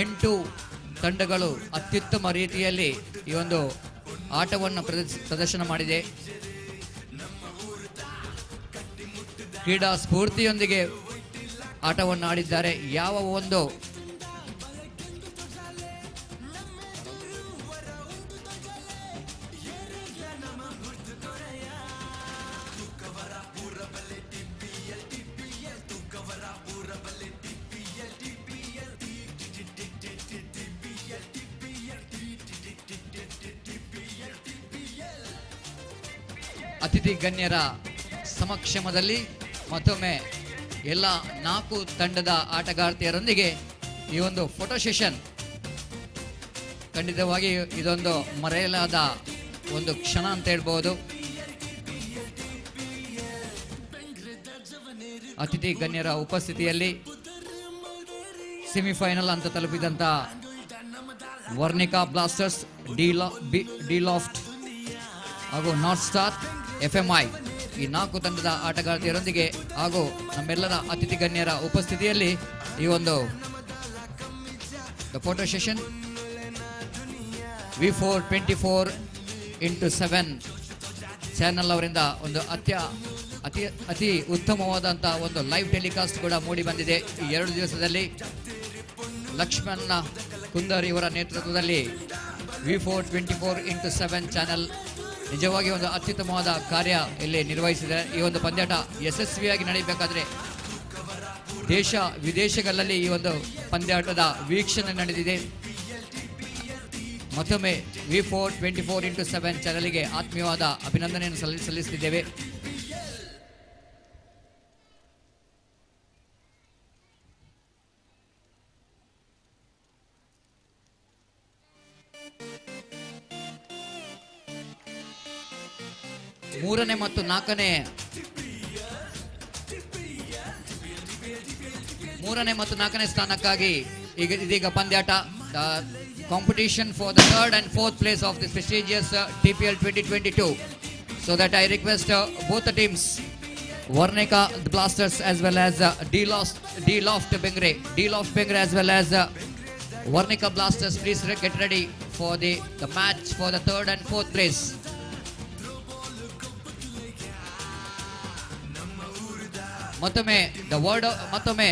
Speaker 2: 8 ತಂಡಗಳು ಅತ್ಯುತ್ತಮ ರೀತಿಯಲ್ಲಿ ಈ ಒಂದು ಆಟವನ್ನು ಪ್ರದರ್ಶನ ಮಾಡಿದೆ. ಕ್ರೀಡಾ ಸ್ಫೂರ್ತಿಯೊಂದಿಗೆ ಆಟವನ್ನು ಆಡಿದ್ದಾರೆ. ಯಾವ ಒಂದು ಅತಿಥಿ ಗಣ್ಯರ ಸಮಕ್ಷಮದಲ್ಲಿ ಮತ್ತೊಮ್ಮೆ ಎಲ್ಲ 4 ತಂಡದ ಆಟಗಾರ್ತಿಯರೊಂದಿಗೆ ಈ ಒಂದು ಫೋಟೋ ಸೆಷನ್ ಖಂಡಿತವಾಗಿ ಇದೊಂದು ಮರೆಯಲಾದ ಒಂದು ಕ್ಷಣ ಅಂತ ಹೇಳ್ಬೋದು. ಅತಿಥಿ ಗಣ್ಯರ ಉಪಸ್ಥಿತಿಯಲ್ಲಿ ಸೆಮಿಫೈನಲ್ ಅಂತ ತಲುಪಿದಂತ ವರ್ಣಿಕಾ ಬ್ಲಾಸ್ಟರ್ಸ್, ಡಿ ಲಾಫ್ಟ್ ಹಾಗೂ ನಾರ್ತ್ ಸ್ಟಾರ್, FMI ಈ 4 ತಂಡದ ಆಟಗಾರ್ತಿಯರೊಂದಿಗೆ ಹಾಗೂ ನಮ್ಮೆಲ್ಲರ ಅತಿಥಿ ಗಣ್ಯರ ಉಪಸ್ಥಿತಿಯಲ್ಲಿ ಈ ಒಂದು ಫೋಟೋ ಸೆಷನ್ V424x7 ಚಾನೆಲ್ ಅವರಿಂದ ಒಂದು ಅತಿ ಉತ್ತಮವಾದಂಥ ಒಂದು ಲೈವ್ ಟೆಲಿಕಾಸ್ಟ್ ಕೂಡ ಮೂಡಿ ಬಂದಿದೆ. ಈ 2 ದಿವಸದಲ್ಲಿ ಲಕ್ಷ್ಮಣ್ ಕುಂದರ್ ಇವರ ನೇತೃತ್ವದಲ್ಲಿ V424x7 ಚಾನೆಲ್ ನಿಜವಾಗಿ ಒಂದು ಅತ್ಯುತ್ತಮವಾದ ಕಾರ್ಯ ಇಲ್ಲಿ ನಿರ್ವಹಿಸಿದೆ. ಈ ಒಂದು ಪಂದ್ಯಾಟ ಯಶಸ್ವಿಯಾಗಿ ನಡೆಯಬೇಕಾದ್ರೆ ದೇಶ ವಿದೇಶಗಳಲ್ಲಿ ಈ ಒಂದು ಪಂದ್ಯಾಟದ ವೀಕ್ಷಣೆ ನಡೆದಿದೆ. ಮತ್ತೊಮ್ಮೆ V4 24x7 ಚಾನಲ್ಗೆ ಆತ್ಮೀಯವಾದ ಅಭಿನಂದನೆಯನ್ನು ಸಲ್ಲಿಸುತ್ತಿದ್ದೇವೆ. ಮೂರನೇ ಮತ್ತು ನಾಲ್ಕನೇ ಸ್ಥಾನಕ್ಕಾಗಿ ಇದೀಗ ಪಂದ್ಯಾಟ. Competition for the third and fourth place of this prestigious TPL 2022. So that I request both the teams, Varnika Blasters as well as D-Loft Bengre as well as Varnika Blasters, please get ready for the match for the third and fourth place. ಮತ್ತೊಮ್ಮೆ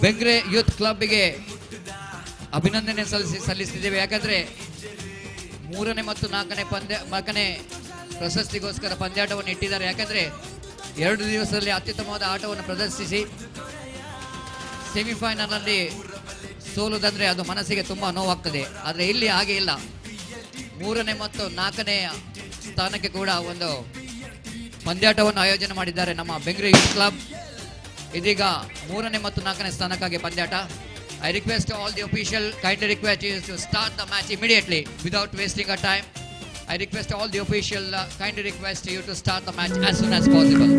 Speaker 2: Bengre youth ಕ್ಲಬ್ಗೆ ಅಭಿನಂದನೆ ಸಲ್ಲಿಸುತ್ತಿದ್ದೇವೆ. ಯಾಕಂದ್ರೆ ಮೂರನೇ ಮತ್ತು ನಾಲ್ಕನೇ ಪ್ರಶಸ್ತಿಗೋಸ್ಕರ ಪಂದ್ಯಾಟವನ್ನು ಇಟ್ಟಿದ್ದಾರೆ. ಯಾಕಂದ್ರೆ 2 ದಿವಸದಲ್ಲಿ ಅತ್ಯುತ್ತಮವಾದ ಆಟವನ್ನು ಪ್ರದರ್ಶಿಸಿ ಸೆಮಿಫೈನಲ್ ನಲ್ಲಿ ಸೋಲುವುದಂದ್ರೆ ಅದು ಮನಸ್ಸಿಗೆ ತುಂಬಾ ನೋವಾಗ್ತದೆ. ಆದರೆ ಇಲ್ಲಿ ಹಾಗೆ ಇಲ್ಲ. ಮೂರನೇ ಮತ್ತು ನಾಲ್ಕನೇ ಸ್ಥಾನಕ್ಕೆ ಕೂಡ ಒಂದು ಪಂದ್ಯಾಟವನ್ನು ಆಯೋಜನೆ ಮಾಡಿದ್ದಾರೆ ನಮ್ಮ ಬೆಂಗ್ರೆ ಯೂತ್ ಕ್ಲಬ್. ಇದೀಗ ಮೂರನೇ ಮತ್ತು ನಾಲ್ಕನೇ ಸ್ಥಾನಕ್ಕಾಗಿ ಪಂದ್ಯಾಟ. I request all the official kindly request is to start the match immediately without wasting our time. I request all the official kindly request you to start the match as soon as possible.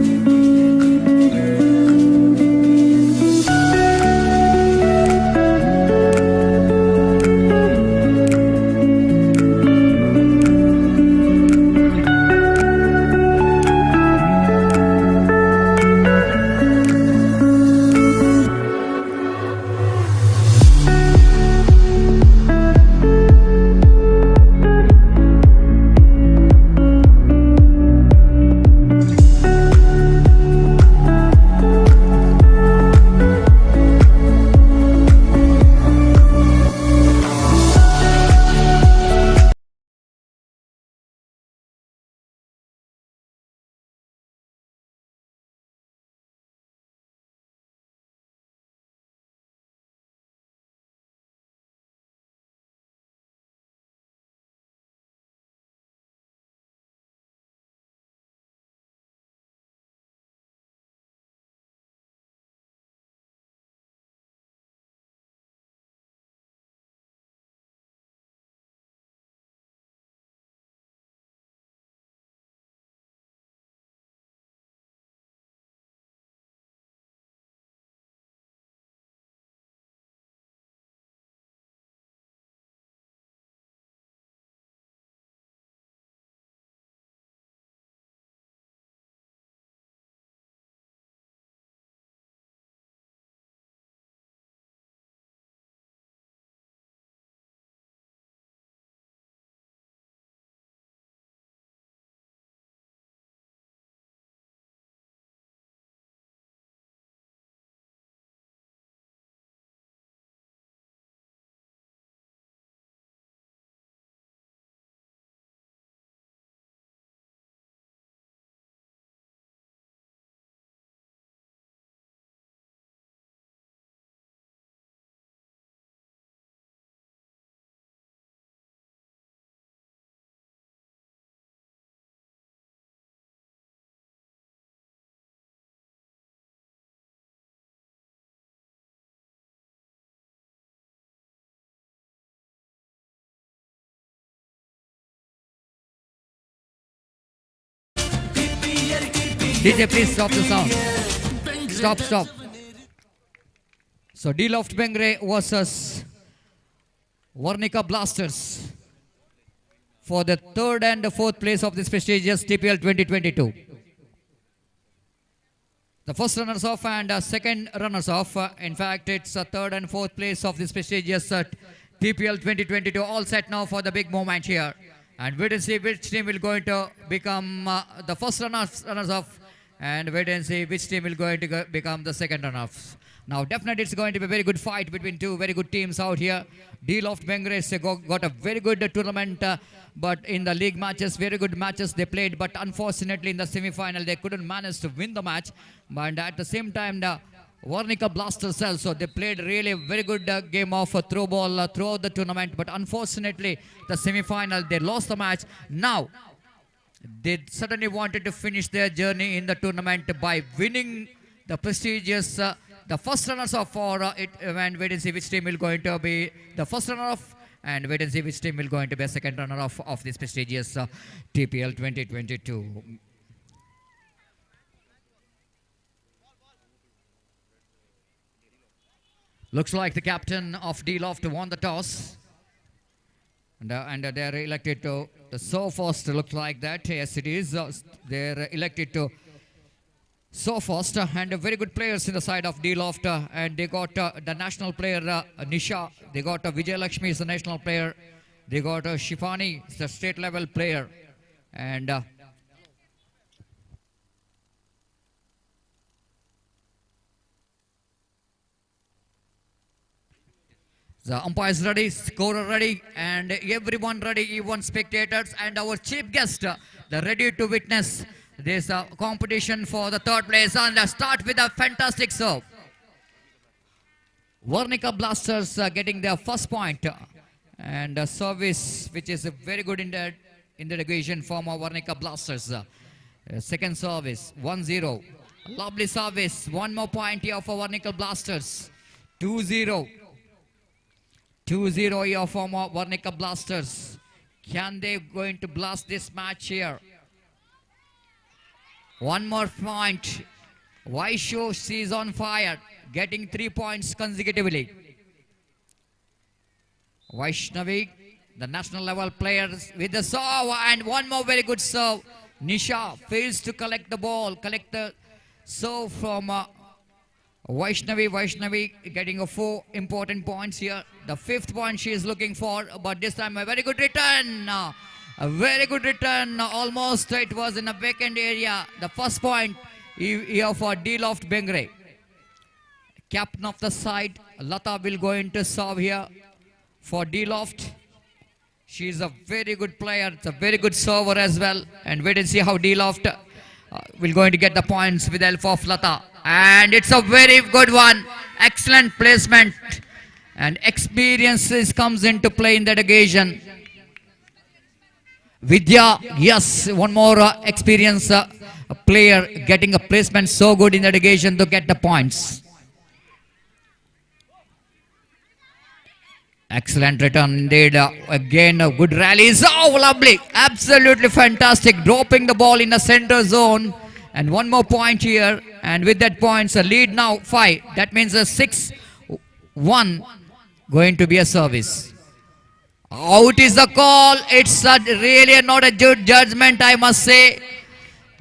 Speaker 2: DJ, please stop the sound. Stop. So D-Loft Bengre versus Varnika Blasters for the third and the fourth place of this prestigious TPL 2022. The first runners-off and second runners-off. In fact, it's the third and fourth place of this prestigious TPL 2022. All set now for the big moment here. And we will see which team will going to become the first runners-off and wait and see which team will going to become the second runners. Now, definitely it's going to be a very good fight between two very good teams out here. D-Loft Bengres got a very good tournament, but in the league matches, very good matches they played, but unfortunately in the semi-final, they couldn't manage to win the match. But at the same time, the V4NEWS Blasters also, they played really a very good game of throw ball throughout the tournament, but unfortunately, the semi-final, they lost the match. Now, they suddenly wanted to finish their journey in the tournament by winning the prestigious the first runners up for it, and wait and see which team will going to be the first runner up, and wait and see which team will going to be a second runner up of this prestigious TPL 2022. Looks like the captain of D-Loft won the toss, and they're elected to serve first. Looks like that. Yes, it is. They're elected to so first, and very good players in the side of D-Loft, and they got the national player Nisha, they got Vijay Lakshmi is the national player, they got Shifani, the state level player, and the umpires ready, scorer ready, and everyone ready, even spectators, and our chief guest, the ready to witness this competition for the third place. And start with a fantastic serve. V4NEWS Blasters getting their first point, and a service which is very good in the division for V4NEWS Blasters. Second service 1-0. Lovely service. One more point here for V4NEWS Blasters. 2-0. 2-0 here for V4NEWS Blasters. Can they going to blast this match here? One more point. Vaishu, she's on fire, getting 3 points consecutively. Vaishnavi, the national level players with the serve, and one more very good serve. Nisha fails to collect the ball, collect the serve from Vaishnavi. Vaishnavi getting 4 important points here. The 5th point she is looking for, but this time a very good return. A very good return, almost it was in a vacant area. The first point here for D-Loft Bengre. Captain of the side, Lata will go into serve here for D-Loft. She is a very good player, it's a very good server as well. And wait and see how D-Loft will going to get the points with the help of Lata. And it's a very good one, excellent placement. And experiences comes into play in that occasion. Vidya, yes, one more experienced player getting a placement so good in that occasion to get the points. Excellent return indeed. Again, a good rally. Oh, lovely. Absolutely fantastic. Dropping the ball in the center zone. And one more point here. And with that points, a lead now 5. That means a 6-1 going to be a service. Out is the call. It's really not a good judgment, I must say.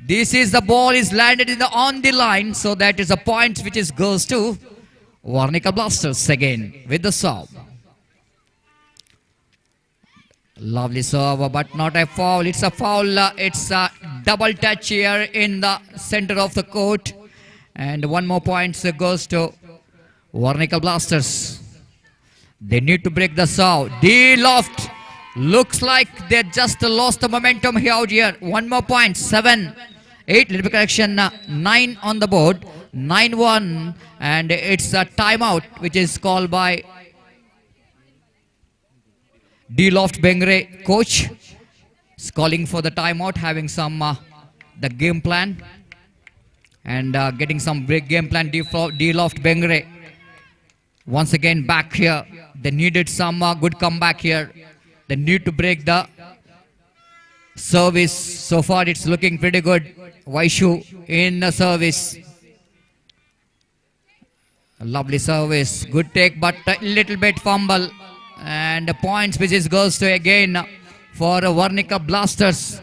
Speaker 2: This is the ball is landed on the line, so that is a point which is goes to V4NEWS Blasters again with the serve. Lovely serve, but not a foul. It's a foul. It's a double touch here in the center of the court, and one more point goes to V4NEWS Blasters. They need to break the serve. D-Loft looks like they just lost the momentum here out here. One more point. 7, 8, little bit correction. 9 on the board. 9-1. And it's a timeout which is called by D-Loft Bengre coach. Is calling for the timeout, having some the game plan. And getting some break game plan D-Loft Bengre. Once again back here. They needed some good comeback here. They need to break the service. So far it's looking pretty good. Vaishu in the service. A lovely service. Good take, but a little bit fumble. And the points which is goes to again for V4NEWS Blasters.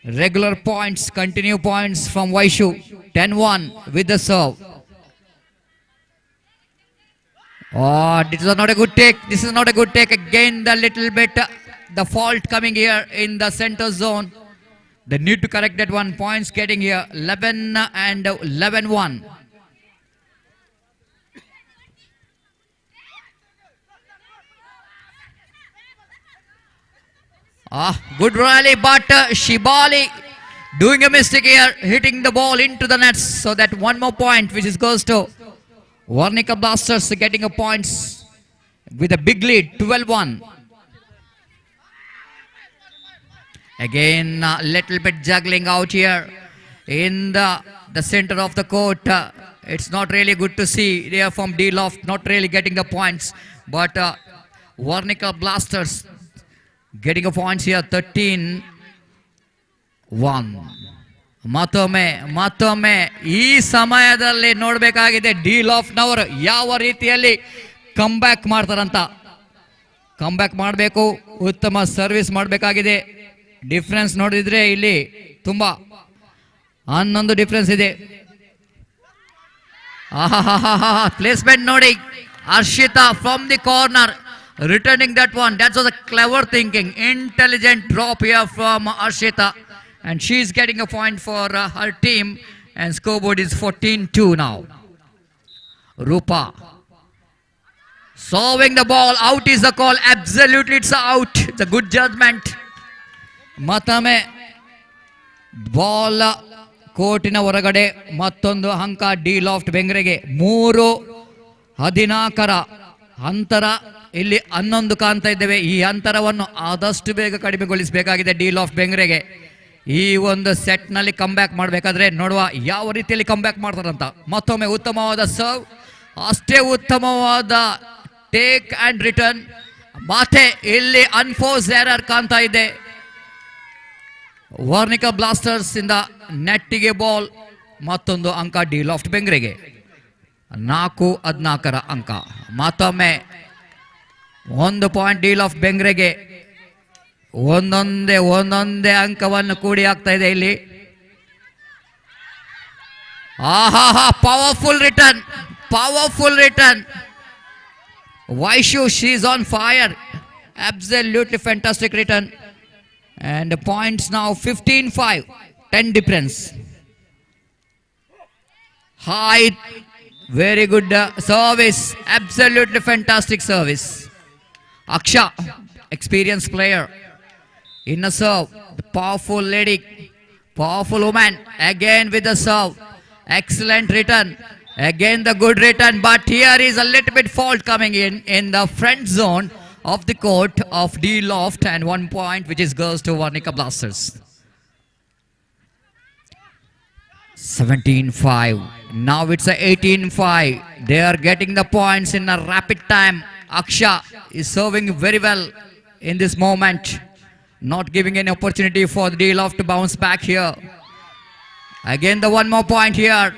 Speaker 2: Regular points, continue points from Vaishu. 10-1 with the serve. Oh, this is not a good take. This is not a good take. Again, the little bit, the fault coming here in the center zone. They need to correct that one. Points getting here 11 and 11-1. Good rally, but Shibali doing a mistake here, hitting the ball into the nets. So that one more point, which is goes to Varnika Blasters, getting a points with a big lead, 12-1. Again, a little bit juggling out here in the center of the court. It's not really good to see there from D-Loft, not really getting the points. But Varnika Blasters getting a points here, 13-1. ಮತ್ತೊಮ್ಮೆ ಈ ಸಮಯದಲ್ಲಿ ನೋಡಬೇಕಾಗಿದೆ D-Loftನವರು ಯಾವ ರೀತಿಯಲ್ಲಿ comeback ಮಾಡ್ತಾರಂತ. Comeback ಮಾಡಬೇಕು, ಉತ್ತಮ service ಮಾಡಬೇಕಾಗಿದೆ. ಡಿಫ್ರೆನ್ಸ್ ನೋಡಿದ್ರೆ ಇಲ್ಲಿ ತುಂಬಾ 11 ಡಿಫ್ರೆನ್ಸ್ ಇದೆ. ಪ್ಲೇಸ್ಮೆಂಟ್ ನೋಡಿ, Harshita from the corner returning that one. That was a clever thinking, intelligent drop here from Harshita, and she's getting a point for her team, and scoreboard is 14-2 now. Rupa serving the ball, out is the call. Absolutely it's out. It's a good judgment. Matame ball ಕೋರ್ಟಿನ ಹೊರಗಡೆ ಮತ್ತೊಂದು ಅಂಕ D-Loft ಬೆಂಗ್ರೆಗೆ. 3-14 ಅಂತರ ಇಲ್ಲಿ 11 ಕಾಣ್ತಾ ಇದ್ದೇವೆ. ಈ ಅಂತರವನ್ನು ಆದಷ್ಟು ಬೇಗ ಕಡಿಮೆಗೊಳಿಸಬೇಕಾಗಿದೆ D-Loft ಬೆಂಗ್ರೆಗೆ. ಈ ಒಂದು ಸೆಟ್ ನಲ್ಲಿ ಕಮ್ ಬ್ಯಾಕ್ ಮಾಡಬೇಕಾದ್ರೆ ನೋಡುವ ಯಾವ ರೀತಿಯಲ್ಲಿ ಕಮ್ ಬ್ಯಾಕ್ ಮಾಡ್ತಾರಂತ. ಮತ್ತೊಮ್ಮೆ ಉತ್ತಮವಾದ ಸರ್ವ್, ಅಷ್ಟೇ ಉತ್ತಮವಾದ ಟೇಕ್ ಅಂಡ್ ರಿಟರ್ನ್. ಮತ್ತೆ ಇಲ್ಲಿ ಅನ್ಫೋರ್ಸ್ ಎರರ್ ಕಾಣ್ತಾ ಇದೆ. ವಾರ್ನಿಕಾ ಬ್ಲಾಸ್ಟರ್ಸ್ ಇಂದ ನೆಟ್ಟಿಗೆ ಬಾಲ್, ಮತ್ತೊಂದು ಅಂಕ D-Loft ಬೆಂಗ್ರೆಗೆ. 4-14 ಅಂಕ. ಮತ್ತೊಮ್ಮೆ 1 ಪಾಯಿಂಟ್ D-Loft ಬೆಂಗ್ರೆಗೆ. ಒಂದೊಂದೇ ಅಂಕವನ್ನು ಕೂಡಿ ಆಗ್ತಾ ಇದೆ ಇಲ್ಲಿ. Powerful return. Vaishu, she's on fire. Absolutely fantastic return. And the points now 15-5, 10 difference. Height, very good service, absolutely fantastic service. Aksha, experienced player. In a serve, the powerful lady, powerful woman, again with the serve. Excellent return. Again the good return, but here is a little bit fault coming in the front zone of the court of D-Loft, and 1 point which is goes to Varnika Blasters. 17-5. Now it's a 18-5. They are getting the points in a rapid time. Aksha is serving very well in this moment, not giving any opportunity for the D-Loft to bounce back here. Again the 1 more point here.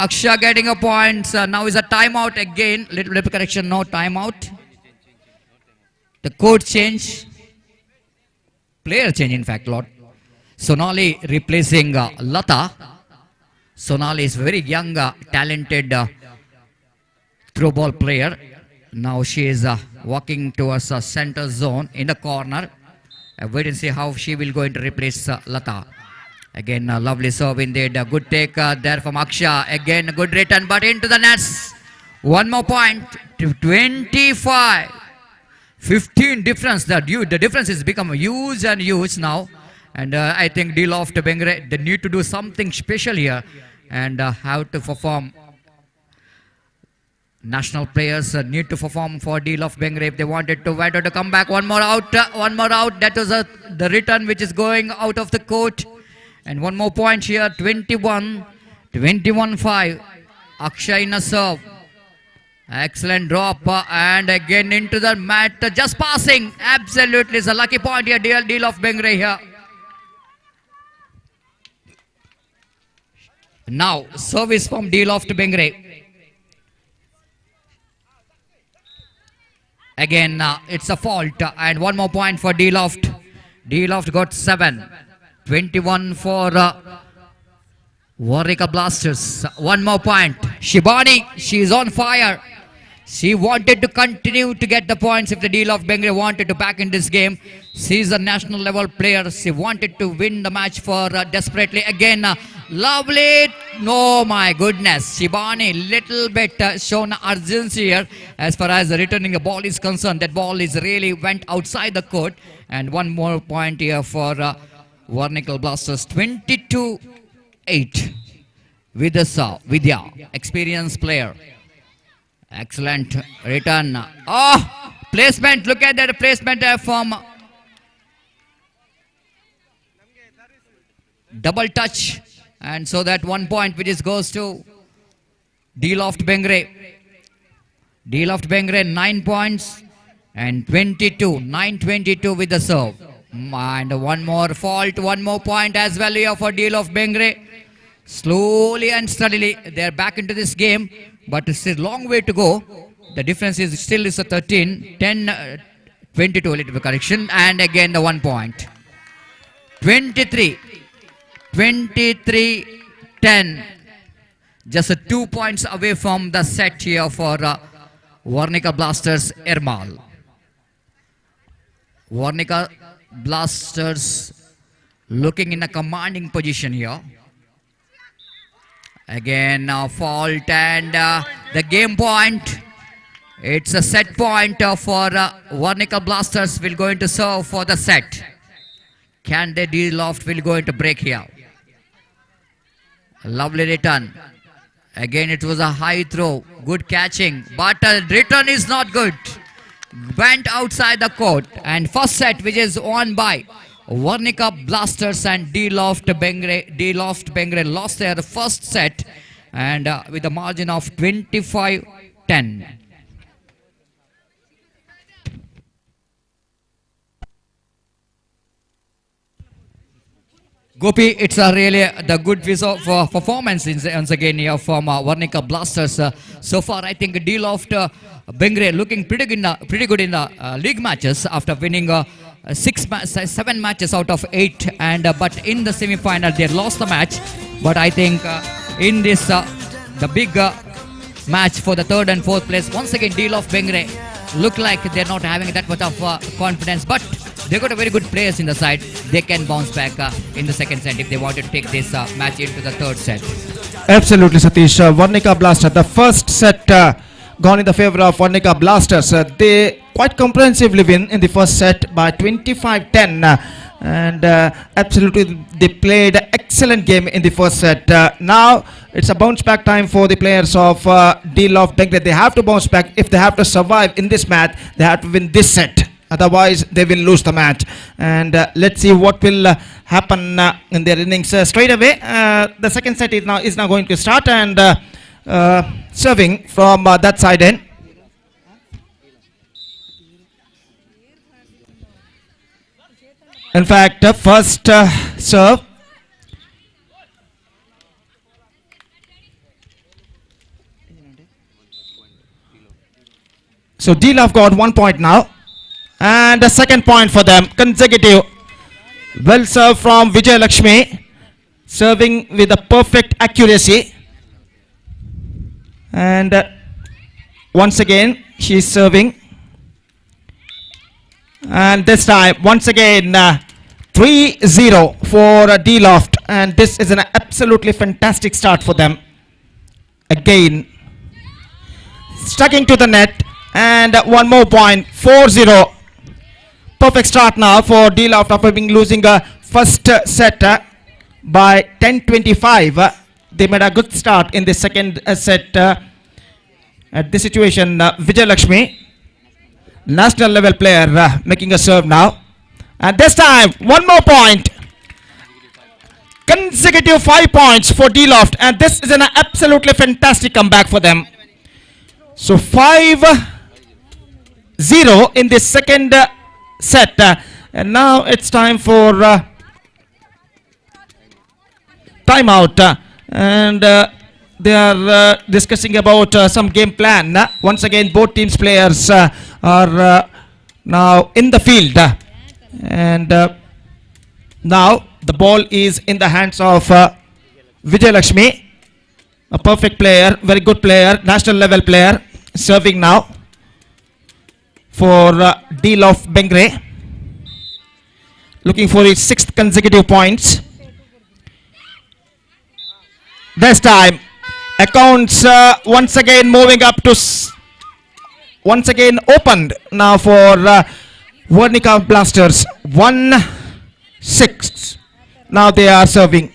Speaker 2: Aksha getting a point. Now is a timeout again. Little bit of correction, no timeout. The court change, player change in fact, Lord. Sonali replacing Lata. Sonali is very young, talented throwball player. Now she is walking towards center zone in the corner. Wait and see how she will go to replace Lata. Again, a lovely serve indeed. A good take there from Aksha. Again, a good return, but into the nets. 1 more point. 25. 15 difference. The difference has become huge and huge now. And I think D-Loft Bengre, they need to do something special here and have to perform. National players need to perform for D-Loft Bengre if they wanted to come back. One more out. That was the return which is going out of the court. And 1 more point here. 21-5. Akshay in a serve. Excellent drop and again into the mat. Just passing. Absolutely. It's a lucky point here. D-Loft Bengre here. Now, service from D-Loft Bengre. Again, it's a fault. And 1 more point for D-Loft. D-Loft got 7. 21 for Varnika Blasters. 1 more point. Shibani, she is on fire. She wanted to continue to get the points if the deal of Bengre wanted to back in this game. She's a national level player. She wanted to win the match for desperately. Again, lovely. No, my goodness. Shibani, little bit shown urgency here as far as returning the ball is concerned. That ball is really went outside the court. And one more point here for Varnikal Blasters. 22-8. Vidya, experienced player. Excellent return. Oh, placement. Look at that placement from double touch. And so that 1 point which is goes to D-Loft Bengre. D-Loft Bengre 9 points and 9-22 with the serve. And one more fault, 1 more point as well here for D-Loft Bengre. Slowly and steadily they're back into this game. But it's a long way to go. The difference is still is a 13, 10, 22, a little bit correction. And again the 1 point. 23, 10. Just 2 points away from the set here for Varnika Blasters Ermal. Varnika Blasters looking in a commanding position here. Again, fault and the game point. It's a set point for Varnika Blasters will going to serve for the set. Can they D-Loft will going to break here. Lovely return. Again, it was a high throw. Good catching. But return is not good. Went outside the court. And first set which is won by Varnika Blasters and D-Loft Bengre. D-Loft Bengre lost their first set and with a margin of 25-10. Gopi, it's a really the good piece of performance once again here from Varnika Blasters. So far, I think D-Loft Bengre looking pretty good in the league matches after winning 7 matches out of 8. And but in the semi-final they lost the match. But I think in this the big match for the 3rd and 4th place, once again D-Loft Bengre look like they're not having that much of confidence. But they got a very good players in the side. They can bounce back in the second set if they want to take this match into the 3rd set.
Speaker 3: Absolutely, Satish. Varnika Blasters, the first set gone in the favor of Varnika Blasters. They quite comprehensively win in the first set by 25-10. And absolutely they played an excellent game in the first set. Now it's a bounce back time for the players of D-Loft Bengre. They have to bounce back. If they have to survive in this match, they have to win this set. Otherwise, they will lose the match. And let's see what will happen in their innings. Straight away, the second set is now going to start. And serving from that side end. In fact, first serve. So D-Loft got 1 point now. And the second point for them, consecutive. Well served from Vijay Lakshmi. Serving with a perfect accuracy. And once again, she is serving. And this time, once again, 3-0 for D-Loft. And this is an absolutely fantastic start for them. Again, sticking to the net. And 1 more point, 4-0. Perfect start now for D-Loft after being losing first set by 10-25. They made a good start in the second set. At this situation, Vijay Lakshmi, national level player, making a serve now. And this time, 1 more point. Consecutive 5 points for D-Loft. And this is an absolutely fantastic comeback for them. So 5-0 in the second set. And now it's time for timeout. And they are discussing about some game plan. Once again, both teams' players are now in the field. And now the ball is in the hands of Vijay Lakshmi, a perfect player, very good player, national level player. serving now for deal of Bengre. Looking for his 6th consecutive points. This time, accounts once again moving up to once again opened now for Vernica Blasters. 1-6. Now they are serving.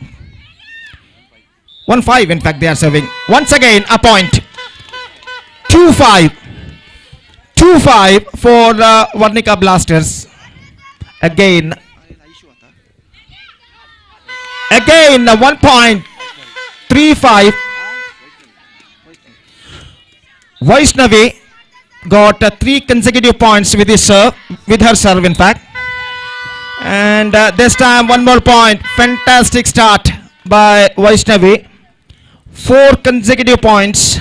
Speaker 3: 1-5 in fact they are serving. Once again a point. 2-5. 2-5 for Vernica Blasters. Again 1 point. 3-5. Vaishnavi got 3 consecutive points with his serve, with her serve in fact. And this time 1 more point. Fantastic start by Vaishnavi. 4 consecutive points.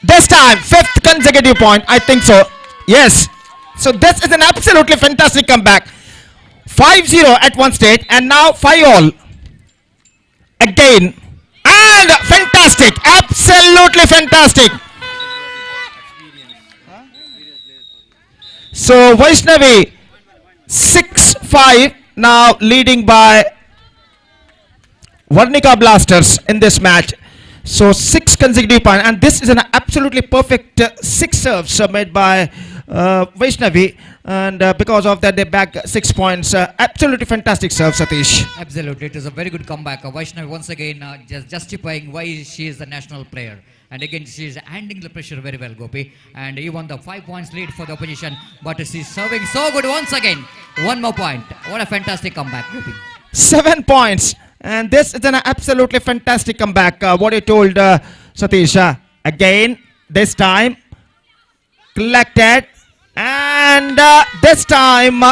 Speaker 3: This time 5th consecutive point, I think so. Yes. So this is an absolutely fantastic comeback. 5-0 at one stage and now 5-all. Again. And fantastic. Absolutely fantastic. So Vaishnavi 6-5 now leading by Vernica Blasters in this match. So 6 consecutive points, and this is an absolutely perfect 6 serves made by Vaishnavi, and because of that they bag 6 points. Absolutely fantastic serve, Satish.
Speaker 2: Absolutely, it is a very good comeback. Vaishnavi once again just justifying why she is the national player. And again, she is handling the pressure very well, Gopi. And even the 5 points lead for the opposition, but she's serving so good once again. 1 more point. What a fantastic comeback, Gopi.
Speaker 3: 7 points. And this is an absolutely fantastic comeback. What you told Satish. Again, this time collected. And this time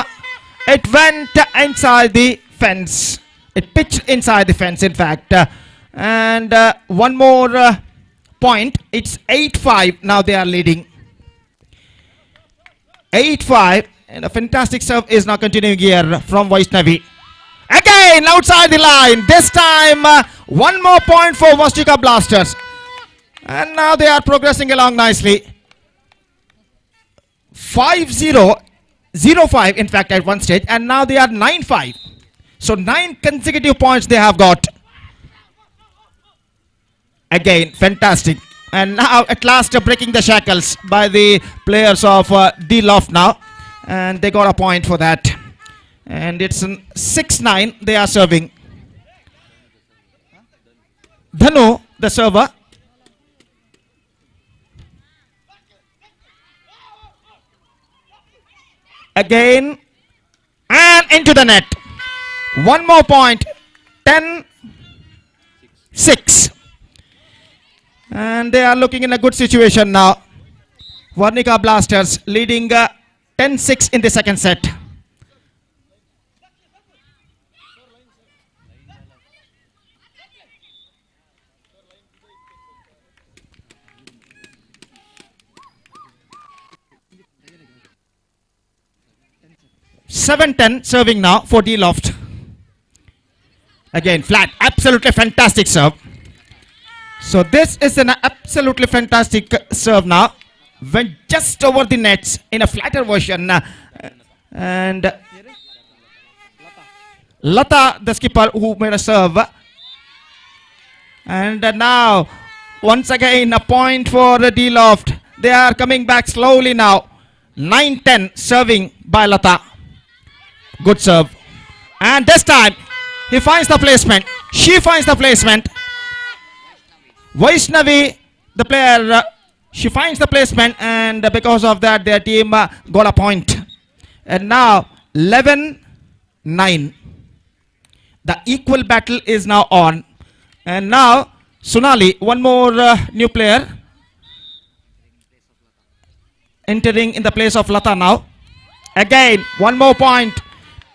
Speaker 3: it went inside the fence. It pitched inside the fence, in fact. And 1 more point. It's 8-5. Now they are leading. 8-5. And a fantastic serve is now continuing here from Vaishnavi. Again outside the line. This time 1 more point for Vernica Blasters. And now they are progressing along nicely. 5-0. 0-5 in fact at one stage. And now they are 9-5. So 9 consecutive points they have got. Again, fantastic. And now at last breaking the shackles by the players of D Loft now. And they got a point for that. And it's 6-9 they are serving. Dhanu, the server. Again. And into the net. 1 more point. 10-6. And they are looking in a good situation now. Vernica Blasters leading 10-6 in the second set. (7-10) serving now for D Loft. Again, flat. Absolutely fantastic serve. So this is an absolutely fantastic serve now. Went just over the nets in a flatter version. And Lata, the skipper, who made a serve. And now, once again, a point for D Loft. They are coming back slowly now. 9-10 serving by Lata. Good serve. And this time, he finds the placement. She finds the placement. Vaishnavi, the player, she finds the placement, and because of that, their team got a point. And now, 11-9. The equal battle is now on. And now, Sunali, 1 more new player, entering in the place of Lata now. Again, 1 more point.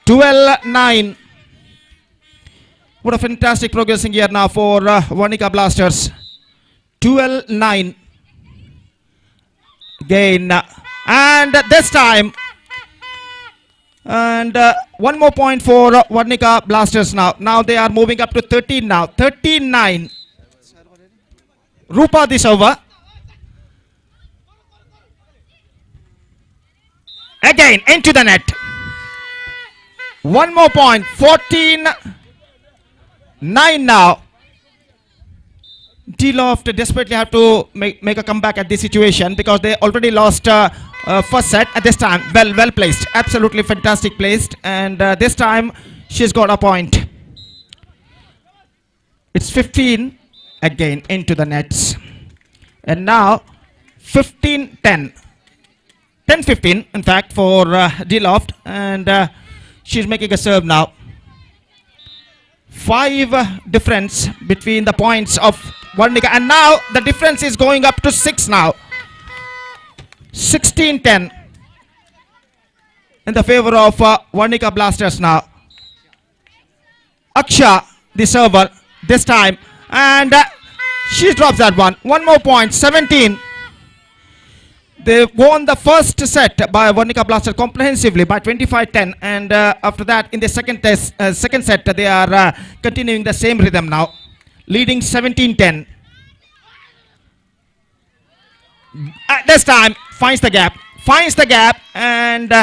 Speaker 3: 12-9. What a fantastic progressing here now for Vernica Blasters. 12-9. Again. And this time. And 1 more point for Vernica Blasters now. Now they are moving up to 13 now. 13-9. Rupa this over. Again into the net. One more point. 14-9 now. D-Loft desperately have to make a comeback at this situation because they already lost first set at this time. Well placed. Absolutely fantastic placed. And this time she's got a point. It's 15 again into the nets. And now 15-10. 10-15 in fact for D-Loft. And she's making a serve now. 5 difference between the points of Varnika, and now the difference is going up to 6 now. 16-10 in the favor of Varnika Blasters now. Aksha, the server, this time, and she drops that one. One more point, 17. They won the first set by Varnika Blasters comprehensively by 25-10, and after that in the second set they are continuing the same rhythm now, leading 17-10. This time finds the gap, and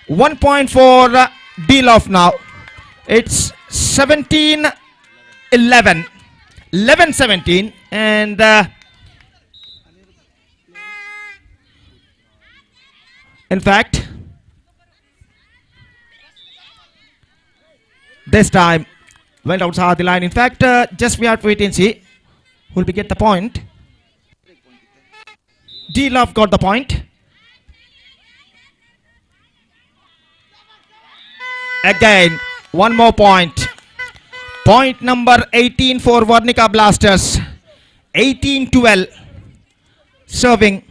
Speaker 3: 1 point for D-Loft now. It's 17-11, 11-17, and in fact, this time went outside the line. In fact, just we have to wait and see who will get the point. D-Love got the point. Again, one more point. Point number 18 for Varnika Blasters. 18-12. Serving.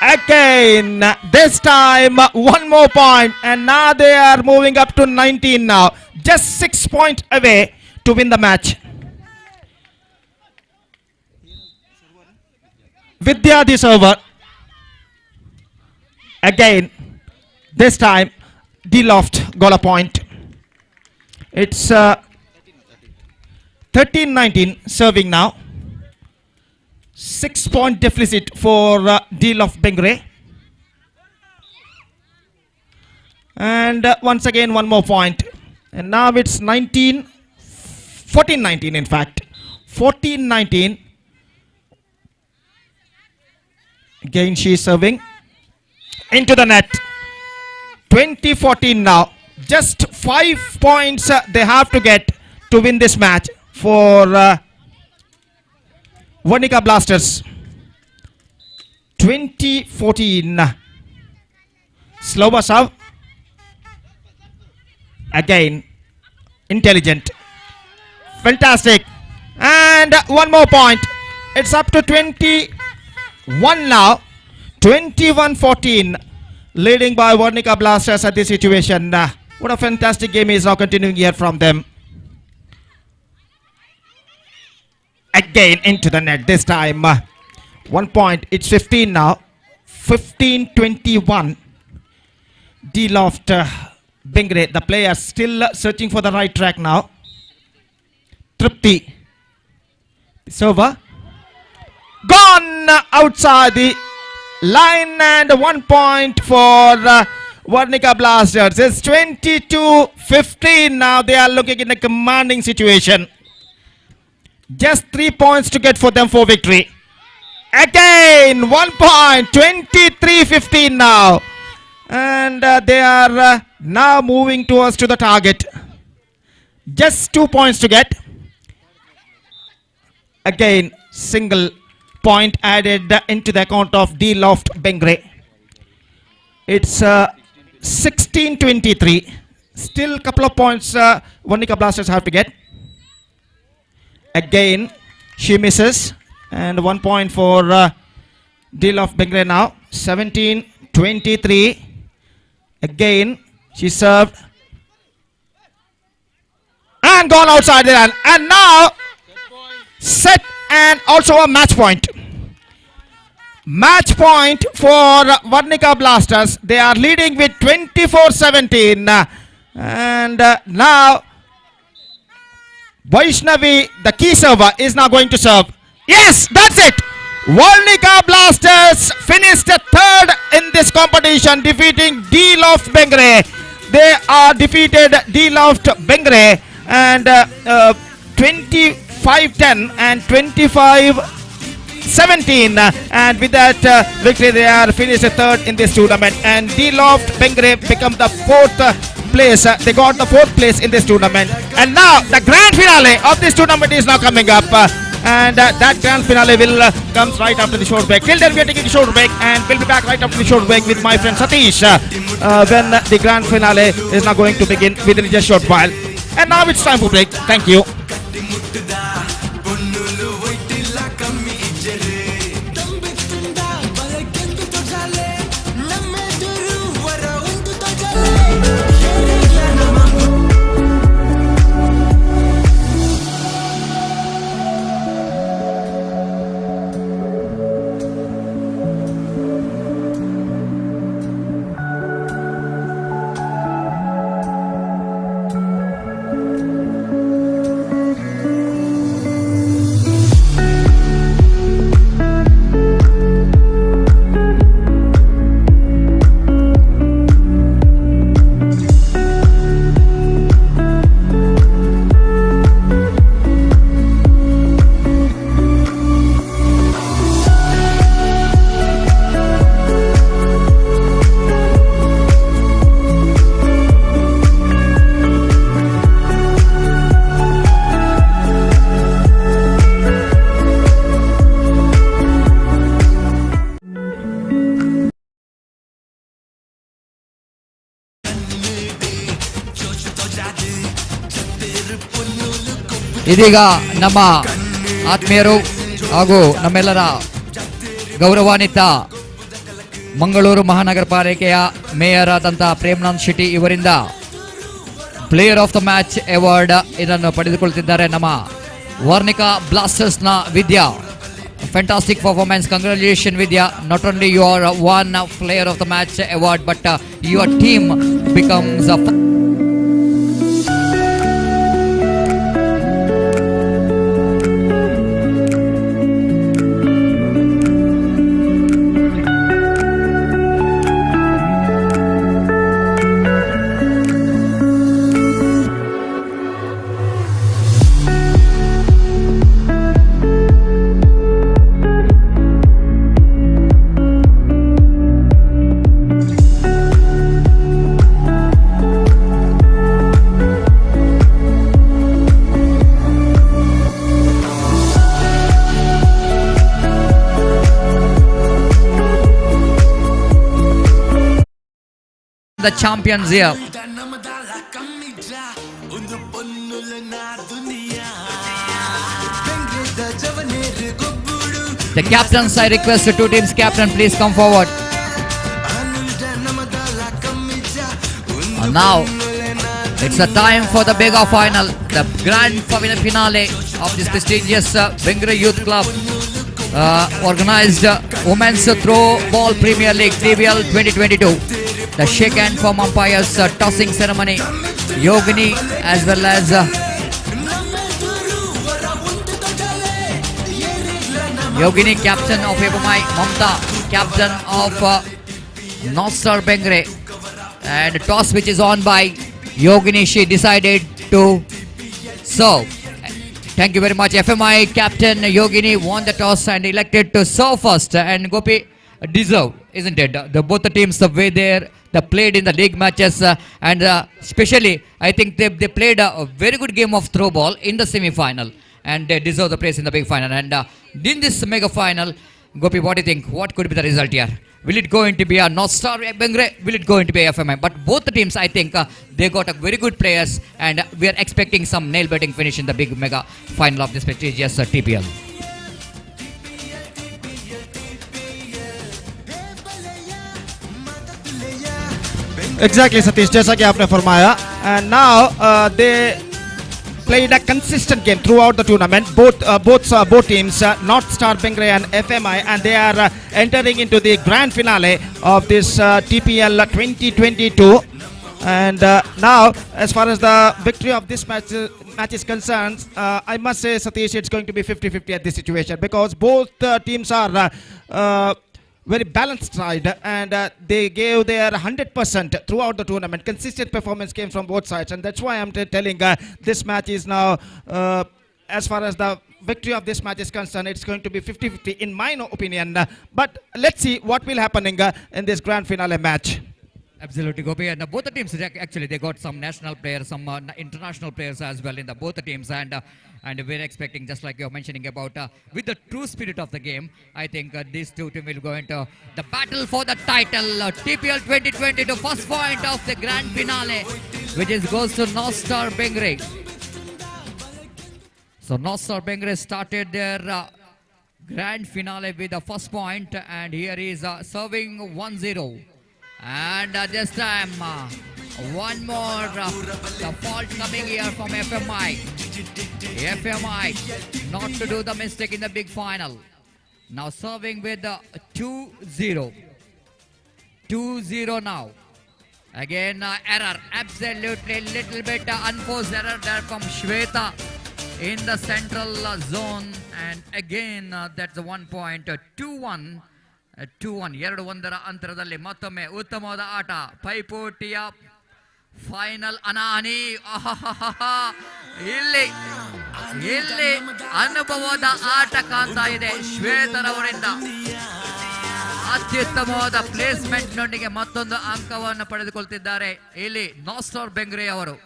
Speaker 3: Again, this time one more point, and now they are moving up to 19 now. Just 6 points away to win the match. Vidya the server. Again, this time D-Loft got a point. It's 13-19 serving now. 6 point deficit for D-Loft Bengre. And once again one more point. And now it's 14-19 in fact. 14-19. Again she is serving. Into the net. 20-14 now. Just 5 points they have to get to win this match for Varnika Blasters. 20-14. Slower serve. Again, intelligent. Fantastic. And one more point. It's up to 21 now. 21-14. Leading by Varnika Blasters at this situation. What a fantastic game is now continuing here from them. Again into the net. This time 1 point. It's 15 now. 15-21. D-Loft Bengre, the players still searching for the right track now. Tripti, server, gone outside the line, and 1 point for Varnika Blasters. It's 22-15 now. They are looking in a commanding situation. Just 3 points to get for them for victory. Again 1 point. 23-15 now. And they are now moving towards to the target. Just 2 points to get. Again, single point added into the account of D-Loft Bengre. It's 16-23. Still a couple of points Varnika Blasters have to get. Again, she misses. And 1 point for D-Loft Bengre now. 17-23. Again, she served and gone outside the line. And now set and also a match point. match point for Varnika Blasters. They are leading with 24-17. And now Vaishnavi, the key server, is now going to serve. Yes, that's it. Varnika Blasters finished third in this competition, defeating D-Loft Bengre. They are defeated D-Loft Bengre and 25-10 and 25-17, and with that victory they are finished third in this tournament, and D-Loft Bengre become the fourth place. They got the fourth place in this tournament, and now the grand finale of this tournament is now coming up, and that grand finale will comes right after the short break. Till then we are taking a short break, and we'll be back right after the short break with my friend Satish when the grand finale is now going to begin within just a short while. And now it's time for break. Thank you.
Speaker 2: ಇದೀಗ ನಮ್ಮ ಆತ್ಮೀಯರು ಹಾಗೂ ನಮ್ಮೆಲ್ಲರ ಗೌರವಾನ್ವಿತ ಮಂಗಳೂರು ಮಹಾನಗರ ಪಾಲಿಕೆಯ mayor ಆದಂತಹ ಪ್ರೇಮನಾಥ್ ಶೆಟ್ಟಿ ಇವರಿಂದ player of the match award ಇದನ್ನು ಪಡೆದುಕೊಳ್ಳುತ್ತಿದ್ದಾರೆ ನಮ್ಮ ವರ್ಣಿಕಾ ಬ್ಲಾಸ್ಟರ್ಸ್ನ ವಿದ್ಯಾ. Fantastic performance. Congratulations, Vidya. Not only you are one player of the match award, but your team becomes a the champions here. The captains, I request the two teams captain, please come forward. And now it's the time for the mega final, the grand finale of this prestigious Bengre Youth Club organized Women's Throwball Premier League TBL 2022. The shake hand from umpires, tossing ceremony, Yogini as well as Yogini, captain of Epamai, Mamta, captain of North Star Bengre, and toss which is on by Yogini. She decided to serve. Thank you very much. FMI captain Yogini won the toss and elected to serve first, and Gopi deserved, isn't it? Both the teams, the way they played in the league matches, and especially I think they played a very good game of throw ball in the semi-final, and they deserve the place in the big final. And in this mega final, Gopi, what do you think? What could be the result here? Will it going to be a North Star Bengre? Will it going to be FMI? But both the teams, I think, they got a very good players, and we are expecting some nail-biting finish in the big mega final of this prestigious TPL.
Speaker 3: Exactly, Satish, जैसा कि आपने फरमाया, and now they played a consistent game throughout the tournament. Both teams, North Star Bengray and FMI, and they are entering into the grand finale of this TPL 2022. And now, as far as the victory of this match is concerned, I must say, Satish, it's going to be 50-50 at this situation, because both teams are very balanced side, and they gave their 100% throughout the tournament. Consistent performance came from both sides, and that's why I'm telling this match is now, as far as the victory of this match is concerned, it's going to be 50-50 in my opinion. But let's see what will happen in this grand finale match.
Speaker 2: Absolutely, Gopi. And both the teams, actually, they got some national players, some international players as well in both the teams. And we're expecting, just like you're mentioning about, with the true spirit of the game, I think these two teams will go into the battle for the title. TPL 2022, first point of the grand finale, which goes to North Star Bengray. So North Star Bengray started their grand finale with the first point, and here is serving 1-0. And this time, one more, the fault coming here from FMI. FMI not to do the mistake in the big final. Now serving with 2-0. 2-0 now. Again, error. Absolutely little bit unforced error there from Shweta in the central zone. And again, that's 1 point. 2-1. 2-1 2-1 ಅಂತರದಲ್ಲಿ ಮತ್ತೊಮ್ಮೆ ಉತ್ತಮವಾದ ಆಟ ಪೈಪೋಟಿಯ final ಅನಾನಿ. ಇಲ್ಲಿ ಅನುಭವದ ಆಟ ಕಾಣ್ತಾ ಇದೆ ಶ್ವೇತರವರಿಂದ. ಅತ್ಯುತ್ತಮವಾದ ಪ್ಲೇಸ್ಮೆಂಟ್ ನೊಂದಿಗೆ ಮತ್ತೊಂದು ಅಂಕವನ್ನು ಪಡೆದುಕೊಳ್ತಿದ್ದಾರೆ ಇಲ್ಲಿ ನಾರ್ತ್ ಸ್ಟಾರ್ ಬೆಂಗ್ರೆ ಅವರು.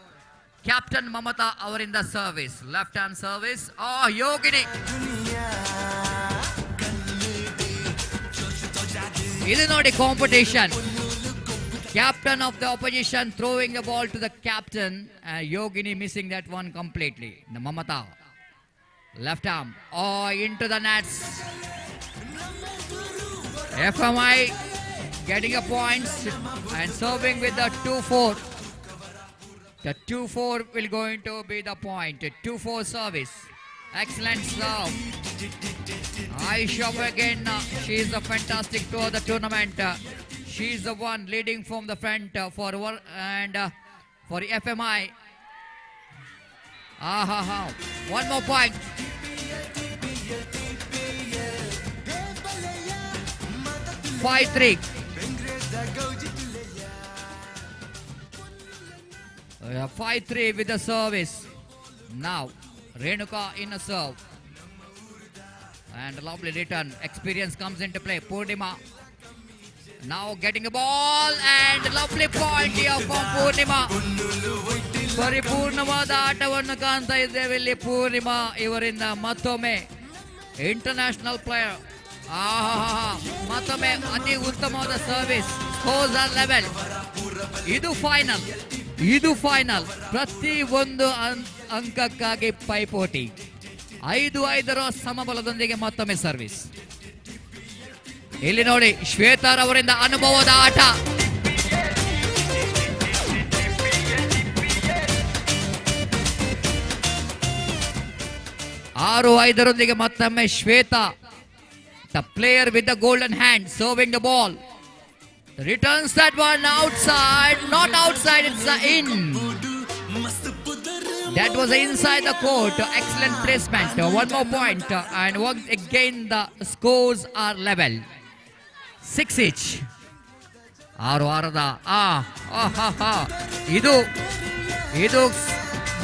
Speaker 2: ಕ್ಯಾಪ್ಟನ್ ಮಮತಾ ಅವರಿಂದ ಸರ್ವಿಸ್, ಲೆಫ್ಟ್ ಹ್ಯಾಂಡ್ ಸರ್ವಿಸ್. ಯೋಗಿನಿ, ಇದು ನೋಡಿ competition. Captain of the opposition throwing the ball to the captain. Yogini missing that one completely. The Mamata. Left arm. Into the nets. FMI getting a points and serving with the 2-4. The 2-4 will going to be the point. 2-4 service. Excellent serve. Aisha again. She is a fantastic to the tournament. She is the one leading from the front for FMI. One more point. (5-3). 5-3 with the service. Now Renuka in a serve. And a lovely return. Experience comes into play. Purnima now getting a ball, and lovely point here from Purnima. ಪರಿಪೂರ್ಣವಾದ ಆಟವನ್ನು ಕಾಣ್ತಾ ಇದ್ದೇವೆ ಇಲ್ಲಿ ಪೂರ್ಣಿಮಾ ಇವರಿಂದ. ಮತ್ತೊಮ್ಮೆ international player. ಮತ್ತೊಮ್ಮೆ ಅತಿ ಉತ್ತಮವಾದ ಸರ್ವಿಸ್. Scores are level. ಇದು ಫೈನಲ್. ಪ್ರತಿ ಒಂದು ಅಂಕಕ್ಕಾಗಿ ಪೈಪೋಟಿ. 5-5 ಸಮಬಲದೊಂದಿಗೆ ಮತ್ತೊಮ್ಮೆ ಸರ್ವಿಸ್. ಇಲ್ಲಿ ನೋಡಿ ಶ್ವೇತಾರ್ ಅವರಿಂದ ಅನುಭವದ ಆಟ. ಆರು 5 ಮತ್ತೊಮ್ಮೆ Shweta, the player with the golden hand, serving the ball. Returns that one outside, not outside, it's in. That was inside the court. Excellent placement. One more point, and once again the scores are level. 6 each. 6-6. ಇದು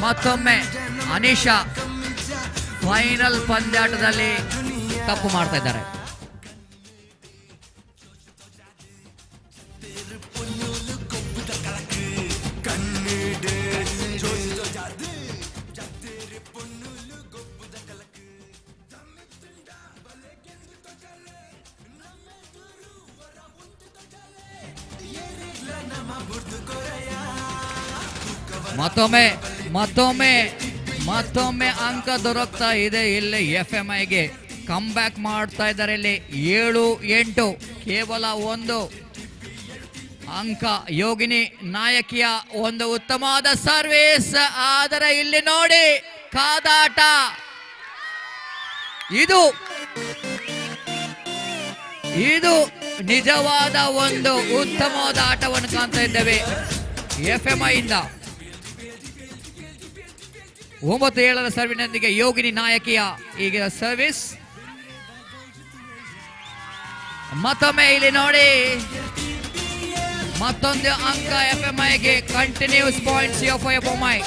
Speaker 2: ಮತ್ತೊಮ್ಮೆ Anisha final ಪಂದ್ಯಾಟದಲ್ಲಿ ತಪ್ಪು ಮಾಡ್ತಾ ಇದ್ದಾರೆ. ಮತ್ತೊಮ್ಮೆ ಅಂಕ ದೊರಕ್ತಾ ಇದೆ ಇಲ್ಲಿ FMIಗೆ. ಕಮ್ ಬ್ಯಾಕ್ ಮಾಡ್ತಾ ಇದ್ದಾರೆ ಇಲ್ಲಿ. 7-8 ಕೇವಲ 1. ಅಂಕ ಯೋಗಿನಿ ನಾಯಕಿಯ ಒಂದು ಉತ್ತಮವಾದ ಸರ್ವಿಸ್. ಆದರೆ ಇಲ್ಲಿ ನೋಡಿ ಕಾದಾಟ. ಇದು ನಿಜವಾದ ಒಂದು ಉತ್ತಮವಾದ ಆಟವನ್ನು ಕಾಣ್ತಾ ಇದ್ದೇವೆ FMI ಇಂದ. 9-7 ಸರ್ವಿನೊಂದಿಗೆ ಯೋಗಿನಿ ನಾಯಕಿಯ ಈಗ ಸರ್ವಿಸ್. ಮತ್ತೊಮ್ಮೆ ಇಲ್ಲಿ ನೋಡಿ ಮತ್ತೊಂದು ಅಂಕ FMIಗೆ. Continues points of FMI.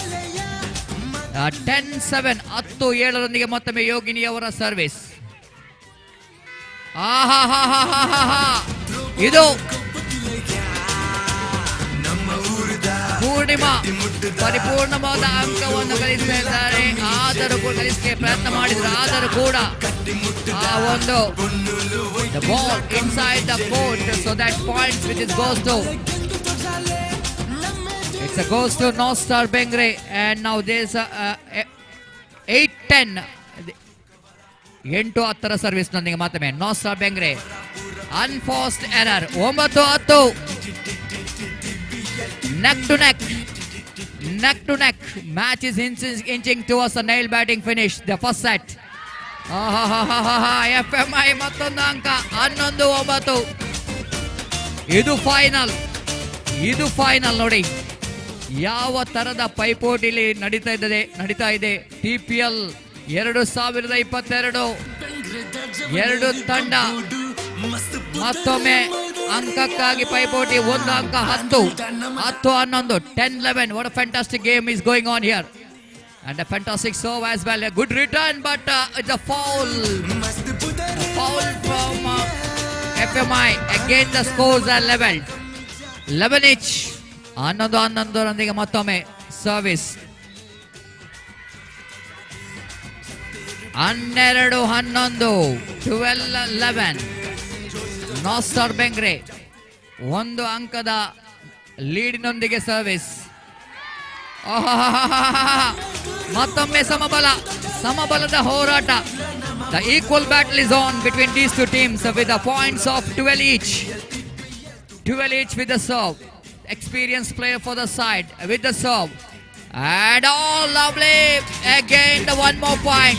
Speaker 2: 10-7 10-7 ಮತ್ತೊಮ್ಮೆ ಯೋಗಿನಿಯವರ ಸರ್ವಿಸ್. ಇದು ಪೂರ್ಣಿಮಾ ಪರಿಪೂರ್ಣವಾದ ಅಂಕವನ್ನು ಗಳಿಸ್ತಾ ಇದ್ದಾರೆ. ಆದರೂ ಕೂಡ ಗಳಿಸಲಿಕ್ಕೆ ಪ್ರಯತ್ನ ಮಾಡಿದ್ರು. ಆದರೂ ಕೂಡ ಆ ಒಂದು the ball inside the court, so that points which is goes to it's a goes to North Star Bengre. And now there's 8-10 8-10 service ನೊಂದಿಗೆ ಮಾತ್ರಮೇ north star Bengre. Unforced error. 9-10 neck to neck. Match is inching towards a nail batting finish. The first set. FMI ಮತ್ತೊಂದು ಅಂಕ 11-9. ಇದು final ನೋಡಿ ಯಾವ ತರದ ಪೈಪೋಟಿಲಿ ನಡೀತಾ ಇದೆ. TPL 2022 ಎರಡು ತಂಡ ಮತ್ತೊಮ್ಮೆ ಅಂಕಕ್ಕಾಗಿ ಪೈಪೋಟಿ. ಒಂದು ಅಂಕ 10-11 10-11. What a fantastic game is going on here, and a fantastic serve as well. A good return, but it's a foul from FMI. Again the scores are leveled. 11 each. 11 ಮತ್ತೊಮ್ಮೆ ಸರ್ವಿಸ್. 12-11 12-11 ನಾರ್ತ್ ಸ್ಟಾರ್ ಬೆಂಗ್ರೆ ಒಂದು ಅಂಕದ ಲೀಡಿನೊಂದಿಗೆ service. ಮತ್ತೊಮ್ಮೆ ಸಮಬಲದ ಹೋರಾಟ. The equal battle is on between these two teams with the points of 12 each. 12 each with the serve. Experienced player for the side with the serve. And lovely. Again the one more point.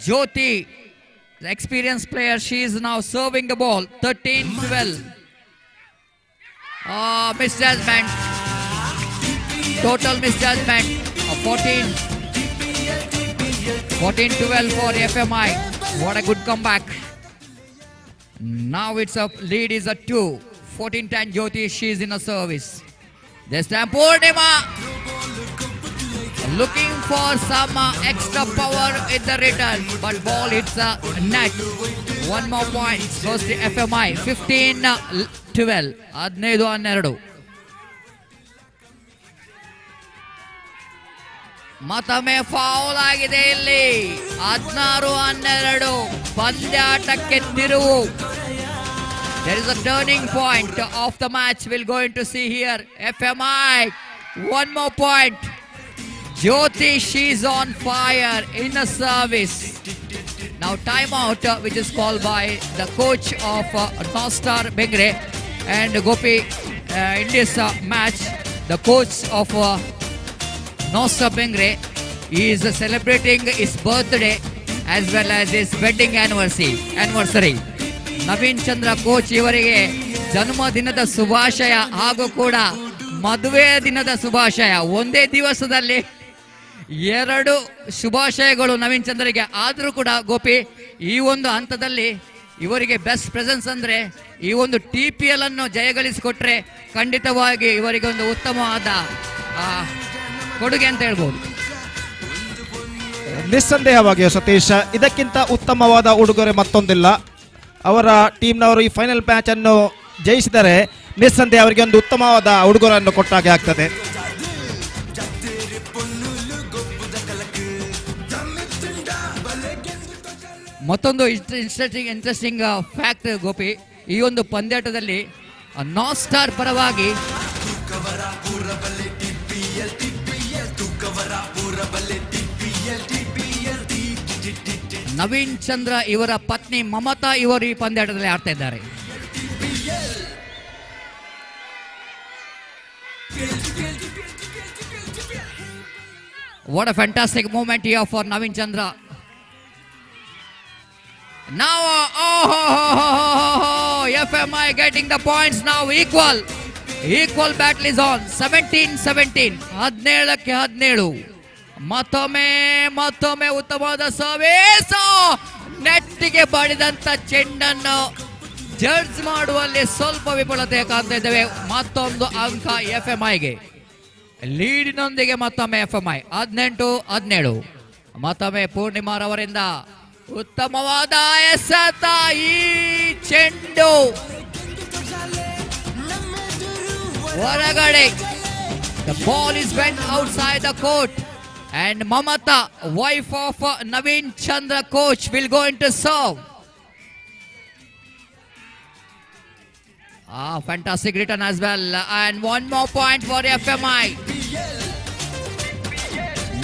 Speaker 2: Jyoti, the experienced player, she is now serving the ball. 13-12. Misjudgment. Total misjudgment. 14-12 for FMI. What a good comeback. Now it's up. Lead is at 2. 14-10 Jyoti, she is in a service. This time Purnima looking for some extra power in the return, but ball hits a net. One more point goes to FMI. 15-12. 15-12. ಮತ್ತೊಮ್ಮೆ foul ಆಗಿದೆ ಇಲ್ಲಿ. 16-12 ಪಂದ್ಯಾಟಕ್ಕೆ ತಿರುವು. There is a turning point of the match we're going to see here. FMI, one more point. Jyoti, she's on fire in a service. Now timeout which is called by the coach of North Star Bengre. And Gopi, in this match, the coach of North Star Bengre is celebrating his birthday as well as his wedding anniversary. Naveen Chandra coach ಇವರಿಗೆ ಜನ್ಮದಿನದ ಶುಭಾಶಯ ಹಾಗೂ ಕೂಡ ಮದುವೆ ದಿನದ ಶುಭಾಶಯ. ಒಂದೇ ದಿವಸದಲ್ಲಿ 2 ಶುಭಾಶಯಗಳು ನವೀನ್ ಚಂದ್ರಗೆ. ಆದರೂ ಕೂಡ ಗೋಪಿ, ಈ ಒಂದು ಹಂತದಲ್ಲಿ ಇವರಿಗೆ ಬೆಸ್ಟ್ ಪ್ರೆಸೆನ್ಸ್ ಅಂದ್ರೆ ಈ ಒಂದು TPL ಅನ್ನು ಜಯಗಳಿಸಿಕೊಟ್ರೆ ಖಂಡಿತವಾಗಿ ಇವರಿಗೆ ಒಂದು ಉತ್ತಮವಾದ ಕೊಡುಗೆ ಅಂತ ಹೇಳ್ಬೋದು.
Speaker 3: ನಿಸ್ಸಂದೇಹವಾಗಿ ಸತೀಶ್, ಇದಕ್ಕಿಂತ ಉತ್ತಮವಾದ ಉಡುಗೊರೆ ಮತ್ತೊಂದಿಲ್ಲ. ಅವರ ಟೀಮ್ನವರು ಈ ಫೈನಲ್ ಮ್ಯಾಚ್ ಅನ್ನು ಜಯಿಸಿದರೆ ನಿಸ್ಸಂದೇಹ ಅವರಿಗೆ ಒಂದು ಉತ್ತಮವಾದ ಉಡುಗೊರೆಯನ್ನು ಕೊಟ್ಟಾಗೆ ಆಗ್ತದೆ.
Speaker 2: ಮತ್ತೊಂದು ಇಂಟ್ರೆಸ್ಟಿಂಗ್ ಫ್ಯಾಕ್ಟ್ ಗೋಪಿ, ಈ ಒಂದು ಪಂದ್ಯಾಟದಲ್ಲಿ ನಾರ್ತ್ ಸ್ಟಾರ್ ಪರವಾಗಿ ನವೀನ್ ಚಂದ್ರ ಇವರ ಪತ್ನಿ ಮಮತಾ ಇವರು ಈ ಪಂದ್ಯಾಟದಲ್ಲಿ ಆಡ್ತಾ ಇದ್ದಾರೆ. What a fantastic moment here for Navin Chandra. Now, FMI getting the points now equal. Equal battle is on. 17-17. 17-17. ಮತ್ತೊಮ್ಮೆ ಉತ್ತಮವಾದ ಸರ್ವಿಸ್. ನೆಟ್ಟಿಗೆ ಬಡಿದಂತ ಚೆಂಡನ್ನು ಜಡ್ಜ್ ಮಾಡುವಲ್ಲಿ ಸ್ವಲ್ಪ ವಿಫಲತೆ ಕಾಣ್ತಾ ಇದ್ದೇವೆ. ಮತ್ತೊಂದು ಅಂಕ FMIಗೆ. ಲೀಡಿನೊಂದಿಗೆ ಮತ್ತೊಮ್ಮೆ FMI 18-17. ಮತ್ತೊಮ್ಮೆ ಪೂರ್ಣಿಮಾರವರಿಂದ ಉತ್ತಮವಾದ ಎಸೆತ. ಈ ಚೆಂಡು ಹೊರಗಡೆ. The ball is went outside the court and Mamata, wife of Navin Chandra coach, will go into serve. Fantastic return as well, and one more point for FMI.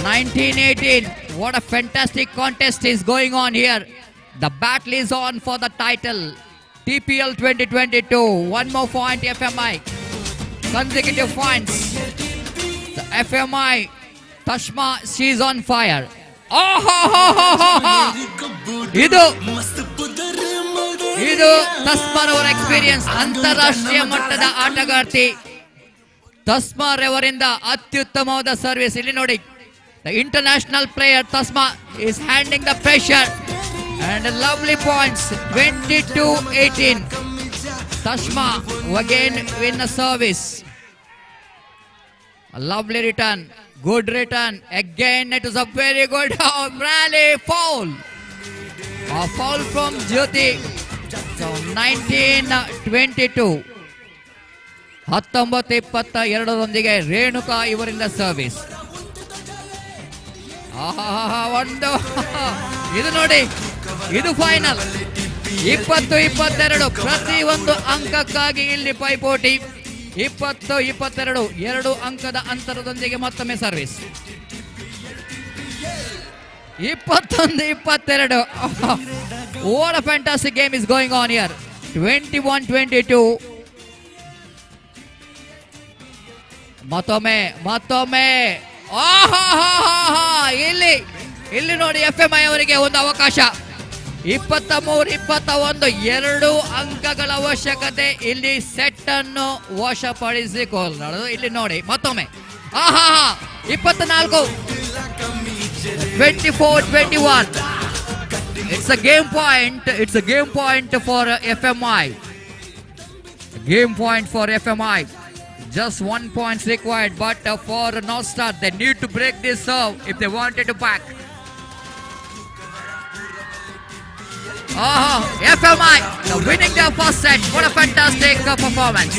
Speaker 2: 19-18. What a fantastic contest is going on here. The battle is on for the title. TPL 2022. One more point FMI. Consecutive points. The FMI. Tashma, she's on fire. ಇದು ತಸ್ಮಾರ್ ಅವರ experience. ಅಂತಾರಾಷ್ಟ್ರೀಯ ಮಟ್ಟದ ಆಟಗಾರ್ತಿ ತಸ್ಮಾರ್ ಅವರಿಂದ ಅತ್ಯುತ್ತಮವಾದ service. ಇಲ್ಲಿ ನೋಡಿ, the international player Tasma is handling the pressure and lovely points. 22-18. Tasma again win a service. A lovely return. Good return. Again it was a very good rally foul. A foul from Jyoti. So 19-22. 19-22 Renuka ಇವರಿಂದ service. ಒಂದು ಇದು ನೋಡಿ, ಇದು final. 20-22. ಪ್ರತಿ ಒಂದು ಅಂಕಕ್ಕಾಗಿ ಇಲ್ಲಿ ಪೈಪೋಟಿ. 20-22 2 ಅಂಕದ ಅಂತರದೊಂದಿಗೆ ಮತ್ತೊಮ್ಮೆ service. 21-22. What a fantastic game is going on here. 21-22. ಮತ್ತೊಮ್ಮೆ ಇಲ್ಲಿ ನೋಡಿ, FMI ಅವರಿಗೆ ಒಂದು ಅವಕಾಶ. 23-21. 2 ಅಂಕಗಳ ಅವಶ್ಯಕತೆ. ಇಲ್ಲಿ ಸೆಟ್ ಅನ್ನು ವಶಪಡಿಸಿಕೊಳ್ಳಲು. ಇಲ್ಲಿ ನೋಡಿ ಮತ್ತೊಮ್ಮೆ 24. 24-21. It's a game point. It's a game point for FMI. Game point for FMI. Just 1 point required, but for North Star, they need to break this serve if they wanted to back. FMI winning their first set. What a fantastic performance.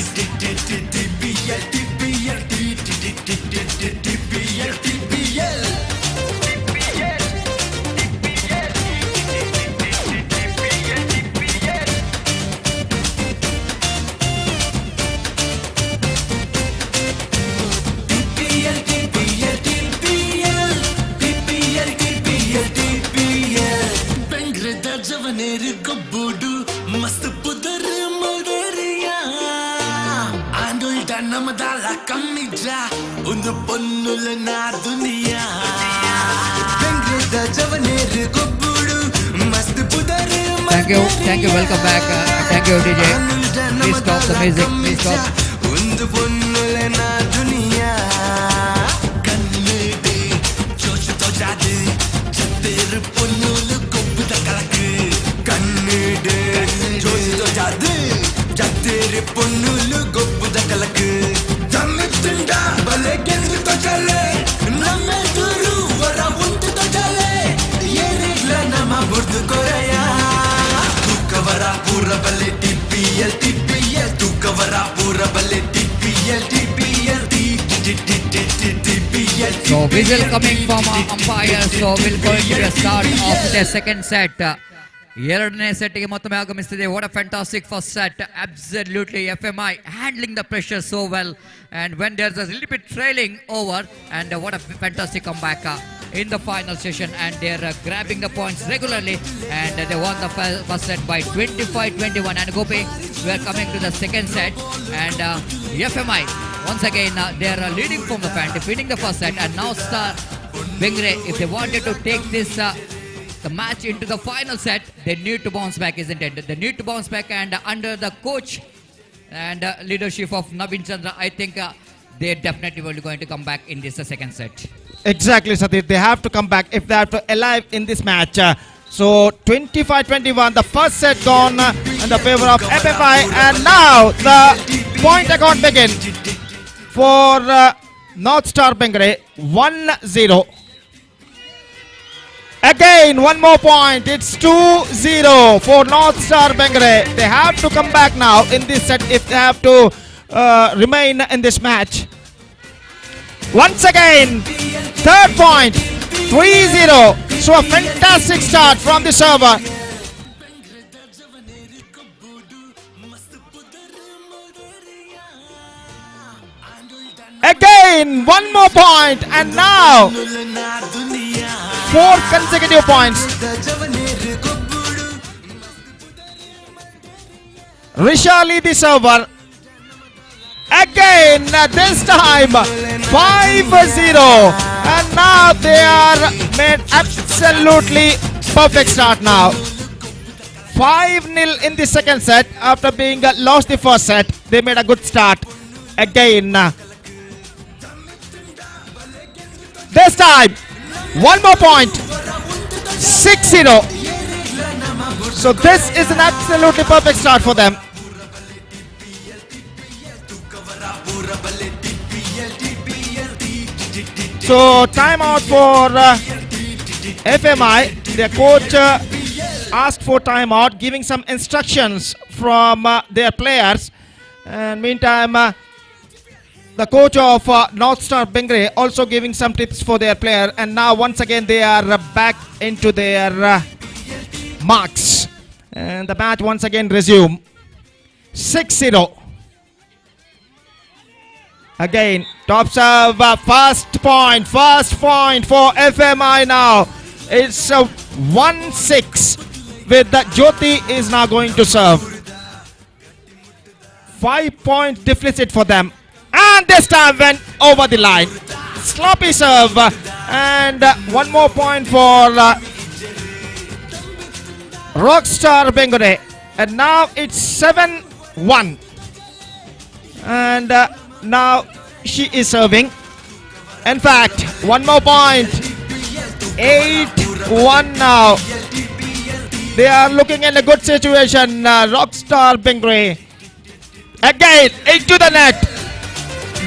Speaker 4: ಗೊಬ್ಬುಡು ಮಸ್ತ್ ಪುದರ್ ಮೊದರಿಯ ಆಂಡುಲ್ಟ ನಮ್ಮದಾಲ ಕಮ್ಮಿಜ ಒಂದು ಪೊನ್ನುಲ ನಾ ದುನಿಯಾ ಬೆಂಗ್ಳೂರ್ದ ಜವನೇರು ಗೊಬ್ಬುಡು ಮಸ್ತ್ ಪುದರ್.
Speaker 2: Thank you, welcome back. Thank you, DJ. Please stop the music. Please stop.
Speaker 4: ಒಂದು ಪೊನ್ನುಲ ನಾ ದುನಿಯಾ ಕನ್ನಡೆ ಜೋಶುತೋ ಜಾದು ಜತೆರು ಪೊನ್ನುಲು ಗೊಬ್ಬುದ ಕಲಕು. ಕನ್ನಡೆ ಜೋಶುತೋ ಜಾದು ಜತೆರು ಪೊನ್ನುಲು ಗೊಬ್ಬುದ ಕಲಕು. ತಮ್ಮಿತ್ತುಂಡ ಬಲೆ ಗೆಂದು ತೊಚಲೆ ನಮ್ಮೆದುರು ವರ ಉಂಟು ತೊಚಲೆ ಏನಿಲ್ಲ ನಮ್ಮ ಬುರ್ದು ಕೊರೆಯ ತೂಕವರ ಪೂರ ಬಲೆ TPL ತೂಕವರ ಪೂರ ಬಲೆ TPL.
Speaker 2: So whistle coming from umpire. So we'll go into the start of the second set. ಎರಡನೇ ಸೆಟ್ಗೆ ಮತ್ತೊಮ್ಮೆ ಆಗಮಿಸ್ತಿದೆ. What a fantastic first set. Absolutely FMI handling the pressure so well, and when there's a little bit trailing over, and what a fantastic comeback in the final session, and they're grabbing the points regularly, and they won the first set by 25-21. And Gopi, we are coming to the second set, and FMI Once again, they are leading from the front, defeating the first set, and now Star Bengre, if they wanted to take this the match into the final set, they need to bounce back, isn't it? They need to bounce back, and under the coach and leadership of Navin Chandra, I think they definitely will be going to come back in this second set.
Speaker 3: Exactly, Satish. They have to come back if they have to alive in this match. So 25-21, the first set gone in the favor of FFI, and now the point account begin for North Star Bengre, 1-0. Again, one more point. It's 2-0 for North Star Bengre. They have to come back now in this set if they have to remain in this match. Once again, third point, 3-0. So a fantastic start from the server. Again, one more point, and now 4 consecutive points. Rishali the server. Again, this time 5-0, and now they are made absolutely perfect start now. 5-0 in the second set after being lost the first set. They made a good start. Again, this time, one more point, 6-0. So this is an absolutely perfect start for them. So timeout for FMI. Their coach asked for timeout, giving some instructions from their players. And meantime, the coach of North Star Bengre also giving some tips for their player. And now once again they are back into their marks. And the match once again resume. 6-0. Again, top serve, first point for FMI now. It's 1-6 with the Jyoti is now going to serve. 5-point deficit for them. And this time went over the line. Sloppy serve. And one more point for Rockstar Bengre. And now it's 7-1. And now she is serving. In fact, one more point. 8-1 now. They are looking in a good situation. Rockstar Bengre. Again, into the net.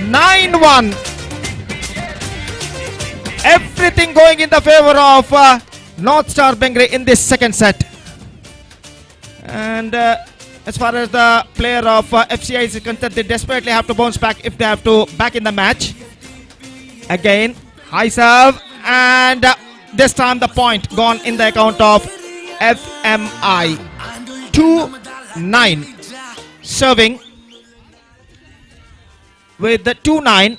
Speaker 3: 9-1. Everything going in the favor of North Star Bengre in this second set. And as far as the player of FCI is concerned, they desperately have to bounce back if they have to back in the match. Again, high serve, and this time the point gone in the account of FMI. 2-9. Serving with the 2-9.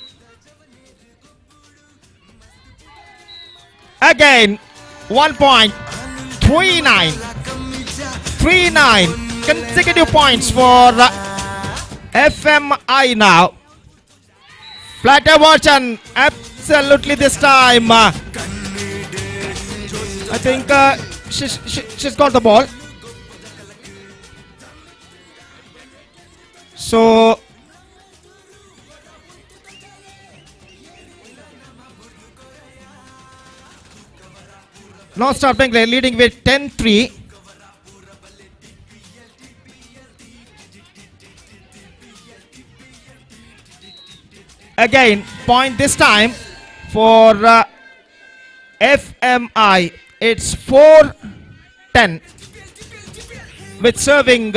Speaker 3: Again, 1 point. 3-9. 3-9. Consecutive points for FMI now. Flatter version, absolutely this time. I think she's got the ball. So North Star Bengre leading with 10-3. Again, point this time for FMI. It's 4-10 with serving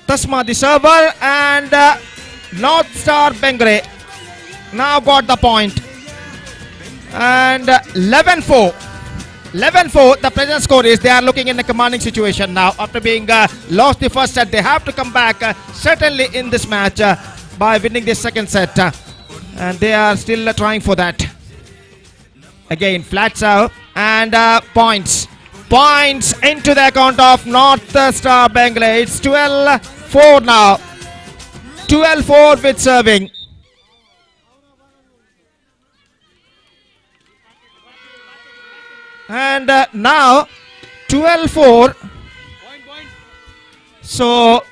Speaker 3: Tasma the server, and North Star Bengre now got the point. And 11-4. 11-4, the present score is they are looking in a commanding situation now. After being lost the first set, they have to come back certainly in this match by winning this second set. And they are still trying for that. Again, flat serve and points. points into the account of North Star Bengal. It's 12-4 now. 12-4 with serving. And now 12-4. So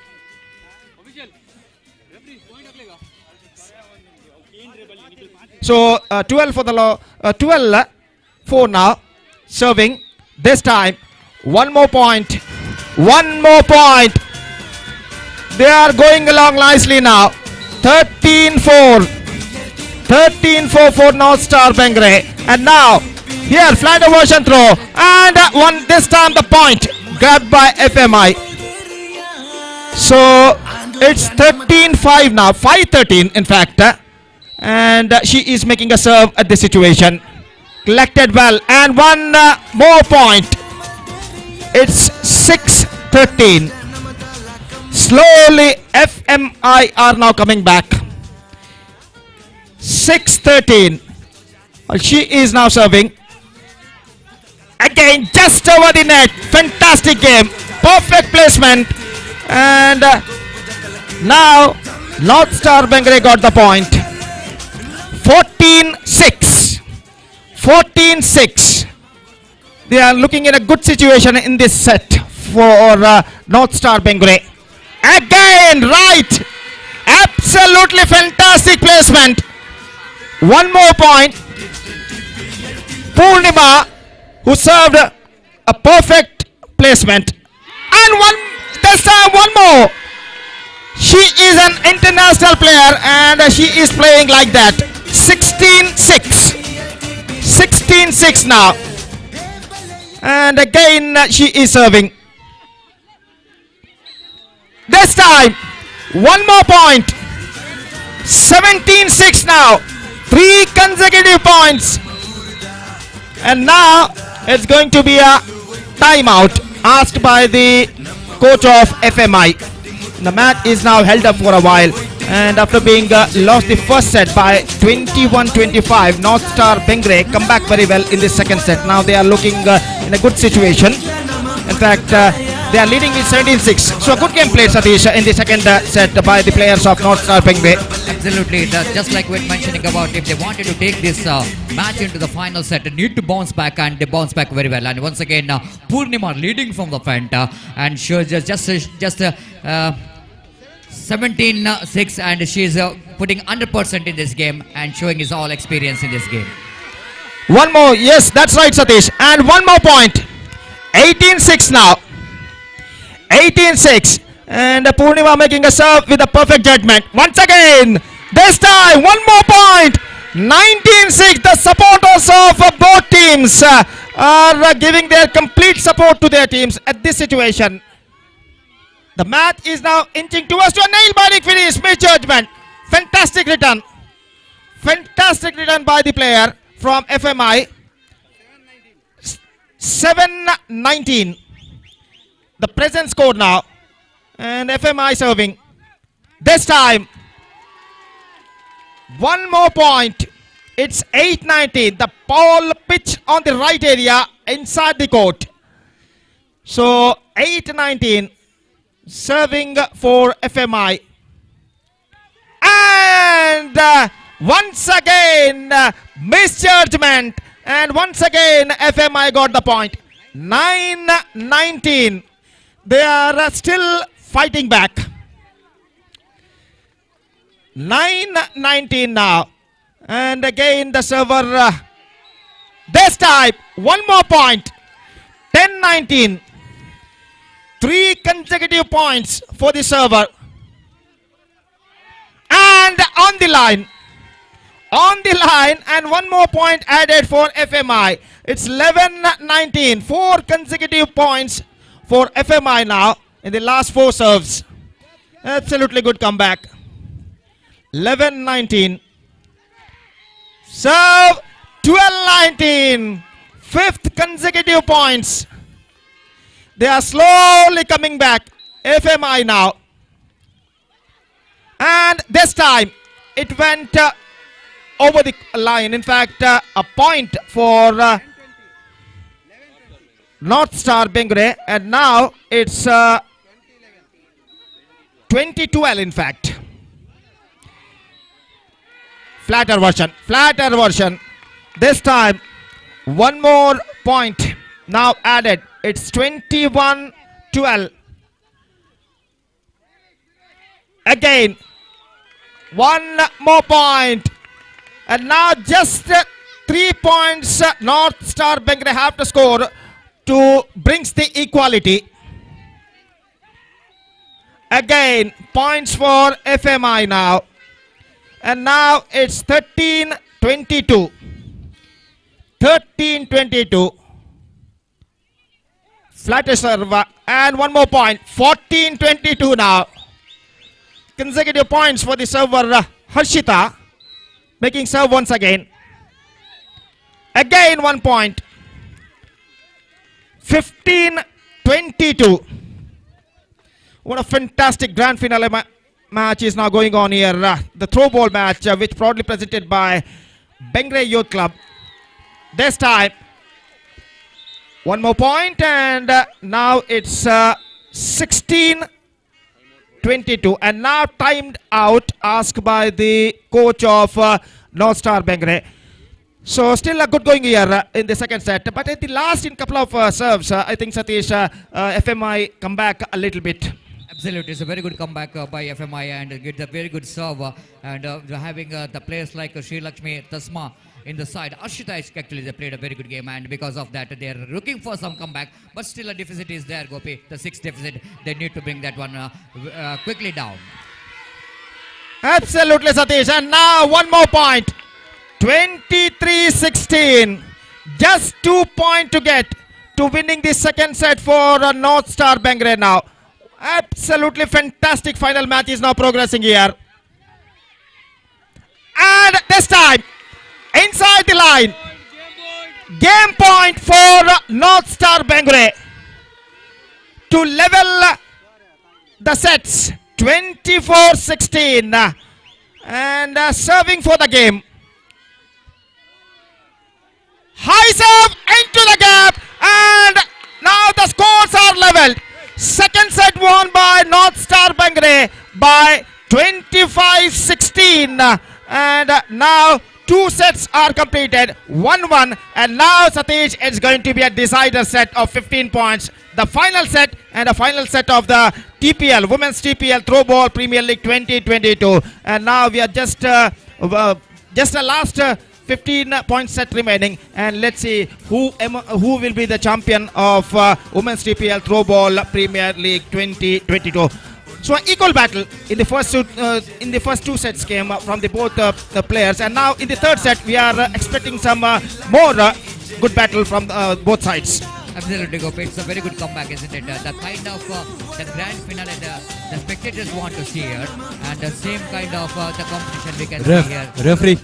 Speaker 3: 12 for the 12-4 now. Serving. This time, one more point. One more point. They are going along nicely now. 13-4. 13-4 for North Star Bengal. And now, here, flat version throw. And one, this time the point. Grabbed by FMI. So, it's 13-5 now. 5-13 in fact. And she is making a serve at this situation. Collected well. And one more point. It's 6-13. Slowly FMI are now coming back. 6-13. She is now serving. Again, just over the net. Fantastic game. Perfect placement. And now North Star Bengal got the point. 14-6. 14-6. They are looking in a good situation in this set for North Star Bengal. Again, right. Absolutely fantastic placement. One more point. Purnima, who served a perfect placement. And this time one more. She is an international player and she is playing like that. 16-6. 16-6 now. And again she is serving. This time, one more point. 17-6 now. 3 consecutive points. And now it's going to be a timeout asked by the coach of FMI. The match is now held up for a while. And after being lost the first set by 21-25, North Star Bengal come back very well in the second set. Now they are looking in a good situation. In fact, they are leading with 17-6. So a good game played, Satish, in the second set by the players of North Star Bengal.
Speaker 2: Absolutely. Just like we were mentioning about, if they wanted to take this match into the final set, they need to bounce back, and they bounce back very well. And once again, Purnima leading from the front, and she was just 17-6, and she is putting 100% in this game and showing his all experience in this game.
Speaker 3: One more, yes, that's right, Satish. And one more point. 18-6 now. 18-6. And Purnima making a serve with a perfect judgment. Once again, this time, one more point. 19-6. The supporters of both teams are giving their complete support to their teams at this situation. The match is now inching towards to a nail-biting finish. Misjudgment. Fantastic return. Fantastic return by the player from FMI. 7-19. The present score now. And FMI serving. This time, one more point. It's 8-19. The ball pitch on the right area inside the court. So 8-19. Serving for FMI. And once again, misjudgment. And once again, FMI got the point. 9-19. They are still fighting back. 9-19 now. And again, the server. This time, one more point. 10-19. 3 consecutive points for the server. And on the line. On the line, and one more point added for FMI. It's 11-19. 4 consecutive points for FMI now in the last 4 serves. Absolutely good comeback. 11-19. Serve 12-19. 5th consecutive points. They are slowly coming back. FMI now. And this time it went over the line. In fact, a point for North Star Bengre, and now it's 2012 in fact. Flatter version. This time, one more point now added. It's 21-12. Again, one more point. And now just 3 points North Star Bengre have to score to brings the equality. Again, points for FMI now. And now it's 13-22. 13-22. Flatter serve. And one more point. 14-22 now. Consecutive points for the server Harshita. Making serve once again. Again 1 point. 15-22. What a fantastic grand finale match is now going on here. The throwball match, which proudly presented by Bengre Youth Club. This time, one more point, and now it's 16-22. And now timed out, asked by the coach of North Star Bengre. So still a good going here in the second set. But at the last in couple of serves, I think Satish, FMI come back a little bit.
Speaker 2: Absolutely, it's a very good comeback by FMI and get a very good serve and having the players like Sri Lakshmi, Tasma in the side. HARSHITHRAJ actually they played a very good game, and because of that they are looking for some comeback, but still a deficit is there, Gopi. The 6th deficit, they need to bring that one quickly down.
Speaker 3: Absolutely, Satish, and now one more point. 23-16. Just 2 points to get to winning the second set for North Star Bengre now. Absolutely fantastic final match is now progressing here. And this time, inside the line. Game point for North Star Bengre to level the sets. 24-16. And serving for the game. High serve into the gap, and now the scores are leveled. Second set won by North Star Bengre by 25-16, and now 2 sets are completed, 1-1, and now Satish, it's going to be a decider set of 15 points. The final set and a final set of the TPL, Women's TPL Throwball Premier League 2022, and now we are just a last 15-point set remaining, and let's see who will be the champion of Women's TPL Throwball Premier League 2022. So an equal battle in the first 2 sets came from the both players, and now in the third set we are expecting some more good battle from both sides.
Speaker 2: Absolutely, Gopi. It's a very good comeback, isn't it? The kind of the grand finale the spectators want to see here, and the same kind of the competition we can see here.
Speaker 1: Referee.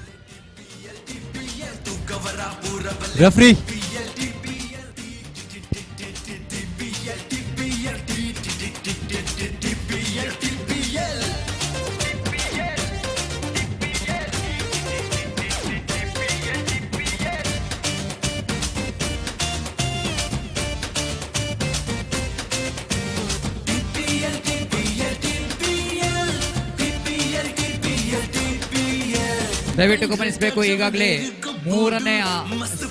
Speaker 2: ದಯವಿಟ್ಟು ಗಮನಿಸಬೇಕು, ಈಗಾಗಲೇ 3ನೇ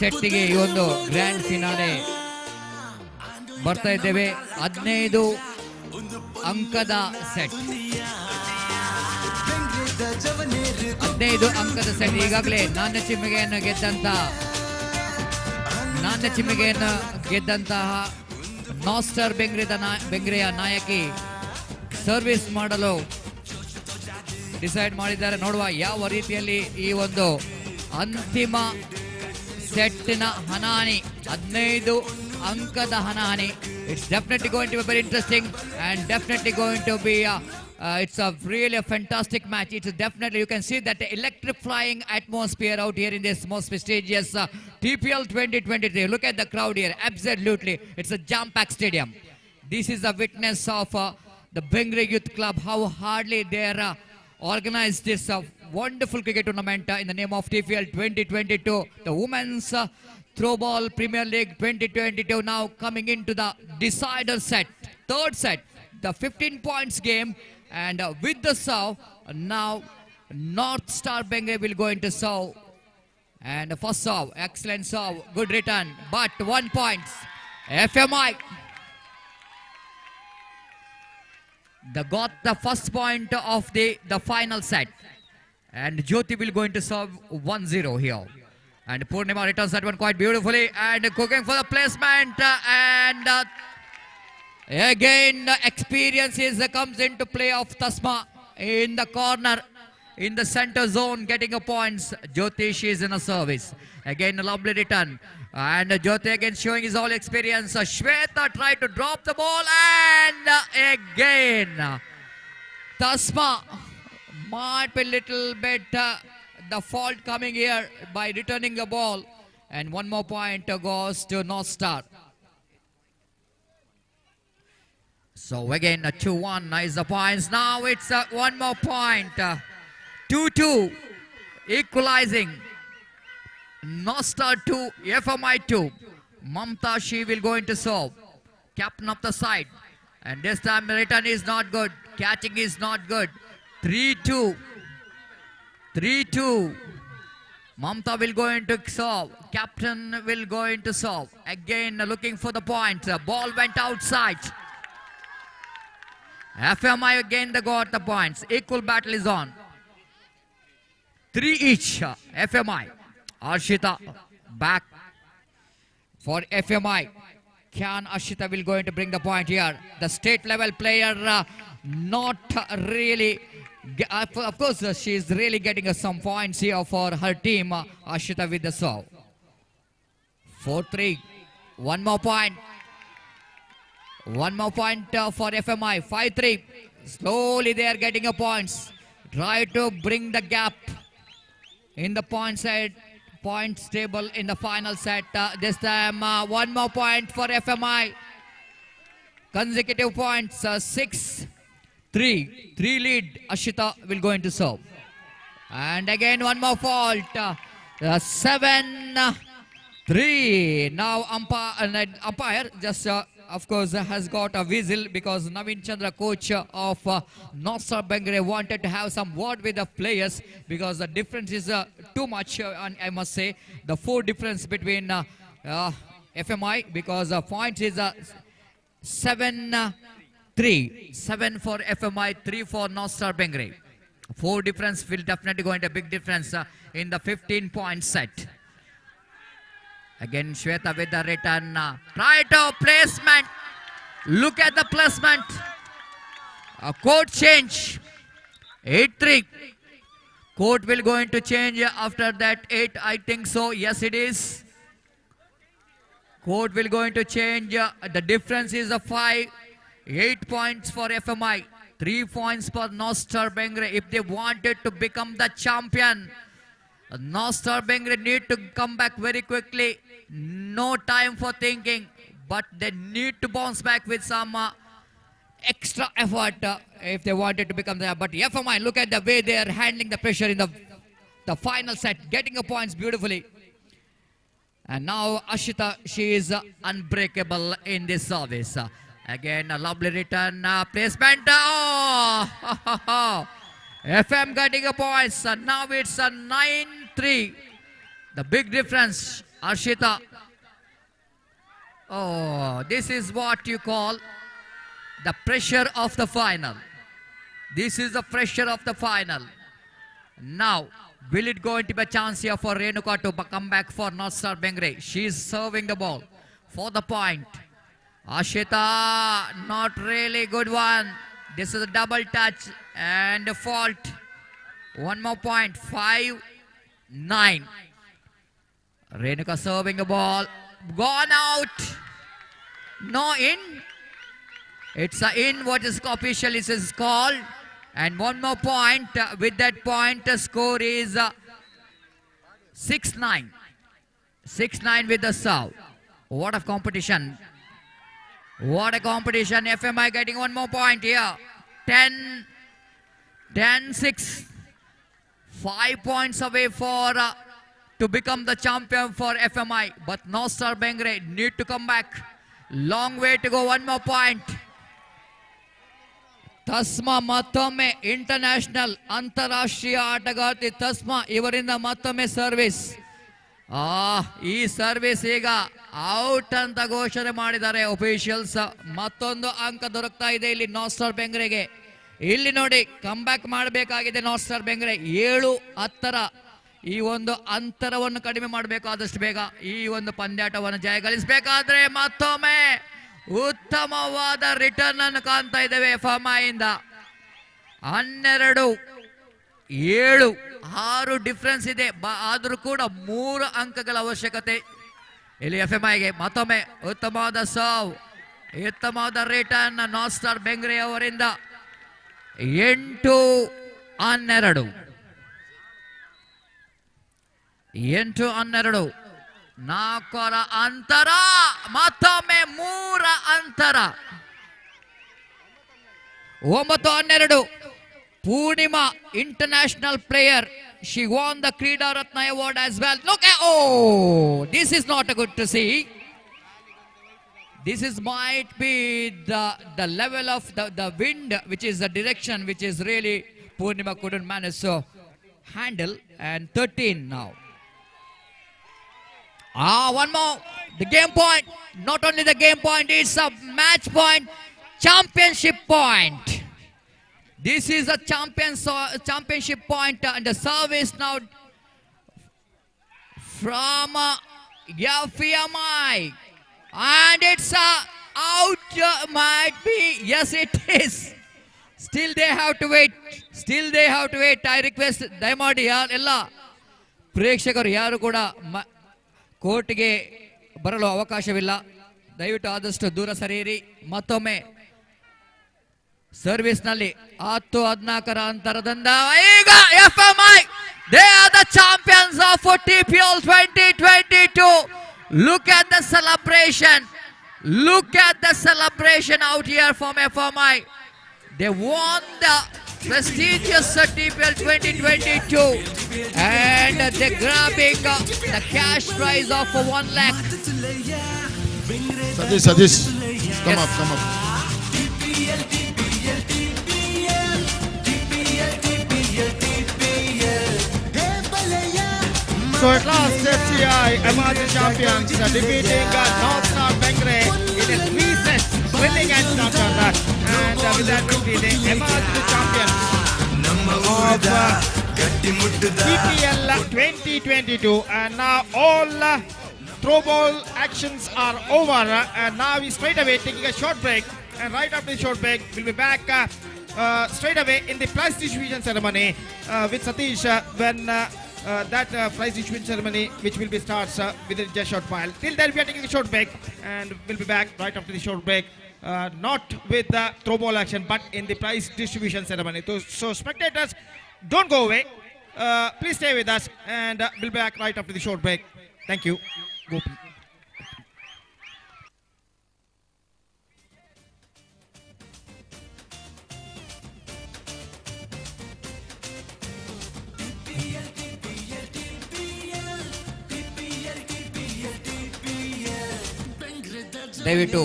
Speaker 2: ಸೆಟ್ಗೆ ಈ ಒಂದು grand finale ಬರ್ತಾ ಇದ್ದೇವೆ. 15 ಅಂಕದ set, 15 ಅಂಕದ ಸೆಟ್. ಈಗಾಗಲೇ ನಾಣ್ಯ ಚಿಮ್ಮಿಗೆಯನ್ನು ಗೆದ್ದಂತಹ ನಾರ್ತ್ ಸ್ಟಾರ್ ಬೆಂಗ್ರೆಯ ನಾಯಕಿ ಸರ್ವಿಸ್ ಮಾಡಲು ಡಿಸೈಡ್ ಮಾಡಿದ್ದಾರೆ. ನೋಡುವ ಯಾವ ರೀತಿಯಲ್ಲಿ ಈ ಒಂದು ಅಂತಿಮ ಸೆಟ್ಟಿನ ಹನಾಹನಿ, 15 ಅಂಕದ ಹನಾಹನಿ. It's definitely going to be very interesting and definitely going to be it's a really a fantastic match. It's definitely, you can see that the electrifying atmosphere out here in this most prestigious TPL 2023. Look at the crowd here. Absolutely, it's a jam-packed stadium. This is a witness of the Bengre Youth Club, how hardly they are organized this wonderful cricket tournament in the name of TPL 2022. The women's Throwball Premier League 2022 now coming into the decider set, third set, the 15 points game, and with the serve, now North Star Bengal will go into serve. And the first serve, excellent serve, good return, but 1 point. FMI got the first point of the final set. And Jyoti will go into serve 1-0 here. And Purnima returns that one quite beautifully. And cooking for the placement. And again, experience comes into play of Tasma in the corner, in the center zone, getting a points. Jyoti, she is in a service. Again, a lovely return. And Jyoti again showing his all experience. Shweta tried to drop the ball. And again, Tasma might be a little bit the fault coming here by returning the ball. And 1 more point goes to North Star. So again, 2-1 is the points. Now it's 1 more point. 2-2, equalizing. North Star 2, FMI 2. Mamta, she will go into serve. Captain of the side. And this time the return is not good. Catching is not good. 3-2. 3-2. Mamta will go into serve. Captain will go into serve. Again looking for the point. Ball went outside. FMI again they got the points. Equal battle is on. 3 each. FMI. Arshita back for FMI. Can Arshita will going to bring the point here. The state level player not really. Of course, she is really getting some points here for her team. Arshita with the serve. 4-3. 1 more point. 1 more point for FMI. 5-3. Slowly they are getting a points. Try to bring the gap in the point side. Points table in the final set. This time 1 more point for FMI. Consecutive points. 6-3. 3 lead. Ashita will go into serve. And again 1 more fault. 7-3. Now umpire just of course has got a whistle because Naveen Chandra, coach of North Star Bengal, wanted to have some word with the players because the difference is too much. And I must say the 4 difference between FMI because the point is 7-3. 7 for FMI, 3 for North Star Bengal. 4 difference will definitely go into a big difference in the 15-point set. Again, Shweta with the return. Try to placement. Look at the placement. A court change. 8-3. Court will go into change after that 8. I think so. Yes, it is. Court will go into change. The difference is a 5. 8 points for FMI. 3 points for North Star Bengal. If they wanted to become the champion, North Star Bengal need to come back very quickly. No time for thinking, but they need to bounce back with some extra effort if they wanted to become there. But FMI, look at the way they are handling the pressure in the final set, getting the points beautifully. And now Ashita, she is unbreakable in this service. Again, a lovely return placement. Oh! FM getting a points. Now it's a 9-3. The big difference. Arshita. Oh, this is what you call the pressure of the final. This is the pressure of the final. Now, will it go into a chance here for Renuka to come back for North Star Bengal? She is serving the ball for the point. Ashita, not really good one. This is a double touch and a fault. 1 more point. 5-9. Renuka serving the ball. Gone out. No in. It's a in. What is official is called. And 1 more point. With that point, the score is 6-9. 6-9 with the serve. What a competition. What a competition. FMI getting 1 more point here. 10-6. 5 points away for to become the champion for FMI, but North Star Bengre need to come back. Long way to go, one more point. ತಸ್ಮಾ ಮತ್ತೊಮ್ಮೆ international ಅಂತಾರಾಷ್ಟ್ರೀಯ ಆಟಗಾರ್ತಿ ತಸ್ಮಾ ಇವರಿಂದ ಮತ್ತೊಮ್ಮೆ service. ಈ service ಈಗ out ಅಂತ ಘೋಷಣೆ ಮಾಡಿದ್ದಾರೆ ಅಫಿಷಿಯಲ್ಸ್. ಮತ್ತೊಂದು ಅಂಕ ದೊರಕ್ತಾ ಇದೆ ಇಲ್ಲಿ ನಾರ್ತ್ ಸ್ಟಾರ್ ಬೆಂಗ್ರೆಗೆ. ಇಲ್ಲಿ ನೋಡಿ ಕಮ್ ಬ್ಯಾಕ್ ಮಾಡಬೇಕಾಗಿದೆ ನಾರ್ತ್ ಸ್ಟಾರ್ ಬೆಂಗ್ರೆ. 7-10 ಈ ಒಂದು ಅಂತರವನ್ನು ಕಡಿಮೆ ಮಾಡಬೇಕಾದಷ್ಟು ಬೇಗ ಈ ಒಂದು ಪಂದ್ಯಾಟವನ್ನು ಜಯಗಳಿಸಬೇಕಾದ್ರೆ ಮತ್ತೊಮ್ಮೆ ಉತ್ತಮವಾದ ರಿಟರ್ನ್ ಅನ್ನು ಕಾಣ್ತಾ ಇದ್ದೇವೆ FMI ಇಂದ. 12-7-6 ಡಿಫರೆನ್ಸ್ ಇದೆ. ಆದರೂ ಕೂಡ 3 ಅಂಕಗಳ ಅವಶ್ಯಕತೆ ಇಲ್ಲಿ FMIಗೆ. ಮತ್ತೊಮ್ಮೆ ಉತ್ತಮವಾದ ಸರ್ವ್, ಉತ್ತಮವಾದ ರಿಟರ್ನ್ ನಾರ್ತ್ ಸ್ಟಾರ್ ಬೆಂಗ್ರೆ ಅವರಿಂದ. 8-12 8-12 4 ಅಂತರ, ಮತ್ತೊಮ್ಮೆ 3 ಅಂತರ. 9-12 Purnima international player. She won the Krida Ratna award as well. Look at, this is not good to see. This is might be the level of the wind, which is the direction which is really Purnima couldn't manage to handle. And 13 now. One more. The game point. Not only the game point, it's a match point, championship point. This is a championship point, and the service now from FMI. And it's out, might be. Yes, it is. Still they have to wait. I request ದಯಮಾಡಿ ಎಲ್ಲ ಪ್ರೇಕ್ಷಕರು ಯಾರು ಕೂಡ ಕೋರ್ಟ್ಗೆ ಬರಲು ಅವಕಾಶವಿಲ್ಲ. ದಯವಿಟ್ಟು ಆದಷ್ಟು ದೂರ ಸರಿಯಿರಿ. ಮತ್ತೊಮ್ಮೆ ಸರ್ವಿಸ್ ನಲ್ಲಿ 10-14 ಅಂತರದಿಂದ ಈಗ FMI, they are the champions of TPL 2022. Look at the celebration. Look at the celebration out here from FMI. They won the prestigious TPL 2022 and they're grabbing the cash prize of 1 lakh.
Speaker 5: Sadish, come up. So at last, FCI emerging champions defeating North Star Bengre in a 3 sets, winning and knockout. And with that victory, they emerged the champions of TPL 2022. And now all throwball actions are over. And now we straight away taking a short break. And right after the short break, we'll be back straight away in the prize distribution ceremony with Satish when that prize distribution ceremony which will be starts within just short while. Till then we are taking a short break and we'll be back right after the short break, not with the throwball action but in the prize distribution ceremony. So spectators, don't go away, please stay with us and we'll be back right after the short break. Thank you. Gopi.
Speaker 2: ದಯವಿಟ್ಟು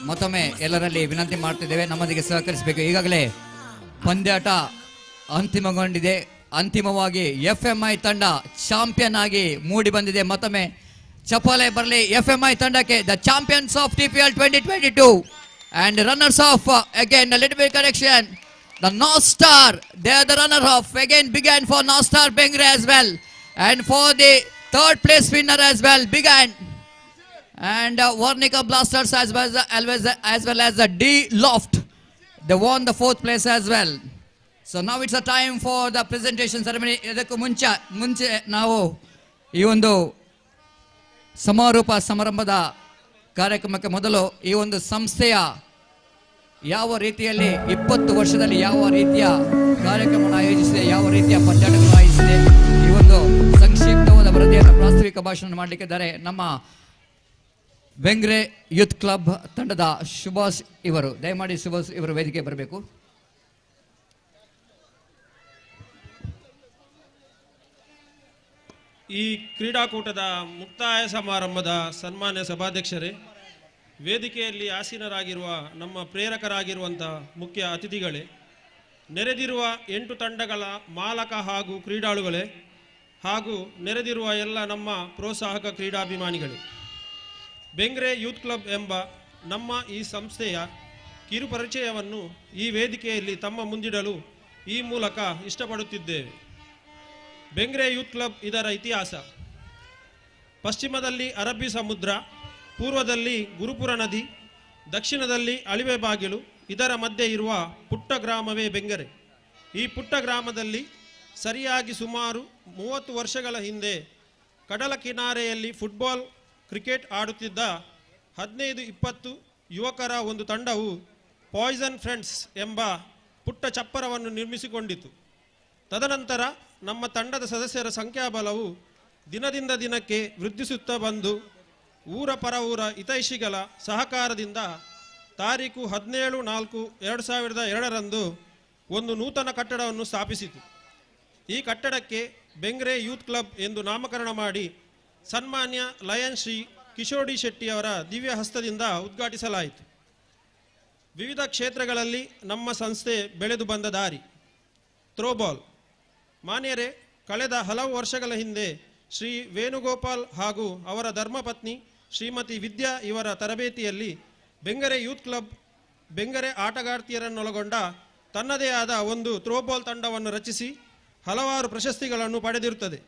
Speaker 2: ಮತ್ತೊಮ್ಮೆ ಎಲ್ಲರಲ್ಲಿ ವಿನಂತಿ ಮಾಡ್ತಿದ್ದೇವೆ, ನಮ್ಮೊಂದಿಗೆ ಸಹಕರಿಸಬೇಕು. ಈಗಾಗಲೇ ಪಂದ್ಯಾಟ ಅಂತಿಮಗೊಂಡಿದೆ. ಅಂತಿಮವಾಗಿ FMI ತಂಡ ಚಾಂಪಿಯನ್ ಆಗಿ ಮೂಡಿ ಬಂದಿದೆ. ಮತ್ತೊಮ್ಮೆ ಚಪ್ಪಾಳೆ ಬರಲಿ FMI ತಂಡಕ್ಕೆ. The champions of TPL 2022 and runners of again a little bit correction, the North Star, they are the runner of again began for North Star Bengre as well, and for the third place winner as well began and Varnika Blasters as well as the D Loft, they won the 4th place as well. So now it's a time for the presentation ceremony. ಇದಕ್ಕೂ ಮುಂಚೆ ನಾವು ಈ ಒಂದು ಸಮಾರೋಪ ಸಮಾರಂಭದ ಕಾರ್ಯಕ್ರಮಕ್ಕೆ ಮೊದಲು ಈ ಒಂದು ಸಂಸ್ಥೆಯ ಯಾವ ರೀತಿಯಲ್ಲಿ 20 ವರ್ಷದಲ್ಲಿ ಯಾವ ರೀತಿಯ ಕಾರ್ಯಕ್ರಮವನ್ನು ಆಯೋಜಿಸಿದೆ, ಯಾವ ರೀತಿಯ ಪಂದ್ಯಾಟಗಳನ್ನು ಆಯೋಜಿಸಿದೆ, ಈ ಒಂದು ಸಂಕ್ಷಿಪ್ತವಾದ ವರದಿಯನ್ನು ಪ್ರಾಸ್ತಾವಿಕ ಭಾಷಣ ಮಾಡಲಿಕ್ಕಿದ್ದಾರೆ ನಮ್ಮ ಬೆಂಗ್ರೆ ಯೂತ್ ಕ್ಲಬ್ ತಂಡದ ಸುಭಾಷ್ ಇವರು. ದಯಮಾಡಿ ಸುಭಾಷ್ ಇವರು ವೇದಿಕೆ ಬರಬೇಕು.
Speaker 6: ಈ ಕ್ರೀಡಾಕೂಟದ ಮುಕ್ತಾಯ ಸಮಾರಂಭದ ಸನ್ಮಾನ್ಯ ಸಭಾಧ್ಯಕ್ಷರೇ, ವೇದಿಕೆಯಲ್ಲಿ ಆಸೀನರಾಗಿರುವ ನಮ್ಮ ಪ್ರೇರಕರಾಗಿರುವಂಥ ಮುಖ್ಯ ಅತಿಥಿಗಳೇ, ನೆರೆದಿರುವ 8 ತಂಡಗಳ ಮಾಲಕ ಹಾಗೂ ಕ್ರೀಡಾಳುಗಳೇ, ಹಾಗೂ ನೆರೆದಿರುವ ಎಲ್ಲ ನಮ್ಮ ಪ್ರೋತ್ಸಾಹಕ ಕ್ರೀಡಾಭಿಮಾನಿಗಳೇ, ಬೆಂಗ್ರೆ ಯೂತ್ ಕ್ಲಬ್ ಎಂಬ ನಮ್ಮ ಈ ಸಂಸ್ಥೆಯ ಕಿರುಪರಿಚಯವನ್ನು ಈ ವೇದಿಕೆಯಲ್ಲಿ ತಮ್ಮ ಮುಂದಿಡಲು ಈ ಮೂಲಕ ಇಷ್ಟಪಡುತ್ತಿದ್ದೇವೆ. ಬೆಂಗ್ರೆ ಯೂತ್ ಕ್ಲಬ್ ಇದರ ಇತಿಹಾಸ: ಪಶ್ಚಿಮದಲ್ಲಿ ಅರಬ್ಬಿ ಸಮುದ್ರ, ಪೂರ್ವದಲ್ಲಿ ಗುರುಪುರ ನದಿ, ದಕ್ಷಿಣದಲ್ಲಿ ಅಳಿವೆ ಬಾಗಿಲು, ಇದರ ಮಧ್ಯೆ ಇರುವ ಪುಟ್ಟ ಗ್ರಾಮವೇ ಬೆಂಗರೆ. ಈ ಪುಟ್ಟ ಗ್ರಾಮದಲ್ಲಿ ಸರಿಯಾಗಿ ಸುಮಾರು 30 ವರ್ಷಗಳ ಹಿಂದೆ ಕಡಲ ಕಿನಾರೆಯಲ್ಲಿ ಫುಟ್ಬಾಲ್, ಕ್ರಿಕೆಟ್ ಆಡುತ್ತಿದ್ದ 15-20 ಯುವಕರ ಒಂದು ತಂಡವು ಪಾಯ್ಸನ್ ಫ್ರೆಂಡ್ಸ್ ಎಂಬ ಪುಟ್ಟ ಚಪ್ಪರವನ್ನು ನಿರ್ಮಿಸಿಕೊಂಡಿತು. ತದನಂತರ ನಮ್ಮ ತಂಡದ ಸದಸ್ಯರ ಸಂಖ್ಯಾಬಲವು ದಿನದಿಂದ ದಿನಕ್ಕೆ ವೃದ್ಧಿಸುತ್ತಾ ಬಂದು ಊರ ಪರ ಊರ ಹಿತೈಷಿಗಳ ಸಹಕಾರದಿಂದ ತಾರೀಕು 17/4/2002 ಒಂದು ನೂತನ ಕಟ್ಟಡವನ್ನು ಸ್ಥಾಪಿಸಿತು. ಈ ಕಟ್ಟಡಕ್ಕೆ ಬೆಂಗ್ರೆ ಯೂತ್ ಕ್ಲಬ್ ಎಂದು ನಾಮಕರಣ ಮಾಡಿ ಸನ್ಮಾನ್ಯ ಲಯನ್ ಶ್ರೀ ಕಿಶೋಡಿ ಶೆಟ್ಟಿಯವರ ದಿವ್ಯ ಹಸ್ತದಿಂದ ಉದ್ಘಾಟಿಸಲಾಯಿತು. ವಿವಿಧ ಕ್ಷೇತ್ರಗಳಲ್ಲಿ ನಮ್ಮ ಸಂಸ್ಥೆ ಬೆಳೆದು ಬಂದ ದಾರಿ: ಥ್ರೋಬಾಲ್. ಮಾನ್ಯರೇ, ಕಳೆದ ಹಲವು ವರ್ಷಗಳ ಹಿಂದೆ ಶ್ರೀ ವೇಣುಗೋಪಾಲ್ ಹಾಗೂ ಅವರ ಧರ್ಮಪತ್ನಿ ಶ್ರೀಮತಿ ವಿದ್ಯಾ ಇವರ ತರಬೇತಿಯಲ್ಲಿ ಬೆಂಗರೆ ಯೂತ್ ಕ್ಲಬ್ ಬೆಂಗರೆ ಆಟಗಾರ್ತಿಯರನ್ನೊಳಗೊಂಡ ತನ್ನದೇ ಆದ ಒಂದು ಥ್ರೋಬಾಲ್ ತಂಡವನ್ನು ರಚಿಸಿ ಹಲವಾರು ಪ್ರಶಸ್ತಿಗಳನ್ನು ಪಡೆದಿರುತ್ತದೆ.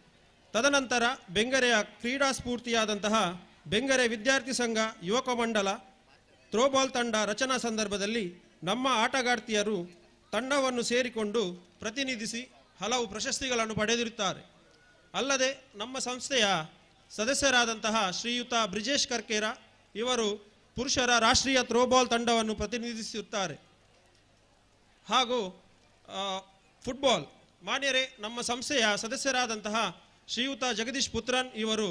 Speaker 6: ತದನಂತರ ಬೆಂಗರೆಯ ಕ್ರೀಡಾ ಸ್ಫೂರ್ತಿಯಾದಂತಹ ಬೆಂಗರೆ ವಿದ್ಯಾರ್ಥಿ ಸಂಘ ಯುವಕ ಮಂಡಲ ಥ್ರೋಬಾಲ್ ತಂಡ ರಚನಾ ಸಂದರ್ಭದಲ್ಲಿ ನಮ್ಮ ಆಟಗಾರ್ತಿಯರು ತಂಡವನ್ನು ಸೇರಿಕೊಂಡು ಪ್ರತಿನಿಧಿಸಿ ಹಲವು ಪ್ರಶಸ್ತಿಗಳನ್ನು ಪಡೆದಿರುತ್ತಾರೆ. ಅಲ್ಲದೆ ನಮ್ಮ ಸಂಸ್ಥೆಯ ಸದಸ್ಯರಾದಂತಹ ಶ್ರೀಯುತ ಬ್ರಿಜೇಶ್ ಕರ್ಕೇರ ಇವರು ಪುರುಷರ ರಾಷ್ಟ್ರೀಯ ಥ್ರೋಬಾಲ್ ತಂಡವನ್ನು ಪ್ರತಿನಿಧಿಸುತ್ತಾರೆ. ಹಾಗೂ ಫುಟ್ಬಾಲ್. ಮಾನ್ಯರೇ, ನಮ್ಮ ಸಂಸ್ಥೆಯ ಸದಸ್ಯರಾದಂತಹ ಶ್ರೀಯುತ ಜಗದೀಶ್ ಪುತ್ರನ್ ಇವರು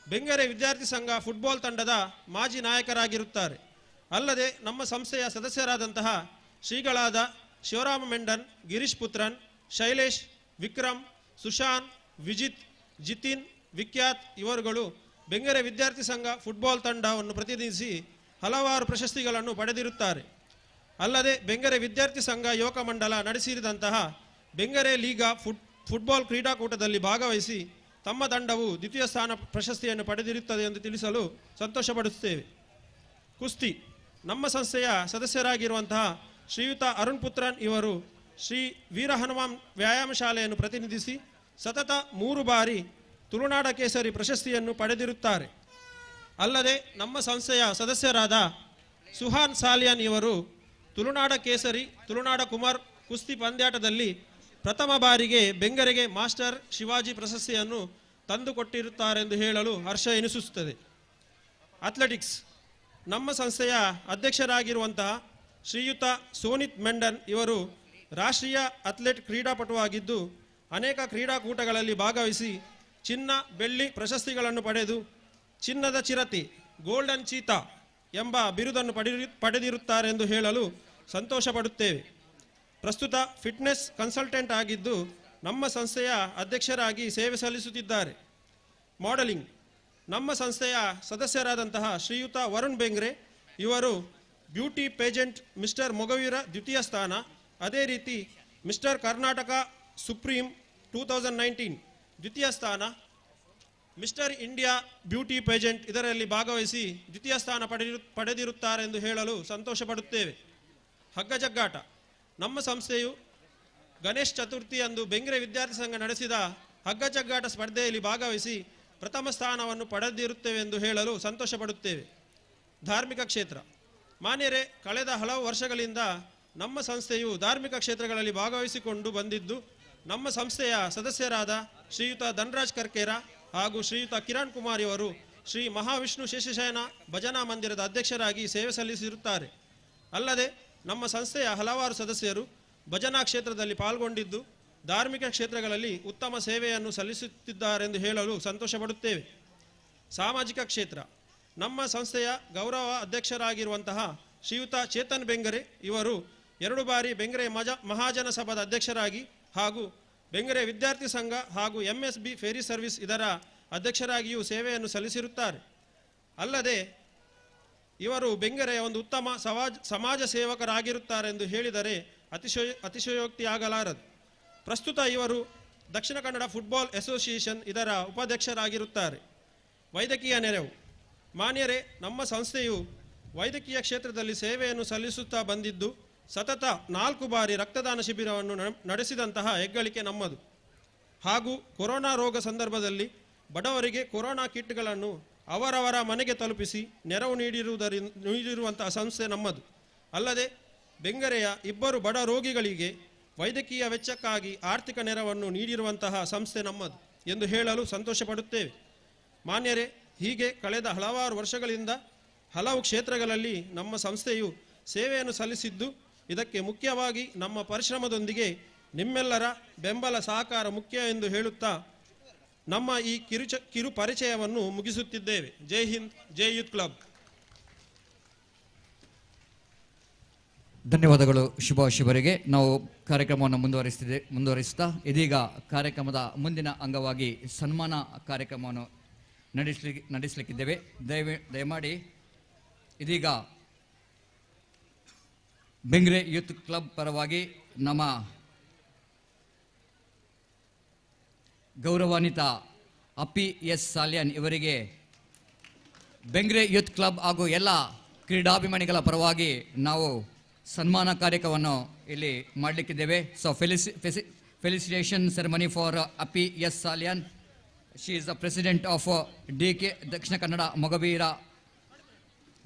Speaker 6: ಬೆಂಗರೆ ವಿದ್ಯಾರ್ಥಿ ಸಂಘ ಫುಟ್ಬಾಲ್ ತಂಡದ ಮಾಜಿ ನಾಯಕರಾಗಿರುತ್ತಾರೆ. ಅಲ್ಲದೆ ನಮ್ಮ ಸಂಸ್ಥೆಯ ಸದಸ್ಯರಾದಂತಹ ಶ್ರೀಗಳಾದ ಶಿವರಾಮ ಮೆಂಡನ್, ಗಿರೀಶ್ ಪುತ್ರನ್, ಶೈಲೇಶ್, ವಿಕ್ರಮ್, ಸುಶಾನ್, ವಿಜಿತ್, ಜಿತಿನ್, ವಿಖ್ಯಾತ್ ಇವರುಗಳು ಬೆಂಗರೆ ವಿದ್ಯಾರ್ಥಿ ಸಂಘ ಫುಟ್ಬಾಲ್ ತಂಡವನ್ನು ಪ್ರತಿನಿಧಿಸಿ ಹಲವಾರು ಪ್ರಶಸ್ತಿಗಳನ್ನು ಪಡೆದಿರುತ್ತಾರೆ. ಅಲ್ಲದೆ ಬೆಂಗರೆ ವಿದ್ಯಾರ್ಥಿ ಸಂಘ ಯುವಕ ಮಂಡಲ ನಡೆಸಿದಂತಹ ಬೆಂಗರೆ ಲೀಗಾ ಫುಟ್ಬಾಲ್ ಕ್ರೀಡಾಕೂಟದಲ್ಲಿ ಭಾಗವಹಿಸಿ ತಮ್ಮ ತಂಡವು ದ್ವಿತೀಯ ಸ್ಥಾನ ಪ್ರಶಸ್ತಿಯನ್ನು ಪಡೆದಿರುತ್ತದೆ ಎಂದು ತಿಳಿಸಲು ಸಂತೋಷಪಡುತ್ತೇವೆ. ಕುಸ್ತಿ. ನಮ್ಮ ಸಂಸ್ಥೆಯ ಸದಸ್ಯರಾಗಿರುವಂತಹ ಶ್ರೀಯುತ ಅರುಣ್ ಪುತ್ರನ್ ಇವರು ಶ್ರೀ ವೀರ ಹನುಮಾನ್ ವ್ಯಾಯಾಮ ಶಾಲೆಯನ್ನು ಪ್ರತಿನಿಧಿಸಿ ಸತತ 3 ಬಾರಿ ತುಳುನಾಡ ಕೇಸರಿ ಪ್ರಶಸ್ತಿಯನ್ನು ಪಡೆದಿರುತ್ತಾರೆ. ಅಲ್ಲದೆ ನಮ್ಮ ಸಂಸ್ಥೆಯ ಸದಸ್ಯರಾದ ಸುಹಾನ್ ಸಾಲಿಯಾನ್ ಇವರು ತುಳುನಾಡ ಕೇಸರಿ, ತುಳುನಾಡ ಕುಮಾರ್ ಕುಸ್ತಿ ಪಂದ್ಯಾಟದಲ್ಲಿ ಪ್ರಥಮ ಬಾರಿಗೆ ಬೆಂಗರೆಗೆ ಮಾಸ್ಟರ್ ಶಿವಾಜಿ ಪ್ರಶಸ್ತಿಯನ್ನು ತಂದುಕೊಟ್ಟಿರುತ್ತಾರೆಂದು ಹೇಳಲು ಹರ್ಷ ಎನಿಸುತ್ತದೆ. ಅಥ್ಲೆಟಿಕ್ಸ್. ನಮ್ಮ ಸಂಸ್ಥೆಯ ಅಧ್ಯಕ್ಷರಾಗಿರುವಂತಹ ಶ್ರೀಯುತ ಸೋನಿತ್ ಮೆಂಡನ್ ಇವರು ರಾಷ್ಟ್ರೀಯ ಅಥ್ಲೆಟ್ ಕ್ರೀಡಾಪಟುವಾಗಿದ್ದು ಅನೇಕ ಕ್ರೀಡಾಕೂಟಗಳಲ್ಲಿ ಭಾಗವಹಿಸಿ ಚಿನ್ನ, ಬೆಳ್ಳಿ ಪ್ರಶಸ್ತಿಗಳನ್ನು ಪಡೆದು ಚಿನ್ನದ ಚಿರತೆ, ಗೋಲ್ಡನ್ ಚೀತಾ ಎಂಬ ಬಿರುದನ್ನು ಪಡೆದಿರುತ್ತಾರೆ ಎಂದು ಹೇಳಲು ಸಂತೋಷಪಡುತ್ತೇವೆ. ಪ್ರಸ್ತುತ ಫಿಟ್ನೆಸ್ ಕನ್ಸಲ್ಟೆಂಟ್ ಆಗಿದ್ದು ನಮ್ಮ ಸಂಸ್ಥೆಯ ಅಧ್ಯಕ್ಷರಾಗಿ ಸೇವೆ ಸಲ್ಲಿಸುತ್ತಿದ್ದಾರೆ. ಮಾಡೆಲಿಂಗ್. ನಮ್ಮ ಸಂಸ್ಥೆಯ ಸದಸ್ಯರಾದಂತಹ ಶ್ರೀಯುತ ವರುಣ್ ಬೆಂಗ್ರೆ ಇವರು ಬ್ಯೂಟಿ ಪೇಜೆಂಟ್ ಮಿಸ್ಟರ್ ಮೊಗವೀರ ದ್ವಿತೀಯ ಸ್ಥಾನ, ಅದೇ ರೀತಿ ಮಿಸ್ಟರ್ ಕರ್ನಾಟಕ ಸುಪ್ರೀಂ 2019 ದ್ವಿತೀಯ ಸ್ಥಾನ, ಮಿಸ್ಟರ್ ಇಂಡಿಯಾ ಬ್ಯೂಟಿ ಪೇಜೆಂಟ್ ಇದರಲ್ಲಿ ಭಾಗವಹಿಸಿ ದ್ವಿತೀಯ ಸ್ಥಾನ ಪಡೆದಿರುತ್ತಾರೆ ಎಂದು ಹೇಳಲು ಸಂತೋಷಪಡುತ್ತೇವೆ. ಹಗ್ಗಜಗ್ಗಾಟ. ನಮ್ಮ ಸಂಸ್ಥೆಯು ಗಣೇಶ್ ಚತುರ್ಥಿಯಂದು ಬೆಂಗ್ರೆ ವಿದ್ಯಾರ್ಥಿ ಸಂಘ ನಡೆಸಿದ ಹಗ್ಗಜಗ್ಗಾಟ ಸ್ಪರ್ಧೆಯಲ್ಲಿ ಭಾಗವಹಿಸಿ ಪ್ರಥಮ ಸ್ಥಾನವನ್ನು ಪಡೆದಿರುತ್ತೇವೆ ಎಂದು ಹೇಳಲು ಸಂತೋಷಪಡುತ್ತೇವೆ. ಧಾರ್ಮಿಕ ಕ್ಷೇತ್ರ. ಮಾನ್ಯರೇ, ಕಳೆದ ಹಲವು ವರ್ಷಗಳಿಂದ ನಮ್ಮ ಸಂಸ್ಥೆಯು ಧಾರ್ಮಿಕ ಕ್ಷೇತ್ರಗಳಲ್ಲಿ ಭಾಗವಹಿಸಿಕೊಂಡು ಬಂದಿದ್ದು ನಮ್ಮ ಸಂಸ್ಥೆಯ ಸದಸ್ಯರಾದ ಶ್ರೀಯುತ ಧನರಾಜ್ ಕರ್ಕೇರ ಹಾಗೂ ಶ್ರೀಯುತ ಕಿರಣ್ ಕುಮಾರ್ ಇವರು ಶ್ರೀ ಮಹಾವಿಷ್ಣು ಶೇಷಶಯನ ಭಜನಾ ಮಂದಿರದ ಅಧ್ಯಕ್ಷರಾಗಿ ಸೇವೆ ಸಲ್ಲಿಸಿರುತ್ತಾರೆ. ಅಲ್ಲದೆ ನಮ್ಮ ಸಂಸ್ಥೆಯ ಹಲವಾರು ಸದಸ್ಯರು ಭಜನಾ ಕ್ಷೇತ್ರದಲ್ಲಿ ಪಾಲ್ಗೊಂಡಿದ್ದು ಧಾರ್ಮಿಕ ಕ್ಷೇತ್ರಗಳಲ್ಲಿ ಉತ್ತಮ ಸೇವೆಯನ್ನು ಸಲ್ಲಿಸುತ್ತಿದ್ದಾರೆಂದು ಹೇಳಲು ಸಂತೋಷಪಡುತ್ತೇವೆ. ಸಾಮಾಜಿಕ ಕ್ಷೇತ್ರ. ನಮ್ಮ ಸಂಸ್ಥೆಯ ಗೌರವ ಅಧ್ಯಕ್ಷರಾಗಿರುವಂತಹ ಶ್ರೀಯುತ ಚೇತನ್ ಬೆಂಗರೆ ಇವರು 2 ಬಾರಿ ಬೆಂಗರೆ ಮಹಾಜನ ಸಭಾದ ಅಧ್ಯಕ್ಷರಾಗಿ ಹಾಗೂ ಬೆಂಗರೆ ವಿದ್ಯಾರ್ಥಿ ಸಂಘ ಹಾಗೂ MSB ಫೇರಿ ಸರ್ವಿಸ್ ಇದರ ಅಧ್ಯಕ್ಷರಾಗಿಯೂ ಸೇವೆಯನ್ನು ಸಲ್ಲಿಸಿರುತ್ತಾರೆ. ಅಲ್ಲದೆ ಇವರು ಬೆಂಗರೆಯ ಒಂದು ಉತ್ತಮ ಸಮಾಜ ಸೇವಕರಾಗಿರುತ್ತಾರೆ ಎಂದು ಹೇಳಿದರೆ ಅತಿಶಯೋಕ್ತಿಯಾಗಲಾರದು. ಪ್ರಸ್ತುತ ಇವರು ದಕ್ಷಿಣ ಕನ್ನಡ ಫುಟ್ಬಾಲ್ ಅಸೋಸಿಯೇಷನ್ ಇದರ ಉಪಾಧ್ಯಕ್ಷರಾಗಿರುತ್ತಾರೆ. ವೈದ್ಯಕೀಯ ನೆರವು. ಮಾನ್ಯರೇ, ನಮ್ಮ ಸಂಸ್ಥೆಯು ವೈದ್ಯಕೀಯ ಕ್ಷೇತ್ರದಲ್ಲಿ ಸೇವೆಯನ್ನು ಸಲ್ಲಿಸುತ್ತಾ ಬಂದಿದ್ದು ಸತತ 4 ಬಾರಿ ರಕ್ತದಾನ ಶಿಬಿರವನ್ನು ನಡೆಸಿದಂತಹ ಹೆಗ್ಗಳಿಕೆ ನಮ್ಮದು. ಹಾಗೂ ಕೊರೋನಾ ರೋಗ ಸಂದರ್ಭದಲ್ಲಿ ಬಡವರಿಗೆ ಕೊರೋನಾ ಕಿಟ್ಗಳನ್ನು ಅವರವರ ಮನೆಗೆ ತಲುಪಿಸಿ ನೆರವು ನೀಡಿರುವಂತಹ ಸಂಸ್ಥೆ ನಮ್ಮದು. ಅಲ್ಲದೆ ಬೆಂಗರೆಯ 2 ಬಡ ರೋಗಿಗಳಿಗೆ ವೈದ್ಯಕೀಯ ವೆಚ್ಚಕ್ಕಾಗಿ ಆರ್ಥಿಕ ನೆರವನ್ನು ನೀಡಿರುವಂತಹ ಸಂಸ್ಥೆ ನಮ್ಮದು ಎಂದು ಹೇಳಲು ಸಂತೋಷಪಡುತ್ತೇವೆ. ಮಾನ್ಯರೇ, ಹೀಗೆ ಕಳೆದ ಹಲವಾರು ವರ್ಷಗಳಿಂದ ಹಲವು ಕ್ಷೇತ್ರಗಳಲ್ಲಿ ನಮ್ಮ ಸಂಸ್ಥೆಯು ಸೇವೆಯನ್ನು ಸಲ್ಲಿಸಿದ್ದು, ಇದಕ್ಕೆ ಮುಖ್ಯವಾಗಿ ನಮ್ಮ ಪರಿಶ್ರಮದೊಂದಿಗೆ ನಿಮ್ಮೆಲ್ಲರ ಬೆಂಬಲ ಸಹಕಾರ ಮುಖ್ಯ ಎಂದು ಹೇಳುತ್ತಾ ನಮ್ಮ ಈ ಕಿರು ಪರಿಚಯವನ್ನು ಮುಗಿಸುತ್ತಿದ್ದೇವೆ. ಜೈ ಹಿಂದ್, ಜೈ ಯೂತ್ ಕ್ಲಬ್.
Speaker 2: ಧನ್ಯವಾದಗಳು ಶುಭಾಶುಭರಿಗೆ. ನಾವು ಕಾರ್ಯಕ್ರಮವನ್ನು ಮುಂದುವರಿಸ್ತಾ ಇದೀಗ ಕಾರ್ಯಕ್ರಮದ ಮುಂದಿನ ಅಂಗವಾಗಿ ಸನ್ಮಾನ ಕಾರ್ಯಕ್ರಮವನ್ನು ನಡೆಸಲಿಕ್ಕಿದ್ದೇವೆ. ದಯಮಾಡಿ ಇದೀಗ ಬೆಂಗ್ರೆ ಯೂತ್ ಕ್ಲಬ್ ಪರವಾಗಿ ನಮ್ಮ ಗೌರವಾನ್ವಿತ ಅಪ್ಪಿ ಎಸ್ ಸಾಲ್ಯಾನ್ ಇವರಿಗೆ ಬೆಂಗ್ರೆ ಯೂತ್ ಕ್ಲಬ್ ಹಾಗೂ ಎಲ್ಲ ಕ್ರೀಡಾಭಿಮಾನಿಗಳ ಪರವಾಗಿ ನಾವು ಸನ್ಮಾನ ಕಾರ್ಯಕ್ರಮವನ್ನು ಇಲ್ಲಿ ಮಾಡಲಿಕ್ಕಿದ್ದೇವೆ. So felicitation ceremony for Appi S Salian. She is the president of DK Dakshina Kannada Mogaveera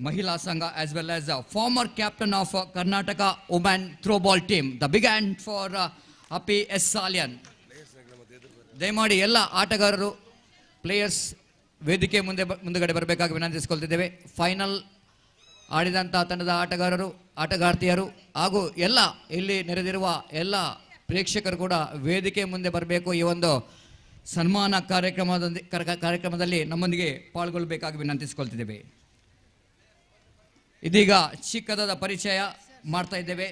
Speaker 2: ಮಹಿಳಾ ಸಂಘ as well as former captain of Karnataka women throwball team. The big hand for Appi S. Salyan. ದಯಮಾಡಿ ಎಲ್ಲ ಆಟಗಾರರು ಪ್ಲೇಯರ್ಸ್ ವೇದಿಕೆ ಮುಂದುಗಡೆ ಬರಬೇಕಾಗಿ ವಿನಂತಿಸಿಕೊಳ್ತಿದ್ದೇವೆ. ಫೈನಲ್ ಆಡಿದಂಥ ತಂಡದ ಆಟಗಾರ್ತಿಯರು ಹಾಗೂ ಎಲ್ಲ ಇಲ್ಲಿ ನೆರೆದಿರುವ ಎಲ್ಲ ಪ್ರೇಕ್ಷಕರು ಕೂಡ ವೇದಿಕೆ ಮುಂದೆ ಬರಬೇಕು. ಈ ಒಂದು ಸನ್ಮಾನ ಕಾರ್ಯಕ್ರಮದಲ್ಲಿ ನಮ್ಮೊಂದಿಗೆ ಪಾಲ್ಗೊಳ್ಳಬೇಕಾಗಿ ವಿನಂತಿಸಿಕೊಳ್ತಿದ್ದೇವೆ. ಇದೀಗ ಚಿಕ್ಕದಾದ ಪರಿಚಯ ಮಾಡ್ತಾ ಇದ್ದೇವೆ.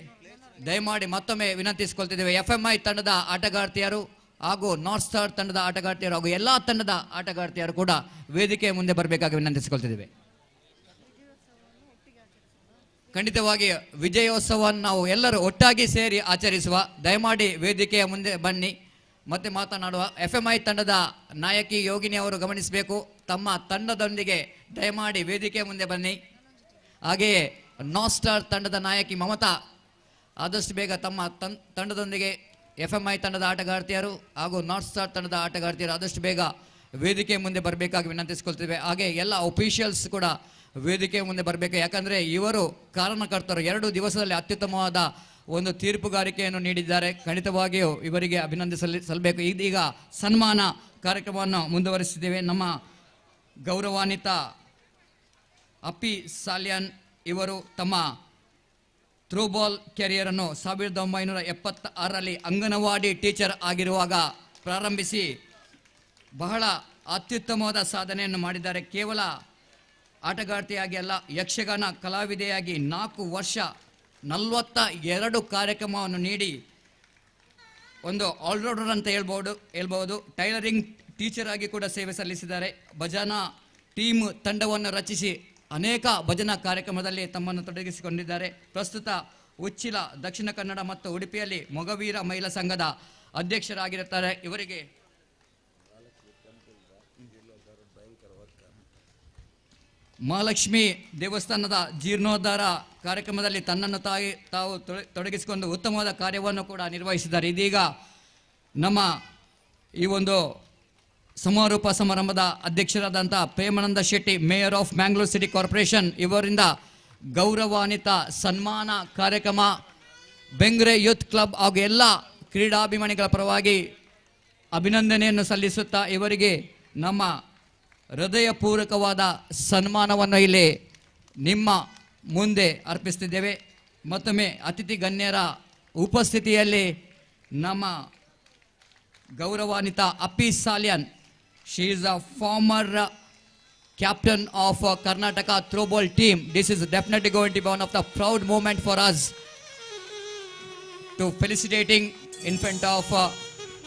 Speaker 2: ದಯಮಾಡಿ ಮತ್ತೊಮ್ಮೆ ವಿನಂತಿಸಿಕೊಳ್ತಿದ್ದೇವೆ. FMI ತಂಡದ ಆಟಗಾರ್ತಿಯರು ಹಾಗೂ ನಾರ್ತ್ ಸ್ಟಾರ್ ತಂಡದ ಆಟಗಾರ್ತಿಯರು ಹಾಗೂ ಎಲ್ಲ ತಂಡದ ಆಟಗಾರ್ತಿಯರು ಕೂಡ ವೇದಿಕೆ ಮುಂದೆ ಬರಬೇಕಾಗಿ ವಿನಂತಿಸಿಕೊಳ್ತಿದ್ದೇವೆ. ಖಂಡಿತವಾಗಿ ವಿಜಯೋತ್ಸವವನ್ನು ನಾವು ಎಲ್ಲರೂ ಒಟ್ಟಾಗಿ ಸೇರಿ ಆಚರಿಸುವ. ದಯಮಾಡಿ ವೇದಿಕೆಯ ಮುಂದೆ ಬನ್ನಿ ಮತ್ತೆ ಮಾತನಾಡುವ. FMI ತಂಡದ ನಾಯಕಿ ಯೋಗಿನಿ ಅವರು ಗಮನಿಸಬೇಕು, ತಮ್ಮ ತಂಡದೊಂದಿಗೆ ದಯಮಾಡಿ ವೇದಿಕೆ ಮುಂದೆ ಬನ್ನಿ. ಹಾಗೆಯೇ ನಾರ್ತ್ ಸ್ಟಾರ್ ತಂಡದ ನಾಯಕಿ ಮಮತಾ ಆದಷ್ಟು ಬೇಗ ತಮ್ಮ ತಂಡದೊಂದಿಗೆ FMI ತಂಡದ ಆಟಗಾರ್ತಿಯರು ಹಾಗೂ ನಾರ್ತ್ ಸ್ಟಾರ್ ತಂಡದ ಆಟಗಾರ್ತಿಯರು ಆದಷ್ಟು ಬೇಗ ವೇದಿಕೆ ಮುಂದೆ ಬರಬೇಕಾಗಿ ವಿನಂತಿಸಿಕೊಳ್ತೇವೆ. ಹಾಗೆ ಎಲ್ಲ ಒಫಿಷಿಯಲ್ಸ್ ಕೂಡ ವೇದಿಕೆ ಮುಂದೆ ಬರಬೇಕು. ಯಾಕಂದರೆ ಇವರು ಕಾರಣಕರ್ತರು 2 ದಿವಸದಲ್ಲಿ ಅತ್ಯುತ್ತಮವಾದ ಒಂದು ತೀರ್ಪುಗಾರಿಕೆಯನ್ನು ನೀಡಿದ್ದಾರೆ. ಖಂಡಿತವಾಗಿಯೂ ಇವರಿಗೆ ಸಲ್ಲಬೇಕು. ಇದೀಗ ಸನ್ಮಾನ ಕಾರ್ಯಕ್ರಮವನ್ನು ಮುಂದುವರಿಸಿದ್ದೇವೆ. ನಮ್ಮ ಗೌರವಾನ್ವಿತ ಅಪ್ಪಿ ಸಾಲ್ಯಾನ್ ಇವರು ತಮ್ಮ ಥ್ರೋಬಾಲ್ ಕೆರಿಯರನ್ನು 1976ರಲ್ಲಿ ಅಂಗನವಾಡಿ ಟೀಚರ್ ಆಗಿರುವಾಗ ಪ್ರಾರಂಭಿಸಿ ಬಹಳ ಅತ್ಯುತ್ತಮವಾದ ಸಾಧನೆಯನ್ನು ಮಾಡಿದ್ದಾರೆ. ಕೇವಲ ಆಟಗಾರ್ತಿಯಾಗಿ ಅಲ್ಲ, ಯಕ್ಷಗಾನ ಕಲಾವಿದೆಯಾಗಿ 4 ವರ್ಷ 42 ಕಾರ್ಯಕ್ರಮವನ್ನು ನೀಡಿ ಒಂದು ಆಲ್ರೌಂಡರ್ ಅಂತ ಹೇಳ್ಬೋದು. ಟೈಲರಿಂಗ್ ಟೀಚರ್ ಆಗಿ ಕೂಡ ಸೇವೆ ಸಲ್ಲಿಸಿದ್ದಾರೆ. ಭಜನಾ ಟೀಮ್ ತಂಡವನ್ನು ರಚಿಸಿ ಅನೇಕ ಭಜನಾ ಕಾರ್ಯಕ್ರಮದಲ್ಲಿ ತಮ್ಮನ್ನು ತೊಡಗಿಸಿಕೊಂಡಿದ್ದಾರೆ. ಪ್ರಸ್ತುತ ಉಚ್ಚಿಲ, ದಕ್ಷಿಣ ಕನ್ನಡ ಮತ್ತು ಉಡುಪಿಯಲ್ಲಿ ಮೊಗವೀರ ಮಹಿಳಾ ಸಂಘದ ಅಧ್ಯಕ್ಷರಾಗಿರುತ್ತಾರೆ. ಇವರಿಗೆ ಮಹಾಲಕ್ಷ್ಮಿ ದೇವಸ್ಥಾನದ ಜೀರ್ಣೋದ್ಧಾರ ಕಾರ್ಯಕ್ರಮದಲ್ಲಿ ತನ್ನನ್ನು ತಾವು ತೊಡಗಿಸಿಕೊಂಡು ಉತ್ತಮವಾದ ಕಾರ್ಯವನ್ನು ಕೂಡ ನಿರ್ವಹಿಸಿದ್ದಾರೆ. ಇದೀಗ ನಮ್ಮ ಈ ಒಂದು ಸಮಾರೋಪ ಸಮಾರಂಭದ ಅಧ್ಯಕ್ಷರಾದಂಥ Premananda Shetty, mayor of Mangalore city corporation, ಇವರಿಂದ ಗೌರವಾನ್ವಿತ ಸನ್ಮಾನ ಕಾರ್ಯಕ್ರಮ ಬೆಂಗ್ರೆ ಯೂತ್ ಕ್ಲಬ್ ಹಾಗೂ ಎಲ್ಲ ಕ್ರೀಡಾಭಿಮಾನಿಗಳ ಪರವಾಗಿ ಅಭಿನಂದನೆಯನ್ನು ಸಲ್ಲಿಸುತ್ತಾ ಇವರಿಗೆ ನಮ್ಮ ಹೃದಯಪೂರ್ವಕವಾದ ಸನ್ಮಾನವನ್ನು ಇಲ್ಲಿ ನಿಮ್ಮ ಮುಂದೆ ಅರ್ಪಿಸ್ತಿದ್ದೇವೆ. ಮತ್ತೊಮ್ಮೆ ಅತಿಥಿ ಗಣ್ಯರ ಉಪಸ್ಥಿತಿಯಲ್ಲಿ ನಮ್ಮ ಗೌರವಾನ್ವಿತ ಅಪ್ಪಿ Salian, she is a former captain of Karnataka Throwball team. This is definitely going to be one of the proud moment for us to felicitating in front of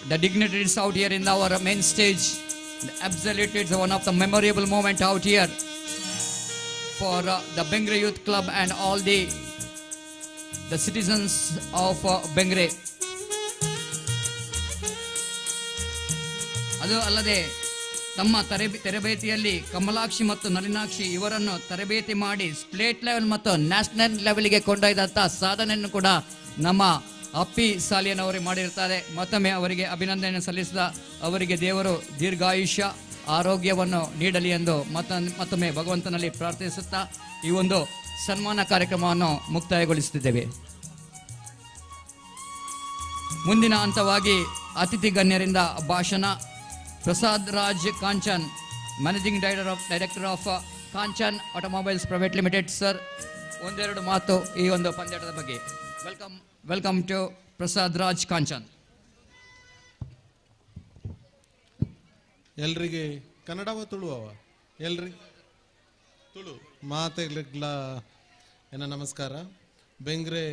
Speaker 2: the dignitaries out here in our main stage. Absolutely, it's one of the memorable moment out here for the Bengre Youth Club and all the citizens of Bengre. ಅದು ಅಲ್ಲದೆ ತಮ್ಮ ತರಬೇತಿಯಲ್ಲಿ ಕಮಲಾಕ್ಷಿ ಮತ್ತು ನಳಿನಾಕ್ಷಿ ಇವರನ್ನು ತರಬೇತಿ ಮಾಡಿ state level ಮತ್ತು national ಲೆವೆಲ್ಗೆ ಕೊಂಡೊಯ್ದಂಥ ಸಾಧನೆಯನ್ನು ಕೂಡ ನಮ್ಮ ಅಪ್ಪಿ ಸಾಲಿಯನವರು ಮಾಡಿರ್ತಾರೆ. ಮತ್ತೊಮ್ಮೆ ಅವರಿಗೆ ಅಭಿನಂದನೆ ಸಲ್ಲಿಸಿದ ಅವರಿಗೆ ದೇವರು ದೀರ್ಘಾಯುಷ್ಯ ಆರೋಗ್ಯವನ್ನು ನೀಡಲಿ ಎಂದು ಮತ್ತೊಮ್ಮೆ ಭಗವಂತನಲ್ಲಿ ಪ್ರಾರ್ಥಿಸುತ್ತಾ ಈ ಒಂದು ಸನ್ಮಾನ ಕಾರ್ಯಕ್ರಮವನ್ನು ಮುಕ್ತಾಯಗೊಳಿಸುತ್ತಿದ್ದೇವೆ. ಮುಂದಿನ ಹಂತವಾಗಿ ಅತಿಥಿ ಗಣ್ಯರಿಂದ ಭಾಷಣ. Prasad Raj Kanchan, managing director of Kanchan automobiles private limited. Sir, ಒಂದೆರಡು ಮಾತು ಈ ಒಂದು ಪಂದ್ಯಾಟದ ಬಗ್ಗೆ. Welcome to Prasad Raj Kanchan.
Speaker 7: ಎಲ್ರಿಗೆ ಕನ್ನಡವ ತುಳುವವ ಎಲ್ರಿಗೆ ತುಳು ಮಾತೆಗ್ಲ ಏನ ನಮಸ್ಕಾರ. ಬೆಂಗ್ರೆ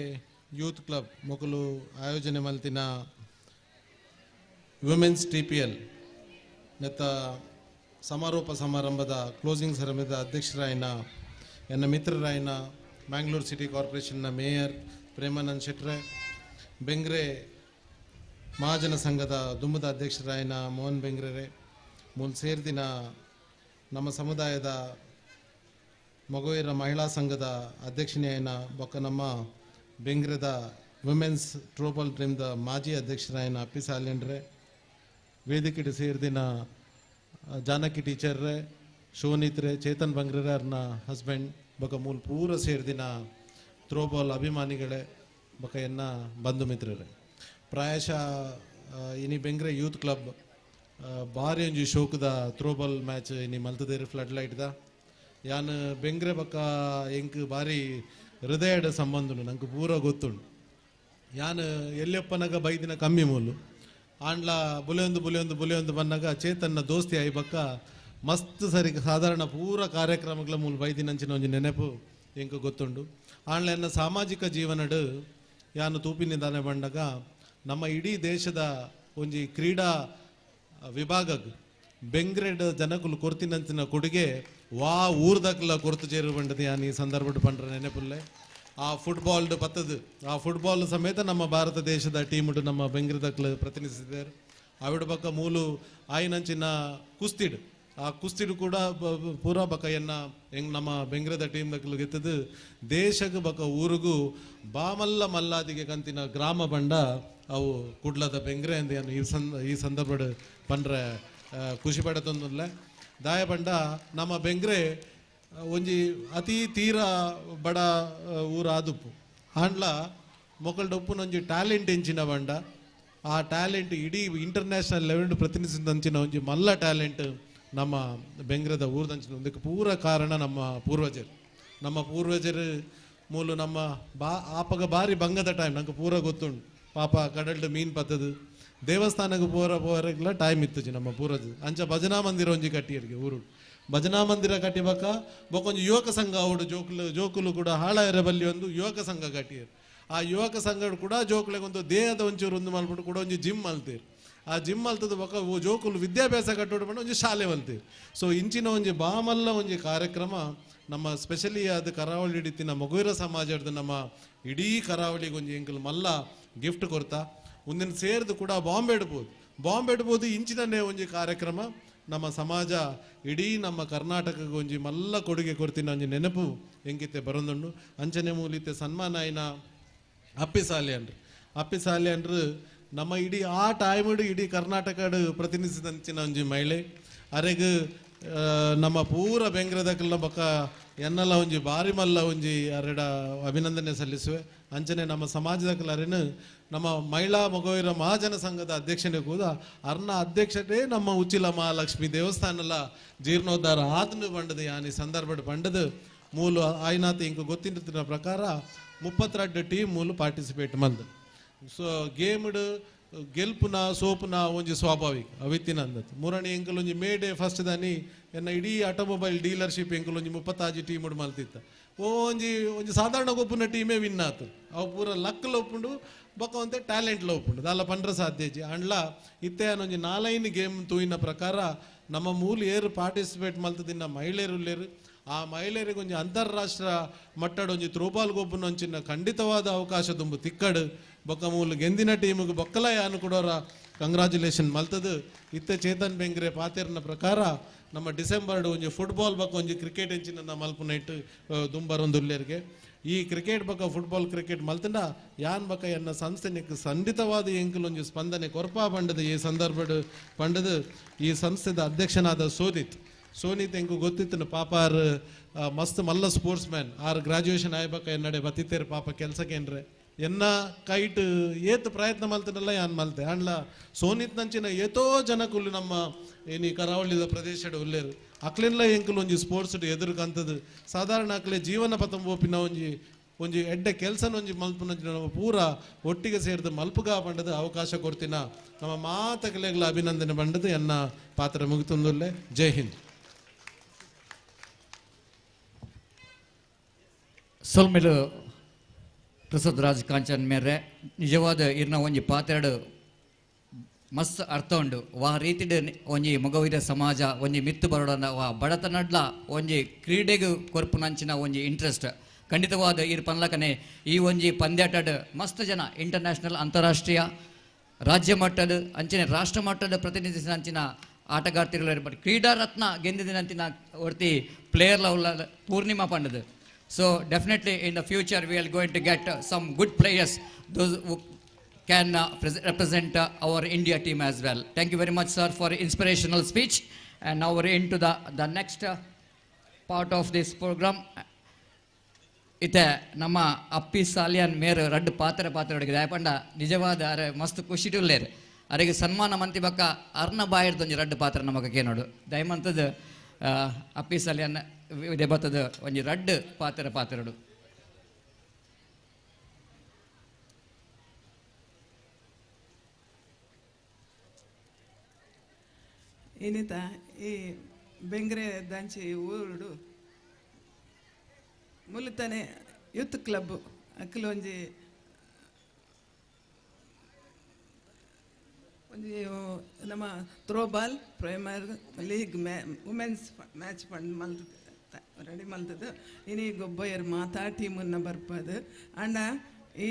Speaker 7: ಯೂತ್ ಕ್ಲಬ್ ಮೊಕಲು ಆಯೋಜನೆ ಮಲ್ತಿನ ವುಮೆನ್ಸ್ TPL ನೆತ್ತ ಸಮಾರೋಪ ಸಮಾರಂಭದ ಕ್ಲೋಸಿಂಗ್ ಸಮಾರಂಭದ ಅಧ್ಯಕ್ಷರಾಯಿನ ಎನ್ನ ಮಿತ್ರರಾಯಿನ ಮ್ಯಾಂಗ್ಳೂರು ಸಿಟಿ ಕಾರ್ಪೊರೇಷನ್ನ ಮೇಯರ್ ಪ್ರೇಮಾನಂದ್ ಶೆಟ್ರೆ, ಬೆಂಗ್ರೆ ಮಹಾಜನ ಸಂಘದ ದುಂಬದ ಅಧ್ಯಕ್ಷರಾಯಿನ ಮೋಹನ್ ಬೆಂಗ್ರೆರೆ, ಮೂಲ ಸೇರ್ದಿನ ನಮ್ಮ ಸಮುದಾಯದ ಮಗುವಿರ ಮಹಿಳಾ ಸಂಘದ ಅಧ್ಯಕ್ಷನೆಯಾಯಿನ ಬೊಕ್ಕ ನಮ್ಮ ಬೆಂಗ್ರೆದ ವುಮೆನ್ಸ್ ಥ್ರೋಬಾಲ್ ಟೀಮ್ದ ಮಾಜಿ ಅಧ್ಯಕ್ಷರಾಯಿನ ಅಪ್ಪಿ ಸಾಲ್ಯಂಡ್ರೆ, ವೇದಿಕೆಗೆ ಸೇರಿದಿನ ಜಾನಕಿ ಟೀಚರ್ರೆ, ಶೋನಿತ್ರೆ, ಚೇತನ್ ಬಂಗ್ರೆರೆ ಅವ್ರನ್ನ ಹಸ್ಬೆಂಡ್ ಬೊಕ ಮೂಲ ಪೂರ ಸೇರಿದಿನ ಥ್ರೋಬಾಲ್ ಅಭಿಮಾನಿಗಳೇ ಬೊಕ ಎನ್ನ ಬಂಧು ಮಿತ್ರರೇ. ಪ್ರಾಯಶಃ ಇನಿ ಬೆಂಗ್ರೆ ಯೂತ್ ಕ್ಲಬ್ ಭಾರಿ ಒಂಜಿ ಶೋಕದ ಥ್ರೋಬಾಲ್ ಮ್ಯಾಚ್ ಇನಿ ಮಲ್ತದೇರು ಫ್ಲಡ್ ಲೈಟ್ದ ಯಾನ್ ಬೆಂಗ್ರೆ ಬೊಕ ಎಂಕ್ ಭಾರಿ ಹೃದಯದ ಸಂಬಂಧ ನಂಗೆ ಪೂರ ಗೊತ್ತುಂಡು. ಯಾನ್ ಎಲ್ಲಿಯಪ್ಪನಾಗ ಬೈದಿನ ಕಮ್ಮಿ ಮೂಲು ಆಂಡ್ಲ ಬುಲೆಯೊಂದು ಬನ್ನಾಗ ಚೇತನ್ನ ದೋಸ್ತಿ ಆಯಿ ಬಕ್ಕ ಮಸ್ತ್ ಸರಿ ಸಾಧಾರಣ ಪೂರ ಕಾರ್ಯಕ್ರಮಗಳ ಮೂಲ ಬೈದಿನಂಚಿನ ಒಂಜಿ ನೆನಪು ಎಂಕ ಗೊತ್ತುಂಡು. ಆಂಡ್ಲ ಎನ್ನ ಸಾಮಾಜಿಕ ಜೀವನಡು ಯಾನು ತೂಪಿನಿಂದಾನೆ ಬಂದಾಗ ನಮ್ಮ ಇಡೀ ದೇಶದ ಒಂಜಿ ಕ್ರೀಡಾ ವಿಭಾಗಕ್ಕೆ ಬೆಂಗ್ರೆಡ್ ಜನಕುಲು ಕೊರ್ತಿನಂಚಿನ ಕೊಡುಗೆ ವಾ ಊರ್ದಕ್ಲ ಕೊರ್ತು ಚೇರು ಬಂಡದು ಯಾನ್ ಈ ಸಂದರ್ಭ ಪಂಡ್ರ ನೆನಪುಲ್ಲೆ. ಆ ಫುಟ್ಬಾಲ್ಡ್ ಪತ್ತದು ಆ ಫುಟ್ಬಾಲ್ ಸಮೇತ ನಮ್ಮ ಭಾರತ ದೇಶದ ಟೀಮ್ಡು ನಮ್ಮ ಬೆಂಗ್ರೆದಕ್ಲು ಪ್ರತಿನಿಧಿಸಿದ್ದಾರೆ. ಅವಿಡ ಬಕ್ಕ ಮೂಲು ಆಯ್ನಂಚಿನ ಕುಸ್ತಿಡು ಆ ಕುಸ್ತಿಡು ಕೂಡ ಪೂರಾ ಬಕ್ಕ ಎನ್ನ ಹೆಂಗ್ ನಮ್ಮ ಬೆಂಗ್ರೆದ ಟೀಮ್ ದಕ್ಲು ಗೆತ್ತದು ದೇಶಕ್ಕೆ ಬಕ್ಕ ಊರಿಗೂ ಬಾಮಲ್ಲ ಮಲ್ಲಾದಿಗೆ ಕಂತಿನ ಗ್ರಾಮ ಬಂಡ ಅವು ಕುಡ್ಲದ ಬೆಂಗ್ರೆ ಅಂದ ಈ ಸಂದರ್ಭ ಪಂಡ್ರೆ ಖುಷಿ ಪಡತೊಂದಿಲ್ಲ. ದಾಯ ಬಂಡ ನಮ್ಮ ಬೆಂಗ್ರೆ ಒಂಜಿ ಅತಿ ತೀರ ಬಡ ಊರ ಆದುಪ್ಪು ಆಂಡ್ಲ ಮೊಕಲ್ಡ ಉಪ್ಪುನೊಂಜಿ ಟ್ಯಾಲೆಂಟ್ ಎಂಚಿನ ಬಂಡ ಆ ಟ್ಯಾಲೆಂಟ್ ಇಡೀ ಇಂಟರ್ನ್ಯಾಷನಲ್ ಲೆವೆಲ್ ಪ್ರತಿನಿಧಿಸಿದಂಚಿನ ಒಂಜಿ ಮಲ್ಲ ಟ್ಯಾಲೆಂಟ್ ನಮ್ಮ ಬೆಂಗ್ರೆದ ಊರ್ದಂಚಿನ ಒಂದಕ್ಕೆ ಪೂರ ಕಾರಣ ನಮ್ಮ ಪೂರ್ವಜರು ಮೂಲು ನಮ್ಮ ಆಪಗ ಬಾರಿ ಬಂಗದ ಟೈಮ್ ನಂಗೆ ಪೂರ ಗೊತ್ತುಂಡು. ಪಾಪ ಕಡಲ್ಡು ಮೀನ್ ಪತ್ತದು ದೇವಸ್ಥಾನಕ್ಕೆ ಪೋರಗ್ಲ ಟೈಮ್ ಇತ್ತು ನಮ್ಮ ಪೂರ್ವಜರು ಅಂಚ ಭಜನಾ ಮಂದಿರ ಒಂಜಿ ಕಟ್ಟಿಯರಿಗೆ ಊರು ಭಜನಾ ಮಂದಿರ ಕಟ್ಟಿಬಕ್ಕ ಬೊಕೊಂಜಿ ಯುವಕ ಸಂಘ ಅವಡು ಜೋಕುಲು ಕೂಡ ಹಾಳಾಯರ ಬಲ್ಲಿ ಒಂದು ಯುವಕ ಸಂಘ ಕಟ್ಟಿಯರು. ಆ ಯುವಕ ಸಂಘ ಕೂಡ ಜೋಕುಲೆಗೊಂದು ದೇಹದ ಒಂಚೂರು ಒಂದು ಮಲ್ಬಿಟ್ಟು ಕೂಡ ಒಂಜಿ ಜಿಮ್ ಮಲ್ತೀರು. ಆ ಜಿಮ್ ಮಲ್ತದ ಬೊಕ್ಕ ಜೋಕುಲು ವಿದ್ಯಾಭ್ಯಾಸ ಕಟ್ಟೋಡು ಬಂದು ಒಂಜಿ ಶಾಲೆ ಮಲ್ತೀರು. ಸೊ ಇಂಚಿನ ಒಂಜಿ ಬಾಮಲ್ಲ ಒಂಜಿ ಕಾರ್ಯಕ್ರಮ ನಮ್ಮ ಸ್ಪೆಷಲಿ ಅದು ಕರಾವಳಿ ಹಿಡಿತಿನ ಮಗುವಿರ ಸಮಾಜದ ನಮ್ಮ ಇಡೀ ಕರಾವಳಿಗೆ ಒಂಜಿ ಎಂಕಲ್ ಮಲ್ಲ ಗಿಫ್ಟ್ ಕೊಡ್ತಾ ಒಂದಿನ ಸೇರಿದು ಕೂಡ ಬಾಂಬೆ ಇಡ್ಬೋದು ಇಂಚಿನೇ ಒಂಜಿ ಕಾರ್ಯಕ್ರಮ ನಮ್ಮ ಸಮಾಜ ಇಡೀ ನಮ್ಮ ಕರ್ನಾಟಕಕ್ಕೆ ಒಂಜಿ ಮಲ್ಲ ಕೊಡುಗೆ ಕೊಡ್ತಿನ ಒಂಜಿ ನೆನಪು ಎಂಗಿತ್ತೆ ಬರೋದುಂಡು. ಅಂಚನೆ ಮೂಲಿತೆ ಸನ್ಮಾನ ಆಯ್ನ ಅಪ್ಪಿ ಸಾಲ್ಯಂಡ್ರು ನಮ್ಮ ಇಡೀ ಆ ಟೈಮಡು ಇಡೀ ಕರ್ನಾಟಕಡು ಪ್ರತಿನಿಧಿಸಿದಂಚಿನ ಒಂಜಿ ಮಹಿಳೆ ಅರೆಗ್ ನಮ್ಮ ಪೂರ ಬೆಂಗ್ರೆದಕ್ಕೆಲ್ಲ ಬೊಕ್ಕ ಎನ್ನೆಲ್ಲ ಒಂಜಿ ಬಾರಿ ಮಲ್ಲ ಒಂಜಿ ಅರೆಡ ಅಭಿನಂದನೆ ಸಲ್ಲಿಸುವೆ. ಅಂಚನೆ ನಮ್ಮ ಸಮಾಜದಕ್ಕೆಲ್ಲರೇನು ನಮ್ಮ ಮಹಿಳಾ ಮಗುವಿರ ಮಹಾಜನ ಸಂಘದ ಅಧ್ಯಕ್ಷನೇ ಕೂಡ ಅರ್ನ ಅಧ್ಯಕ್ಷತೆ ನಮ್ಮ ಉಚ್ಚಿಲ ಮಹಾಲಕ್ಷ್ಮಿ ದೇವಸ್ಥಾನಲ್ಲ ಜೀರ್ಣೋದ್ಧಾರ ಆದನು ಬಂಡದು ಯಾನಿ ಸಂದರ್ಭ ಬಂಡದು ಮೂಲು ಆಯ್ನಾತ ಇಂಕ ಗೊತ್ತಿನ ಪ್ರಕಾರ 32 ಟೀಮ್ ಮೂಲು ಪಾರ್ಟಿಸಿಪೇಟ್ ಮಂದ್. ಸೊ ಗೇಮ್ಡ್ ಗೆಲ್ಪುನ ಸೋಪುನ ಒಂಜಿ ಸ್ವಾಭಾವಿಕ ಅವಿತ್ತಿನ ಅಂದದ್ದು ಮೂರನೇ ಎಂಕಲ್ ಒಂಜಿ ಮೇ ಡೇ ಫಸ್ಟ್ ದಾನಿ ಎನ್ನ ಇಡೀ ಆಟೋಮೊಬೈಲ್ ಡೀಲರ್ಶಿಪ್ ಎಂಕಲ್ ಒಂಜಿ 36 ಟೀಮ್ ಮಲ್ತಿತ್ತ ಒಂಜಿ ಒಂಜಿ ಸಾಧಾರಣ ಗೊಬ್ಬುನ ಟೀಮೇ ವಿನ್ ಆತು ಅವು ಪೂರ ಲಕ್ಲ ಒಪ್ಪುಂಡು ಬೊಕ್ಕ ಒಂತೆ ಟ್ಯಾಲೆಂಟ್ಲ ಒಪ್ಪುಂಡು ದಾಲ ಪಂಡ್ರ ಸಾಧ್ಯಜಿ ಅಂಡ್ಲ ಇತ್ತೆ ಒಂಜಿ 4 ಗೇಮ್ ತೂಯಿನ ಪ್ರಕಾರ ನಮ್ಮ ಮೂಲ ಏರು ಪಾರ್ಟಿಸಿಪೇಟ್ ಮಲ್ತದಿನ್ನ ಮಹಿಳೆಯರು ಉಳ್ಳೇರು ಆ ಮಹಿಳೆಯರಿಗೆ ಒಂಜಿ ಅಂತಾರಾಷ್ಟ್ರ ಮಟ್ಟದ ಒಂಜಿ ಥ್ರೋಬಾಲ್ ಗೊಬ್ಬುನ ಒಂಚಿನ ಖಂಡಿತವಾದ ಅವಕಾಶ ತುಂಬು ತಿಕ್ಕಡು ಬೊಕ್ಕ ಮೂಲ ಗೆಂದಿನ ಟೀಮಿಗೆ ಬೊಕ್ಕಲ ಯಾನು ಕೊಡೋರ ಕಂಗ್ರಾಚುಲೇಷನ್ ಮಲ್ತದು ಇತ್ತೆ ಚೇತನ್ ಬೆಂಗ್ರೆ ಪಾತೆರ್ನ ಪ್ರಕಾರ ನಮ್ಮ ಡಿಸೆಂಬರ್ಡ್ ಒಂಜಿ ಫುಟ್ಬಾಲ್ ಬಕ್ಕ ಒಂಜಿ ಕ್ರಿಕೆಟ್ ಎಂಚಿನ ಮಲ್ಪುನ ಇಟ್ಟು ದುಂಬರೊಂದುಲ್ಲೇರಿಗೆ ಈ ಕ್ರಿಕೆಟ್ ಬಕ್ಕ ಫುಟ್ಬಾಲ್ ಕ್ರಿಕೆಟ್ ಮಲ್ತಂಡ ಯಾನ್ ಬಕ್ಕ ಎನ್ನ ಸಂಸ್ಥೆನಿಗೆ ಖಂಡಿತವಾದ ಎಂಕಲ್ ಒಂಜಿ ಸ್ಪಂದನೆ ಕೊರ್ಪಾ ಪಂಡದು ಈ ಸಂದರ್ಭಡ್ ಪಂಡದು ಈ ಸಂಸ್ಥೆದ ಅಧ್ಯಕ್ಷನಾದ ಸೋನಿತ್ ಎಂಕು ಗೊತ್ತಿತ್ತು ಪಾಪಾರ್ ಮಸ್ತ್ ಮಲ್ಲ ಸ್ಪೋರ್ಟ್ಸ್ ಮ್ಯಾನ್ ಆರ್ ಗ್ರಾಜುಯೇಷನ್ ಆಯ್ಬಕ್ಕ ಎನ್ನಡೆ ಬತ್ತಿತ್ತೇರು ಪಾಪ ಕೆಲ್ಸಕ್ಕೇನ್ರೆ ಎನ್ನ ಕೈಟ್ ಏತ್ ಪ್ರಯತ್ನ ಮಲ್ತನಲ್ಲ ಯಾನ್ ಮಲ್ತೆ ಅಂಡ್ಲ ಸೋನಿತ್ ನಂಚಿನ ಏತೋ ಜನಕ್ಕುಲ್ಲು ನಮ್ಮ ಏನಿ ಕರಾವಳಿದ ಪ್ರದೇಶದ ಉಲ್ಲೇರು ಅಕ್ಲೆಲ್ಲ ಎಂಕಲ್ ಒಂಜಿ ಸ್ಪೋರ್ಟ್ಸ್ ಎದುರು ಕಂತದ್ದು ಸಾಧಾರಣ ಅಕ್ಲೆ ಜೀವನ ಪತಂಬೋಪಿನ ಒಂಜಿ ಎಡ್ಡೆ ಕೆಲ್ಸನ ಒಂಜಿ ಮಲ್ಪನ ಪೂರ ಒಟ್ಟಿಗೆ ಸೇರಿದ ಮಲ್ಪುಗ ಪಂಡದು ಅವಕಾಶ ಕೊಡ್ತಿನ ನಮ್ಮ ಮಾತಕಲೆಗಳ ಅಭಿನಂದನೆ ಪಂಡದು ಎನ್ನ ಪಾತ್ರ ಮುಗಿತೊಂದುಲ್ಲೆ. ಜೈ ಹಿಂದ್.
Speaker 2: ಸೊಲ್ಮೆಲು ಪ್ರಸಾದ್ ರಾಜ್ ಕಾಂಚನ್ ಮೇರೆ ನಿಜವಾದ ಇರ್ನ ಒಂಜಿ ಪಾತೆರಡು ಮಸ್ತ್ ಅರ್ಥ ಉಂಡು ವಾ ರೀತಿಡ್ ಒಂಜಿ ಮಗವಿದ ಸಮಾಜ ಒಂಜಿ ಮಿತ್ತು ಬರೋಡ ವಾ ಬಡತನಡ್ಲ ಒಂಜಿ ಕ್ರೀಡೆಗೆ ಕೊರ್ಪುನಂಚಿನ ಒಂಜಿ ಇಂಟ್ರೆಸ್ಟ್ ಖಂಡಿತವಾದ ಇರ್ ಪನ್ಲಕನೆ ಈ ಒಂಜಿ ಪಂದ್ಯಾಟಡ್ ಮಸ್ತ್ ಜನ ಇಂಟರ್ನ್ಯಾಷನಲ್ ಅಂತಾರಾಷ್ಟ್ರೀಯ ರಾಜ್ಯ ಮಟ್ಟದ ಅಂಚಿನ ರಾಷ್ಟ್ರ ಮಟ್ಟದ ಪ್ರತಿನಿಧಿಸಿದ ಅಂಚಿನ ಆಟಗಾರ್ತಿಗಳು ಬಟ್ ಕ್ರೀಡಾ ರತ್ನ ಗೆಂದಿದಿನಂಚಿನ ಒರ್ತಿ ಪ್ಲೇಯರ್ಲ ಉಲ್ಲ Purnima ಪಂಡದು. So definitely in the future we are going to get some good players, those who can represent our India team as well. Thank you very much, sir, for inspirational speech. And now we're into the next part of this program. Ite nama appi salian mere rad patra odege dayapanda nijavada are mast kushi tuller arege sanmana manti bakka arna bayirdu onji rad patra namaga kenodu dayamantadu appi salian ಇದೆ ಬರ್ತದ ಒಂಜಿ ರಡ್ಡ್ ಪಾತೆರಡು
Speaker 8: ಏನಿತ ಈ ಬೆಂಗ್ರೆ ದಂಚಿ ಊರುಡು ಮುಲ್ತಾನೆ youth club ಅಕ್ಕಲು ಒಂಜಿ ನಮ್ಮ throwball premier league women's match fund ಮಲ್ತದೆ ರೆಡಿ ಮಲ್ತದ್ದು ಇನಿ ಗೊಬ್ಬಯ್ಯರ್ ಮಾತಾ ಟೀಮನ್ನ ಬರ್ಪದು ಅಣ್ಣ ಈ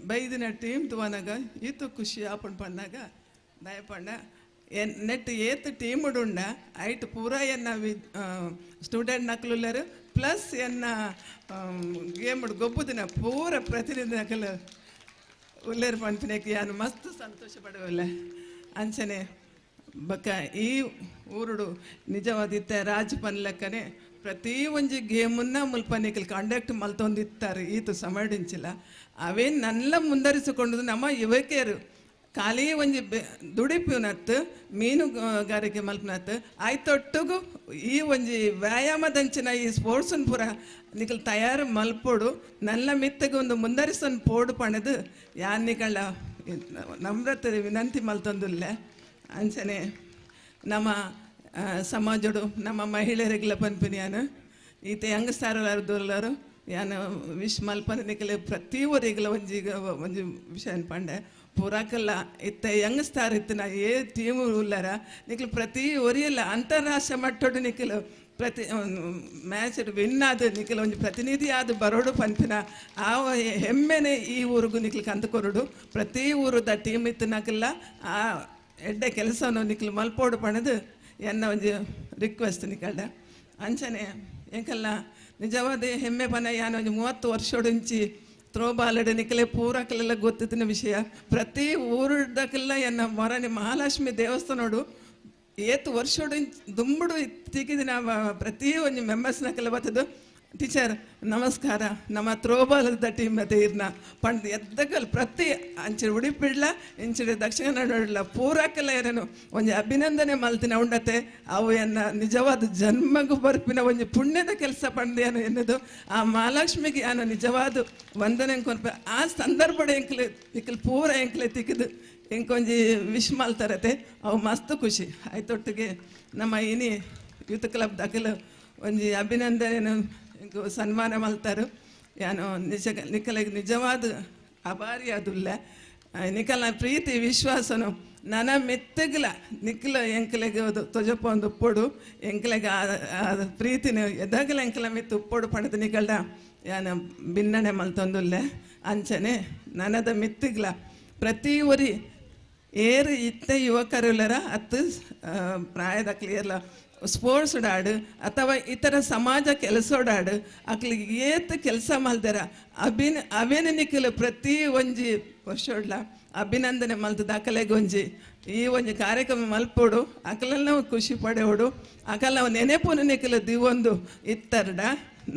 Speaker 8: ಬೈದಿನ ಟೀಮ್ ತುವನಾಗ ಈತು ಖುಷಿ ಆಪಣ್ ಪಂಡಾಗ ದಯಪಂಡ ನೆಟ್ ಏತ್ ಟೀಮ್ ಉಂಡ ಐಟ್ ಪೂರ ಎನ್ನ ಸ್ಟೂಡೆಂಟ್ ನಕ್ಲುಲ್ಲರು ಪ್ಲಸ್ ಎನ್ನ ಗೇಮ್ ಗೊಬ್ಬುದಿನ ಪೂರ ಪ್ರತಿನಿಧಿ ನಕಲು ಉಲ್ಲೇರು ಪಂಪಿನಕ್ಕೆ ಯಾನು ಮಸ್ತ್ ಸಂತೋಷ ಪಡುವಲ್ಲ ಅಂಚನೆ ಬಕ್ಕ ಈ ಊರುಡು ನಿಜವಾದಿತ್ತೆ ರಾಜ್ ಪನ್ಲಕ್ಕನೆ ಪ್ರತಿ ಒಂಜಿ ಗೇಮನ್ನ ಮುಲ್ಪನಿಕಲ್ ಕಂಡಕ್ಟ್ ಮಲ್ತೊಂದಿತ್ತಾರೆ ಈತು ಸಮಡಿಂಚಿಲ್ಲ ಅವೇನು ನಲ್ಲ ಮುಂದರಿಸಿಕೊಂಡು ನಮ್ಮ ಯುವಕಿಯರು ಖಾಲಿ ಒಂಜಿ ದುಡಿಪಿನತ್ತು ಮೀನುಗಾರಿಕೆ ಮಲ್ಪನತ್ತು ಆಯ್ತೊಟ್ಟಿಗೂ ಈ ಒಂಜಿ ವ್ಯಾಯಾಮದಂಚಿನ ಈ ಸ್ಪೋರ್ಟ್ಸನ್ ಪೂರ ನಿಕಲ್ ತಯಾರು ಮಲ್ಪೋಡು ನಲ್ಲ ಮಿತ್ತಗೆ ಒಂದು ಮುಂದರಿಸನ್ ಪೋಡು ಪಣದು ಯಾನ್ ನಿಕಳ ನಮ್ರತ ವಿನಂತಿ ಮಲ್ತೊಂದುಲ್ಲ ಅಂಚನೆ ನಮ್ಮ ಸಮಾಜಡು ನಮ್ಮ ಮಹಿಳೆಯರಿಗೆಲ್ಲ ಪನ್ಪಿನ್ಯಾನು ಈತ ಯಂಗ್ಸ್ಟಾರ್ಲಾರ್ದಲ್ಲರು ಯಾನು ವಿಶ್ ಮಲ್ಪನ ನಿಕಲೆ ಪ್ರತಿ ಊರಿಗೆಲ್ಲ ಒಂಜಿ ವಿಷಯ ಪಂಡೆ ಪೂರಾಕಲ್ಲ ಇತ್ತ ಯಂಗ್ಸ್ಟಾರ್ ಇತ್ತನ ಏ ಟೀಮು ಉಲ್ಲರ ನಿಕಲು ಪ್ರತಿ ಒರಿಯಲ್ಲ ಅಂತಾರಾಷ್ಟ್ರ ಮಟ್ಟಡು ನಿಕಲು ಪ್ರತಿ ಮ್ಯಾಚ್ ವಿನ್ ಆದ ನಿಕಲು ಒಂದು ಪ್ರತಿನಿಧಿ ಆದ ಬರೋಡು ಪನ್ಪಿನ ಆ ಹೆಮ್ಮೆನೆ ಈ ಊರಿಗೂ ನಿಕ್ಲು ಕಂದುಕೊರಡು ಪ್ರತಿ ಊರದ ಟೀಮ್ ಇತ್ತು ನಕಲ್ಲ ಆ ಎಡ್ಡೆ ಕೆಲಸವನ್ನು ನಿಕ್ಲು ಮಲ್ಪೋಡು ಪಣದು ಎನ್ನ ಒಂದು ರಿಕ್ವೆಸ್ಟ್ ನಿಕಲ್ಡ ಅಂಚನೆ ಎಂಕಲ್ಲ ನಿಜವಾದ ಹೆಮ್ಮೆ ಪನ ಯಾನು ಒಂದು 30 ವರ್ಷೋಡಿಂಚಿ ಥ್ರೋಬಾಲ್ ನಿಕಲೆ ಪೂರಕ್ಕೆಲ್ಲ ಗೊತ್ತಿದ್ದ ವಿಷಯ ಪ್ರತಿ ಊರದಕ್ಕೆಲ್ಲ ಎನ್ನ ಮೊರನೆ ಮಹಾಲಕ್ಷ್ಮಿ ದೇವಸ್ಥಾನೋಡು ಏತು ವರ್ಷೋಡು ದುಂಬುಡು ತಿಕ್ಕಿದಿನ ಪ್ರತಿ ಒಂದು ಮೆಂಬರ್ಸ್ನಕ್ಕೆಲ್ಲ ಬರ್ತದ್ದು ಟೀಚರ್ ನಮಸ್ಕಾರ ನಮ್ಮ ಥ್ರೋಬಾಲ್ದ ಟೀಮ್ ಮತ್ತೆ ಇರ್ನ ಪಂಡ್ ಎದ್ದಗಲ್ ಪ್ರತಿ ಅಂಚಿನ ಉಡಿಪಿಡ್ಲ ಇಂಚಿನ ದಕ್ಷಿಣ ಕನ್ನಡ ಪೂರಕ್ಕೆಲ್ಲ ಏನೇನು ಒಂದು ಅಭಿನಂದನೆ ಮಲ್ತಿನ ಉಂಡತೆ ಅವು ಎನ್ನ ನಿಜವಾದ ಜನ್ಮಗೂ ಬರ್ಪಿನ ಒಂದು ಪುಣ್ಯದ ಕೆಲಸ ಪಂಡ್ಯಾನು ಎನ್ನದು ಆ ಮಹಾಲಕ್ಷ್ಮಿಗೆ ಯಾನು ನಿಜವಾದ ವಂದನೆ ಕೊರ್ಪ ಆ ಸಂದರ್ಭದ ಎಂಕ್ಲೆ ಪೂರ ಎಂಕ್ಲೆ ತಿಕ್ಕಿದು ಎಂಕೊಂಜಿ ವಿಶ್ ಮಲ್ತಾರತೆ ಅವು ಮಸ್ತ್ ಖುಷಿ ಆಯ್ತೊಟ್ಟಿಗೆ ನಮ್ಮ ಇನಿ ಯೂತ್ ಕ್ಲಬ್ ದಾಖಲು ಒಂಜಿ ಅಭಿನಂದನೆ ಇಂಕು ಸನ್ಮಾನ ಮಲ್ತಾರು ಯಾನು ನಿಖಲಿಗೆ ನಿಜವಾದ ಅಭಾರಿ ಅದುಲ್ಲ ನಿಖಲ್ನ ಪ್ರೀತಿ ವಿಶ್ವಾಸನು ನನ್ನ ಮೆತ್ತಗಲ ನಿಖಲ ಎಂಕಲೆಗೆ ತೊಜಪ ಒಂದು ಉಪ್ಪೊಡು ಎಂಕಲೆಗೆ ಪ್ರೀತಿನ ಎದಾಗಲ ಎಂಕಲ ಮಿತ್ತು ಉಪ್ಪೊಡು ಪಡೆದು ನಿಖಲ್ಡ ಯಾನ ಭಿನ್ನಣೆ ಮಲ್ತೊಂದುಲ್ಲೆ ಅಂಚನೆ ನನದ ಮಿತ್ತಿಗ್ಲ ಪ್ರತಿ ಒರಿ ಏರು ಇತ್ತ ಯುವಕರುಲರ ಹತ್ತು ಪ್ರಾಯದ ಕ್ಲಿಯರ್ಲ ಸ್ಪೋರ್ಟ್ಸ್ ಆಡು ಅಥವಾ ಇತರ ಸಮಾಜ ಕೆಲಸೋಡಾಡು ಅಕ್ಲಿಗೆ ಏತ್ ಕೆಲಸ ಮಲ್ದಾರ ಅಭಿನನಿಕಲು ಪ್ರತಿ ಒಂಜಿ ವರ್ಷೋಡ್ಲ ಅಭಿನಂದನೆ ಮಲ್ತದ ಅಕಲೆಗೆ ಒಂಜಿ ಈ ಒಂಜಿ ಕಾರ್ಯಕ್ರಮ ಮಲ್ಪೋಡು ಅಕಲೆಲ್ಲ ಖುಷಿ ಪಡೆಯೋಡು ಅಕಲ್ಲ ನೆನೆಪುನ ನಿಕಲು ದಿವೊಂದು ಇತ್ತರ್ಡ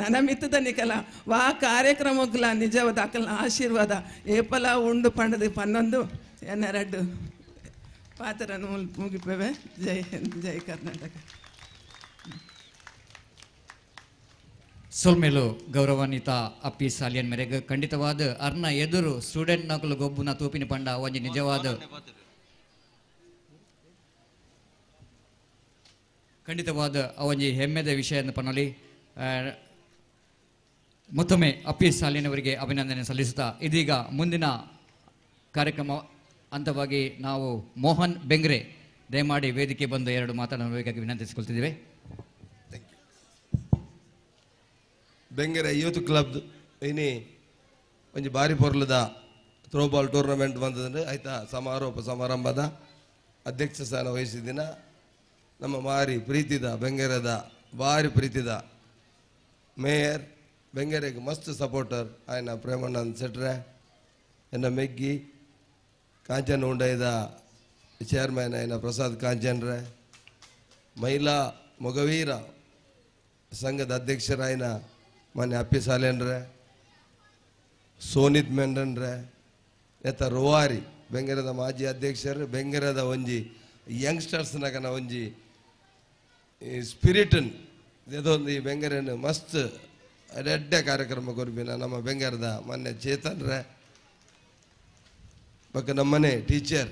Speaker 8: ನನ್ನ ಮಿತ್ತದ ನಿಕಲ ವಾ ಕಾರ್ಯಕ್ರಮಗಳ ನಿಜವಾದ ಅಕಲ್ನ ಆಶೀರ್ವಾದ ಏಪಲ ಉಂಡು ಪಂಡದು ಪನ್ನೊಂದು ಎನ್ನರಡ್ಡು ಪಾತ್ರನು ಮುಗಿಪೇವೆ. ಜೈ ಹಿಂದ್, ಜೈ ಕರ್ನಾಟಕ.
Speaker 2: ಸೊಲ್ಮೇಲು ಗೌರವಾನ್ವಿತ ಅಪ್ಪಿ ಸಾಲಿಯನ್ ಮೇರೆಗೆ ಖಂಡಿತವಾದ ಅರ್ನ ಎದುರು ಸ್ಟೂಡೆಂಟ್ ನಕಲು ಗೊಬ್ಬುನ ತೂಪಿನ ಪಂಡ ಒಂಜಿ ನಿಜವಾದ ಖಂಡಿತವಾದ ಅವೊಂಜಿ ಹೆಮ್ಮೆದ ವಿಷಯ ಪನ್ನಲಿ ಮತ್ತೊಮ್ಮೆ ಅಪ್ಪಿ ಸಾಲಿನವರಿಗೆ ಅಭಿನಂದನೆ ಸಲ್ಲಿಸುತ್ತಾ ಇದೀಗ ಮುಂದಿನ ಕಾರ್ಯಕ್ರಮ ಅಂಥವಾಗಿ ನಾವು ಮೋಹನ್ ಬೆಂಗ್ರೆ ದಯಮಾಡಿ ವೇದಿಕೆ ಬಂದು ಎರಡು ಮಾತನಾಡಬೇಕಾಗಿ ವಿನಂತಿಸಿಕೊಳ್ತಿದ್ದೇವೆ.
Speaker 9: ಬೆಂಗೆರೆ ಯೂತ್ ಕ್ಲಬ್ ಇನಿ ಒಂಜಿ ಬಾರಿ ಪೊರ್ಲದ ಥ್ರೋಬಾಲ್ ಟೂರ್ನಮೆಂಟ್ ಬಂದದ್ದು ಆಯ್ತಾ ಸಮಾರೋಪ ಸಮಾರಂಭದ ಅಧ್ಯಕ್ಷ ಸ್ಥಾನ ವಹಿಸಿದಿನ ನಮ್ಮ ಮಾರಿ ಪ್ರೀತಿದ ಬೆಂಗೆರೆದ ಭಾರಿ ಪ್ರೀತಿದ ಮೇಯರ್ ಬೆಂಗೆರೆಗೆ ಮಸ್ತ್ ಸಪೋರ್ಟರ್ ಆಯ್ನ ಪ್ರೇಮಣ್ಣನ್ ಸೆಟ್ರೆ ಎನ್ನ ಮೆಗ್ಗಿ ಕಾಂಚನ್ ಉಂಡೈದ ಚೇರ್ಮನ್ ಆಯ್ನ ಪ್ರಸಾದ್ ಕಾಂಚನ್ರೆ ಮಹಿಳಾ ಮೊಗವೀರ ಸಂಘದ ಅಧ್ಯಕ್ಷರಾಯ್ನ ಮೊನ್ನೆ ಅಪ್ಪಿ ಸಾಲೇನ್ರೆ ಸೋನಿತ್ ಮೆಂಡನ್ರೆ ನೆತ್ತ ರೋವಾರಿ ಬೆಂಗೆರದ ಮಾಜಿ ಅಧ್ಯಕ್ಷರು ಬೆಂಗೆರದ ಒಂಜಿ ಯಂಗ್ಸ್ಟರ್ಸ್ನಾಗನ ಒಂಜಿ ಸ್ಪಿರಿಟನ್ ಇದೊಂದು ಈ ಬೆಂಗೆರೆನ ಮಸ್ತ್ ಎಡ್ಡೆ ಕಾರ್ಯಕ್ರಮ ಕೊರ್ಬಿನ ನಮ್ಮ ಬೆಂಗೆರದ ಮೊನ್ನೆ ಚೇತನ್ರೆ ಬಕ್ಕ ನಮ್ಮನೆ ಟೀಚರ್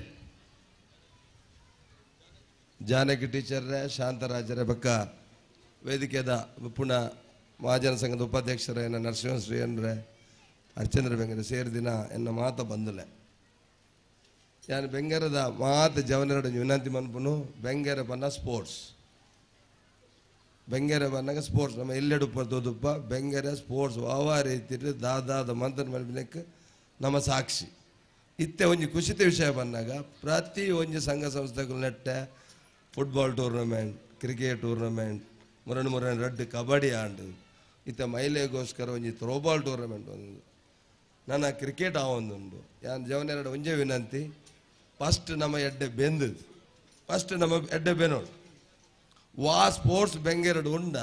Speaker 9: ಜಾನಕಿ ಟೀಚರ್ರೆ ಶಾಂತರಾಜರೇ ಬಕ್ಕ ವೇದಿಕೆದ ಪುನಃ ಮಹಾಜನ ಸಂಘದ ಉಪಾಧ್ಯಕ್ಷರೇನ ನರಸಿಂಹಶ್ರೀ ಅನ್ರೆ ಹರ್ಚಂದ್ರ ಬೆಂಗರೆ ಸೇರಿದಿನ ಎನ್ನ ಮಾತ ಬಂದಲೆ ಯಾನು ಬೆಂಗರದ ಮಾತ ಜವನೆರಡು ವಿನಂತಿ ಮನ್ಪುನು ಬೆಂಗೆರೆ ಬನ್ನ ಸ್ಪೋರ್ಟ್ಸ್ ಬೆಂಗೆರೆ ಬನ್ನಾಗ ಸ್ಪೋರ್ಟ್ಸ್ ನಮ್ಮ ಎಲ್ಲೆಡು ಪರ್ತೋದುಪ್ಪ ಬೆಂಗೆರೆ ಸ್ಪೋರ್ಟ್ಸ್ ವಾವ ರೀತಿ ದಾದಾದ ಮಂತ್ರ ಮಲ್ಪಿನಕ್ಕೆ ನಮ್ಮ ಸಾಕ್ಷಿ ಇತ್ತೆ ಒಂಜಿ ಖುಷಿತ ವಿಷಯ ಬಂದಾಗ ಪ್ರತಿ ಒಂಜಿ ಸಂಘ ಸಂಸ್ಥೆಗಳು ನೆಟ್ಟೆ ಫುಟ್ಬಾಲ್ ಟೂರ್ನಮೆಂಟ್ ಕ್ರಿಕೆಟ್ ಟೂರ್ನಮೆಂಟ್ ಮುರಣ ರಡ್ಡು ಕಬಡ್ಡಿ ಆಂಡು ಇತ್ತ ಮಹಿಳೆಗೋಸ್ಕರ ಒಂಜಿ ಥ್ರೋಬಾಲ್ ಟೂರ್ನಮೆಂಟ್ ಒಂದು ನನ್ನ ಕ್ರಿಕೆಟ್ ಆವೊಂದುಂಡು ಯಾನ್ ಜವನೆರಡು ಒಂಜೇ ವಿನಂತಿ ಫಸ್ಟ್ ನಮ್ಮ ಎಡ್ಡೆ ಬೆಂದದು ಫಸ್ಟ್ ನಮ್ಮ ಎಡ್ಡೆ ಬೆನೋಡು ವಾ ಸ್ಪೋರ್ಟ್ಸ್ ಬೆಂಗೆರಡು ಉಂಡ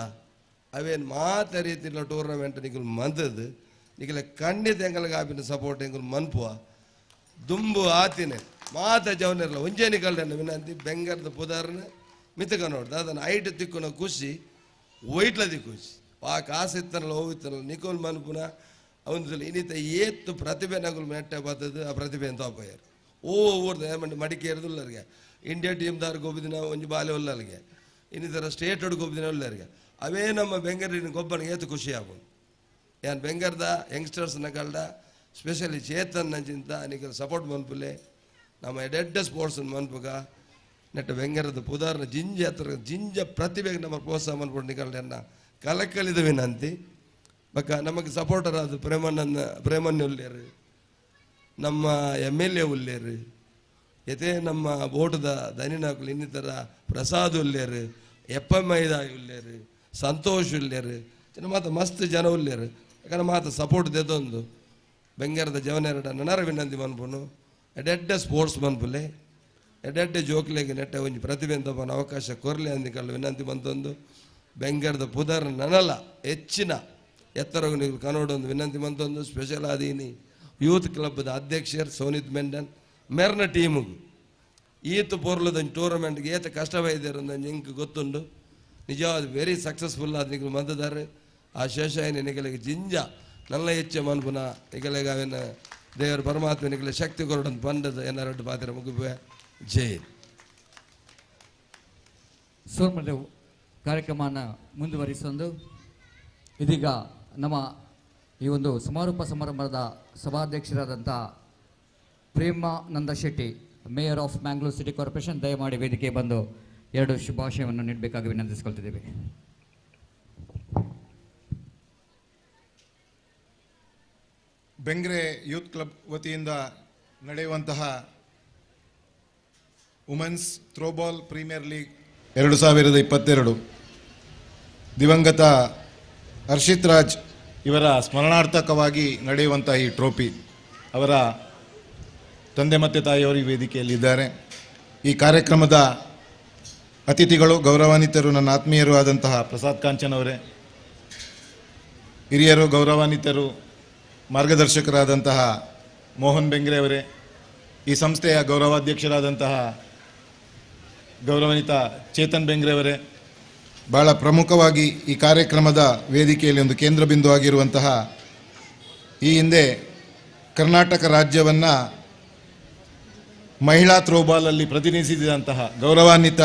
Speaker 9: ಅವೇನು ಮಾತ ರೀತಿಯ ಟೂರ್ನಮೆಂಟ್ ನಿಗಲು ಮಂದದು ನಿಗಲ ಖಂಡಿತ ಎಂಗಲ್ಗೆ ಆಪಿನ ಸಪೋರ್ಟ್ ಎಂಗಲ್ ಮನ್ಪುವ ದುಂಬು ಆತಿನೆ ಮಾತ ಜವನೆರಲ್ಲ ಒಂಜೇ ನಿಕಲ್ಡನ್ನ ವಿನಂತಿ ಬೆಂಗರದ ಪುದಾರ್ನ ಮಿತಕ ನೋಡ್ದು ಅದನ್ನು ಐಟ್ ತಿಕ್ಕುನ ಖುಷಿ ಒಯ್ಟ್ಲದಿ ಖುಷಿ ಆ ಕಾಸಿತ್ತನಲ್ಲ ಹೋಗಿತ್ತನಲ್ಲ ನಿಕೋಲ್ ಮನ್ಪುನ ಅವನು ಇನ್ನಿತ ಏತ್ತು ಪ್ರತಿಭೆ ನಗುಲು ನೆಟ್ಟೆ ಬರ್ತದೆ ಆ ಪ್ರತಿಭೆ ಅಂತ ಅಪ್ಪಯ್ಯರು ಊರ್ದ ಮಡಿಕೇರಿದುಲ್ಲರಿಗೆ ಇಂಡಿಯಾ ಟೀಮ್ದಾರ್ಗೆ ಒಬ್ಬಿದಿನ ಒಂಜಿ ಬಾಲೆ ಒಲ್ಲಲ್ಲಿಗೆ ಇನ್ನಿತರ ಸ್ಟೇಟ್ ಹೊಡ್ಗೆ ಒಬ್ಬಿದಿನ ಒಲ್ಲರಿಗೆ ಅವೇ ನಮ್ಮ ಬೆಂಗರಿನ ಗೊಬ್ಬನಿಗೆ ಏತು ಖುಷಿ ಆಗೋದು ಯಾನ್ ಬೆಂಗರ್ದ ಯಂಗ್ಸ್ಟರ್ಸ್ನ ಕಲ್ಡ ಸ್ಪೆಷಲಿ ಚೇತನ್ ನಂಚಿಂತ ನಿಖಲ್ ಸಪೋರ್ಟ್ ಮನ್ಪುಲೆ ನಮ್ಮ ಎಡೆಡ್ಡ ಸ್ಪೋರ್ಟ್ಸ್ ಮನ್ಪುಗ ನೆಟ್ಟ ಬೆಂಗರದ ಪುದಾರ್ನ ಜಿಂಜ ಹತ್ರ ಜಿಂಜ ಪ್ರತಿಭೆಗೆ ನಮ್ಮ ಪ್ರೋತ್ಸಾಹ ಮನ್ಪುಟ್ಟು ನಿಕಲ್ಡೆನ್ನ ಕಲಕಲಿದ ವಿನಂತಿ ಬಕ್ಕ ನಮಗೆ ಸಪೋರ್ಟರ್ ಅದು ಪ್ರೇಮಣ್ಣ ಉಲ್ಲೇರು ನಮ್ಮ MLA ಉಲ್ಲೇರು ಎತೆ ನಮ್ಮ ಓಟದ ದನಿನಾಕುಲು ಇನ್ನಿತರ ಪ್ರಸಾದ್ ಉಲ್ಲೇರು ಎಪ್ಪಮೈದ ಉಲ್ಲೇರು ಸಂತೋಷ್ ಉಲ್ಲೇರು ಮಾತ ಮಸ್ತ್ ಜನ ಉಲ್ಲೇರು ಯಾಕಂದ್ರೆ ಮಾತ ಸಪೋರ್ಟ್ ದೆದೊಂದು ಬೆಂಗರದ ಜವನೆರಡ ನನರ ವಿನಂತಿ ಮನ್ಪುನು ಎಡೆಡ್ಡ ಸ್ಪೋರ್ಟ್ಸ್ ಮನ್ಪುಲೆ ಎಡೆಡ್ಡೆ ಜೋಕ್ಲೆಗೆ ನೆಟ್ಟ ಒಂಜಿ ಪ್ರತಿಭೆ ಅಂತ ಅವಕಾಶ ಕೊರಲೆ ಅಂದಿಕಲ್ಲ ವಿನಂತಿ ಬಂತೊಂದು ಬೆಂಗರದ ಪುದರ್ ನನಲ ಹೆಚ್ಚಿನ ಎತ್ತರಗೂ ನೀವು ಕನ್ನಡೊಂದು ವಿನಂತಿ ಮಂತೊಂದು ಸ್ಪೆಷಲ್ ಆದೀನಿ ಯೂತ್ ಕ್ಲಬ್ದ ಅಧ್ಯಕ್ಷರು ಸೋನಿತ್ ಮೆಂಡನ್ ಮೆರ್ನ ಟೀಮಿಗೂ ಈತ ಪೊರ್ಲದ ಟೂರ್ನಮೆಂಟ್ಗೆ ಏತ ಕಷ್ಟವೈದ್ಯರು ನಿಂಗೆ ಗೊತ್ತುಂಡು ನಿಜವಾದ ವೆರಿ ಸಕ್ಸಸ್ಫುಲ್ ಆದ ನಿಗಳು ಮಂದಿದ್ದಾರೆ ಆ ಶೇಷಾಯನ ನಿಗಲಿಗೆ ಜಿಂಜ ನಲ್ಲ ಹೆಚ್ಚು ಮನ್ಪುನ ನಿಗಲಿಗೆ ಅವೇನ ದೇವರ ಪರಮಾತ್ಮ ನಿಗಲ ಶಕ್ತಿ ಕೊರಡೊಂದು ಪಂಡದ ಎನ್ನರಡ್ಡು ಪಾತ್ರ ಮುಗಿಬೆ ಜೈ
Speaker 2: ಸೋರ್ಮಲೆ ಕಾರ್ಯಕ್ರಮನ ಮುಂದುವರಿಸೊಂದು ಇದೀಗ ನಮ್ಮ ಈ ಒಂದು ಸಮಾರೋಪ ಸಮಾರಂಭದ ಸಭಾಧ್ಯಕ್ಷರಾದಂಥ Premananda Shetty, mayor of Mangalore city corporation, ದಯಮಾಡಿ ವೇದಿಕೆ ಬಂದು 2 ಶುಭಾಶಯವನ್ನು ನೀಡಬೇಕಾಗಿ ವಿನಂತಿಸಿಕೊಳ್ತಿದ್ದೇವೆ.
Speaker 10: ಬೆಂಗ್ರೆ ಯೂತ್ ಕ್ಲಬ್ ವತಿಯಿಂದ ನಡೆಯುವಂತಹ ವುಮೆನ್ಸ್ ಥ್ರೋಬಾಲ್ ಪ್ರೀಮಿಯರ್ ಲೀಗ್ 2022 ದಿವಂಗತ ಹರ್ಷಿತ್ ರಾಜ್ ಇವರ ಸ್ಮರಣಾರ್ಥಕವಾಗಿ ನಡೆಯುವಂಥ ಈ ಟ್ರೋಫಿ, ಅವರ ತಂದೆ ಮತ್ತು ತಾಯಿಯವರು ಈ ವೇದಿಕೆಯಲ್ಲಿದ್ದಾರೆ. ಈ ಕಾರ್ಯಕ್ರಮದ ಅತಿಥಿಗಳು ಗೌರವಾನ್ವಿತರು, ನನ್ನ ಆತ್ಮೀಯರು ಆದಂತಹ ಪ್ರಸಾದ್ ಕಾಂಚನ್ ಅವರೇ, ಹಿರಿಯರು ಗೌರವಾನ್ವಿತರು ಮಾರ್ಗದರ್ಶಕರಾದಂತಹ ಮೋಹನ್ ಬೆಂಗ್ರೆ ಅವರೇ, ಈ ಸಂಸ್ಥೆಯ ಗೌರವಾಧ್ಯಕ್ಷರಾದಂತಹ ಗೌರವಾನ್ವಿತ ಚೇತನ್ ಬೆಂಗ್ರೆ ಅವರೇ, ಭಾಳ ಪ್ರಮುಖವಾಗಿ ಈ ಕಾರ್ಯಕ್ರಮದ ವೇದಿಕೆಯಲ್ಲಿ ಒಂದು ಕೇಂದ್ರ ಬಿಂದು ಆಗಿರುವಂತಹ ಈ ಹಿಂದೆ ಕರ್ನಾಟಕ ರಾಜ್ಯವನ್ನು ಮಹಿಳಾ ಥ್ರೋಬಾಲಲ್ಲಿ ಪ್ರತಿನಿಧಿಸಿದಂತಹ ಗೌರವಾನ್ವಿತ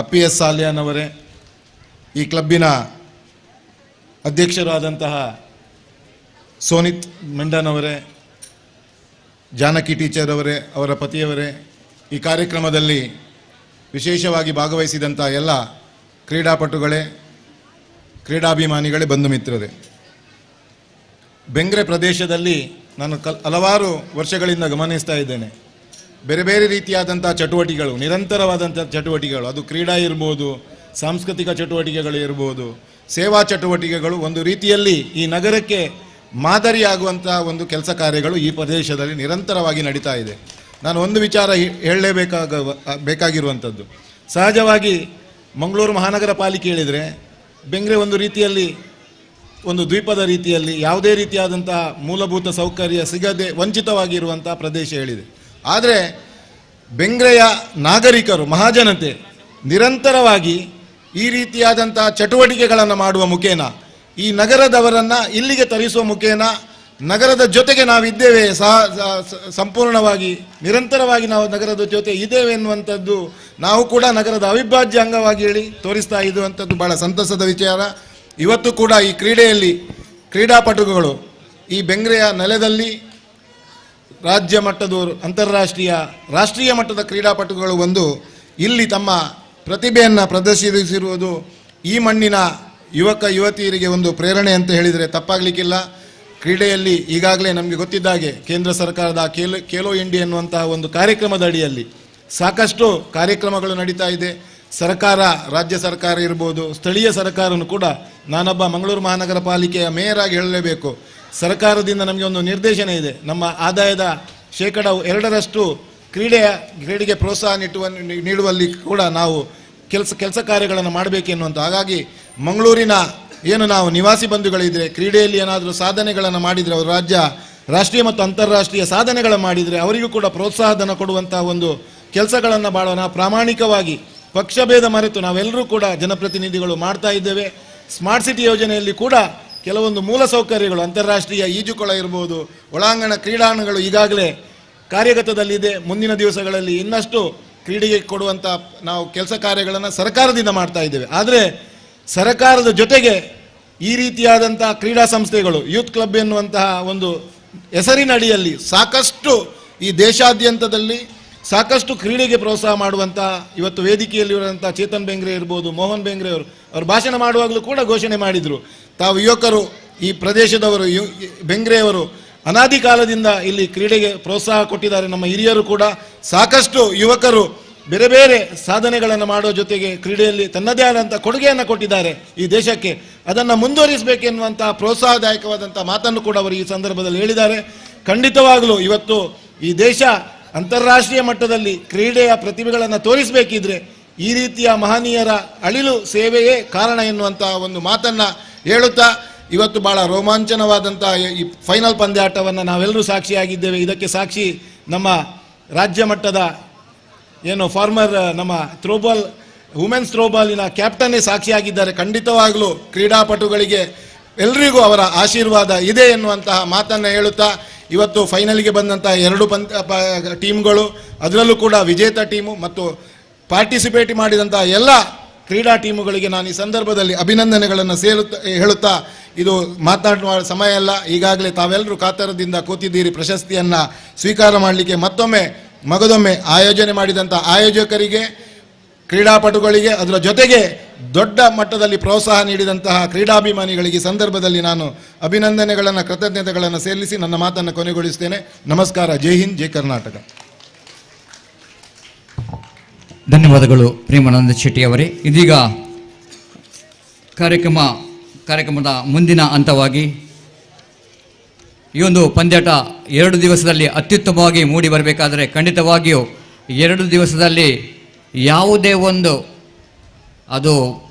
Speaker 10: ಅಪ್ಪಿ ಎಸ್ ಸಾಲ್ಯಾನ್ ಅವರೇ, ಈ ಕ್ಲಬ್ಬಿನ ಅಧ್ಯಕ್ಷರಾದಂತಹ ಸೋನಿತ್ ಮೆಂಡನ್ ಅವರೇ, ಜಾನಕಿ ಟೀಚರ್ ಅವರೇ, ಅವರ ಪತಿಯವರೇ, ಈ ಕಾರ್ಯಕ್ರಮದಲ್ಲಿ ವಿಶೇಷವಾಗಿ ಭಾಗವಹಿಸಿದಂಥ ಎಲ್ಲ ಕ್ರೀಡಾಪಟುಗಳೇ, ಕ್ರೀಡಾಭಿಮಾನಿಗಳೇ, ಬಂಧು ಮಿತ್ರರೇ, ಬೆಂಗ್ರೆ ಪ್ರದೇಶದಲ್ಲಿ ನಾನು ಹಲವಾರು ವರ್ಷಗಳಿಂದ ಗಮನಿಸ್ತಾ ಇದ್ದೇನೆ. ಬೇರೆ ಬೇರೆ ರೀತಿಯಾದಂಥ ಚಟುವಟಿಕೆಗಳು, ನಿರಂತರವಾದಂಥ ಚಟುವಟಿಕೆಗಳು, ಅದು ಕ್ರೀಡಾ ಇರ್ಬೋದು, ಸಾಂಸ್ಕೃತಿಕ ಚಟುವಟಿಕೆಗಳು ಇರ್ಬೋದು, ಸೇವಾ ಚಟುವಟಿಕೆಗಳು, ಒಂದು ರೀತಿಯಲ್ಲಿ ಈ ನಗರಕ್ಕೆ ಮಾದರಿಯಾಗುವಂಥ ಒಂದು ಕೆಲಸ ಕಾರ್ಯಗಳು ಈ ಪ್ರದೇಶದಲ್ಲಿ ನಿರಂತರವಾಗಿ ನಡೀತಾ ಇದೆ. ನಾನು ಒಂದು ವಿಚಾರ ಬೇಕಾಗಿರುವಂಥದ್ದು, ಸಹಜವಾಗಿ ಮಂಗಳೂರು ಮಹಾನಗರ ಪಾಲಿಕೆ ಹೇಳಿದರೆ ಬೆಂಗ್ರೆ ಒಂದು ರೀತಿಯಲ್ಲಿ ಒಂದು ದ್ವೀಪದ ರೀತಿಯಲ್ಲಿ ಯಾವುದೇ ರೀತಿಯಾದಂಥ ಮೂಲಭೂತ ಸೌಕರ್ಯ ಸಿಗದೆ ವಂಚಿತವಾಗಿರುವಂಥ ಪ್ರದೇಶ ಹೇಳಿದೆ. ಆದರೆ ಬೆಂಗ್ರೆಯ ನಾಗರಿಕರು, ಮಹಾಜನತೆ ನಿರಂತರವಾಗಿ ಈ ರೀತಿಯಾದಂಥ ಚಟುವಟಿಕೆಗಳನ್ನು ಮಾಡುವ ಮುಖೇನ, ಈ ನಗರದವರನ್ನು ಇಲ್ಲಿಗೆ ತರಿಸುವ ಮುಖೇನ ನಗರದ ಜೊತೆಗೆ ನಾವಿದ್ದೇವೆ, ಸಂಪೂರ್ಣವಾಗಿ ನಿರಂತರವಾಗಿ ನಾವು ನಗರದ ಜೊತೆ ಇದ್ದೇವೆ ಎನ್ನುವಂಥದ್ದು ನಾವು ಕೂಡ ನಗರದ ಅವಿಭಾಜ್ಯ ಅಂಗವಾಗಿ ಹೇಳಿ ತೋರಿಸ್ತಾ ಇರುವಂಥದ್ದು ಭಾಳ ಸಂತಸದ ವಿಚಾರ. ಇವತ್ತು ಕೂಡ ಈ ಕ್ರೀಡೆಯಲ್ಲಿ ಕ್ರೀಡಾಪಟುಗಳು ಈ ಬೆಂಗ್ರೆಯ ನೆಲದಲ್ಲಿ ರಾಜ್ಯ ಮಟ್ಟದವರು, ಅಂತಾರಾಷ್ಟ್ರೀಯ, ರಾಷ್ಟ್ರೀಯ ಮಟ್ಟದ ಕ್ರೀಡಾಪಟುಗಳು ಬಂದು ಇಲ್ಲಿ ತಮ್ಮ ಪ್ರತಿಭೆಯನ್ನು ಪ್ರದರ್ಶಿಸಿರುವುದು ಈ ಮಣ್ಣಿನ ಯುವಕ ಯುವತಿಯರಿಗೆ ಒಂದು ಪ್ರೇರಣೆ ಅಂತ ಹೇಳಿದರೆ ತಪ್ಪಾಗಲಿಕ್ಕಿಲ್ಲ. ಕ್ರೀಡೆಯಲ್ಲಿ ಈಗಾಗಲೇ ನಮಗೆ ಗೊತ್ತಿದ್ದಾಗೆ ಕೇಂದ್ರ ಸರ್ಕಾರದ ಖೇಲೋ ಇಂಡಿಯಾ ಎನ್ನುವಂತಹ ಒಂದು ಕಾರ್ಯಕ್ರಮದ ಅಡಿಯಲ್ಲಿ ಸಾಕಷ್ಟು ಕಾರ್ಯಕ್ರಮಗಳು ನಡೀತಾ ಇದೆ. ಸರ್ಕಾರ, ರಾಜ್ಯ ಸರ್ಕಾರ ಇರ್ಬೋದು, ಸ್ಥಳೀಯ ಸರ್ಕಾರನೂ ಕೂಡ, ನಾನೊಬ್ಬ ಮಂಗಳೂರು ಮಹಾನಗರ ಪಾಲಿಕೆಯ ಮೇಯರ್ ಆಗಿ ಹೇಳಲೇಬೇಕು, ಸರ್ಕಾರದಿಂದ ನಮಗೆ ಒಂದು ನಿರ್ದೇಶನ ಇದೆ, ನಮ್ಮ ಆದಾಯದ 2% ಕ್ರೀಡೆಗೆ ಪ್ರೋತ್ಸಾಹ ನೀಡುವಲ್ಲಿ ಕೂಡ ನಾವು ಕೆಲಸ ಕಾರ್ಯಗಳನ್ನು ಮಾಡಬೇಕೆನ್ನುವಂಥ. ಹಾಗಾಗಿ ಮಂಗಳೂರಿನ ಏನು ನಾವು ನಿವಾಸಿ ಬಂಧುಗಳಿದ್ದರೆ ಕ್ರೀಡೆಯಲ್ಲಿ ಏನಾದರೂ ಸಾಧನೆಗಳನ್ನು ಮಾಡಿದರೆ, ಅವರು ರಾಷ್ಟ್ರೀಯ ಮತ್ತು ಅಂತಾರಾಷ್ಟ್ರೀಯ ಸಾಧನೆಗಳನ್ನು ಮಾಡಿದರೆ ಅವರಿಗೂ ಕೂಡ ಪ್ರೋತ್ಸಾಹಧನ ಕೊಡುವಂಥ ಒಂದು ಕೆಲಸಗಳನ್ನು ಭಾಳ ನಾವು ಪ್ರಾಮಾಣಿಕವಾಗಿ ಪಕ್ಷಭೇದ ಮರೆತು ನಾವೆಲ್ಲರೂ ಕೂಡ ಜನಪ್ರತಿನಿಧಿಗಳು ಮಾಡ್ತಾ ಇದ್ದೇವೆ. ಸ್ಮಾರ್ಟ್ ಸಿಟಿ ಯೋಜನೆಯಲ್ಲಿ ಕೂಡ ಕೆಲವೊಂದು ಮೂಲ ಸೌಕರ್ಯಗಳು, ಅಂತಾರಾಷ್ಟ್ರೀಯ ಈಜುಕೊಳ ಇರ್ಬೋದು, ಒಳಾಂಗಣ ಕ್ರೀಡಾಂಗಣಗಳು ಈಗಾಗಲೇ ಕಾರ್ಯಗತದಲ್ಲಿದೆ. ಮುಂದಿನ ದಿವಸಗಳಲ್ಲಿ ಇನ್ನಷ್ಟು ಕ್ರೀಡೆಗೆ ಕೊಡುವಂಥ ನಾವು ಕೆಲಸ ಕಾರ್ಯಗಳನ್ನು ಸರ್ಕಾರದಿಂದ ಮಾಡ್ತಾ ಇದ್ದೇವೆ. ಆದರೆ ಸರ್ಕಾರದ ಜೊತೆಗೆ ಈ ರೀತಿಯಾದಂಥ ಕ್ರೀಡಾ ಸಂಸ್ಥೆಗಳು, ಯೂತ್ ಕ್ಲಬ್ ಎನ್ನುವಂತಹ ಒಂದು ಹೆಸರಿನ ಅಡಿಯಲ್ಲಿ ಸಾಕಷ್ಟು ಈ ದೇಶಾದ್ಯಂತದಲ್ಲಿ ಸಾಕಷ್ಟು ಕ್ರೀಡೆಗೆ ಪ್ರೋತ್ಸಾಹ ಮಾಡುವಂಥ ಇವತ್ತು ವೇದಿಕೆಯಲ್ಲಿರುವಂಥ ಚೇತನ್ ಬೆಂಗ್ರೆ ಇರ್ಬೋದು, ಮೋಹನ್ ಬೆಂಗ್ರೆ ಅವರು ಭಾಷಣ ಮಾಡುವಾಗಲೂ ಕೂಡ ಘೋಷಣೆ ಮಾಡಿದರು, ತಾವು ಯುವಕರು, ಈ ಪ್ರದೇಶದವರು, ಬೆಂಗ್ರೆಯವರು ಅನಾದಿ ಕಾಲದಿಂದ ಇಲ್ಲಿ ಕ್ರೀಡೆಗೆ ಪ್ರೋತ್ಸಾಹ ಕೊಟ್ಟಿದ್ದಾರೆ. ನಮ್ಮ ಹಿರಿಯರು ಕೂಡ ಸಾಕಷ್ಟು ಯುವಕರು ಬೇರೆ ಬೇರೆ ಸಾಧನೆಗಳನ್ನು ಮಾಡುವ ಜೊತೆಗೆ ಕ್ರೀಡೆಯಲ್ಲಿ ತನ್ನದೇ ಆದಂಥ ಕೊಡುಗೆಯನ್ನು ಕೊಟ್ಟಿದ್ದಾರೆ ಈ ದೇಶಕ್ಕೆ. ಅದನ್ನು ಮುಂದುವರಿಸಬೇಕೆನ್ನುವಂಥ ಪ್ರೋತ್ಸಾಹದಾಯಕವಾದಂಥ ಮಾತನ್ನು ಕೂಡ ಅವರು ಈ ಸಂದರ್ಭದಲ್ಲಿ ಹೇಳಿದ್ದಾರೆ. ಖಂಡಿತವಾಗಲೂ ಇವತ್ತು ಈ ದೇಶ ಅಂತಾರಾಷ್ಟ್ರೀಯ ಮಟ್ಟದಲ್ಲಿ ಕ್ರೀಡೆಯ ಪ್ರತಿಭೆಗಳನ್ನು ತೋರಿಸಬೇಕಿದ್ರೆ ಈ ರೀತಿಯ ಮಹನೀಯರ ಅಳಿಲು ಸೇವೆಯೇ ಕಾರಣ ಎನ್ನುವಂಥ ಒಂದು ಮಾತನ್ನು ಹೇಳುತ್ತಾ, ಇವತ್ತು ಭಾಳ ರೋಮಾಂಚನವಾದಂಥ ಈ ಫೈನಲ್ ಪಂದ್ಯಾಟವನ್ನು ನಾವೆಲ್ಲರೂ ಸಾಕ್ಷಿಯಾಗಿದ್ದೇವೆ. ಇದಕ್ಕೆ ಸಾಕ್ಷಿ ನಮ್ಮ ರಾಜ್ಯ ಮಟ್ಟದ ಏನು ಫಾರ್ಮರ್ ನಮ್ಮ ಥ್ರೋಬಾಲ್, ವುಮೆನ್ಸ್ ಥ್ರೋಬಾಲಿನ ಕ್ಯಾಪ್ಟನ್ನೇ ಸಾಕ್ಷಿಯಾಗಿದ್ದಾರೆ. ಖಂಡಿತವಾಗಲೂ ಕ್ರೀಡಾಪಟುಗಳಿಗೆ ಎಲ್ರಿಗೂ ಅವರ ಆಶೀರ್ವಾದ ಇದೆ ಎನ್ನುವಂತಹ ಮಾತನ್ನು ಹೇಳುತ್ತಾ, ಇವತ್ತು ಫೈನಲ್ಗೆ ಬಂದಂಥ 2 ಟೀಮ್ಗಳು, ಅದರಲ್ಲೂ ಕೂಡ ವಿಜೇತ ಟೀಮು ಮತ್ತು ಪಾರ್ಟಿಸಿಪೇಟ್ ಮಾಡಿದಂಥ ಎಲ್ಲ ಕ್ರೀಡಾ ಟೀಮುಗಳಿಗೆ ನಾನು ಈ ಸಂದರ್ಭದಲ್ಲಿ ಅಭಿನಂದನೆಗಳನ್ನು ಹೇಳುತ್ತಾ, ಇದು ಮಾತನಾಡುವ ಸಮಯ ಅಲ್ಲ, ಈಗಾಗಲೇ ತಾವೆಲ್ಲರೂ ಕಾತರದಿಂದ ಕೂತಿದ್ದೀರಿ. ಪ್ರಶಸ್ತಿಯನ್ನು ಸ್ವೀಕಾರ ಮಾಡಲಿಕ್ಕೆ ಮಗದೊಮ್ಮೆ ಆಯೋಜನೆ ಮಾಡಿದಂಥ ಆಯೋಜಕರಿಗೆ, ಕ್ರೀಡಾಪಟುಗಳಿಗೆ, ಅದರ ಜೊತೆಗೆ ದೊಡ್ಡ ಮಟ್ಟದಲ್ಲಿ ಪ್ರೋತ್ಸಾಹ ನೀಡಿದಂತಹ ಕ್ರೀಡಾಭಿಮಾನಿಗಳಿಗೆ ಸಂದರ್ಭದಲ್ಲಿ ನಾನು ಅಭಿನಂದನೆಗಳನ್ನು, ಕೃತಜ್ಞತೆಗಳನ್ನು ಸಲ್ಲಿಸಿ ನನ್ನ ಮಾತನ್ನು ಕೊನೆಗೊಳಿಸ್ತೇನೆ. ನಮಸ್ಕಾರ. ಜೈ ಹಿಂದ್, ಜೈ ಕರ್ನಾಟಕ.
Speaker 2: ಧನ್ಯವಾದಗಳು ಪ್ರೇಮಾನಂದ ಶೆಟ್ಟಿ ಅವರೇ. ಇದೀಗ ಕಾರ್ಯಕ್ರಮದ ಮುಂದಿನ ಹಂತವಾಗಿ ಈ ಒಂದು ಪಂದ್ಯಾಟ 2 ದಿವಸದಲ್ಲಿ ಅತ್ಯುತ್ತಮವಾಗಿ ಮೂಡಿ ಬರಬೇಕಾದರೆ ಖಂಡಿತವಾಗಿಯೂ 2 ದಿವಸದಲ್ಲಿ ಯಾವುದೇ ಒಂದು, ಅದು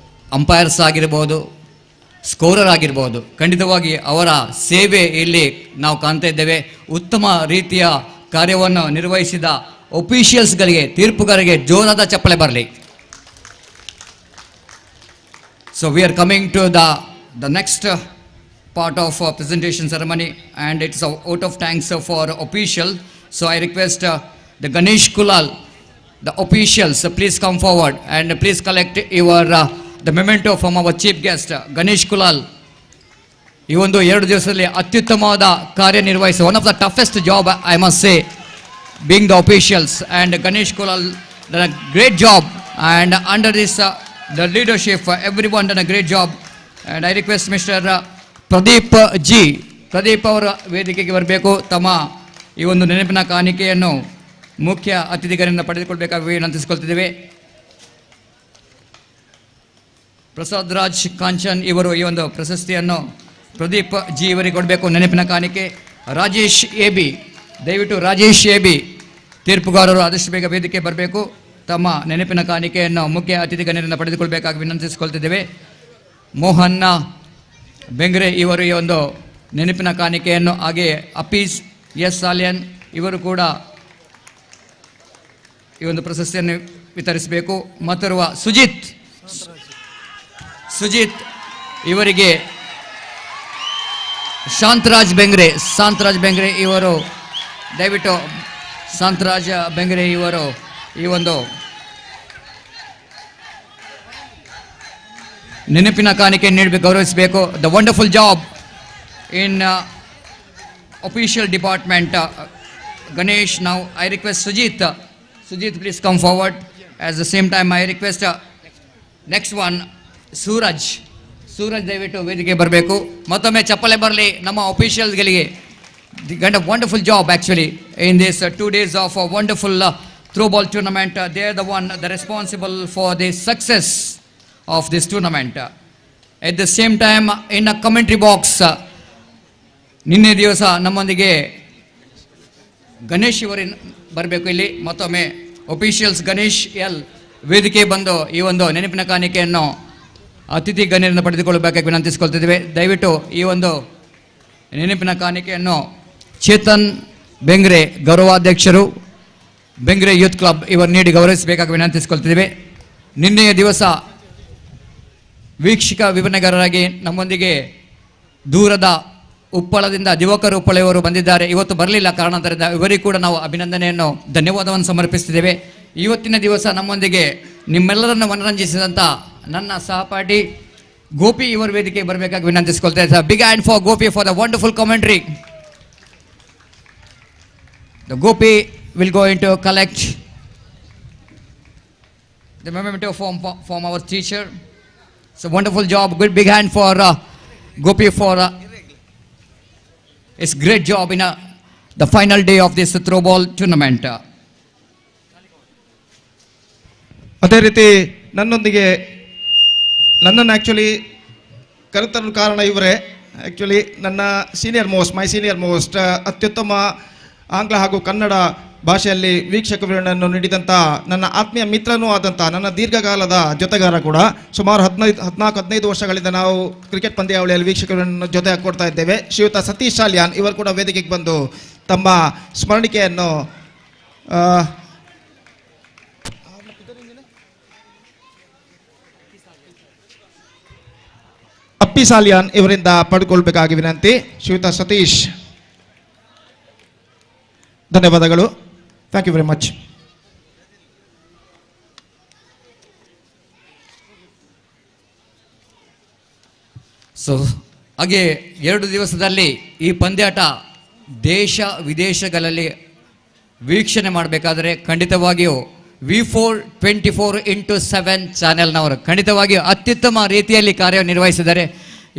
Speaker 2: ಅಂಪೈರ್ಸ್ ಆಗಿರ್ಬೋದು, ಸ್ಕೋರರ್ ಆಗಿರ್ಬೋದು, ಖಂಡಿತವಾಗಿ ಅವರ ಸೇವೆ ಇಲ್ಲಿ ನಾವು ಕಾಣ್ತಾ ಇದ್ದೇವೆ. ಉತ್ತಮ ರೀತಿಯ ಕಾರ್ಯವನ್ನು ನಿರ್ವಹಿಸಿದ ಒಫಿಷಿಯಲ್ಸ್ಗಳಿಗೆ, ತೀರ್ಪುಗಾರರಿಗೆ ಜೋರಾದ ಚಪ್ಪಳೆ ಬರಲಿ. So we are coming to the next part of presentation ceremony, and it's a vote of thanks for official. So I request the Ganesh Kulal, the officials, please come forward and please collect your the memento from our chief guest Ganesh Kulal. ಈ ಒಂದು 2 ದಿವಸದಲ್ಲಿ ಅತ್ಯುತ್ತಮವಾದ ಕಾರ್ಯನಿರ್ವಹಿಸಿ, one of the toughest job I must say, being the officials, and Ganesh Kulal done a great job, and under this the leadership everyone done a great job. And I request Mr. Pradeep ಅವರ ವೇದಿಕೆಗೆ ಬರಬೇಕು. ತಮ್ಮ ಈ ಒಂದು ನೆನಪಿನ ಕಾಣಿಕೆಯನ್ನು ಮುಖ್ಯ ಅತಿಥಿಗಳಿಂದ ಪಡೆದುಕೊಳ್ಬೇಕಾಗಿ ವಿನಂತಿಸಿಕೊಳ್ತಿದ್ದೇವೆ. ಪ್ರಸಾದ್ ರಾಜ್ ಕಾಂಚನ್ ಇವರು ಈ ಒಂದು ಪ್ರಶಸ್ತಿಯನ್ನು ಪ್ರದೀಪ್ ಜಿ ಇವರಿಗೆ ಕೊಡಬೇಕು. ನೆನಪಿನ ಕಾಣಿಕೆ ರಾಜೇಶ್ ಎ ಬಿ, ದಯವಿಟ್ಟು ರಾಜೇಶ್ ಎ ಬಿ ತೀರ್ಪುಗಾರರು ಆದಷ್ಟು ಬೇಗ ವೇದಿಕೆ ಬರಬೇಕು. ತಮ್ಮ ನೆನಪಿನ ಕಾಣಿಕೆಯನ್ನು ಮುಖ್ಯ ಅತಿಥಿಗಳಿಂದ ಪಡೆದುಕೊಳ್ಬೇಕಾಗಿ ವಿನಂತಿಸಿಕೊಳ್ತಿದ್ದೇವೆ. ಮೋಹನ್ ಬೆಂಗ್ರೆ ಇವರು ಈ ಒಂದು ನೆನಪಿನ ಕಾಣಿಕೆಯನ್ನು, ಹಾಗೆ ಅಪೀಸ್ ಎಸ್ ಸಾಲಿಯನ್ ಇವರು ಕೂಡ ಈ ಒಂದು ಪ್ರಶಸ್ತಿಯನ್ನು ವಿತರಿಸಬೇಕು. ಮತ್ತೋರ್ವ ಸುಜಿತ್ ಇವರಿಗೆ ಶಾಂತರಾಜ್ ಬೆಂಗ್ರೆ ಇವರು, ದಯವಿಟ್ಟು ಶಾಂತರಾಜ್ ಬೆಂಗ್ರೆ ಇವರು ಈ ಒಂದು ನೆನಪಿನ ಕಾಣಿಕೆ ನೀಡಬೇಕು, ಗೌರವಿಸಬೇಕು. The wonderful job in official department Ganesh. Now I request Sujit please come forward. At the same time I request next one Suraj ದಯವಿಟ್ಟು ವೇದಿಕೆ ಬರಬೇಕು. ಮತ್ತೊಮ್ಮೆ ಚಪ್ಪಲೆ ಬರಲಿ ನಮ್ಮ ಅಫಿಷಿಯಲ್ಸ್ಗಳಿಗೆ. The kind of wonderful job actually in this 2 days of a wonderful throwball tournament. They are the one the responsible for the success of this tournament. At the same time in a commentary box ನಿನ್ನೆ ದಿವಸ ನಮ್ಮೊಂದಿಗೆ ಗಣೇಶ್ ಇವರು ಬರಬೇಕು. ಇಲ್ಲಿ ಮತ್ತೊಮ್ಮೆ officials Ganesh L ವೇದಿಕೆ ಬಂದು ಈ ಒಂದು ನೆನಪಿನ ಕಾಣಿಕೆಯನ್ನು ಅತಿಥಿ ಗಣ್ಯರಿಂದ ಪಡೆದುಕೊಳ್ಳಬೇಕಾಗಿ ವಿನಂತಿಸಿಕೊಳ್ತಿದ್ದೇವೆ. ದಯವಿಟ್ಟು ಈ ಒಂದು ನೆನಪಿನ ಕಾಣಿಕೆಯನ್ನು ಚೇತನ್ ಬೆಂಗ್ರೆ ಗೌರವಾಧ್ಯಕ್ಷರು ಬೆಂಗ್ರೆ ಯೂತ್ ಕ್ಲಬ್ ಇವರು ನೀಡಿ ಗೌರವಿಸಬೇಕಾಗಿ ವಿನಂತಿಸಿಕೊಳ್ತಿದ್ದೇವೆ. ನಿನ್ನೆಯ ದಿವಸ ವೀಕ್ಷಕ ವಿವರಣೆಗಾರರಾಗಿ ನಮ್ಮೊಂದಿಗೆ ದೂರದ ಉಪ್ಪಳದಿಂದ ದಿವಾಕರ್ ಉಪ್ಪಳ ಇವರು ಬಂದಿದ್ದಾರೆ. ಇವತ್ತು ಬರಲಿಲ್ಲ ಕಾರಣಾಂತರದಿಂದ ಇವರಿಗೂ ಕೂಡ ನಾವು ಅಭಿನಂದನೆಯನ್ನು ಧನ್ಯವಾದವನ್ನು ಸಮರ್ಪಿಸ್ತಿದ್ದೇವೆ. ಇವತ್ತಿನ ದಿವಸ ನಮ್ಮೊಂದಿಗೆ ನಿಮ್ಮೆಲ್ಲರನ್ನು ಮನರಂಜಿಸಿದಂಥ ನನ್ನ ಸಹಪಾಠಿ ಗೋಪಿ ಇವರ ವೇದಿಕೆಗೆ ಬರಬೇಕಾಗಿ ವಿನಂತಿಸಿಕೊಳ್ತಾ ಇದ್ದಾರೆ. Big hand for Gopi for the wonderful commentary. The Gopi will go into collect the memento from our teacher. It's a wonderful job. Good big hand for Gopi for his great job in the final day of this throwball tournament.
Speaker 3: ಅದೇ ರೀತಿ ನನ್ನನ್ನು actually ಕರೆತರಲು ಕಾರಣ ಇವರೇ. Actually ನನ್ನ ಮೈ senior most ಅತ್ಯುತ್ತಮ ಆಂಗ್ಲ ಹಾಗೂ ಕನ್ನಡ ಭಾಷೆಯಲ್ಲಿ ವೀಕ್ಷಕ ವಿವರಣೆಯನ್ನು ನೀಡಿದಂಥ ನನ್ನ ಆತ್ಮೀಯ ಮಿತ್ರನೂ ಆದಂಥ ನನ್ನ ದೀರ್ಘಕಾಲದ ಜೊತೆಗಾರ ಕೂಡ. ಸುಮಾರು 14-15 ವರ್ಷಗಳಿಂದ ನಾವು ಕ್ರಿಕೆಟ್ ಪಂದ್ಯಾವಳಿಯಲ್ಲಿ ವೀಕ್ಷಕ ವಿವರಣೆಯನ್ನು ಜೊತೆ ಕೊಡ್ತಾ ಇದ್ದೇವೆ. ಶ್ರೀಯುತ ಸತೀಶ್ ಶಾಲ್ಯಾನ್ ಇವರು ಕೂಡ ವೇದಿಕೆಗೆ ಬಂದು ತಮ್ಮ ಸ್ಮರಣಿಕೆಯನ್ನು ಅಪ್ಪಿ ಸಾಲಿಯಾನ್ ಇವರಿಂದ ಪಡೆದುಕೊಳ್ಬೇಕಾಗಿ ವಿನಂತಿ. ಶ್ರೀಯುತ ಸತೀಶ್, ಧನ್ಯವಾದಗಳು. Thank you very much.
Speaker 2: So ಹಾಗೆ 2 ದಿವಸದಲ್ಲಿ ಈ ಪಂದ್ಯಾಟ ದೇಶ ವಿದೇಶಗಳಲ್ಲಿ ವೀಕ್ಷಣೆ ಮಾಡಬೇಕಾದ್ರೆ ಖಂಡಿತವಾಗಿಯೂ V424x7 ಚಾನೆಲ್ನವರು ಖಂಡಿತವಾಗಿಯೂ ಅತ್ಯುತ್ತಮ ರೀತಿಯಲ್ಲಿ ಕಾರ್ಯನಿರ್ವಹಿಸಿದ್ದಾರೆ.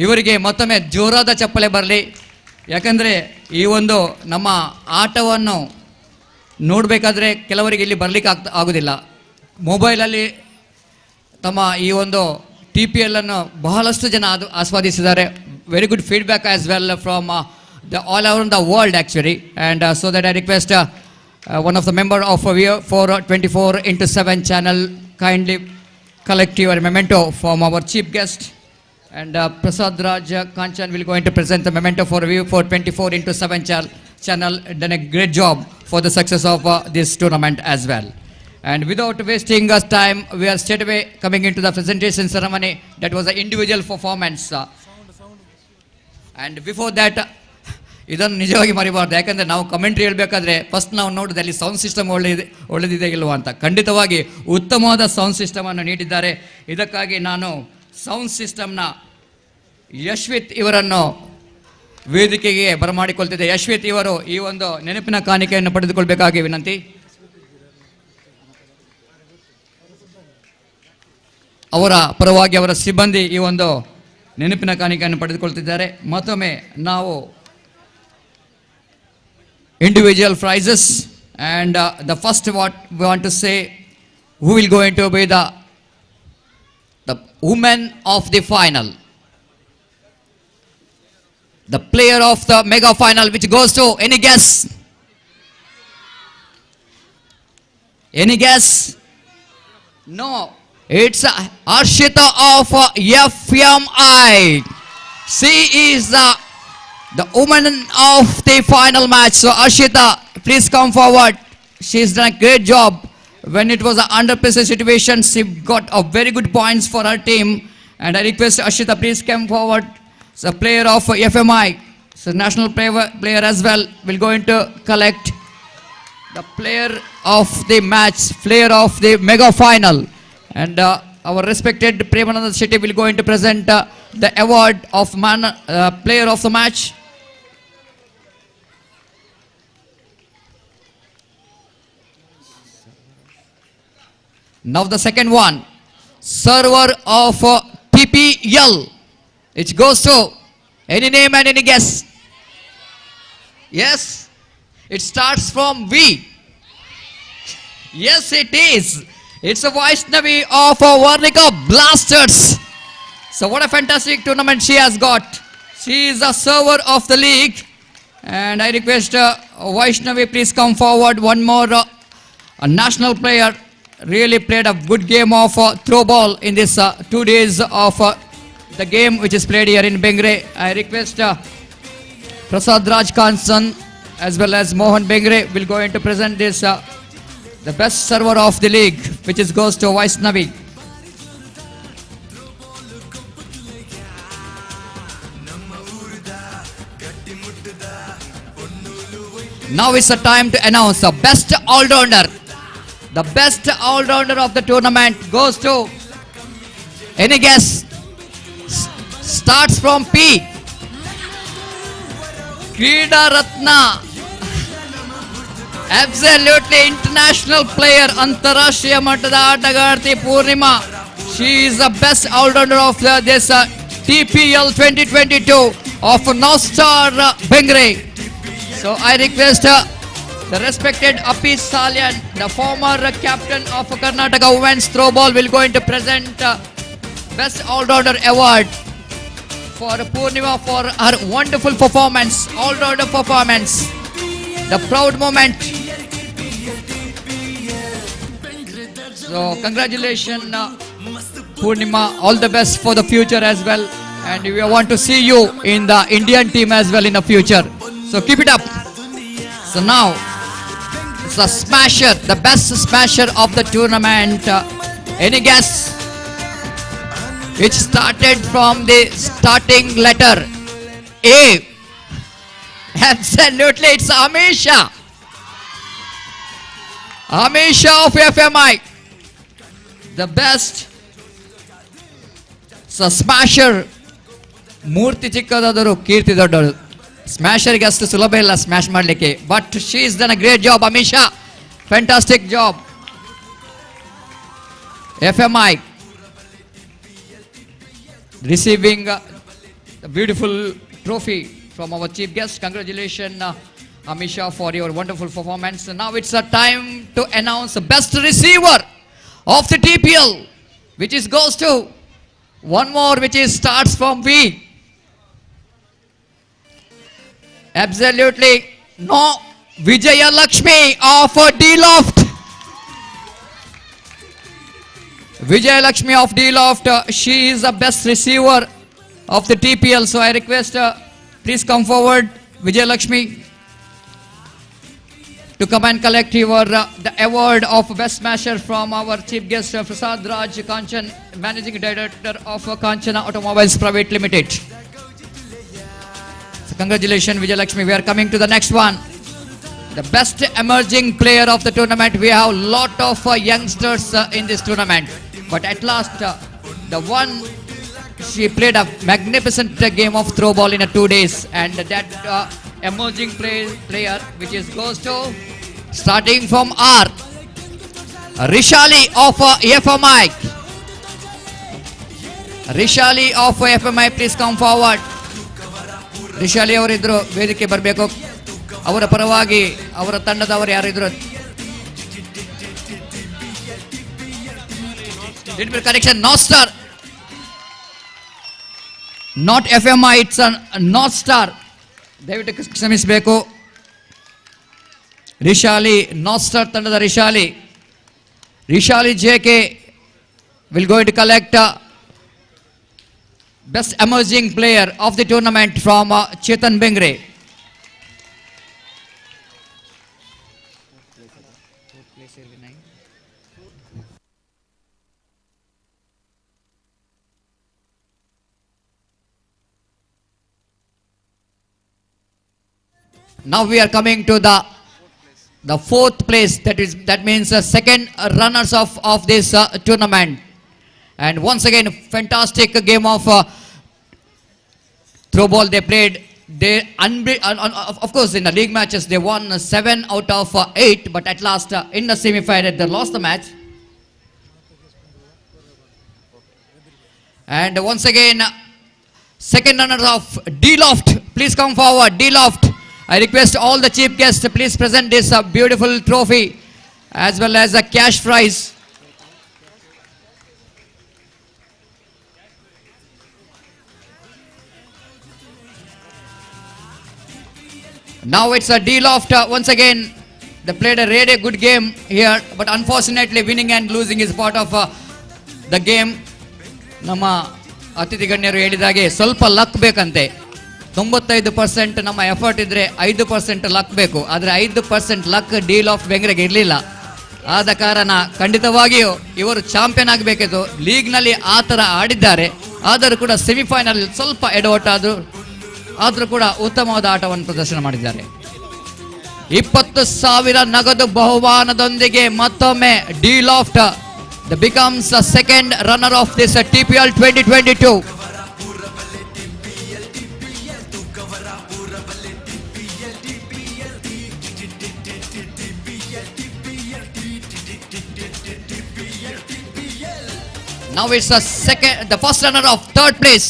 Speaker 2: ಇವರಿಗೆ ಮತ್ತೊಮ್ಮೆ ಜೋರಾದ ಚಪ್ಪಲೆ ಬರಲಿ. ಯಾಕಂದರೆ ಈ ಒಂದು ನಮ್ಮ ಆಟವನ್ನು ನೋಡಬೇಕಾದ್ರೆ ಕೆಲವರಿಗೆ ಇಲ್ಲಿ ಬರಲಿಕ್ಕೆ ಆಗೋದಿಲ್ಲ. ಮೊಬೈಲಲ್ಲಿ ತಮ್ಮ ಈ ಒಂದು TPL ಅನ್ನು ಬಹಳಷ್ಟು ಜನ ಆಸ್ವಾದಿಸಿದ್ದಾರೆ. Very good feedback as well from the all around the world actually, and so that I request one of the member of V424x7 channel kindly collect your memento from our chief guest, and HARSHITHRAJ Kanchan will going to present the memento for V424x7 channel. Done a great job for the success of this tournament as well. And without wasting us time, we are straight away coming into the presentation ceremony. That was an individual performance. And before that, ಇದನ್ನು ನಿಜವಾಗಿ ಮರಿಬಾರ್ದು. ಯಾಕಂದರೆ ನಾವು commentary ಹೇಳಬೇಕಾದ್ರೆ first ನಾವು ನೋಡಿದ್ರೆ ಅಲ್ಲಿ sound system ಒಳ್ಳೆದಿದೆ ಇಲ್ವಾ ಅಂತ. ಖಂಡಿತವಾಗಿ ಉತ್ತಮವಾದ ಸೌಂಡ್ ಸಿಸ್ಟಮನ್ನು ನೀಡಿದ್ದಾರೆ. ಇದಕ್ಕಾಗಿ ನಾನು ಸೌಂಡ್ ಸಿಸ್ಟಮ್ನ ಯಶ್ವಿತ್ ಇವರನ್ನು ವೇದಿಕೆಗೆ ಬರಮಾಡಿಕೊಳ್ತಿದ್ದೆ. ಯಶ್ವಿತ್ ಇವರು ಈ ಒಂದು ನೆನಪಿನ ಕಾಣಿಕೆಯನ್ನು ಪಡೆದುಕೊಳ್ಬೇಕಾಗಿ ವಿನಂತಿ. ಅವರ ಪರವಾಗಿ ಅವರ ಸಿಬ್ಬಂದಿ ಈ ಒಂದು ನೆನಪಿನ ಕಾಣಿಕೆಯನ್ನು ಪಡೆದುಕೊಳ್ತಿದ್ದಾರೆ. ಮತ್ತೊಮ್ಮೆ ನಾವು individual prizes, and the first what we want to say, who will going to be the women of the final, the player of the mega final, which goes to any guess? Any guess? No, it's Harshita of FMI. She is the woman of the final match. So Harshita, please come forward. She's done a great job. When it was an under pressure situation, she got a very good points for her team. And I request Harshita, please come forward. So player of FMI, so national player as well, will going to collect the player of the match, player of the mega final. And our respected Premanand Shetty will going to present the award of player of the match. Now the second one, server of TPL. It goes to any name and any guess. Yes, it starts from V. Yes, it is. It's a Vaishnavi of Varnika Blasters. So what a fantastic tournament she has got. She is the server of the league. And I request Vaishnavi, please come forward. One more a national player. Really played a good game of throwball in this 2 days of the game which is played here in Bengre. I request HARSHITHRAJ Kanchan as well as Mohan Bengre will go into present this the best server of the league, which is goes to Vaishnavi. Now it's the time to announce the best all-rounder. The best all-rounder of the tournament goes to any guess. Starts from P. Krida Ratna. Absolutely international player. Antarashtriya Mattada Aatagarthi Purnima. She is the best all-rounder of this TPL 2022 of Nostar Bengre. So I request the respected Appi Salyan, the former captain of Karnataka Women's Throwball, will go into present Best All-Rounder Award for Purnima for her wonderful performance, all-rounder performance. The proud moment. So congratulations Purnima, all the best for the future as well. And we want to see you in the Indian team as well in the future. So keep it up. So now, it's the smasher, the best smasher of the tournament. Any guess? Which started from the starting letter A. Absolutely, it's Amisha. Amisha of FMI. The best. So smasher. ಮೂರ್ತಿ ಚಿಕ್ಕದಾದರೂ ಕೀರ್ತಿ ದೊಡ್ಡದು. ಸ್ಮ್ಯಾಶರ್ಗೆ ಅಷ್ಟು ಸುಲಭ ಇಲ್ಲ smash ಮಾಡಲಿಕ್ಕೆ, but she is done a great job. Amisha, fantastic job. FMI receiving a beautiful trophy from our chief guest. Congratulations, Amisha, for your wonderful performance. Now it's a time to announce the best receiver of the TPL, which is goes to one more, which is starts from V. Absolutely no, Vijaya Lakshmi of D-Loft. Vijaya Lakshmi of D-Loft, she is the best receiver of the TPL. So I request, please come forward, Vijaya Lakshmi, to come and collect your the award of best smasher from our chief guest, HARSHITHRAJ Kanchan, managing director of Kanchana Automobiles Private Limited. So congratulations, Vijaya Lakshmi. We are coming to the next one. The best emerging player of the tournament. We have a lot of youngsters in this tournament. But at last, the one, she played a magnificent game of throwball in 2 days. And that emerging player, which is goes to, starting from R, Rishali of FMI. Rishali of FMI, please come forward. Rishali ಅವರಿದ್ರು ವೇದಿಕೆ ಬರಬೇಕು. ಅವರ ಪರವಾಗಿ ಅವರ ತಂಡದವರು ಯಾರಿದ್ರು? Little correction, North Star, not FMI, it's a North Star. ದಯವಿಟ್ಟು ಕ್ಷಮಿಸಬೇಕು. ರಿಶಾಲಿ, North Star ತಂಡದ ರಿಶಾಲಿ JK will go to collect best emerging player of the tournament from Chetan Bengre. Now we are coming to the fourth place. That means second runners of this tournament. And once again, fantastic game of throwball they played. They of course in the league matches they won 7 out of 8, but at last in the semi-final they lost the match. And once again, second runners of D-Loft, please come forward. D-Loft, I request all the chief guests to please present this beautiful trophy as well as a cash prize. Now it's a D-Loft. Once again, they played a really good game here, but unfortunately winning and losing is part of the game. ನಮ್ಮ ಅತಿಥಿ ಗಣ್ಯರು ಹೇಳಿದಾಗೆ ಸ್ವಲ್ಪ luck ಬೇಕಂತೆ. 95% ನಮ್ಮ effort ಇದ್ರೆ 5% luck ಬೇಕು. ಆದರೆ 5% ಲಕ್ D-Loft ಬೆಂಗ್ರೆಗೆ ಇರಲಿಲ್ಲ. ಆದ ಕಾರಣ ಖಂಡಿತವಾಗಿಯೂ ಇವರು ಚಾಂಪಿಯನ್ ಆಗಬೇಕಿತ್ತು. ಲೀಗ್ನಲ್ಲಿ ಆ ಥರ ಆಡಿದ್ದಾರೆ, ಆದರೂ ಕೂಡ ಸೆಮಿಫೈನಲ್ ಸ್ವಲ್ಪ ಎಡವಟ್ ಆದರೂ ಕೂಡ ಉತ್ತಮವಾದ ಆಟವನ್ನು ಪ್ರದರ್ಶನ ಮಾಡಿದ್ದಾರೆ. 20,000 ನಗದು ಬಹುಮಾನದೊಂದಿಗೆ ಮತ್ತೊಮ್ಮೆ D-Loft becomes the second runner of this TPL 2022. Now it's the first runner of third place,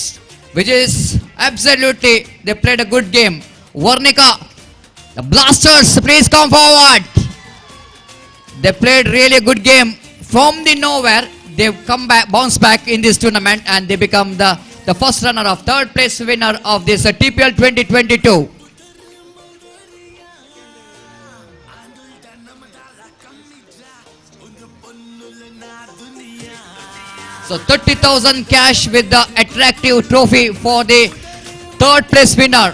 Speaker 2: which is absolutely, they played a good game. Varnika, the Blasters, please come forward. They played really good game. From the nowhere, they bounce back in this tournament and they become the first runner of third place winner of this TPL 2022. So 30,000 cash with the attractive trophy for the third place winner.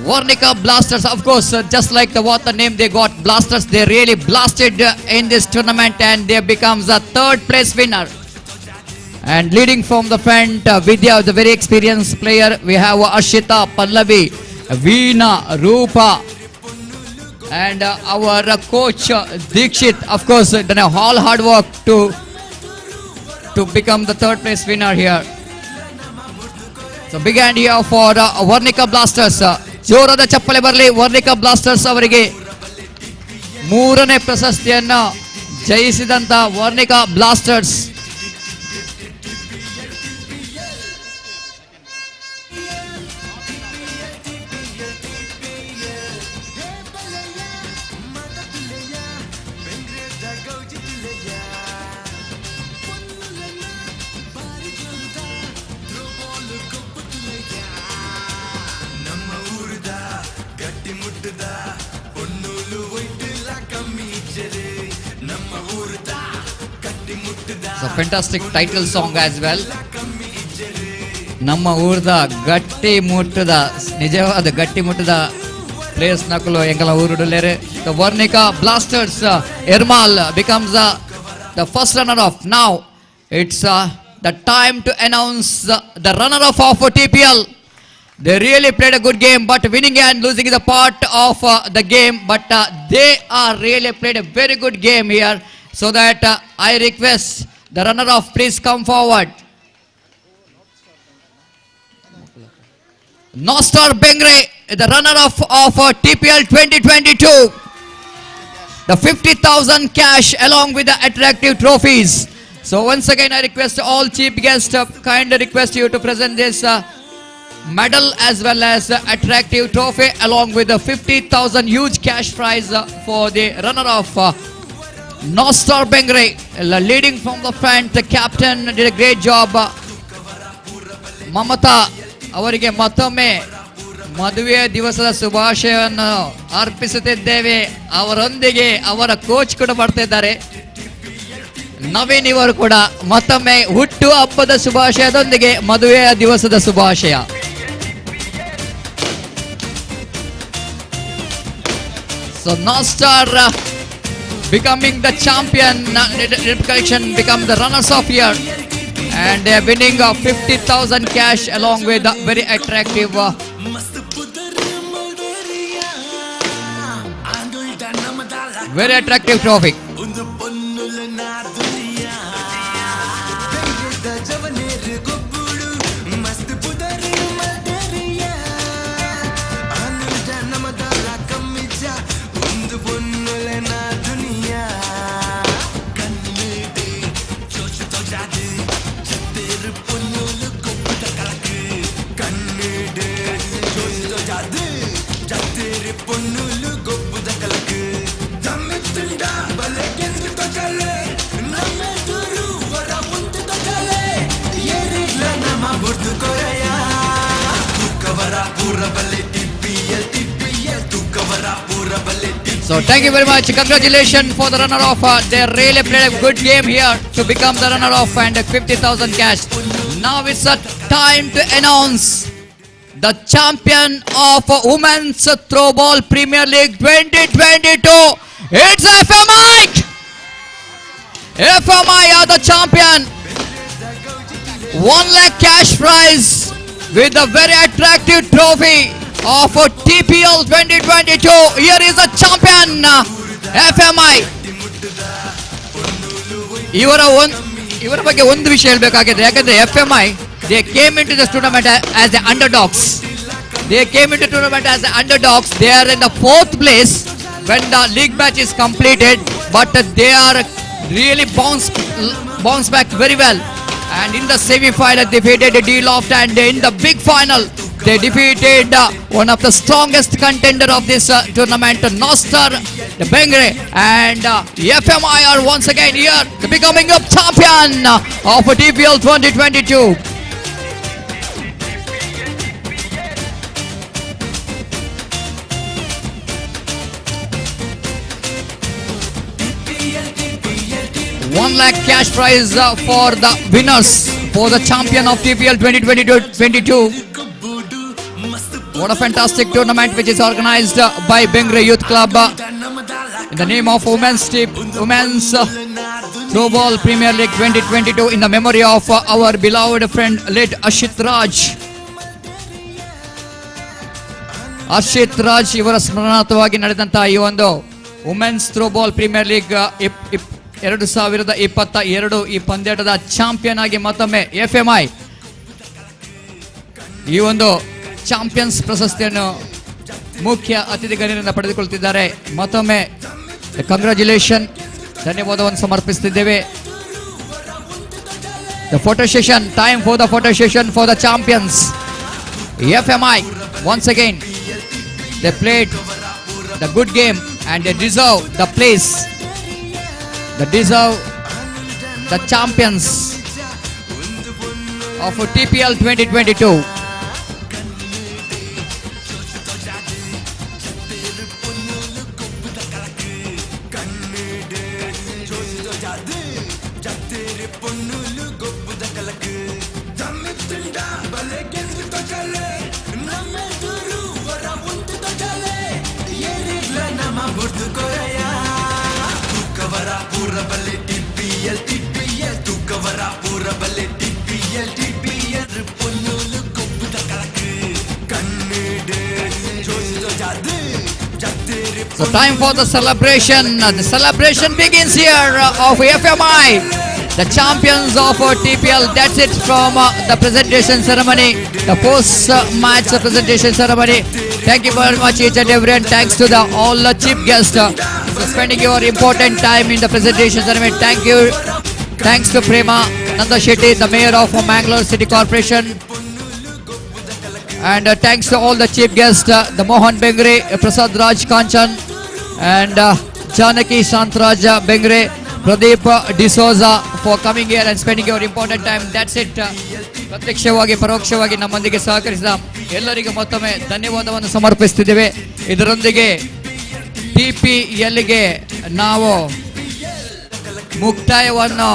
Speaker 2: Varnika Blasters, of course, just like what the name they got, Blasters, they really blasted in this tournament and they becomes the third place winner. And leading from the front, Vidya, the very experienced player, we have Ashita, Pallavi, Veena, Rupa, and our coach Dikshit, of course, done a all hard work to become the third place winner here. So big hand here for Varnika Blasters. ಜೋರಾದ ಚಪ್ಪಲೆ ಬರಲಿ Varnika blasters ಅವರಿಗೆ. ಮೂರನೇ ಪ್ರಶಸ್ತಿಯನ್ನು ಜಯಿಸಿದಂತ Varnika blasters. So fantastic title song as well. ನಮ್ಮ ಊರ್ದ ಗಟ್ಟಿ ಮುಟ್ಟದ ನಿಜವಾದ ಗಟ್ಟಿ ಮುಟ್ಟದ ಪ್ಲೇಯರ್ಸ್ ನಕಲು ಎಂಗಲ ಊರುಡಲೇರೆ. The Varnika Blasters Ermal becomes the first runner up. Now it's the time to announce the runner up of TPL. They really played a good game, but winning and losing is a part of the game. But they are really played a very good game here. So that I request the runner-up please come forward. Nostar Bengre, the runner-up of TPL 2022. The 50,000 cash along with the attractive trophies. So once again I request all chief guests, kindly request you to present this medal as well as attractive trophy along with the 50,000 huge cash prize for the runner-up. Nostar Bengre leading from the front. The captain did a great job. Mamata ಅವರಿಗೆ ಮತ್ತೊಮ್ಮೆ ಮದುವೆ ದಿವಸದ ಶುಭಾಶಯವನ್ನು ಅರ್ಪಿಸುತ್ತಿದ್ದೇವೆ. ಅವರೊಂದಿಗೆ ಅವರ coach ಕೂಡ ಬರ್ತಾ ಇದ್ದಾರೆ. ನವೀನ್ ಇವರು ಕೂಡ ಮತ್ತೊಮ್ಮೆ ಹುಟ್ಟು ಹಬ್ಬದ ಶುಭಾಶಯದೊಂದಿಗೆ ಮದುವೆಯ ದಿವಸದ ಶುಭಾಶಯ. So Nostar becoming the champion, collection become the runners of year, and they are winning 50,000 cash along with a very attractive trophy. So thank you very much. Congratulations for the runner-up. They really played a good game here to become the runner-up and 50,000 cash. Now it's a time to announce the champion of Women's Throwball Premier League 2022. It's FMI! FMI are the champion. 1 lakh cash prize with a very attractive trophy of TPL 2022. Here is the champion, FMI. ಇವರ ಬಗ್ಗೆ ಒಂದು ವಿಷಯ ಹೇಳಬೇಕಾಗಿದೆ. ಯಾಕಂದ್ರೆ FMI, they came into this tournament as the underdogs. They came into the tournament as the underdogs. They are in the 4th place when the league match is completed, but they are really bounced back very well. And in the semi-final defeated D-Loft, and in the big final they defeated one of the strongest contender of this tournament, Nostar Bengre, and FMI are once again here, becoming a champion of TPL 2022. One lakh cash prize for the winners, for the champion of TPL 2022. What a fantastic tournament which is organized by Bengre Youth Club in the name of Women's Throwball Premier League 2022 in the memory of our beloved friend late HARSHITHRAJ. HARSHITHRAJ ಇವರ ಸ್ಮರಣಾರ್ಥವಾಗಿ ನಡೆದಂತಹ ಈ ಒಂದು women's throwball premier league 2022 ಈ ಪಂದ್ಯಾಟದ champion ಆಗಿ ಮತ್ತೊಮ್ಮೆ FMI ಈ ಒಂದು champions ಪ್ರಶಸ್ತಿಯನ್ನು ಮುಖ್ಯ ಅತಿಥಿ ಗಣ್ಯರಿಂದ ಪಡೆದುಕೊಳ್ತಿದ್ದಾರೆ. ಮತ್ತೊಮ್ಮೆ congratulation, ಧನ್ಯವಾದವನ್ನು ಸಮರ್ಪಿಸುತ್ತಿದ್ದೇವೆ. The photo session, time for the photo session for the champions. FMI, once again, they played the good game and they deserve the place. They deserve the champions of TPL 2022. So time for the celebration. The celebration begins here of FMI, the champions of TPL. That's it from the presentation ceremony, the post-match presentation ceremony. Thank you very much each and everyone. Thanks to the all chief guests for spending your important time in the presentation ceremony. Thank you. Thanks to Prema Nanda Shetty, the mayor of Mangalore City Corporation. And thanks to all the chief guests, the Mohan Bengre, Prasad Raj Kanchan, and Janaki Shantraj Bengre, Pradeep D'Souza for coming here and spending your important time. That's it. ಪ್ರತ್ಯಕ್ಷವಾಗಿ ಪರೋಕ್ಷವಾಗಿ ನಮ್ಮೊಂದಿಗೆ ಸಹಕರಿಸಿದ ಎಲ್ಲರಿಗೂ ಮತ್ತೊಮ್ಮೆ ಧನ್ಯವಾದವನ್ನು ಸಮರ್ಪಿಸುತ್ತಿದ್ದೇವೆ. ಇದರೊಂದಿಗೆ TPLಗೆ ನಾವು ಮುಕ್ತಾಯವನ್ನು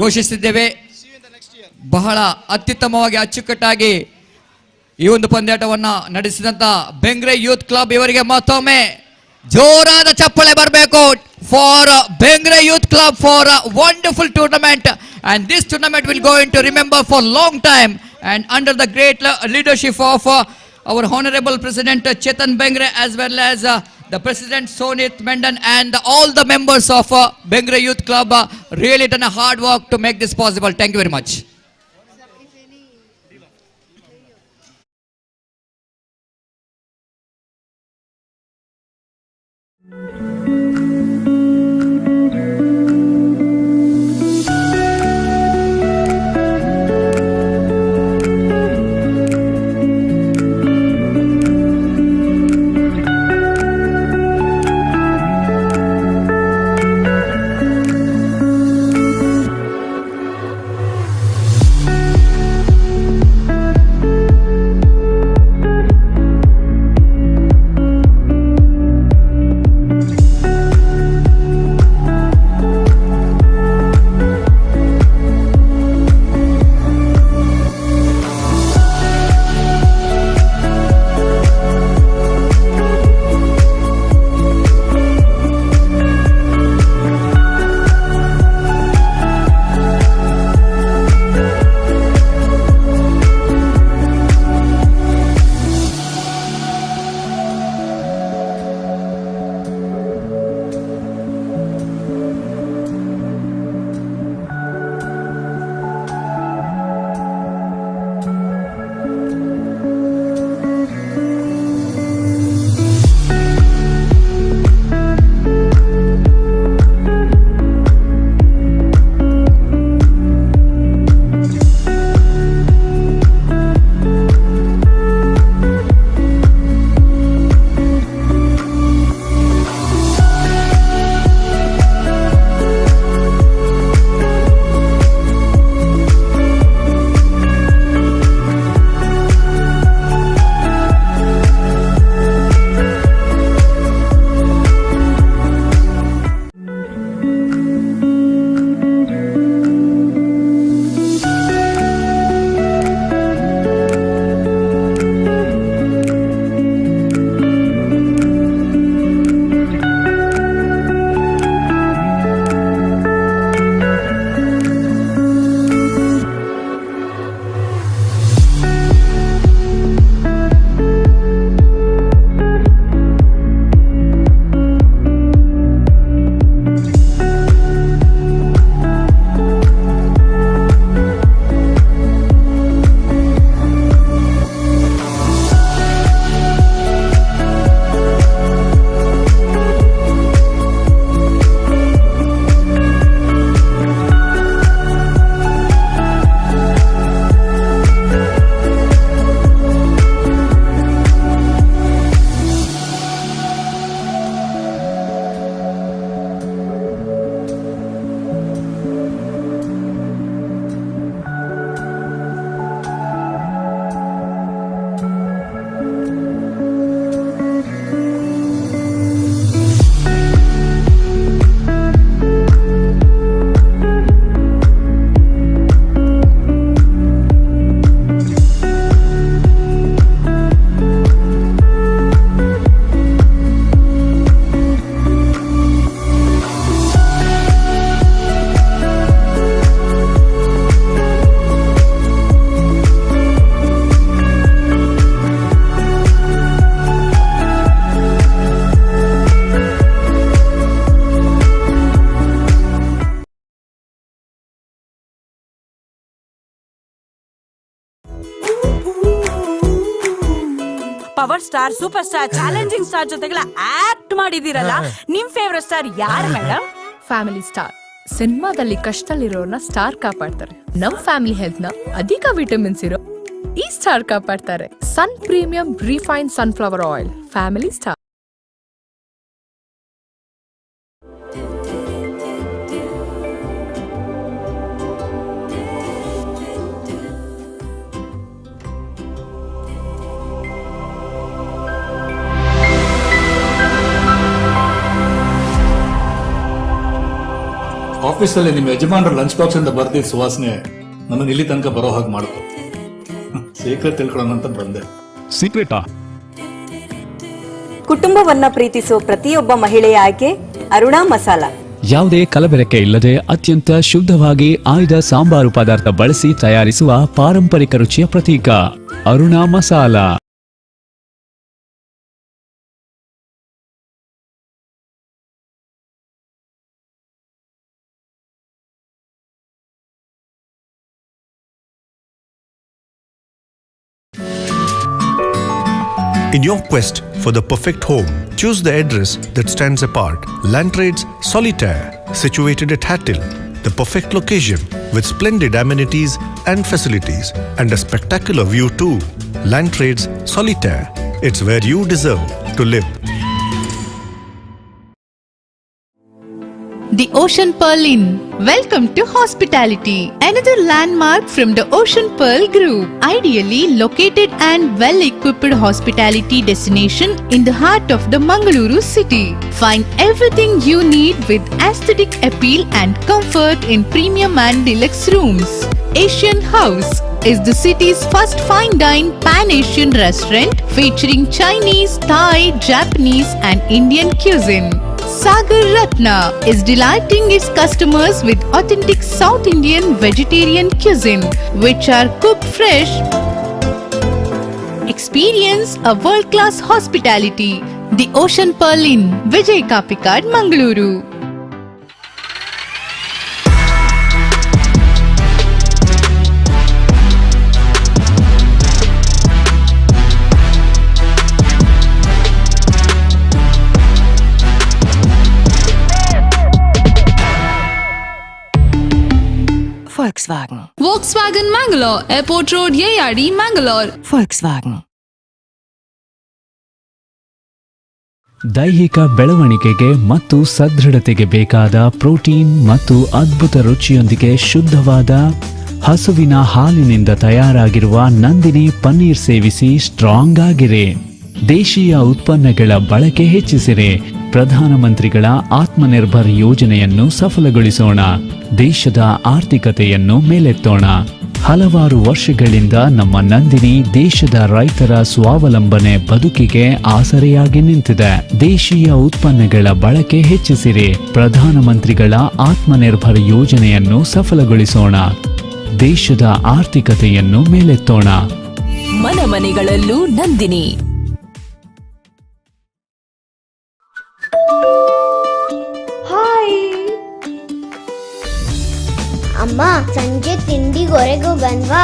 Speaker 2: ಘೋಷಿಸಿದ್ದೇವೆ. ಬಹಳ ಅತ್ಯುತ್ತಮವಾಗಿ ಅಚ್ಚುಕಟ್ಟಾಗಿ ಈ ಒಂದು ಪಂದ್ಯಾಟವನ್ನ ನಡೆಸಿದಂತ ಬೆಂಗ್ರೆ ಯೂತ್ ಕ್ಲಬ್ ಇವರಿಗೆ ಮತ್ತೊಮ್ಮೆ ಜೋರಾದ ಚಪ್ಪಳೆ ಬರಬೇಕು for Bengre youth club for wonderful tournament. And this tournament will go into remember for long time, and under the great leadership of our honorable president Chetan Bengre, as well as the president Sonit Mendan and all the members of Bengre Youth Club, really done a hard work to make this possible. Thank you very much.
Speaker 11: Power star, super star, challenging star ಜೊತೆಗೆಲ್ಲ act ಮಾಡಿದಿರಲ್ಲ, ನಿಮ್ favourite star ಯಾರು madam?
Speaker 12: Family star. ಸಿನಿಮಾದಲ್ಲಿ ಕಷ್ಟದಲ್ಲಿರೋರ್ನ star ಕಾಪಾಡ್ತಾರೆ. ನಮ್ family health ನ ಅಧಿಕ vitamins ಇರೋ ಈ star ಕಾಪಾಡ್ತಾರೆ. Sun premium refine sunflower oil. Family star.
Speaker 13: ಆಫೀಸಲ್ಲಿ ನಿಮ್ಮ ಯಜಮಾನರ ಲಂಚ್ ಬಾಕ್ಸ್ ಇಂದ ಬರ್ದಿದ್ದ ಸುವಾಸನೆ ನನಗೆ ಇಲ್ಲಿ ತನಕ ಬರೋ ಹಾಗೆ ಮಾಡ್ತು. ಸೀಕ್ರೆಟ್ ತಿಳ್ಕೊಳ್ಳೋಣ ಅಂತ ಬಂದೆ.
Speaker 14: ಸೀಕ್ರೆಟಾ?
Speaker 15: ಕುಟುಂಬವನ್ನ ಪ್ರೀತಿಸೋ ಪ್ರತಿಯೊಬ್ಬ ಮಹಿಳೆಯ ಆಯ್ಕೆ ಅರುಣಾ ಮಸಾಲಾ.
Speaker 14: ಯಾವುದೇ ಕಲಬೆರಕೆ ಇಲ್ಲದೆ ಅತ್ಯಂತ ಶುದ್ಧವಾಗಿ ಆಯ್ದ ಸಾಂಬಾರು ಪದಾರ್ಥ ಬಳಸಿ ತಯಾರಿಸುವ ಪಾರಂಪರಿಕ ರುಚಿಯ ಪ್ರತೀಕ Aruna masala.
Speaker 16: In your quest for the perfect home, choose the address that stands apart. Landtrades Solitaire, situated at Hattil, the perfect location with splendid amenities and facilities and a spectacular view too. Landtrades Solitaire, it's where you deserve to live.
Speaker 17: The Ocean Pearl Inn. Welcome to hospitality. Another landmark from the Ocean Pearl Group. Ideally located and well-equipped hospitality destination in the heart of the Mangaluru city. Find everything you need with aesthetic appeal and comfort in premium and deluxe rooms. Asian House is the city's first fine dine pan-Asian restaurant featuring Chinese, Thai, Japanese and Indian cuisine. Sagar Ratna is delighting its customers with authentic South Indian vegetarian cuisine, which are cooked fresh. Experience a world-class hospitality. The Ocean Pearl Inn, Vijay Kapikad, Mangaluru.
Speaker 12: Volkswagen Mangalore, Airport Road, Yeyadi, Mangalore.
Speaker 15: Volkswagen.
Speaker 14: ದೈಹಿಕ ಬೆಳವಣಿಗೆಗೆ ಮತ್ತು ಸದೃಢತೆಗೆ ಬೇಕಾದ protein ಮತ್ತು ಅದ್ಭುತ ರುಚಿಯೊಂದಿಗೆ ಶುದ್ಧವಾದ ಹಸುವಿನ ಹಾಲಿನಿಂದ ತಯಾರಾಗಿರುವ ನಂದಿನಿ ಪನ್ನೀರ್ ಸೇವಿಸಿ ಸ್ಟ್ರಾಂಗ್ ಆಗಿರಿ. ದೇಶೀಯ ಉತ್ಪನ್ನಗಳ ಬಳಕೆ ಹೆಚ್ಚಿಸಿರಿ. ಪ್ರಧಾನಮಂತ್ರಿಗಳ ಆತ್ಮನಿರ್ಭರ್ ಯೋಜನೆಯನ್ನು ಸಫಲಗೊಳಿಸೋಣ. ದೇಶದ ಆರ್ಥಿಕತೆಯನ್ನು ಮೇಲೆತ್ತೋಣ. ಹಲವಾರು ವರ್ಷಗಳಿಂದ ನಮ್ಮ ನಂದಿನಿ ದೇಶದ ರೈತರ ಸ್ವಾವಲಂಬನೆ ಬದುಕಿಗೆ ಆಸರೆಯಾಗಿ ನಿಂತಿದೆ. ದೇಶೀಯ ಉತ್ಪನ್ನಗಳ ಬಳಕೆ ಹೆಚ್ಚಿಸಿರಿ. ಪ್ರಧಾನಮಂತ್ರಿಗಳ ಆತ್ಮನಿರ್ಭರ್ ಯೋಜನೆಯನ್ನು ಸಫಲಗೊಳಿಸೋಣ. ದೇಶದ ಆರ್ಥಿಕತೆಯನ್ನು ಮೇಲೆತ್ತೋಣ.
Speaker 11: ಮನ ಮನೆಗಳಲ್ಲೂ ನಂದಿನಿ.
Speaker 18: ಅಮ್ಮ, ಸಂಜೆ ತಿಂಡಿಗೆ ಹೊರಗೆ ಹೋಗನ್ವಾ?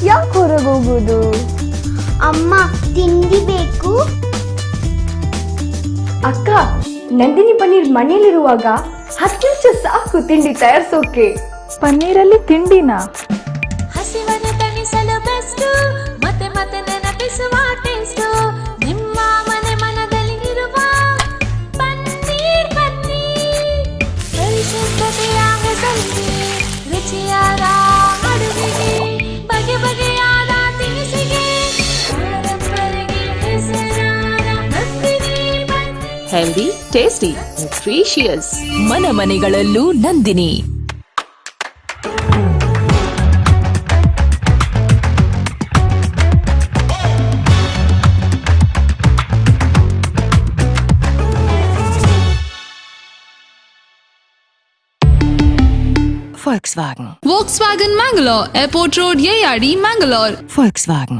Speaker 18: ಯಾಕೆ ಹೊರಗೆ ಹೋಗೋದು? ಅಮ್ಮ, ತಿಂಡಿ ಬೇಕು.
Speaker 19: ಅಕ್ಕ, ನಂದಿನಿ ಪನ್ನೀರ್ ಮನೇಲಿರುವಾಗ 10 ನಿಮಿಷ ಸಾಕು ತಿಂಡಿ ತಯಾರಿಸೋಕೆ. ಪನ್ನೀರಲ್ಲಿ ತಿಂಡಿನ
Speaker 20: ಹಸಿವನ್ನು ತಣಿಸಲು ಬೆಸ್ಟ್, ಮತ್ತೆ ಮತ್ತೆ ನೆನಪಿಸುವ ಟೇಸ್ಟ್. ನಿಮ್ಮ ಮನೆ ಮನದಲ್ಲಿ ಇರುವ ಪನ್ನೀರ್ ಪರಿಶುದ್ಧತೆಯ ಹೆಸರಿಗೆ, ರುಚಿಯಾದ ಅಡುಗೆಗೆ, ಬಗೆ ಬಗೆಯಾದ ತಿನಿಸಿಗೆ, ಪರಂಪರೆಗೆ ಹೆಸರಾದ Nandini paneer.
Speaker 11: Healthy, tasty, nutritious. ಮನ ಮನೆಗಳಲ್ಲೂ Nandini.
Speaker 15: Volkswagen.
Speaker 12: Volkswagen Mangalore, Airport Road, Yeyadi, Mangalore.
Speaker 15: Volkswagen.